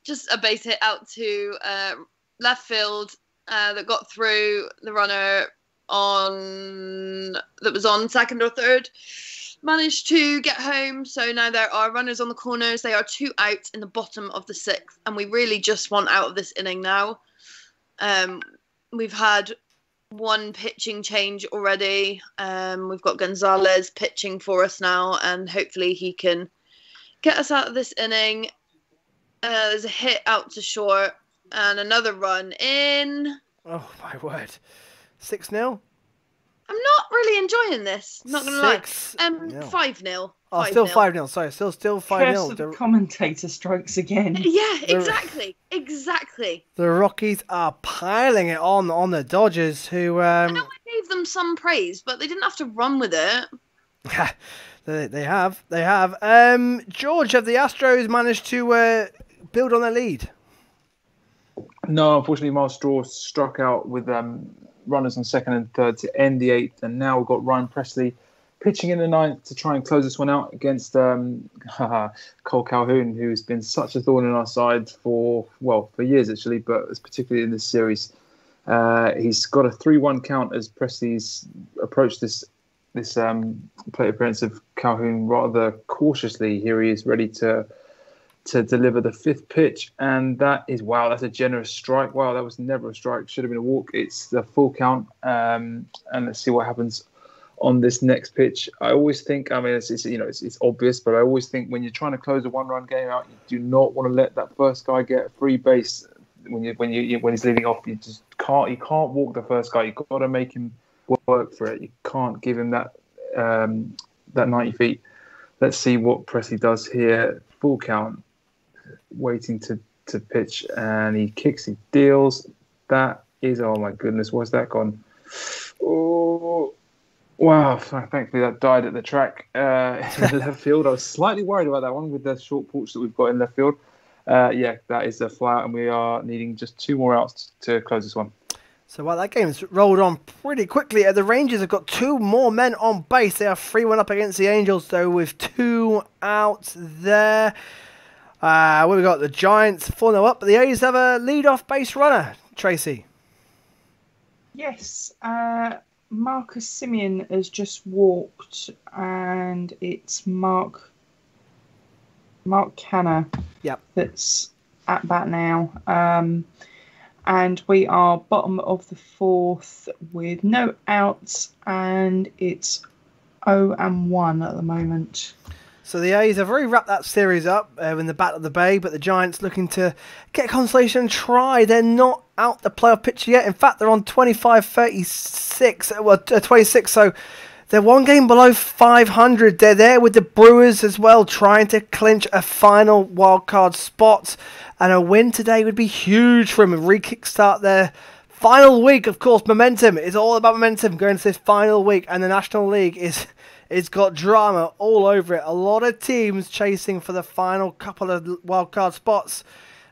Just a base hit out to left field that got through the runner that was on second or third. Managed to get home. So now there are runners on the corners. They are 2 out in the bottom of the 6th. And we really just want out of this inning now. We've had one pitching change already. We've got Gonzalez pitching for us now, and hopefully he can get us out of this inning. There's a hit out to short and another run in. Oh, my word. 6-0? I'm not really enjoying this. I'm not going to lie. 5-0. Oh, still 5-0. Sorry, still 5-0. Curse of the commentator strikes again. Yeah, exactly. The Rockies are piling it on the Dodgers, who... I know I gave them some praise, but they didn't have to run with it. They have. George, have the Astros managed to build on their lead? No, unfortunately, Miles Straw struck out with runners on second and third to end the eighth, and now we've got Ryan Presley pitching in the ninth to try and close this one out against Cole Calhoun, who's been such a thorn in our side for years actually, but particularly in this series. He's got a 3-1 count as Presley's approached this plate appearance of Calhoun rather cautiously. Here he is ready to deliver the fifth pitch, and that's a generous strike. Wow, that was never a strike, should have been a walk. It's the full count, and let's see what happens on this next pitch. I always think, it's obvious, but I always think when you're trying to close a one-run game out, you do not want to let that first guy get a free base when he's leading off. You can't walk the first guy. You've got to make him work for it. You can't give him that 90 feet. Let's see what Presley does here. Full count, waiting to pitch, and he kicks, he deals. That is, oh my goodness, where's that gone? Oh, wow, thankfully that died at the track in left field. I was slightly worried about that one with the short porch that we've got in left field. That is a fly out, and we are needing just 2 more outs to close this one. So that game's rolled on pretty quickly. The Rangers have got 2 more men on base. They are 3-1 up against the Angels, though, with 2 outs there. We've got the Giants 4-0 up, but the A's have a lead-off base runner. Tracy. Yes, Marcus Simeon has just walked, and it's Mark Canna that's at bat now. And we are bottom of the 4th with no outs, and it's 0-1 at the moment. So the A's have already wrapped that series up in the Battle of the Bay, but the Giants looking to get consolation and try. They're not out the playoff picture yet. In fact, they're on 26, so they're 1 game below 500. They're there with the Brewers as well, trying to clinch a final wildcard spot. And a win today would be huge for them and re-kickstart their final week. Of course, momentum is all about momentum going to this final week. And the National League it's got drama all over it. A lot of teams chasing for the final couple of wildcard spots.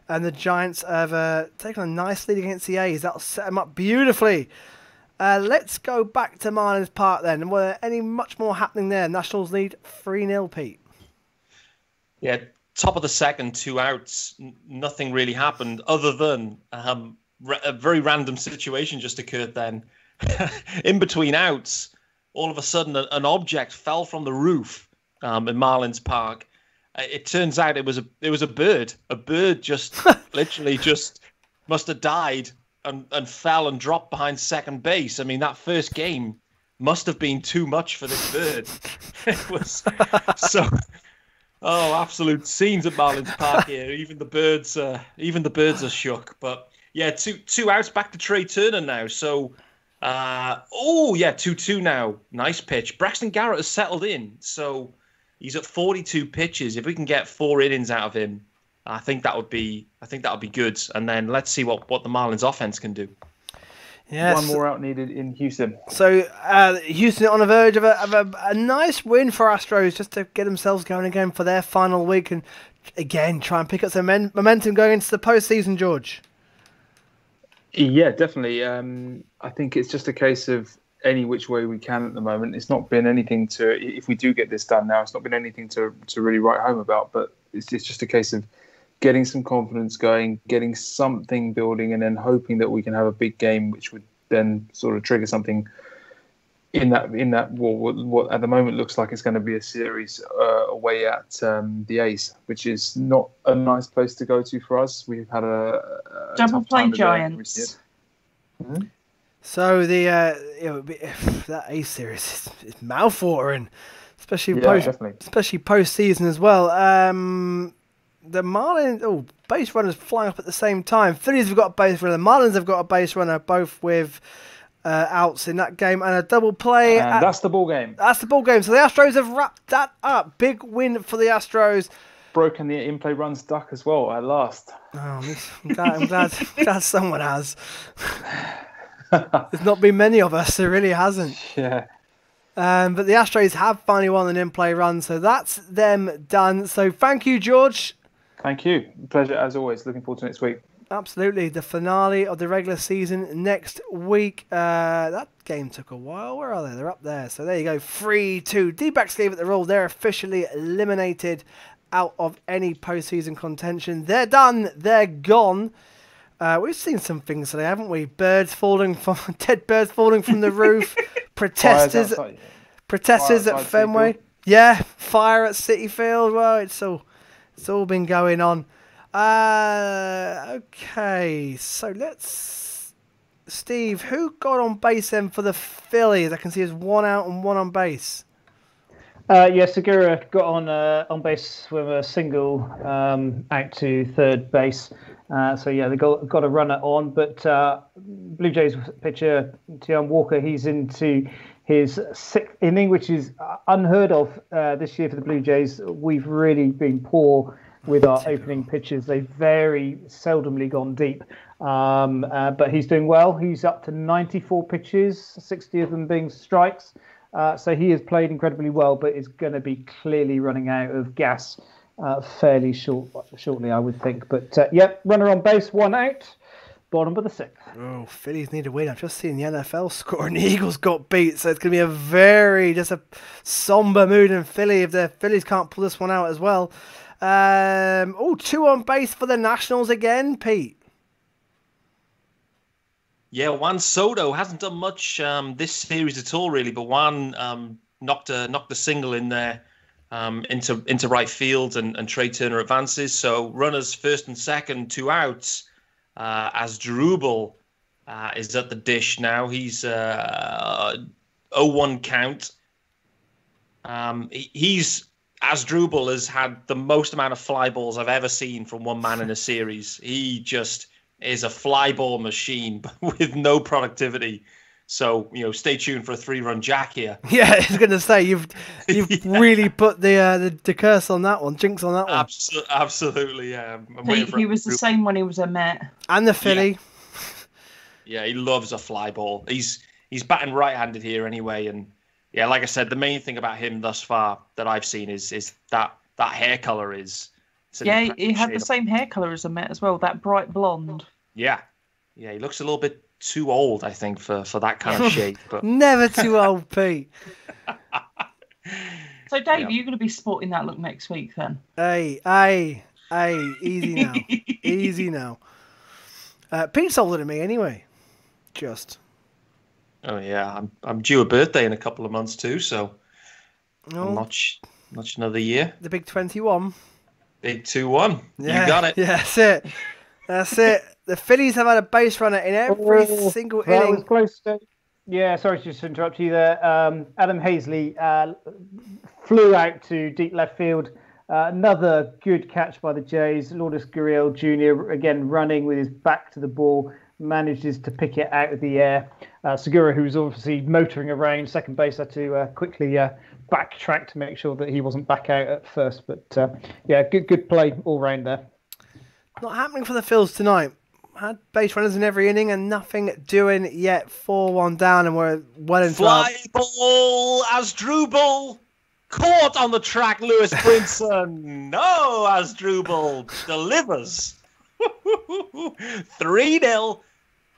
And the Giants have taken a nice lead against the A's. That'll set them up beautifully. Let's go back to Marlins Park then. Were there any much more happening there? Nationals lead 3-0, Pete. Yeah, top of the second, 2 outs. Nothing really happened other than a very random situation just occurred then. In between outs, all of a sudden an object fell from the roof in Marlins Park. It turns out it was a bird. A bird just literally just must have died and fell and dropped behind second base. I mean, that first game must have been too much for this bird. It was so. Oh, absolute scenes at Marlins Park here. Even the birds are shook. But yeah, two outs. Back to Trey Turner now. So, 2-2 now. Nice pitch. Braxton Garrett has settled in. So he's at 42 pitches. If we can get 4 innings out of him, I think that would be good. And then let's see what the Marlins offense can do. Yes. 1 more out needed in Houston. So Houston on the verge of a nice win for Astros just to get themselves going again for their final week and again try and pick up some momentum going into the postseason, George. Yeah, definitely. I think it's just a case of any which way we can at the moment. It's not been anything if we do get this done now, it's not been anything to really write home about, but it's just a case of getting some confidence going, getting something building, and then hoping that we can have a big game, which would then sort of trigger something in that what at the moment looks like it's going to be a series away at the A's, which is not a nice place to go to for us. We've had a double play Giants. So the that A series is mouthwatering, especially post season as well. The Marlins, base runners flying up at the same time. Phillies have got a base runner. The Marlins have got a base runner, both with outs in that game and a double play. And that's the ball game. That's the ball game. So the Astros have wrapped that up. Big win for the Astros. Broken the in-play runs duck as well at last. Oh, I'm glad someone has. There's not been many of us. There really hasn't. Yeah. But the Astros have finally won an in-play run, so that's them done. So thank you, George. Thank you. Pleasure as always. Looking forward to next week. Absolutely. The finale of the regular season next week. That game took a while. Where are they? They're up there. So there you go. 3-2. D-backs gave it the roll. They're officially eliminated out of any postseason contention. They're done. They're gone. We've seen some things today, haven't we? Dead birds falling from the roof. Protesters at Fenway. Yeah, fire at Citi Field. Well, it's all been going on. Okay, so Steve, who got on base then for the Phillies? I can see there's one out and one on base. Segura got on base with a single out to third base. They got a runner on, but Blue Jays pitcher Tian Walker, he's into his sixth inning, which is unheard of this year for the Blue Jays. We've really been poor with our opening pitches. They've very seldomly gone deep, but he's doing well. He's up to 94 pitches, 60 of them being strikes. So he has played incredibly well, but is going to be clearly running out of gas fairly shortly, I would think. But runner on base, one out, bottom of the sixth. Oh, Phillies need a win. I've just seen the NFL score and the Eagles got beat, so it's going to be a somber mood in Philly if the Phillies can't pull this one out as well. Two on base for the Nationals again, Pete. Yeah, Juan Soto hasn't done much this series at all, really. But Juan knocked a single in there into right field, and Trey Turner advances. So runners first and second, 2 outs. Asdrubal is at the dish now. He's 0-1 count. Asdrubal has had the most amount of fly balls I've ever seen from one man in a series. He just is a fly ball machine with no productivity. So, stay tuned for a 3-run jack here. Yeah, I was going to say, you've really put the curse on that one, jinx on that one. Absolutely, yeah. He was the same when he was a Met. And the Philly. Yeah, he loves a fly ball. He's batting right-handed here anyway. And, yeah, like I said, the main thing about him thus far that I've seen is that hair color is... Yeah, he had the same hair color as a Met as well, that bright blonde. Yeah, he looks a little bit too old, I think, for that kind of shade. But never too old, Pete. So, Dave, are you going to be sporting that look next week then? Hey, easy now. Easy now. Pete's older than me anyway. Just. Oh, yeah, I'm due a birthday in a couple of months too, so not another year. The big 21. Big 2-1. Yeah, you got it. Yeah, that's it. The Phillies have had a base runner in every single inning. That was close. Sorry to just interrupt you there. Adam Hazley flew out to deep left field. Another good catch by the Jays. Lourdes Gurriel Jr. again running with his back to the ball, manages to pick it out of the air. Segura, who was obviously motoring around second base, had to quickly backtrack to make sure that he wasn't back out at first. But good play all round there. Not happening for the Phils tonight. Had base runners in every inning and nothing doing yet. 4-1 down, and we're well into fly ball. Asdrubal caught on the track. Lewis Brinson. No, Asdrubal delivers. 3-0,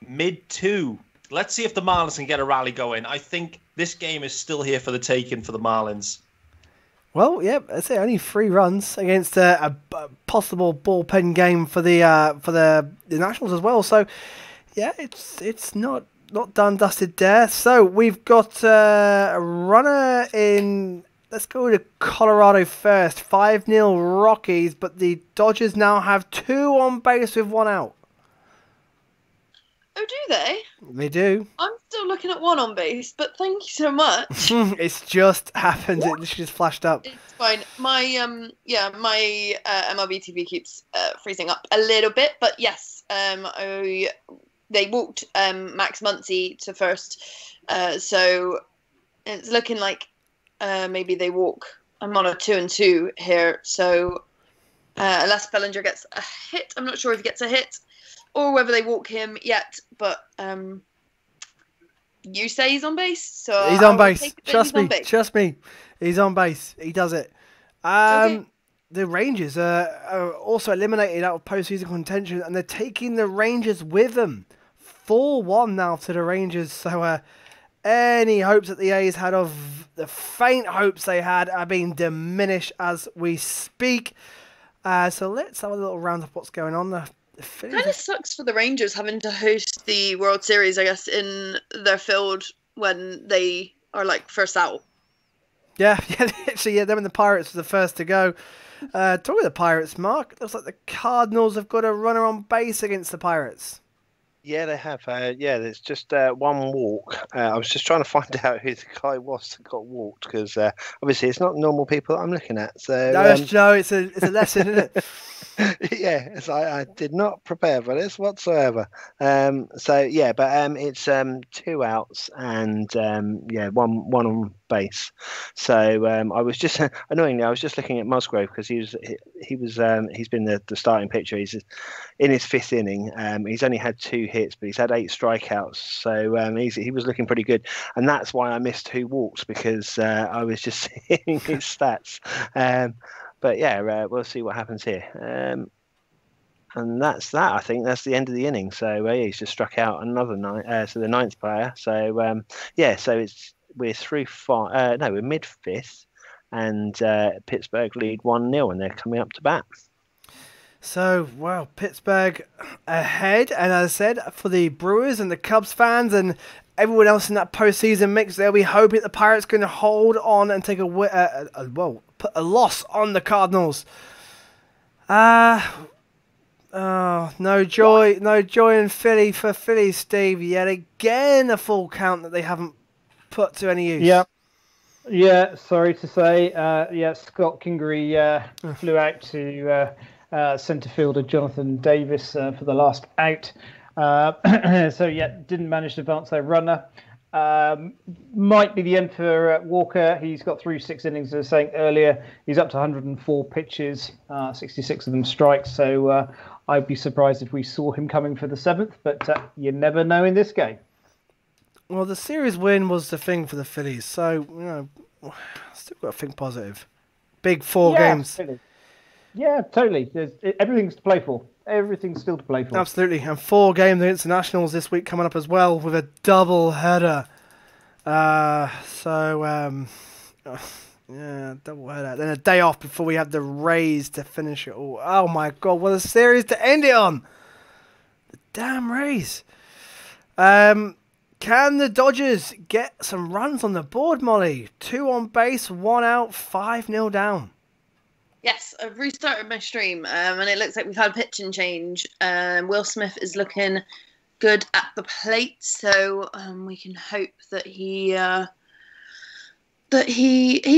mid-2. Let's see if the Marlins can get a rally going. I think this game is still here for the taking for the Marlins. Well, yeah, that's it. Only 3 runs against a possible bullpen game for the Nationals as well. So, yeah, it's not done, dusted there. So we've got a runner in. Let's go to Colorado first. 5-0 Rockies, but the Dodgers now have 2 on base with 1 out. Oh, do they? They do. I'm still looking at one on base, but thank you so much. It's just happened. It literally just flashed up. It's fine. My my MLB TV keeps freezing up a little bit, but yes, they walked Max Muncy to first, so it's looking like maybe they walk. I'm on a 2-2 here, so unless Bellinger gets a hit, I'm not sure if he gets a hit or whether they walk him yet. But you say he's on base, so he's on base. Trust me, he's on base. He does it. Okay. The Rangers are also eliminated out of postseason contention, and they're taking the Rangers with them. 4-1 now to the Rangers. So any hopes that the A's had, of the faint hopes they had, are being diminished as we speak. So let's have a little round of what's going on there. It kind of sucks for the Rangers having to host the World Series, I guess, in their field when they are like first out. Yeah, actually, them and the Pirates were the first to go. Talking of the Pirates, Mark, it looks like the Cardinals have got a runner on base against the Pirates. Yeah, they have. There's just one walk. I was just trying to find out who the guy was that got walked, because obviously it's not normal people that I'm looking at. So no, it's a lesson, isn't it? Yeah, I did not prepare for this whatsoever. It's 2 outs and one on base. So I was just annoyingly, I was just looking at Musgrove, because he's been the starting pitcher. He's in his 5th inning. He's only had 2 hits, but he's had 8 strikeouts. So he was looking pretty good, and that's why I missed 2 walks, because I was just seeing his stats. But yeah, we'll see what happens here. And that's that. I think that's the end of the inning. So he's just struck out another so the 9th player. So so we're through 5. We're mid 5th, and Pittsburgh lead 1-0, and they're coming up to bat. So, wow, Pittsburgh ahead. And as I said, for the Brewers and the Cubs fans and everyone else in that postseason mix, they'll be hoping the Pirates can hold on and take put a loss on the Cardinals. No joy in Philly for Philly, Steve. Yet again, a full count that they haven't put to any use. Yeah. Sorry to say. Scott Kingery flew out to centre fielder Jonathan Davis for the last out. Didn't manage to advance their runner. Might be the end for Walker. He's got through 6 innings, as I was saying earlier. He's up to 104 pitches, 66 of them strikes. So I'd be surprised if we saw him coming for the 7th, but you never know in this game. Well, the series win was the thing for the Phillies, so still got to think positive. Big 4 games. Philly. Yeah, totally. Everything's to play for. Everything's still to play for. Absolutely. And 4 games against the Nationals this week coming up as well, with a double header. Double header. Then a day off before we have the Rays to finish it all. Oh my God, what a series to end it on. The damn Rays. Can the Dodgers get some runs on the board, Molly? 2 on base, 1 out, 5-0 down. Yes, I've restarted my stream, and it looks like we've had a pitching change. Will Smith is looking good at the plate, so we can hope that he's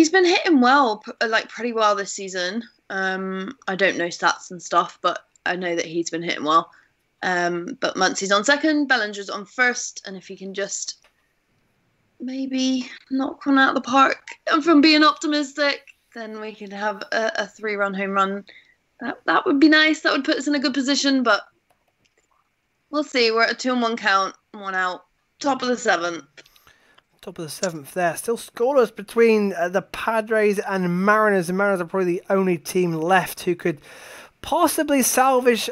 been hitting well, pretty well this season. I don't know stats and stuff, but I know that he's been hitting well. But Muncy's on second, Bellinger's on first, and if he can just maybe knock one out of the park, and from being optimistic, then we could have a 3-run home run. That would be nice. That would put us in a good position, but we'll see. We're at a 2-1 count, 1 out, top of the 7th. Top of the 7th there. Still scoreless between the Padres and Mariners. The Mariners are probably the only team left who could possibly salvage,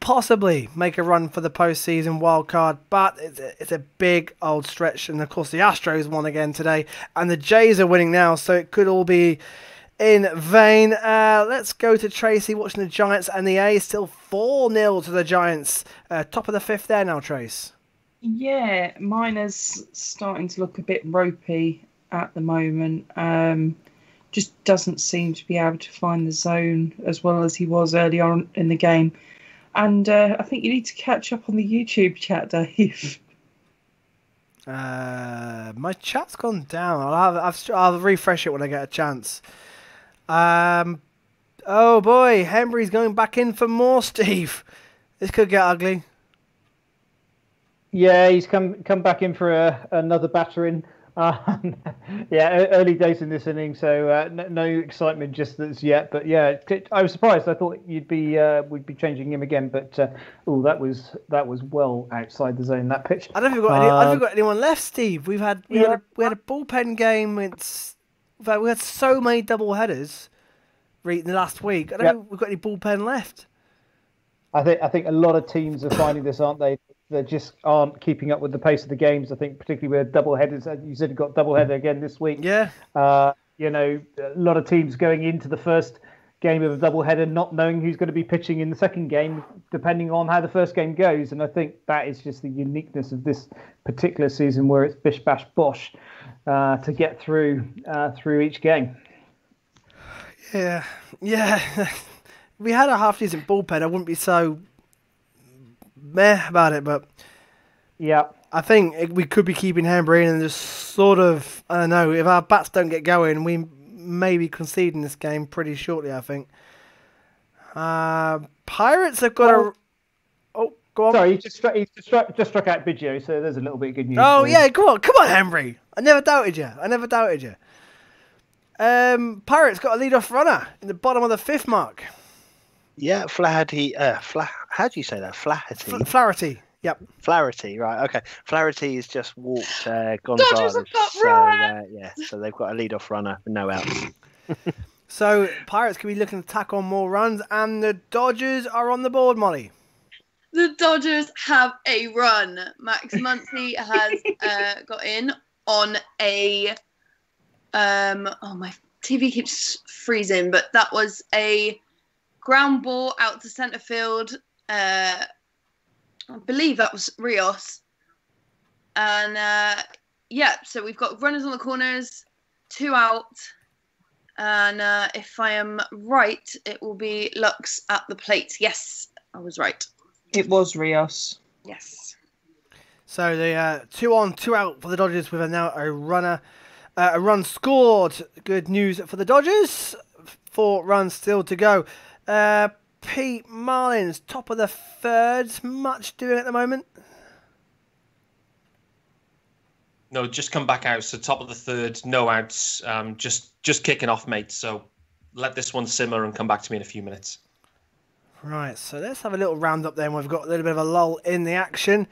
possibly make a run for the postseason wildcard, but it's a big old stretch. And of course, the Astros won again today, and the Jays are winning now, so it could all be in vain. Let's go to Tracy watching the Giants and the A's. Still 4-0 to the Giants. Top of the 5th there now, Trace. Yeah, Miner's starting to look a bit ropey at the moment. Just doesn't seem to be able to find the zone as well as he was early on in the game. And I think you need to catch up on the YouTube chat, Dave. My chat's gone down. I'll refresh it when I get a chance. Oh boy, Henry's going back in for more, Steve. This could get ugly. Yeah, he's come back in for another battering. Yeah, early days in this inning, so no excitement just as yet. But yeah, I was surprised. I thought we'd be changing him again, but that was well outside the zone, that pitch. I don't think we've got anyone left, Steve. We had a bullpen game. We had so many double headers in the last week. I don't think we've got any bullpen left. I think a lot of teams are finding this, aren't they? They just aren't keeping up with the pace of the games. I think particularly with double headers. You said you've got double header again this week. Yeah. A lot of teams going into the first game of a double header not knowing who's going to be pitching in the second game, depending on how the first game goes. And I think that is just the uniqueness of this particular season, where it's bish bash bosh to get through each game. Yeah. We had a half decent bullpen. I wouldn't be so meh about it, but yeah, I think we could be keeping Hanbury and just sort of, I don't know, if our bats don't get going, we may be conceding this game pretty shortly, I think. Pirates have got Oh, go on. Sorry, he just struck out Biggio, so there's a little bit of good news. Oh, yeah, come on, Hanbury. I never doubted you. Pirates got a leadoff runner in the bottom of the fifth mark. Yeah, Flaherty. How do you say that? Flaherty. Flaherty. Yep. Flaherty. Right. Okay. Flaherty has just walked Gonzalez. So they've got a leadoff runner with no outs. So Pirates could be looking to tack on more runs, and the Dodgers are on the board, Molly. The Dodgers have a run. Max Muncy has got in on a. My TV keeps freezing, but that was a ground ball out to centre field. I believe that was Rios. And so we've got runners on the corners, 2 out. And if I am right, it will be Lux at the plate. Yes, I was right. It was Rios. Yes. So the 2 on, 2 out for the Dodgers with now a runner. A run scored. Good news for the Dodgers. 4 runs still to go. Pete Marlins, top of the third. Much doing at the moment? No, just come back out. So top of the third, no outs. Just kicking off, mate. So let this one simmer and come back to me in a few minutes. Right, so let's have a little roundup then. We've got a little bit of a lull in the action.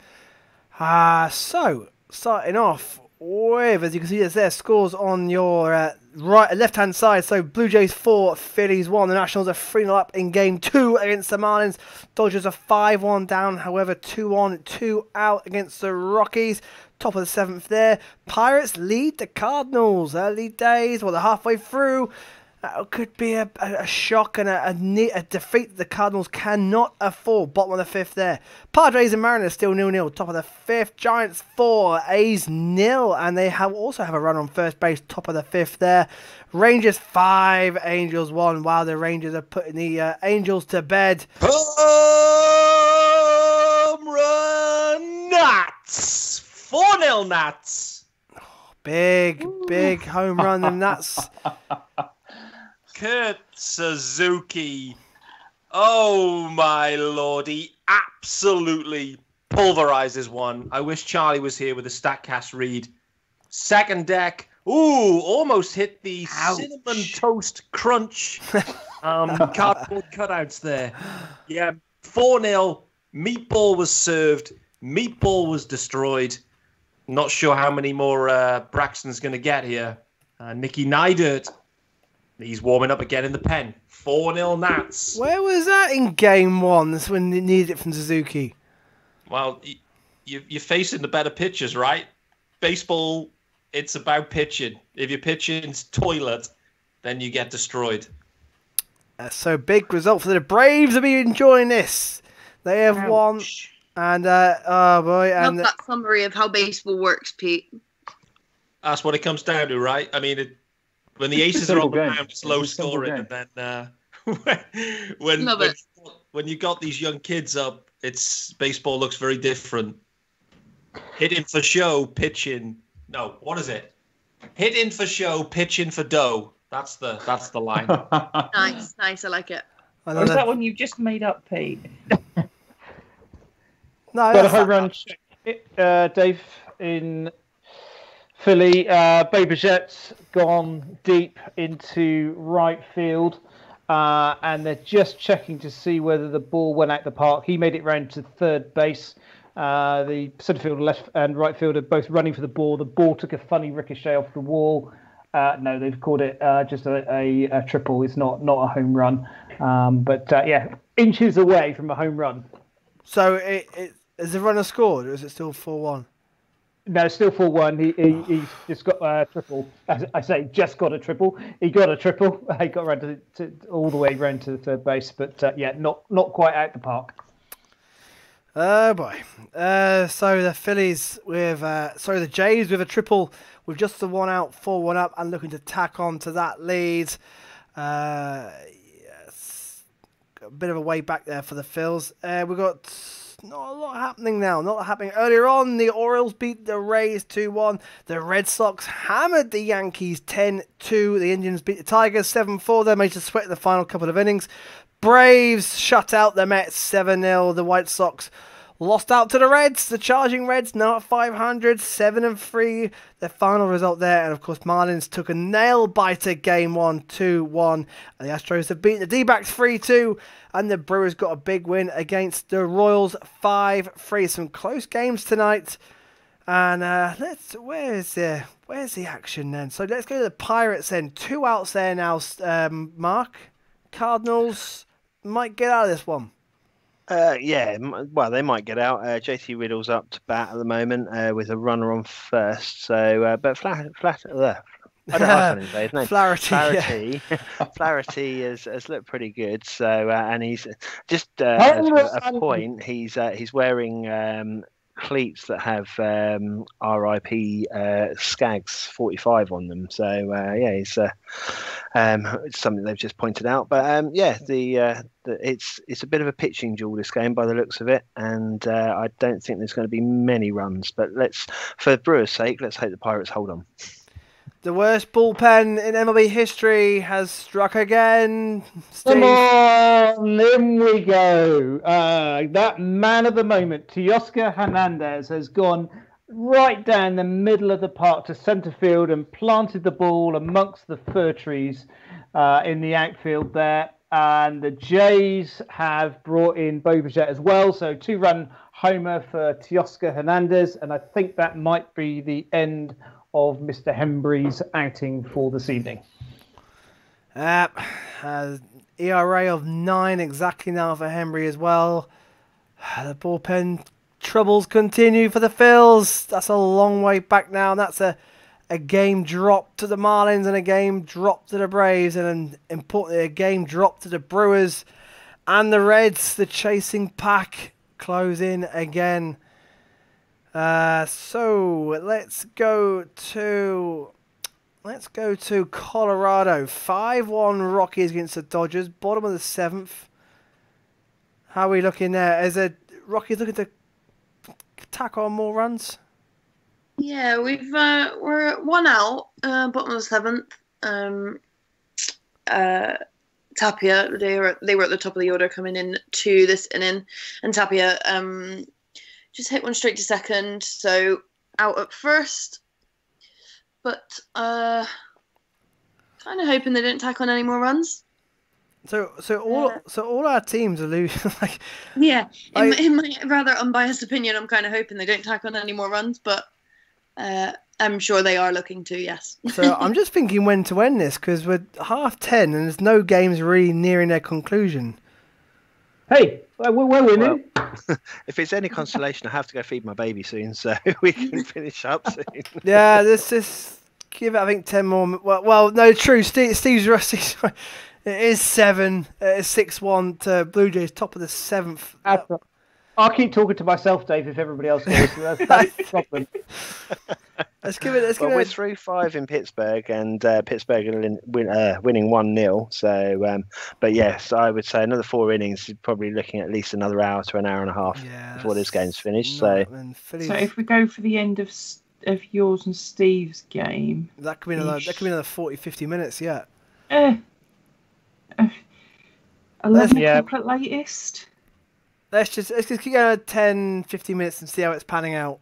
So starting off with, as you can see, there's scores on your left-hand side. So Blue Jays 4, Phillies 1. The Nationals are 3-0 up in Game 2 against the Marlins. Dodgers are 5-1 down, however, 2 on, 2 out against the Rockies. Top of the 7th there. Pirates lead the Cardinals. Early days, they're halfway through. That could be a shock and a defeat the Cardinals cannot afford. Bottom of the 5th there. Padres and Mariners still 0-0. Top of the 5th. Giants 4. A's 0. And they also have a run on first base. Top of the 5th there. Rangers 5. Angels 1. While the Rangers are putting the Angels to bed. Home run Nats. 4-0 Nats. Big home run and Nats. Kurt Suzuki. Oh my lord, he absolutely pulverizes one. I wish Charlie was here with a StatCast read. Second deck. Ooh, almost hit the cinnamon toast crunch cardboard cutouts there. Yeah, 4-0. Meatball was served. Meatball was destroyed. Not sure how many more Braxton's going to get here. Nicky Neidert. He's warming up again in the pen. 4-0 Nats. Where was that in Game 1? That's when they needed it from Suzuki. Well, you're facing the better pitchers, right? Baseball, it's about pitching. If your pitching's toilet, then you get destroyed. So big result for the Braves. Will be enjoying this. They have won. And, oh boy. Love that summary of how baseball works, Pete. That's what it comes down to, right? I mean, when the aces are on the mound, it's low scoring, and then when when you got these young kids up, baseball looks very different. Hitting for show, pitching. No, what is it? Hitting for show, pitching for dough. That's the line. Nice. I like it. Or is that one you've just made up, Pete? No, got a home run, Dave, in Philly. Beaubiget's gone deep into right field, and they're just checking to see whether the ball went out the park. He made it round to third base. The centre fielder, left and right fielder, both running for the ball. The ball took a funny ricochet off the wall. No, they've called it just a triple. It's not a home run, but inches away from a home run. So is the runner scored, or is it still 4-1? No, still 4-1. He's just got a triple. As I say, just got a triple. He got a triple. He got around to all the way round to the third base, but not quite out the park. Oh boy. So the Phillies the Jays with a triple with just the 1 out, 4-1 up, and looking to tack on to that lead. Yes. A bit of a way back there for the Phils. We've got not a lot happening now. Not happening. Earlier on, the Orioles beat the Rays 2-1. The Red Sox hammered the Yankees 10-2. The Indians beat the Tigers 7-4. They managed to sweat in the final couple of innings. Braves shut out the Mets 7-0. The White Sox lost out to the Reds. The Charging Reds now at 500, 7-3. The final result there. And of course, Marlins took a nail-biter game 1, 2-1. And the Astros have beaten the D-backs 3-2. And the Brewers got a big win against the Royals 5-3. Some close games tonight. And where's the action then? So let's go to the Pirates then. 2 outs there now, Mark. Cardinals might get out of this one. Well, they might get out. JT Riddle's up to bat at the moment with a runner on first. So, but I don't know his name. Flaherty. Flaherty has looked pretty good. So, and he's just as a point. He's wearing cleats that have RIP Skaggs 45 on them. So he's something they've just pointed out. But it's a bit of a pitching duel, this game, by the looks of it, and I don't think there's going to be many runs. But for the Brewers' sake, let's hope the Pirates hold on. The worst bullpen in MLB history has struck again. Steve. Come on, in we go. That man of the moment, Teoscar Hernandez, has gone right down the middle of the park to centre field and planted the ball amongst the fir trees in the outfield there. And the Jays have brought in Bo Bichette as well. So 2-run homer for Teoscar Hernandez. And I think that might be the end of Mr. Hembry's outing for this evening. ERA of 9 exactly now for Hembry as well. The bullpen troubles continue for the Phils. That's a long way back now. And that's a game drop to the Marlins and a game drop to the Braves. And importantly, a game drop to the Brewers and the Reds. The chasing pack close in again. So let's go to Colorado. 5-1 Rockies against the Dodgers, bottom of the 7th. How are we looking there? Is it Rockies looking to tack on more runs? Yeah, we're 1 out, bottom of the 7th. Tapia, they were at the top of the order coming in to this inning, and Tapia just hit one straight to second, so out at first. But kind of hoping they don't tack on any more runs. So all our teams are losing. In my rather unbiased opinion, I'm kind of hoping they don't tack on any more runs, but I'm sure they are looking to. Yes. So I'm just thinking when to end this, because we're 10:30 and there's no games really nearing their conclusion. Hey, we're winning. Well, if it's any consolation, I have to go feed my baby soon, so we can finish up soon. Yeah, let's just give it, I think, 10 more. Well, no, true. Steve's rusty. It is 7. It's 6-1 to Blue Jays, top of the 7th. I'll keep talking to myself, Dave, if everybody else goes. So that's the problem. Let's give it. We're 3-5 in Pittsburgh, and Pittsburgh are winning 1-0. So, but yes, I would say another 4 innings. You're probably looking at least another hour to an hour and a half before this game's finished. So if we go for the end of yours and Steve's game, that could be another 40, 50 minutes. Yeah. 11 o'clock at latest. Let's just keep going 10, 15 minutes and see how it's panning out.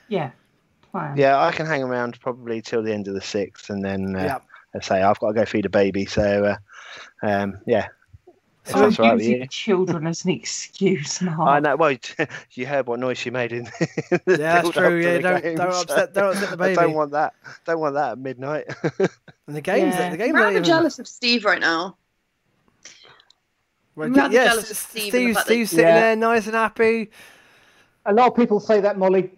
Yeah. Plan. Yeah, I can hang around probably till the end of the 6th, and then I say I've got to go feed a baby. So, yeah. So I'm using children as an excuse, Mark. I know. Well, you heard what noise she made in. Yeah, that's true. Yeah, don't upset the baby. I don't want that. Don't want that at midnight. And the game's I'm rather jealous of Steve right now. Right, I'm rather jealous of Steve. Steve's sitting there, nice and happy. A lot of people say that, Molly.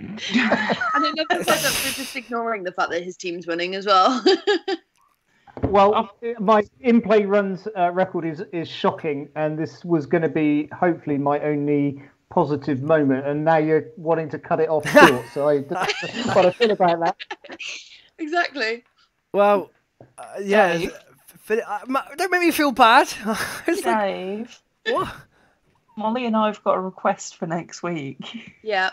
And I never said that we're just ignoring the fact that his team's winning as well. Well, my in-play runs record is shocking, and this was going to be hopefully my only positive moment, and now you're wanting to cut it off short. So I don't know what I feel about that. Exactly. Well, yeah. Don't make me feel bad. Dave. What? Molly and I have got a request for next week. Yeah.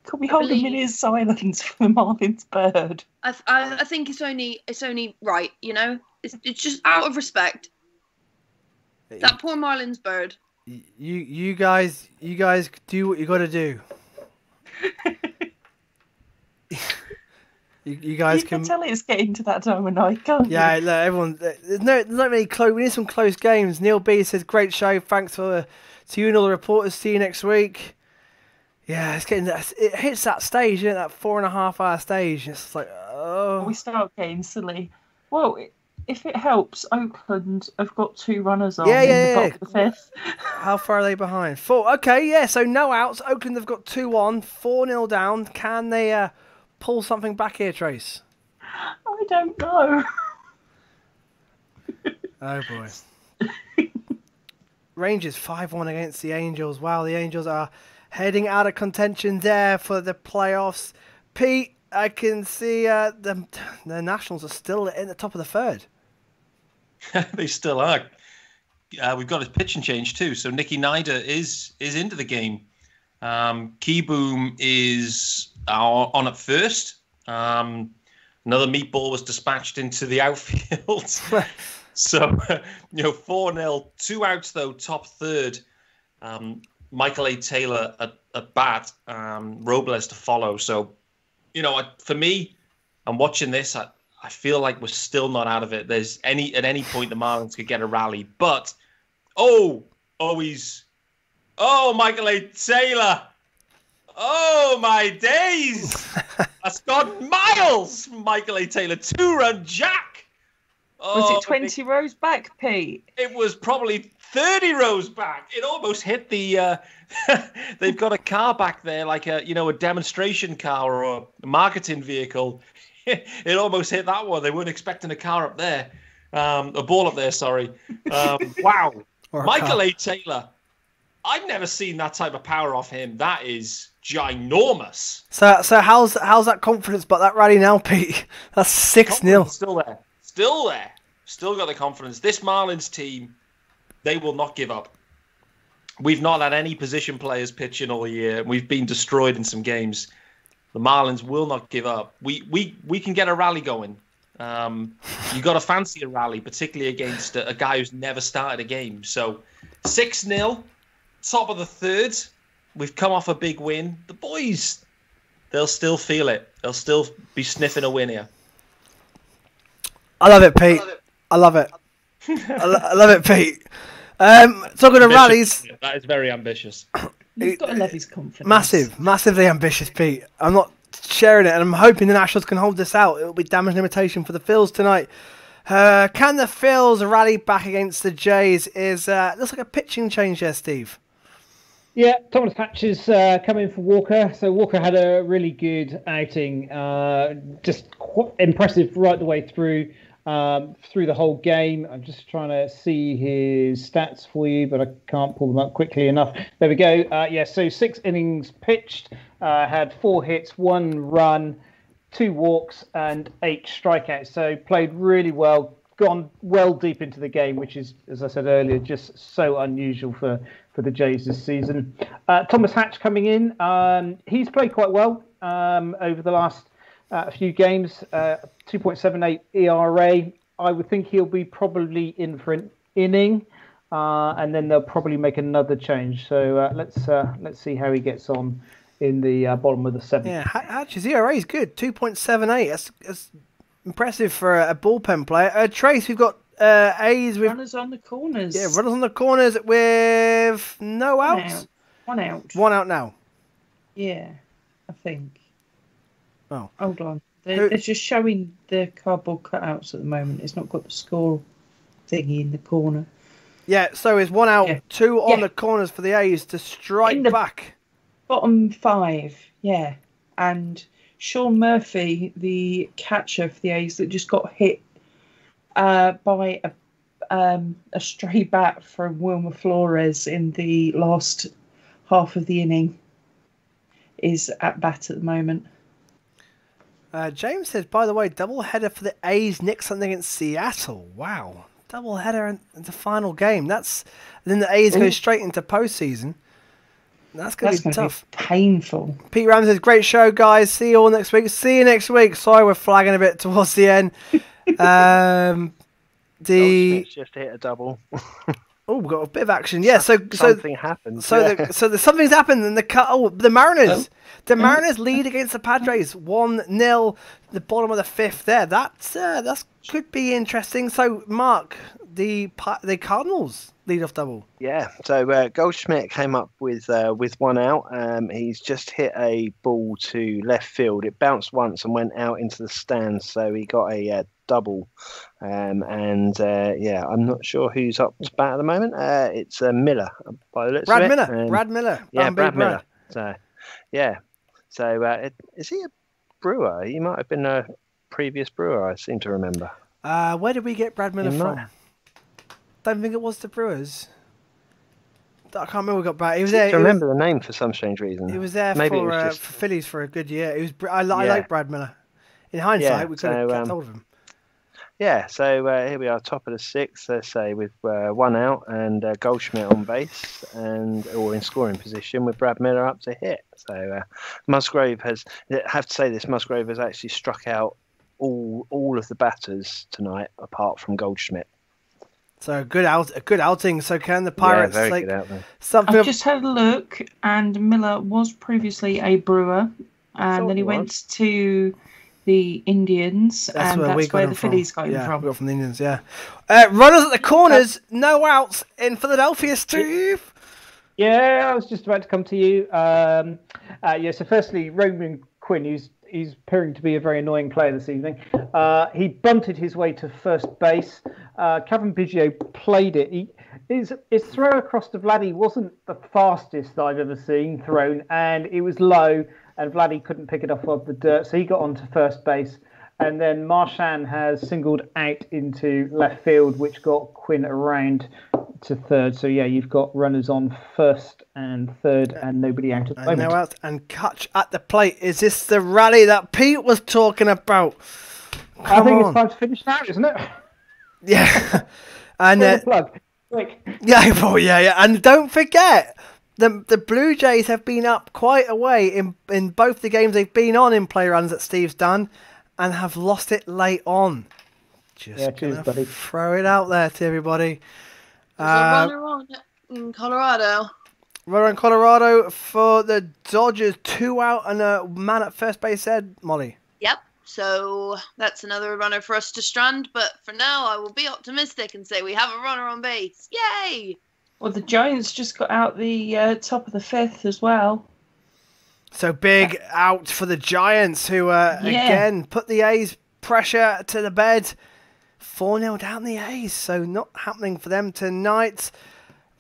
Could we hold a minute's silence for the Marlin's bird? I think it's only right, you know? It's just out of respect. That poor Marlin's bird. You guys do what you got to do. you guys can tell it's getting to that time of night, can't you? Yeah, look, everyone. There's not many close. We need some close games. Neil B says, "Great show. Thanks to you and all the reporters. See you next week." Yeah, it's getting. It hits that stage, isn't it? That 4.5 hour stage. It's like, oh. We start getting silly. Well, if it helps, Oakland have got 2 runners on in the top of the 5th. How far are they behind? 4. Okay, yeah. So no outs. Oakland have got 2 on, 4-0 down. Can they pull something back here, Trace? I don't know. Oh boy. Rangers 5-1 against the Angels. Wow, the Angels are heading out of contention there for the playoffs. Pete, I can see the Nationals are still in the top of the 3rd. They still are. We've got a pitching change too. So Nicky Nida is into the game. Keyboom is on at first. Another meatball was dispatched into the outfield. So 4-0, 2 outs though, top 3rd. Michael A. Taylor at bat, Robles to follow. So, for me, I'm watching this. I feel like we're still not out of it. At any point the Marlins could get a rally, but Michael A. Taylor. Oh my days! That's gone miles from Michael A. Taylor. 2-run jack. Was it 20 rows back, Pete? It was probably 30 rows back. It almost hit the. They've got a car back there, like a demonstration car or a marketing vehicle. It almost hit that one. They weren't expecting a car up there, a ball up there. Sorry. Wow, Michael A. Taylor. I've never seen that type of power off him. That is ginormous. So how's that confidence? But that rally now, Pete. That's 6-0. Still there. Still got the confidence. This Marlins team, they will not give up. We've not had any position players pitching all year. We've been destroyed in some games. The Marlins will not give up. We can get a rally going. You got to fancy a rally, particularly against a guy who's never started a game. So 6-0, top of the 3rd. We've come off a big win. The boys, they'll still feel it. They'll still be sniffing a win here. I love it, Pete. I love it. I love it, Pete. Talking of rallies. That is very ambitious. You've got to love his confidence. Massively ambitious, Pete. I'm not sharing it, and I'm hoping the Nationals can hold this out. It will be damage limitation for the Phils tonight. Can the Phils rally back against the Jays? Looks like a pitching change there, Steve. Yeah, Thomas Hatch come in for Walker. So Walker had a really good outing, just quite impressive right the way through. through the whole game. I'm just trying to see his stats for you, but I can't pull them up quickly enough. There we go. So 6 innings pitched, had 4 hits, 1 run, 2 walks, and 8 strikeouts. So played really well, gone well deep into the game, which is, as I said earlier, just so unusual for the Jays this season. Thomas Hatch coming in. He's played quite well over the last few games. 2.78 ERA. I would think he'll be probably in for an inning, and then they'll probably make another change. So let's see how he gets on in the bottom of the 7th. Yeah, Hatch's ERA is good. 2.78. That's impressive for a bullpen player. Trace, we've got A's with runners on the corners. Yeah, runners on the corners with no outs. 1 out. 1 out now. Yeah, I think. Oh, hold on. They're just showing the cardboard cutouts at the moment. It's not got the score thingy in the corner. Yeah, so it's 1 out, 2 on the corners for the A's to strike back. Bottom 5, yeah. And Sean Murphy, the catcher for the A's, that just got hit by a stray bat from Wilmer Flores in the last half of the inning, is at bat at the moment. James says, by the way, double header for the A's next Sunday against Seattle. Wow, double header in the final game. And then the A's go straight into postseason. That's going to be tough. Painful. Pete Ram says, great show, guys. See you all next week. See you next week. Sorry, we're flagging a bit towards the end. Just hit a double. Oh, we've got a bit of action. Yeah, something happened. Something's happened, and the Mariners. The Mariners lead against the Padres 1-0. The bottom of the 5th there. That could be interesting. So, Mark, the Cardinals lead off double. Yeah. So Goldschmidt came up with 1 out. He's just hit a ball to left field. It bounced once and went out into the stands. So he got a double. I'm not sure who's up to bat at the moment. It's Miller by the looks of it. Brad Miller. Yeah, Brad Miller. So, yeah. So is he a Brewer? He might have been a previous Brewer, I seem to remember. Where did we get Brad Miller from? Don't think it was the Brewers. I can't remember. We got Brad. He was there. I remember the name for some strange reason. He was there for Phillies for a good year. I like Brad Miller. In hindsight, we could have kept hold of him. Yeah, so here we are, top of the 6th, let's say, with 1 out and Goldschmidt on base or in scoring position with Brad Miller up to hit. So Musgrove has actually struck out all of the batters tonight apart from Goldschmidt. So a good outing. So can the Pirates good outing. something? I've just had a look, and Miller was previously a Brewer, and then he went to the Indians, and that's where the Phillies got him from. We got from the Indians, yeah. Runners at the corners, no outs in Philadelphia, Steve. Yeah, I was just about to come to you. So firstly, Roman Quinn, he's appearing to be a very annoying player this evening. He bunted his way to first base. Kevin Biggio played it. His throw across to Vladdy wasn't the fastest I've ever seen thrown, and it was low, and Vladdy couldn't pick it up off the dirt, so he got onto first base. And then Marchand has singled out into left field, which got Quinn around to third. So, yeah, you've got runners on first and third and nobody out at the moment. No out, and Kutch at the plate. Is this the rally that Pete was talking about? I think it's time to finish now, isn't it? Yeah. And plug. Quick. Yeah. And don't forget, the Blue Jays have been up quite a way in both the games they've been on in play runs that Steve's done, and have lost it late on. Just gonna throw it out there to everybody. There's a runner on in Colorado. Runner in Colorado for the Dodgers. 2 out and a man at first base, said Molly. Yep. So that's another runner for us to strand. But for now, I will be optimistic and say we have a runner on base. Yay! Well, the Giants just got out the top of the 5th as well. So big out for the Giants, who again put the A's pressure to the bed. 4-0 down the A's, so not happening for them tonight.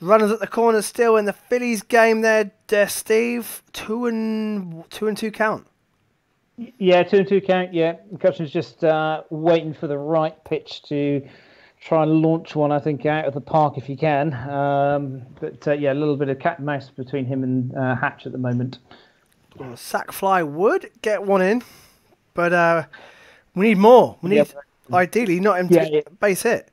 Runners at the corner still in the Phillies game there, Steve. 2-2 count. Yeah, 2-2 count. Yeah, McCutcheon's just waiting for the right pitch to try and launch one. I think out of the park if he can. But yeah, a little bit of cat and mouse between him and Hatch at the moment. Well, sack fly would get one in, but we need more. We need ideally not him to base hit.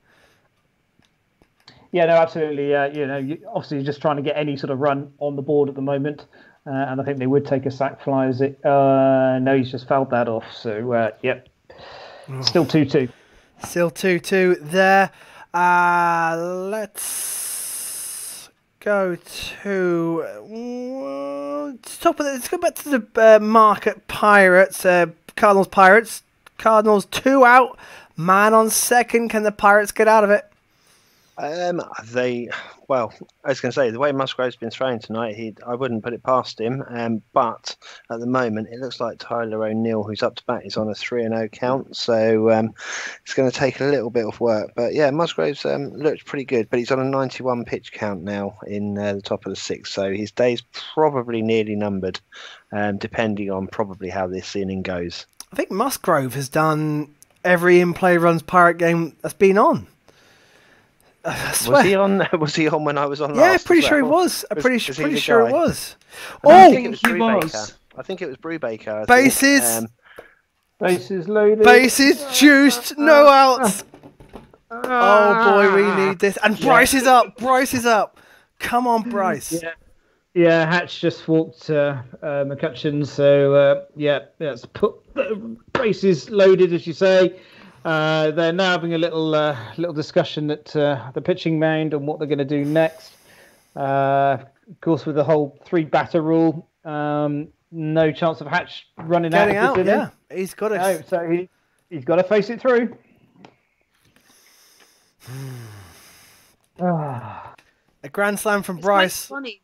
Yeah, no, absolutely. Obviously just trying to get any sort of run on the board at the moment. And I think they would take a sack fly. Is it? No, he's just fouled that off. So, yep. Still 2-2. Still 2-2 there. Let's go to top of it. Let's go back to the market Pirates. Cardinals Pirates. Cardinals 2 out. Man on second. Can the Pirates get out of it? Well, I was going to say, the way Musgrove's been thrown tonight, I wouldn't put it past him. But at the moment, it looks like Tyler O'Neill, who's up to bat, is on a 3-0 count. So it's going to take a little bit of work. But yeah, Musgrove's looked pretty good. But he's on a 91 pitch count now in the top of the sixth. So his day's probably nearly numbered, depending on probably how this inning goes. I think Musgrove has done every in-play runs Pirate game that's been on. Was he on? Was he on when I was on? Yeah, last pretty sure he was. I'm pretty sure it was. I think it was Brubaker. Bases. Bases loaded. Bases juiced. No outs. Oh boy, we need this. And Bryce is up. Bryce is up. Come on, Bryce. Yeah, Hatch just walked McCutcheon. So let's put bases loaded, as you say. They're now having a little discussion at the pitching mound on what they're going to do next. Of course, with the whole 3-batter rule, no chance of Hatch running out. Yeah, he's got to. No, so he's got to face it through. A grand slam from Bryce. It's funny.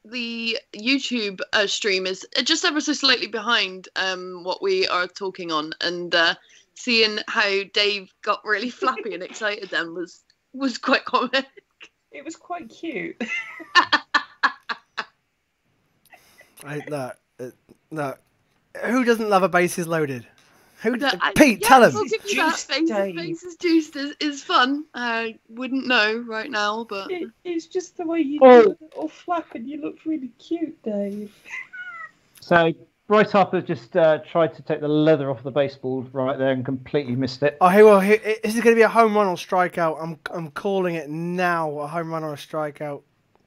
The YouTube stream is just ever so slightly behind what we are talking on, and seeing how Dave got really flappy and excited then was quite comic. It was quite cute. No. Who doesn't love a bases loaded? Pete, tell him. Bases juiced is fun. I wouldn't know right now, but it's just the way you do it all flapping. You look really cute, Dave. So Bryce Harper just tried to take the leather off the baseball right there and completely missed it. Oh, is it going to be a home run or strikeout? I'm calling it now. A home run or a strikeout.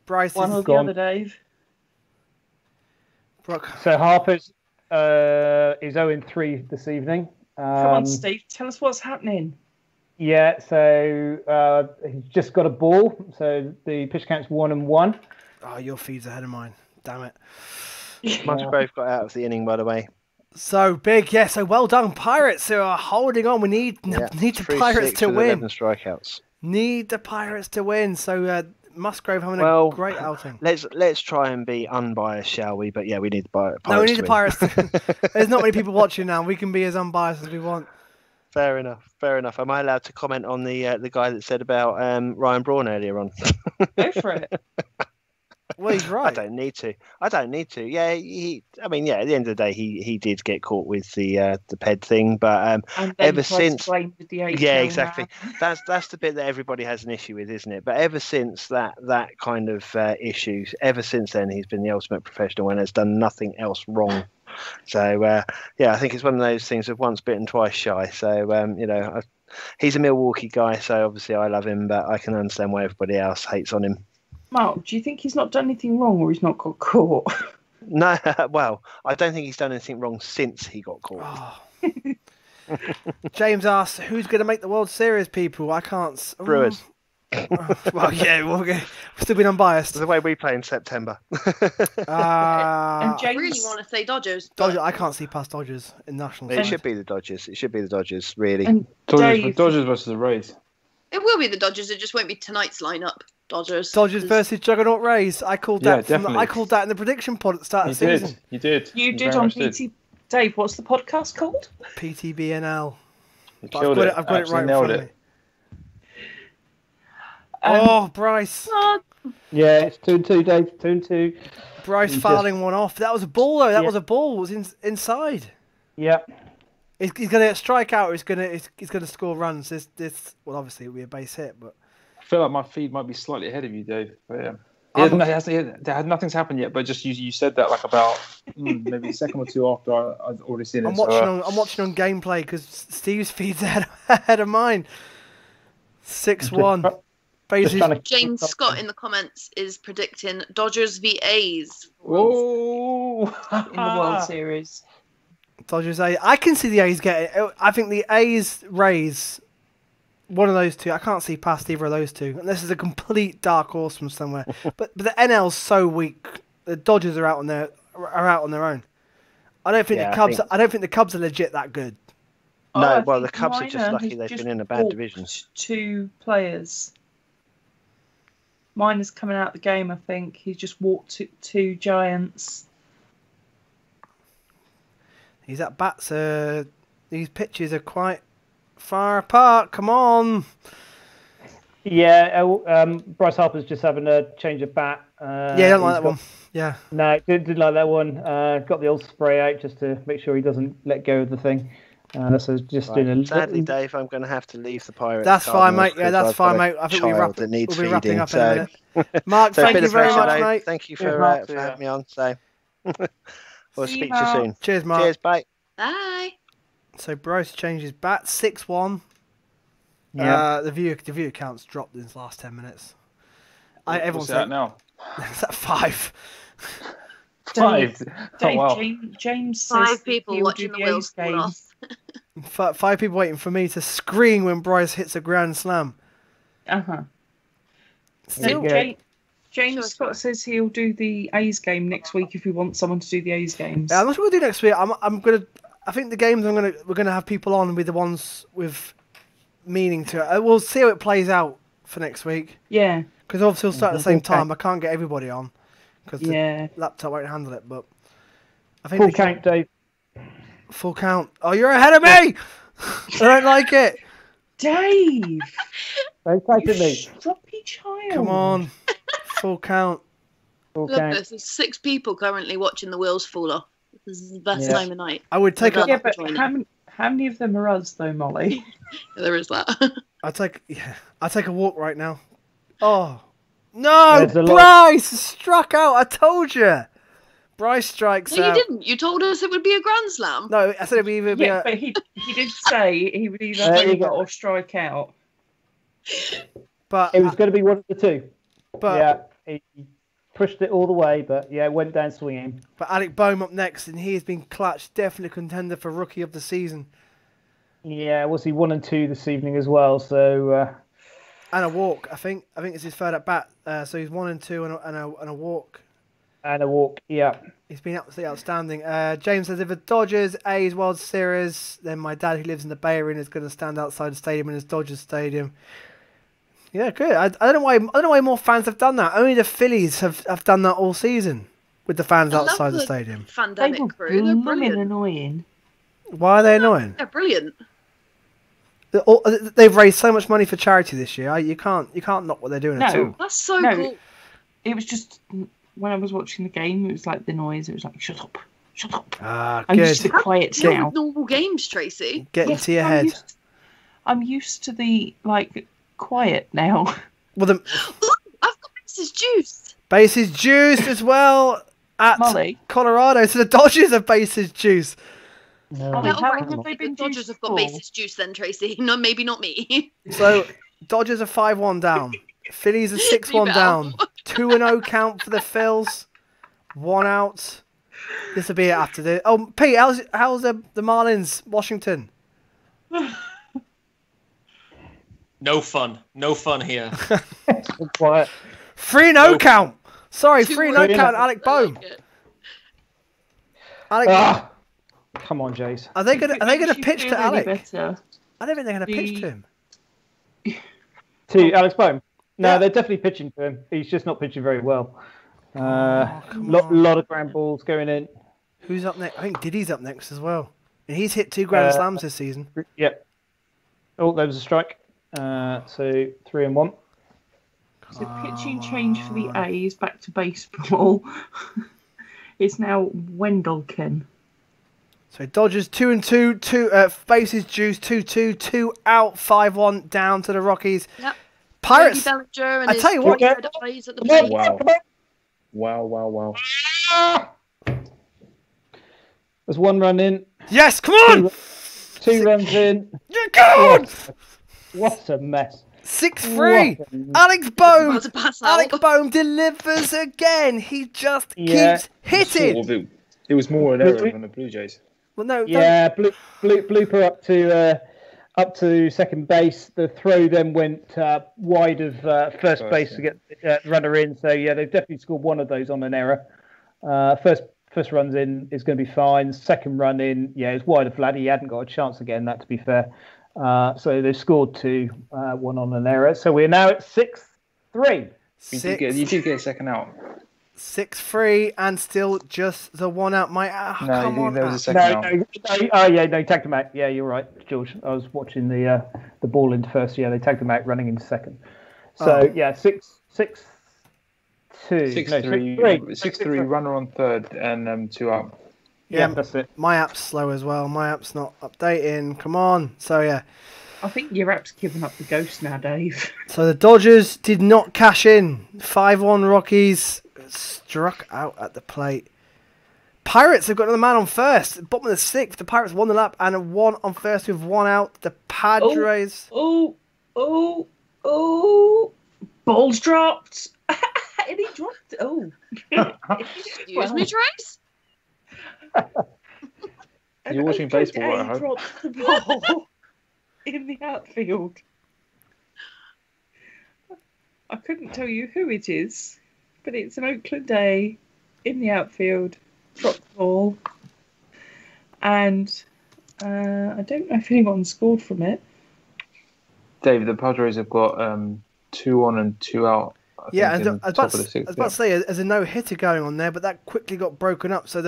Bryce one is or the other, Dave. So Harper's is 0-3 this evening. Come on, Steve. Tell us what's happening. Yeah, so he's just got a ball. So the pitch count's 1-1. Oh, your feed's ahead of mine. Damn it. Musgrove got out of the inning, by the way. So big, yeah. So well done, Pirates, who are holding on. We need the Pirates to win. 11 strikeouts. Need the Pirates to win. So Musgrove having a great outing. Let's try and be unbiased, shall we? But yeah, we need the Pirates. No, we need the Pirates. There's not many people watching now. We can be as unbiased as we want. Fair enough. Am I allowed to comment on the guy that said about Ryan Braun earlier on? Go for it. Well, he's right. I don't need to. Yeah, at the end of the day, he did get caught with the PED thing, but ever since, exactly. That's the bit that everybody has an issue with, isn't it? But ever since that kind of issue, ever since then, he's been the ultimate professional and has done nothing else wrong. So I think it's one of those things of once bitten, twice shy. So he's a Milwaukee guy, so obviously I love him, but I can understand why everybody else hates on him. Mark, do you think he's not done anything wrong or he's not got caught? No, well, I don't think he's done anything wrong since he got caught. Oh. James asks, who's going to make the World Series, people? I can't... Brewers. Well, yeah, we've still been unbiased. The way we play in September. I really want to say Dodgers. I can't see past Dodgers in National. It should be the Dodgers. Really. And Dodgers versus the Rays. It will be the Dodgers. It just won't be tonight's lineup. Dodgers versus Juggernaut Rays. I called that. I called that in the prediction pod at the start of the season. You did. You did on PT. Dave, what's the podcast called? PTBNL. I've got it right in front of me. Bryce. Yeah, it's 2-2, Dave. 2-2. Bryce fouling one off. That was a ball, though. That was a ball. It was inside. Yeah. He's going to strike out. Or he's going to score runs. This well, obviously it'll be a base hit, but I feel like my feed might be slightly ahead of you, Dave. But nothing's happened yet. But just you said that like about maybe a second or two after I'd already seen it. I'm watching on gameplay because Steve's feed's ahead of mine. 6-1. James Scott in the comments is predicting Dodgers v A's. Oh, in the World Series. Dodgers A. I can see the A's getting. I think the A's Rays. One of those two. I can't see past either of those two. And this is a complete dark horse from somewhere. but the NL's so weak. The Dodgers are out on their own. I don't think the Cubs. I don't think the Cubs are legit that good. No, well the Cubs are just lucky they've been in a bad division. 2 players. Miner's coming out of the game. I think he just walked 2 Giants. He's at bats. These pitches are quite far apart. Come on. Yeah, Bryce Harper's just having a change of bat. Yeah, I don't like that one. Yeah. No, didn't like that one. Got the old spray out just to make sure he doesn't let go of the thing. So just doing a sadly, Dave, I'm going to have to leave the Pirates. That's fine, mate. Yeah, that's fine, mate. I think we'll be wrapping up in a minute. Mark, thank you very much, mate. Thank you for having me on. So we'll speak to you soon. Cheers, Mark. Cheers, bye. Bye. So Bryce changes bat 6-1. Yeah. The view count's dropped in the last 10 minutes. What's that now? Is that 5? 5. Dave, wow. James says 5 people watching the wheels fall off. 5 people waiting for me to scream when Bryce hits a grand slam. James Scott says he'll do the A's game next week if we want someone to do the A's games. Yeah, I'm not sure we'll do next week. I think the games we're gonna have people on with the ones with meaning to it. We'll see how it plays out for next week. Yeah. Because obviously we'll start at the same time. I can't get everybody on because the laptop won't handle it. But I think full count, Dave. Full count. Oh, you're ahead of me. I don't like it. Dave. Don't take it, me. Stroppy child. Come on. Full count. Full Look, count. there's 6 people currently watching the wheels fall off. This is the best time of night. I would take Yeah, but how many of them are us though, Molly? There is that. I'll take a walk right now. Oh no! There's a lot. Bryce struck out. I told you. Bryce strikes No, out. you didn't. You told us it would be a grand slam. No, I said it'd either be Yeah, a... but he did say he would either There you over go. or strike out. But It was going to be one of the two. But yeah, he pushed it all the way, but yeah, it went down swinging. But Alec Boehm up next, and he has been clutch, definitely contender for Rookie of the Season. Yeah, was he 1 and 2 this evening as well? So And a walk, I think. I think it's his third at bat. So he's 1 and 2 and a walk. and a walk. Yeah. He's been absolutely outstanding. James says, if the Dodgers, A's World Series, then my dad, who lives in the Bay Area, is going to stand outside the stadium in his Dodgers stadium. Yeah, good. I don't know why more fans have done that. Only the Phillies have done that all season with the fans outside the stadium. Pandemic crew, they're brilliant. Annoying. Why are they annoying? They're brilliant. They've raised so much money for charity this year. You can't knock what they're doing at all. That's so cool. It was just when I was watching the game, it was like the noise. It was like, shut up, shut up. Ah, I'm good. used to quiet now. Normal games, Tracy. Get into your head. I'm used to the quiet now. Well, I've got Bases juiced. Bases juiced as well at Molly. Colorado. So the Dodgers have bases juiced. Molly, How how right, long have they been the Dodgers juiced have got for? bases juiced then, Tracy. No, maybe not me. So Dodgers are 5-1 down. Phillies are 6-1 down. 2-0 count for the Phils. 1 out. This will be it after this. Oh, Pete, how's the Marlins, Washington? No fun here. Quiet. 3-0 count. Sorry, 3-0 2-0. count. Alec Boehm. Alec. Ah, come on, Jace. Are they gonna Makes you pitch feel to really Alec? better. I don't think they're gonna pitch to him. To Alex Boehm. No, Yeah. they're definitely pitching to him. He's just not pitching very well. come Lot of ground balls going in. Who's up next? I think Diddy's up next as well. And he's hit 2 grand slams this season. Yep. Oh, there was a strike. So 3-1. So pitching change for the A's back to baseball. It's now Wendelken. So Dodgers 2-2, bases juice 2-2, 2 out, 5-1 down to the Rockies. Yep. Pirates. Cody Bellinger and I tell you what. red eyes at the plate. Wow. There's 1 run in. Yes, come on! 2 runs in. You're gone! What a mess. 6-3. Alex Bohm. Alex Bohm delivers again. He just keeps hitting. Sort of, it was more an error than the Blue Jays. Well, no. Yeah, blooper up to second base. The throw then went wide of first base to get the runner in. So yeah, they've definitely scored one of those on an error. First runs in is going to be fine. Second run in, it's wide of Vladdy. He hadn't got a chance again. That to be fair. So they've scored 2, 1 on an error. So we're now at 6-3. You did get a second out. 6-3 and still just the 1 out. There was a second out. No, tagged him out. Yeah, you're right, George. I was watching the ball into first. Yeah, they tagged him out running into second. So 6-2. 6-3, runner on third and 2 out. Yeah, that's it. My app's slow as well. My app's not updating. Come on. So yeah. I think your app's given up the ghost now, Dave. So the Dodgers did not cash in. 5-1 Rockies struck out at the plate. Pirates have got another man on first. Bottom of the 6th. The Pirates won the lap and 1 on first with 1 out. The Padres. Oh. Ball's dropped. And he dropped. Oh. Excuse me, Trace? You're watching baseball at home. Dropped the ball in the outfield. I couldn't tell you who it is, but it's an Oakland A in the outfield. Dropped the ball. And I don't know if anyone scored from it. Dave, the Padres have got 2 on and 2 out. I was about to say, there's a no-hitter going on there, but that quickly got broken up. So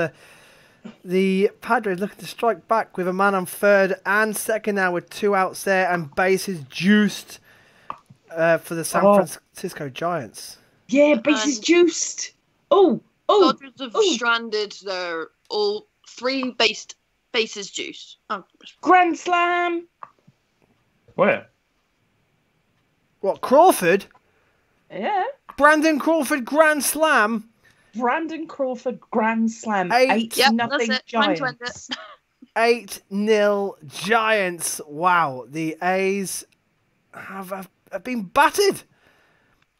the Padres looking to strike back with a man on third and second now with 2 outs there and bases juiced for the San Francisco Giants. Yeah, bases juiced. Dodgers have stranded their all 3 bases juiced. Grand slam. Where? What, Crawford? Yeah. Brandon Crawford grand slam. Brandon Crawford grand slam. 8-0 Giants. 8-0 Giants. Wow, the A's have been battered.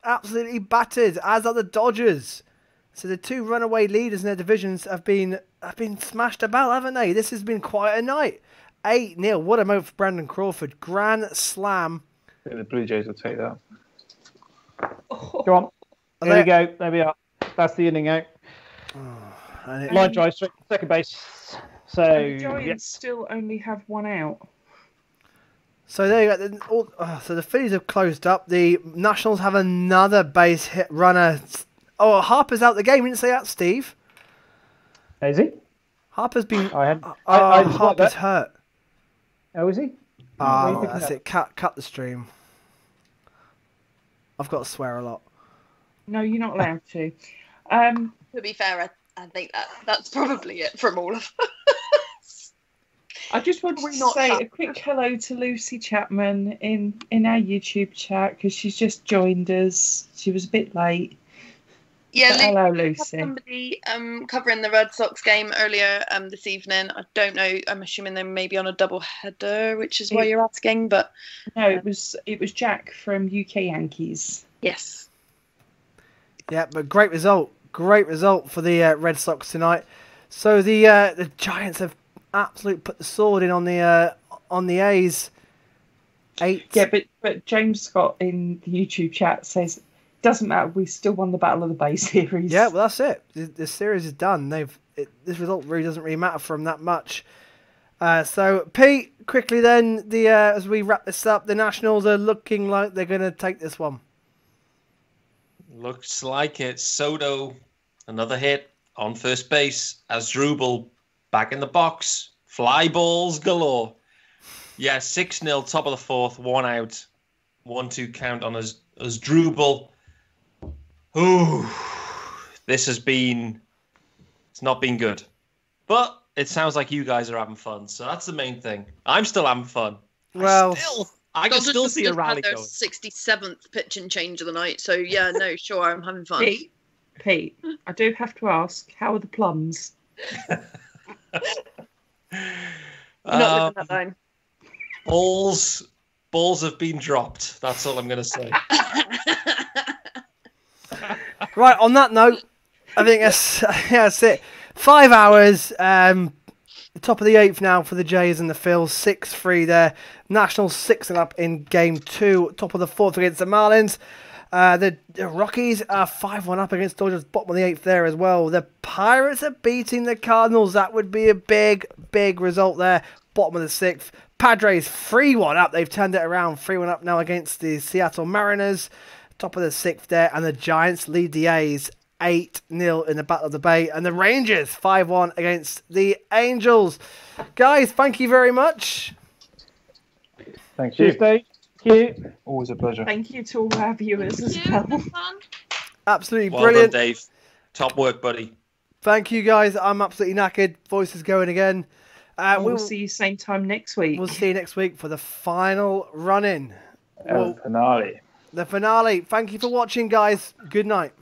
Absolutely battered, as are the Dodgers. So the 2 runaway leaders in their divisions have been smashed about, haven't they? This has been quite a night. 8-0. What a moment for Brandon Crawford. Grand slam. I think the Blue Jays will take that. Go on. There we go. There we are. That's the inning out. Line drive straight to second base. So the Giants still only have 1 out. So there you go. So the Phillies have closed up. The Nationals have another base hit runner. Oh, Harper's out the game. You didn't say that, Steve. Is he? Harper's been. Harper's hurt. Oh, is he? That's it. Cut the stream. I've got to swear a lot. No, you're not allowed to. To be fair, I think that's probably it from all of us. I just wanted to say a quick hello to Lucy Chapman in our YouTube chat because she's just joined us. She was a bit late. Yeah, hello, Lucy. Somebody covering the Red Sox game earlier this evening. I don't know. I'm assuming they may be on a double header, which is why you're asking. But no, it was Jack from UK Yankees. Yes. Yeah, but great result for the Red Sox tonight. So the Giants have absolutely put the sword in on the A's. 8. Yeah, but James Scott in the YouTube chat says. Doesn't matter. We still won the Battle of the Bay series. Yeah, well, that's it. The series is done. This result really doesn't really matter for them that much. So, Pete, quickly then, as we wrap this up, the Nationals are looking like they're going to take this one. Looks like it. Soto, another hit on first base. Asdrubal back in the box. Fly balls galore. Yeah, 6-0, top of the 4th, 1 out. 1-2 count on Asdrubal. Ooh, it's not been good. But it sounds like you guys are having fun. So that's the main thing. I'm still having fun. Well, I can still see a rally their going. 67th pitching change of the night. So yeah, no, sure, I'm having fun. Pete, I do have to ask, how are the plums? You're not living that down. Balls have been dropped. That's all I'm going to say. Right, on that note, I think that's it. 5 hours. Top of the 8th now for the Jays and the Phils. 6-3 there. Nationals 6-up in game 2. Top of the 4th against the Marlins. The Rockies are 5-1 up against Dodgers. Bottom of the 8th there as well. The Pirates are beating the Cardinals. That would be a big result there. Bottom of the 6th. Padres 3-1 up. They've turned it around. 3-1 up now against the Seattle Mariners. Top of the 6th there. And the Giants lead the A's 8-0 in the Battle of the Bay. And the Rangers 5-1 against the Angels. Guys, thank you very much. Thank you. Tuesday. Thank you. Always a pleasure. Thank you to all our viewers as well. Absolutely Well brilliant. done, Dave. Top work, buddy. Thank you, guys. I'm absolutely knackered. Voice is going again. We'll see you same time next week. We'll see you next week for the final run-in. Finale. The finale. Thank you for watching, guys. Good night.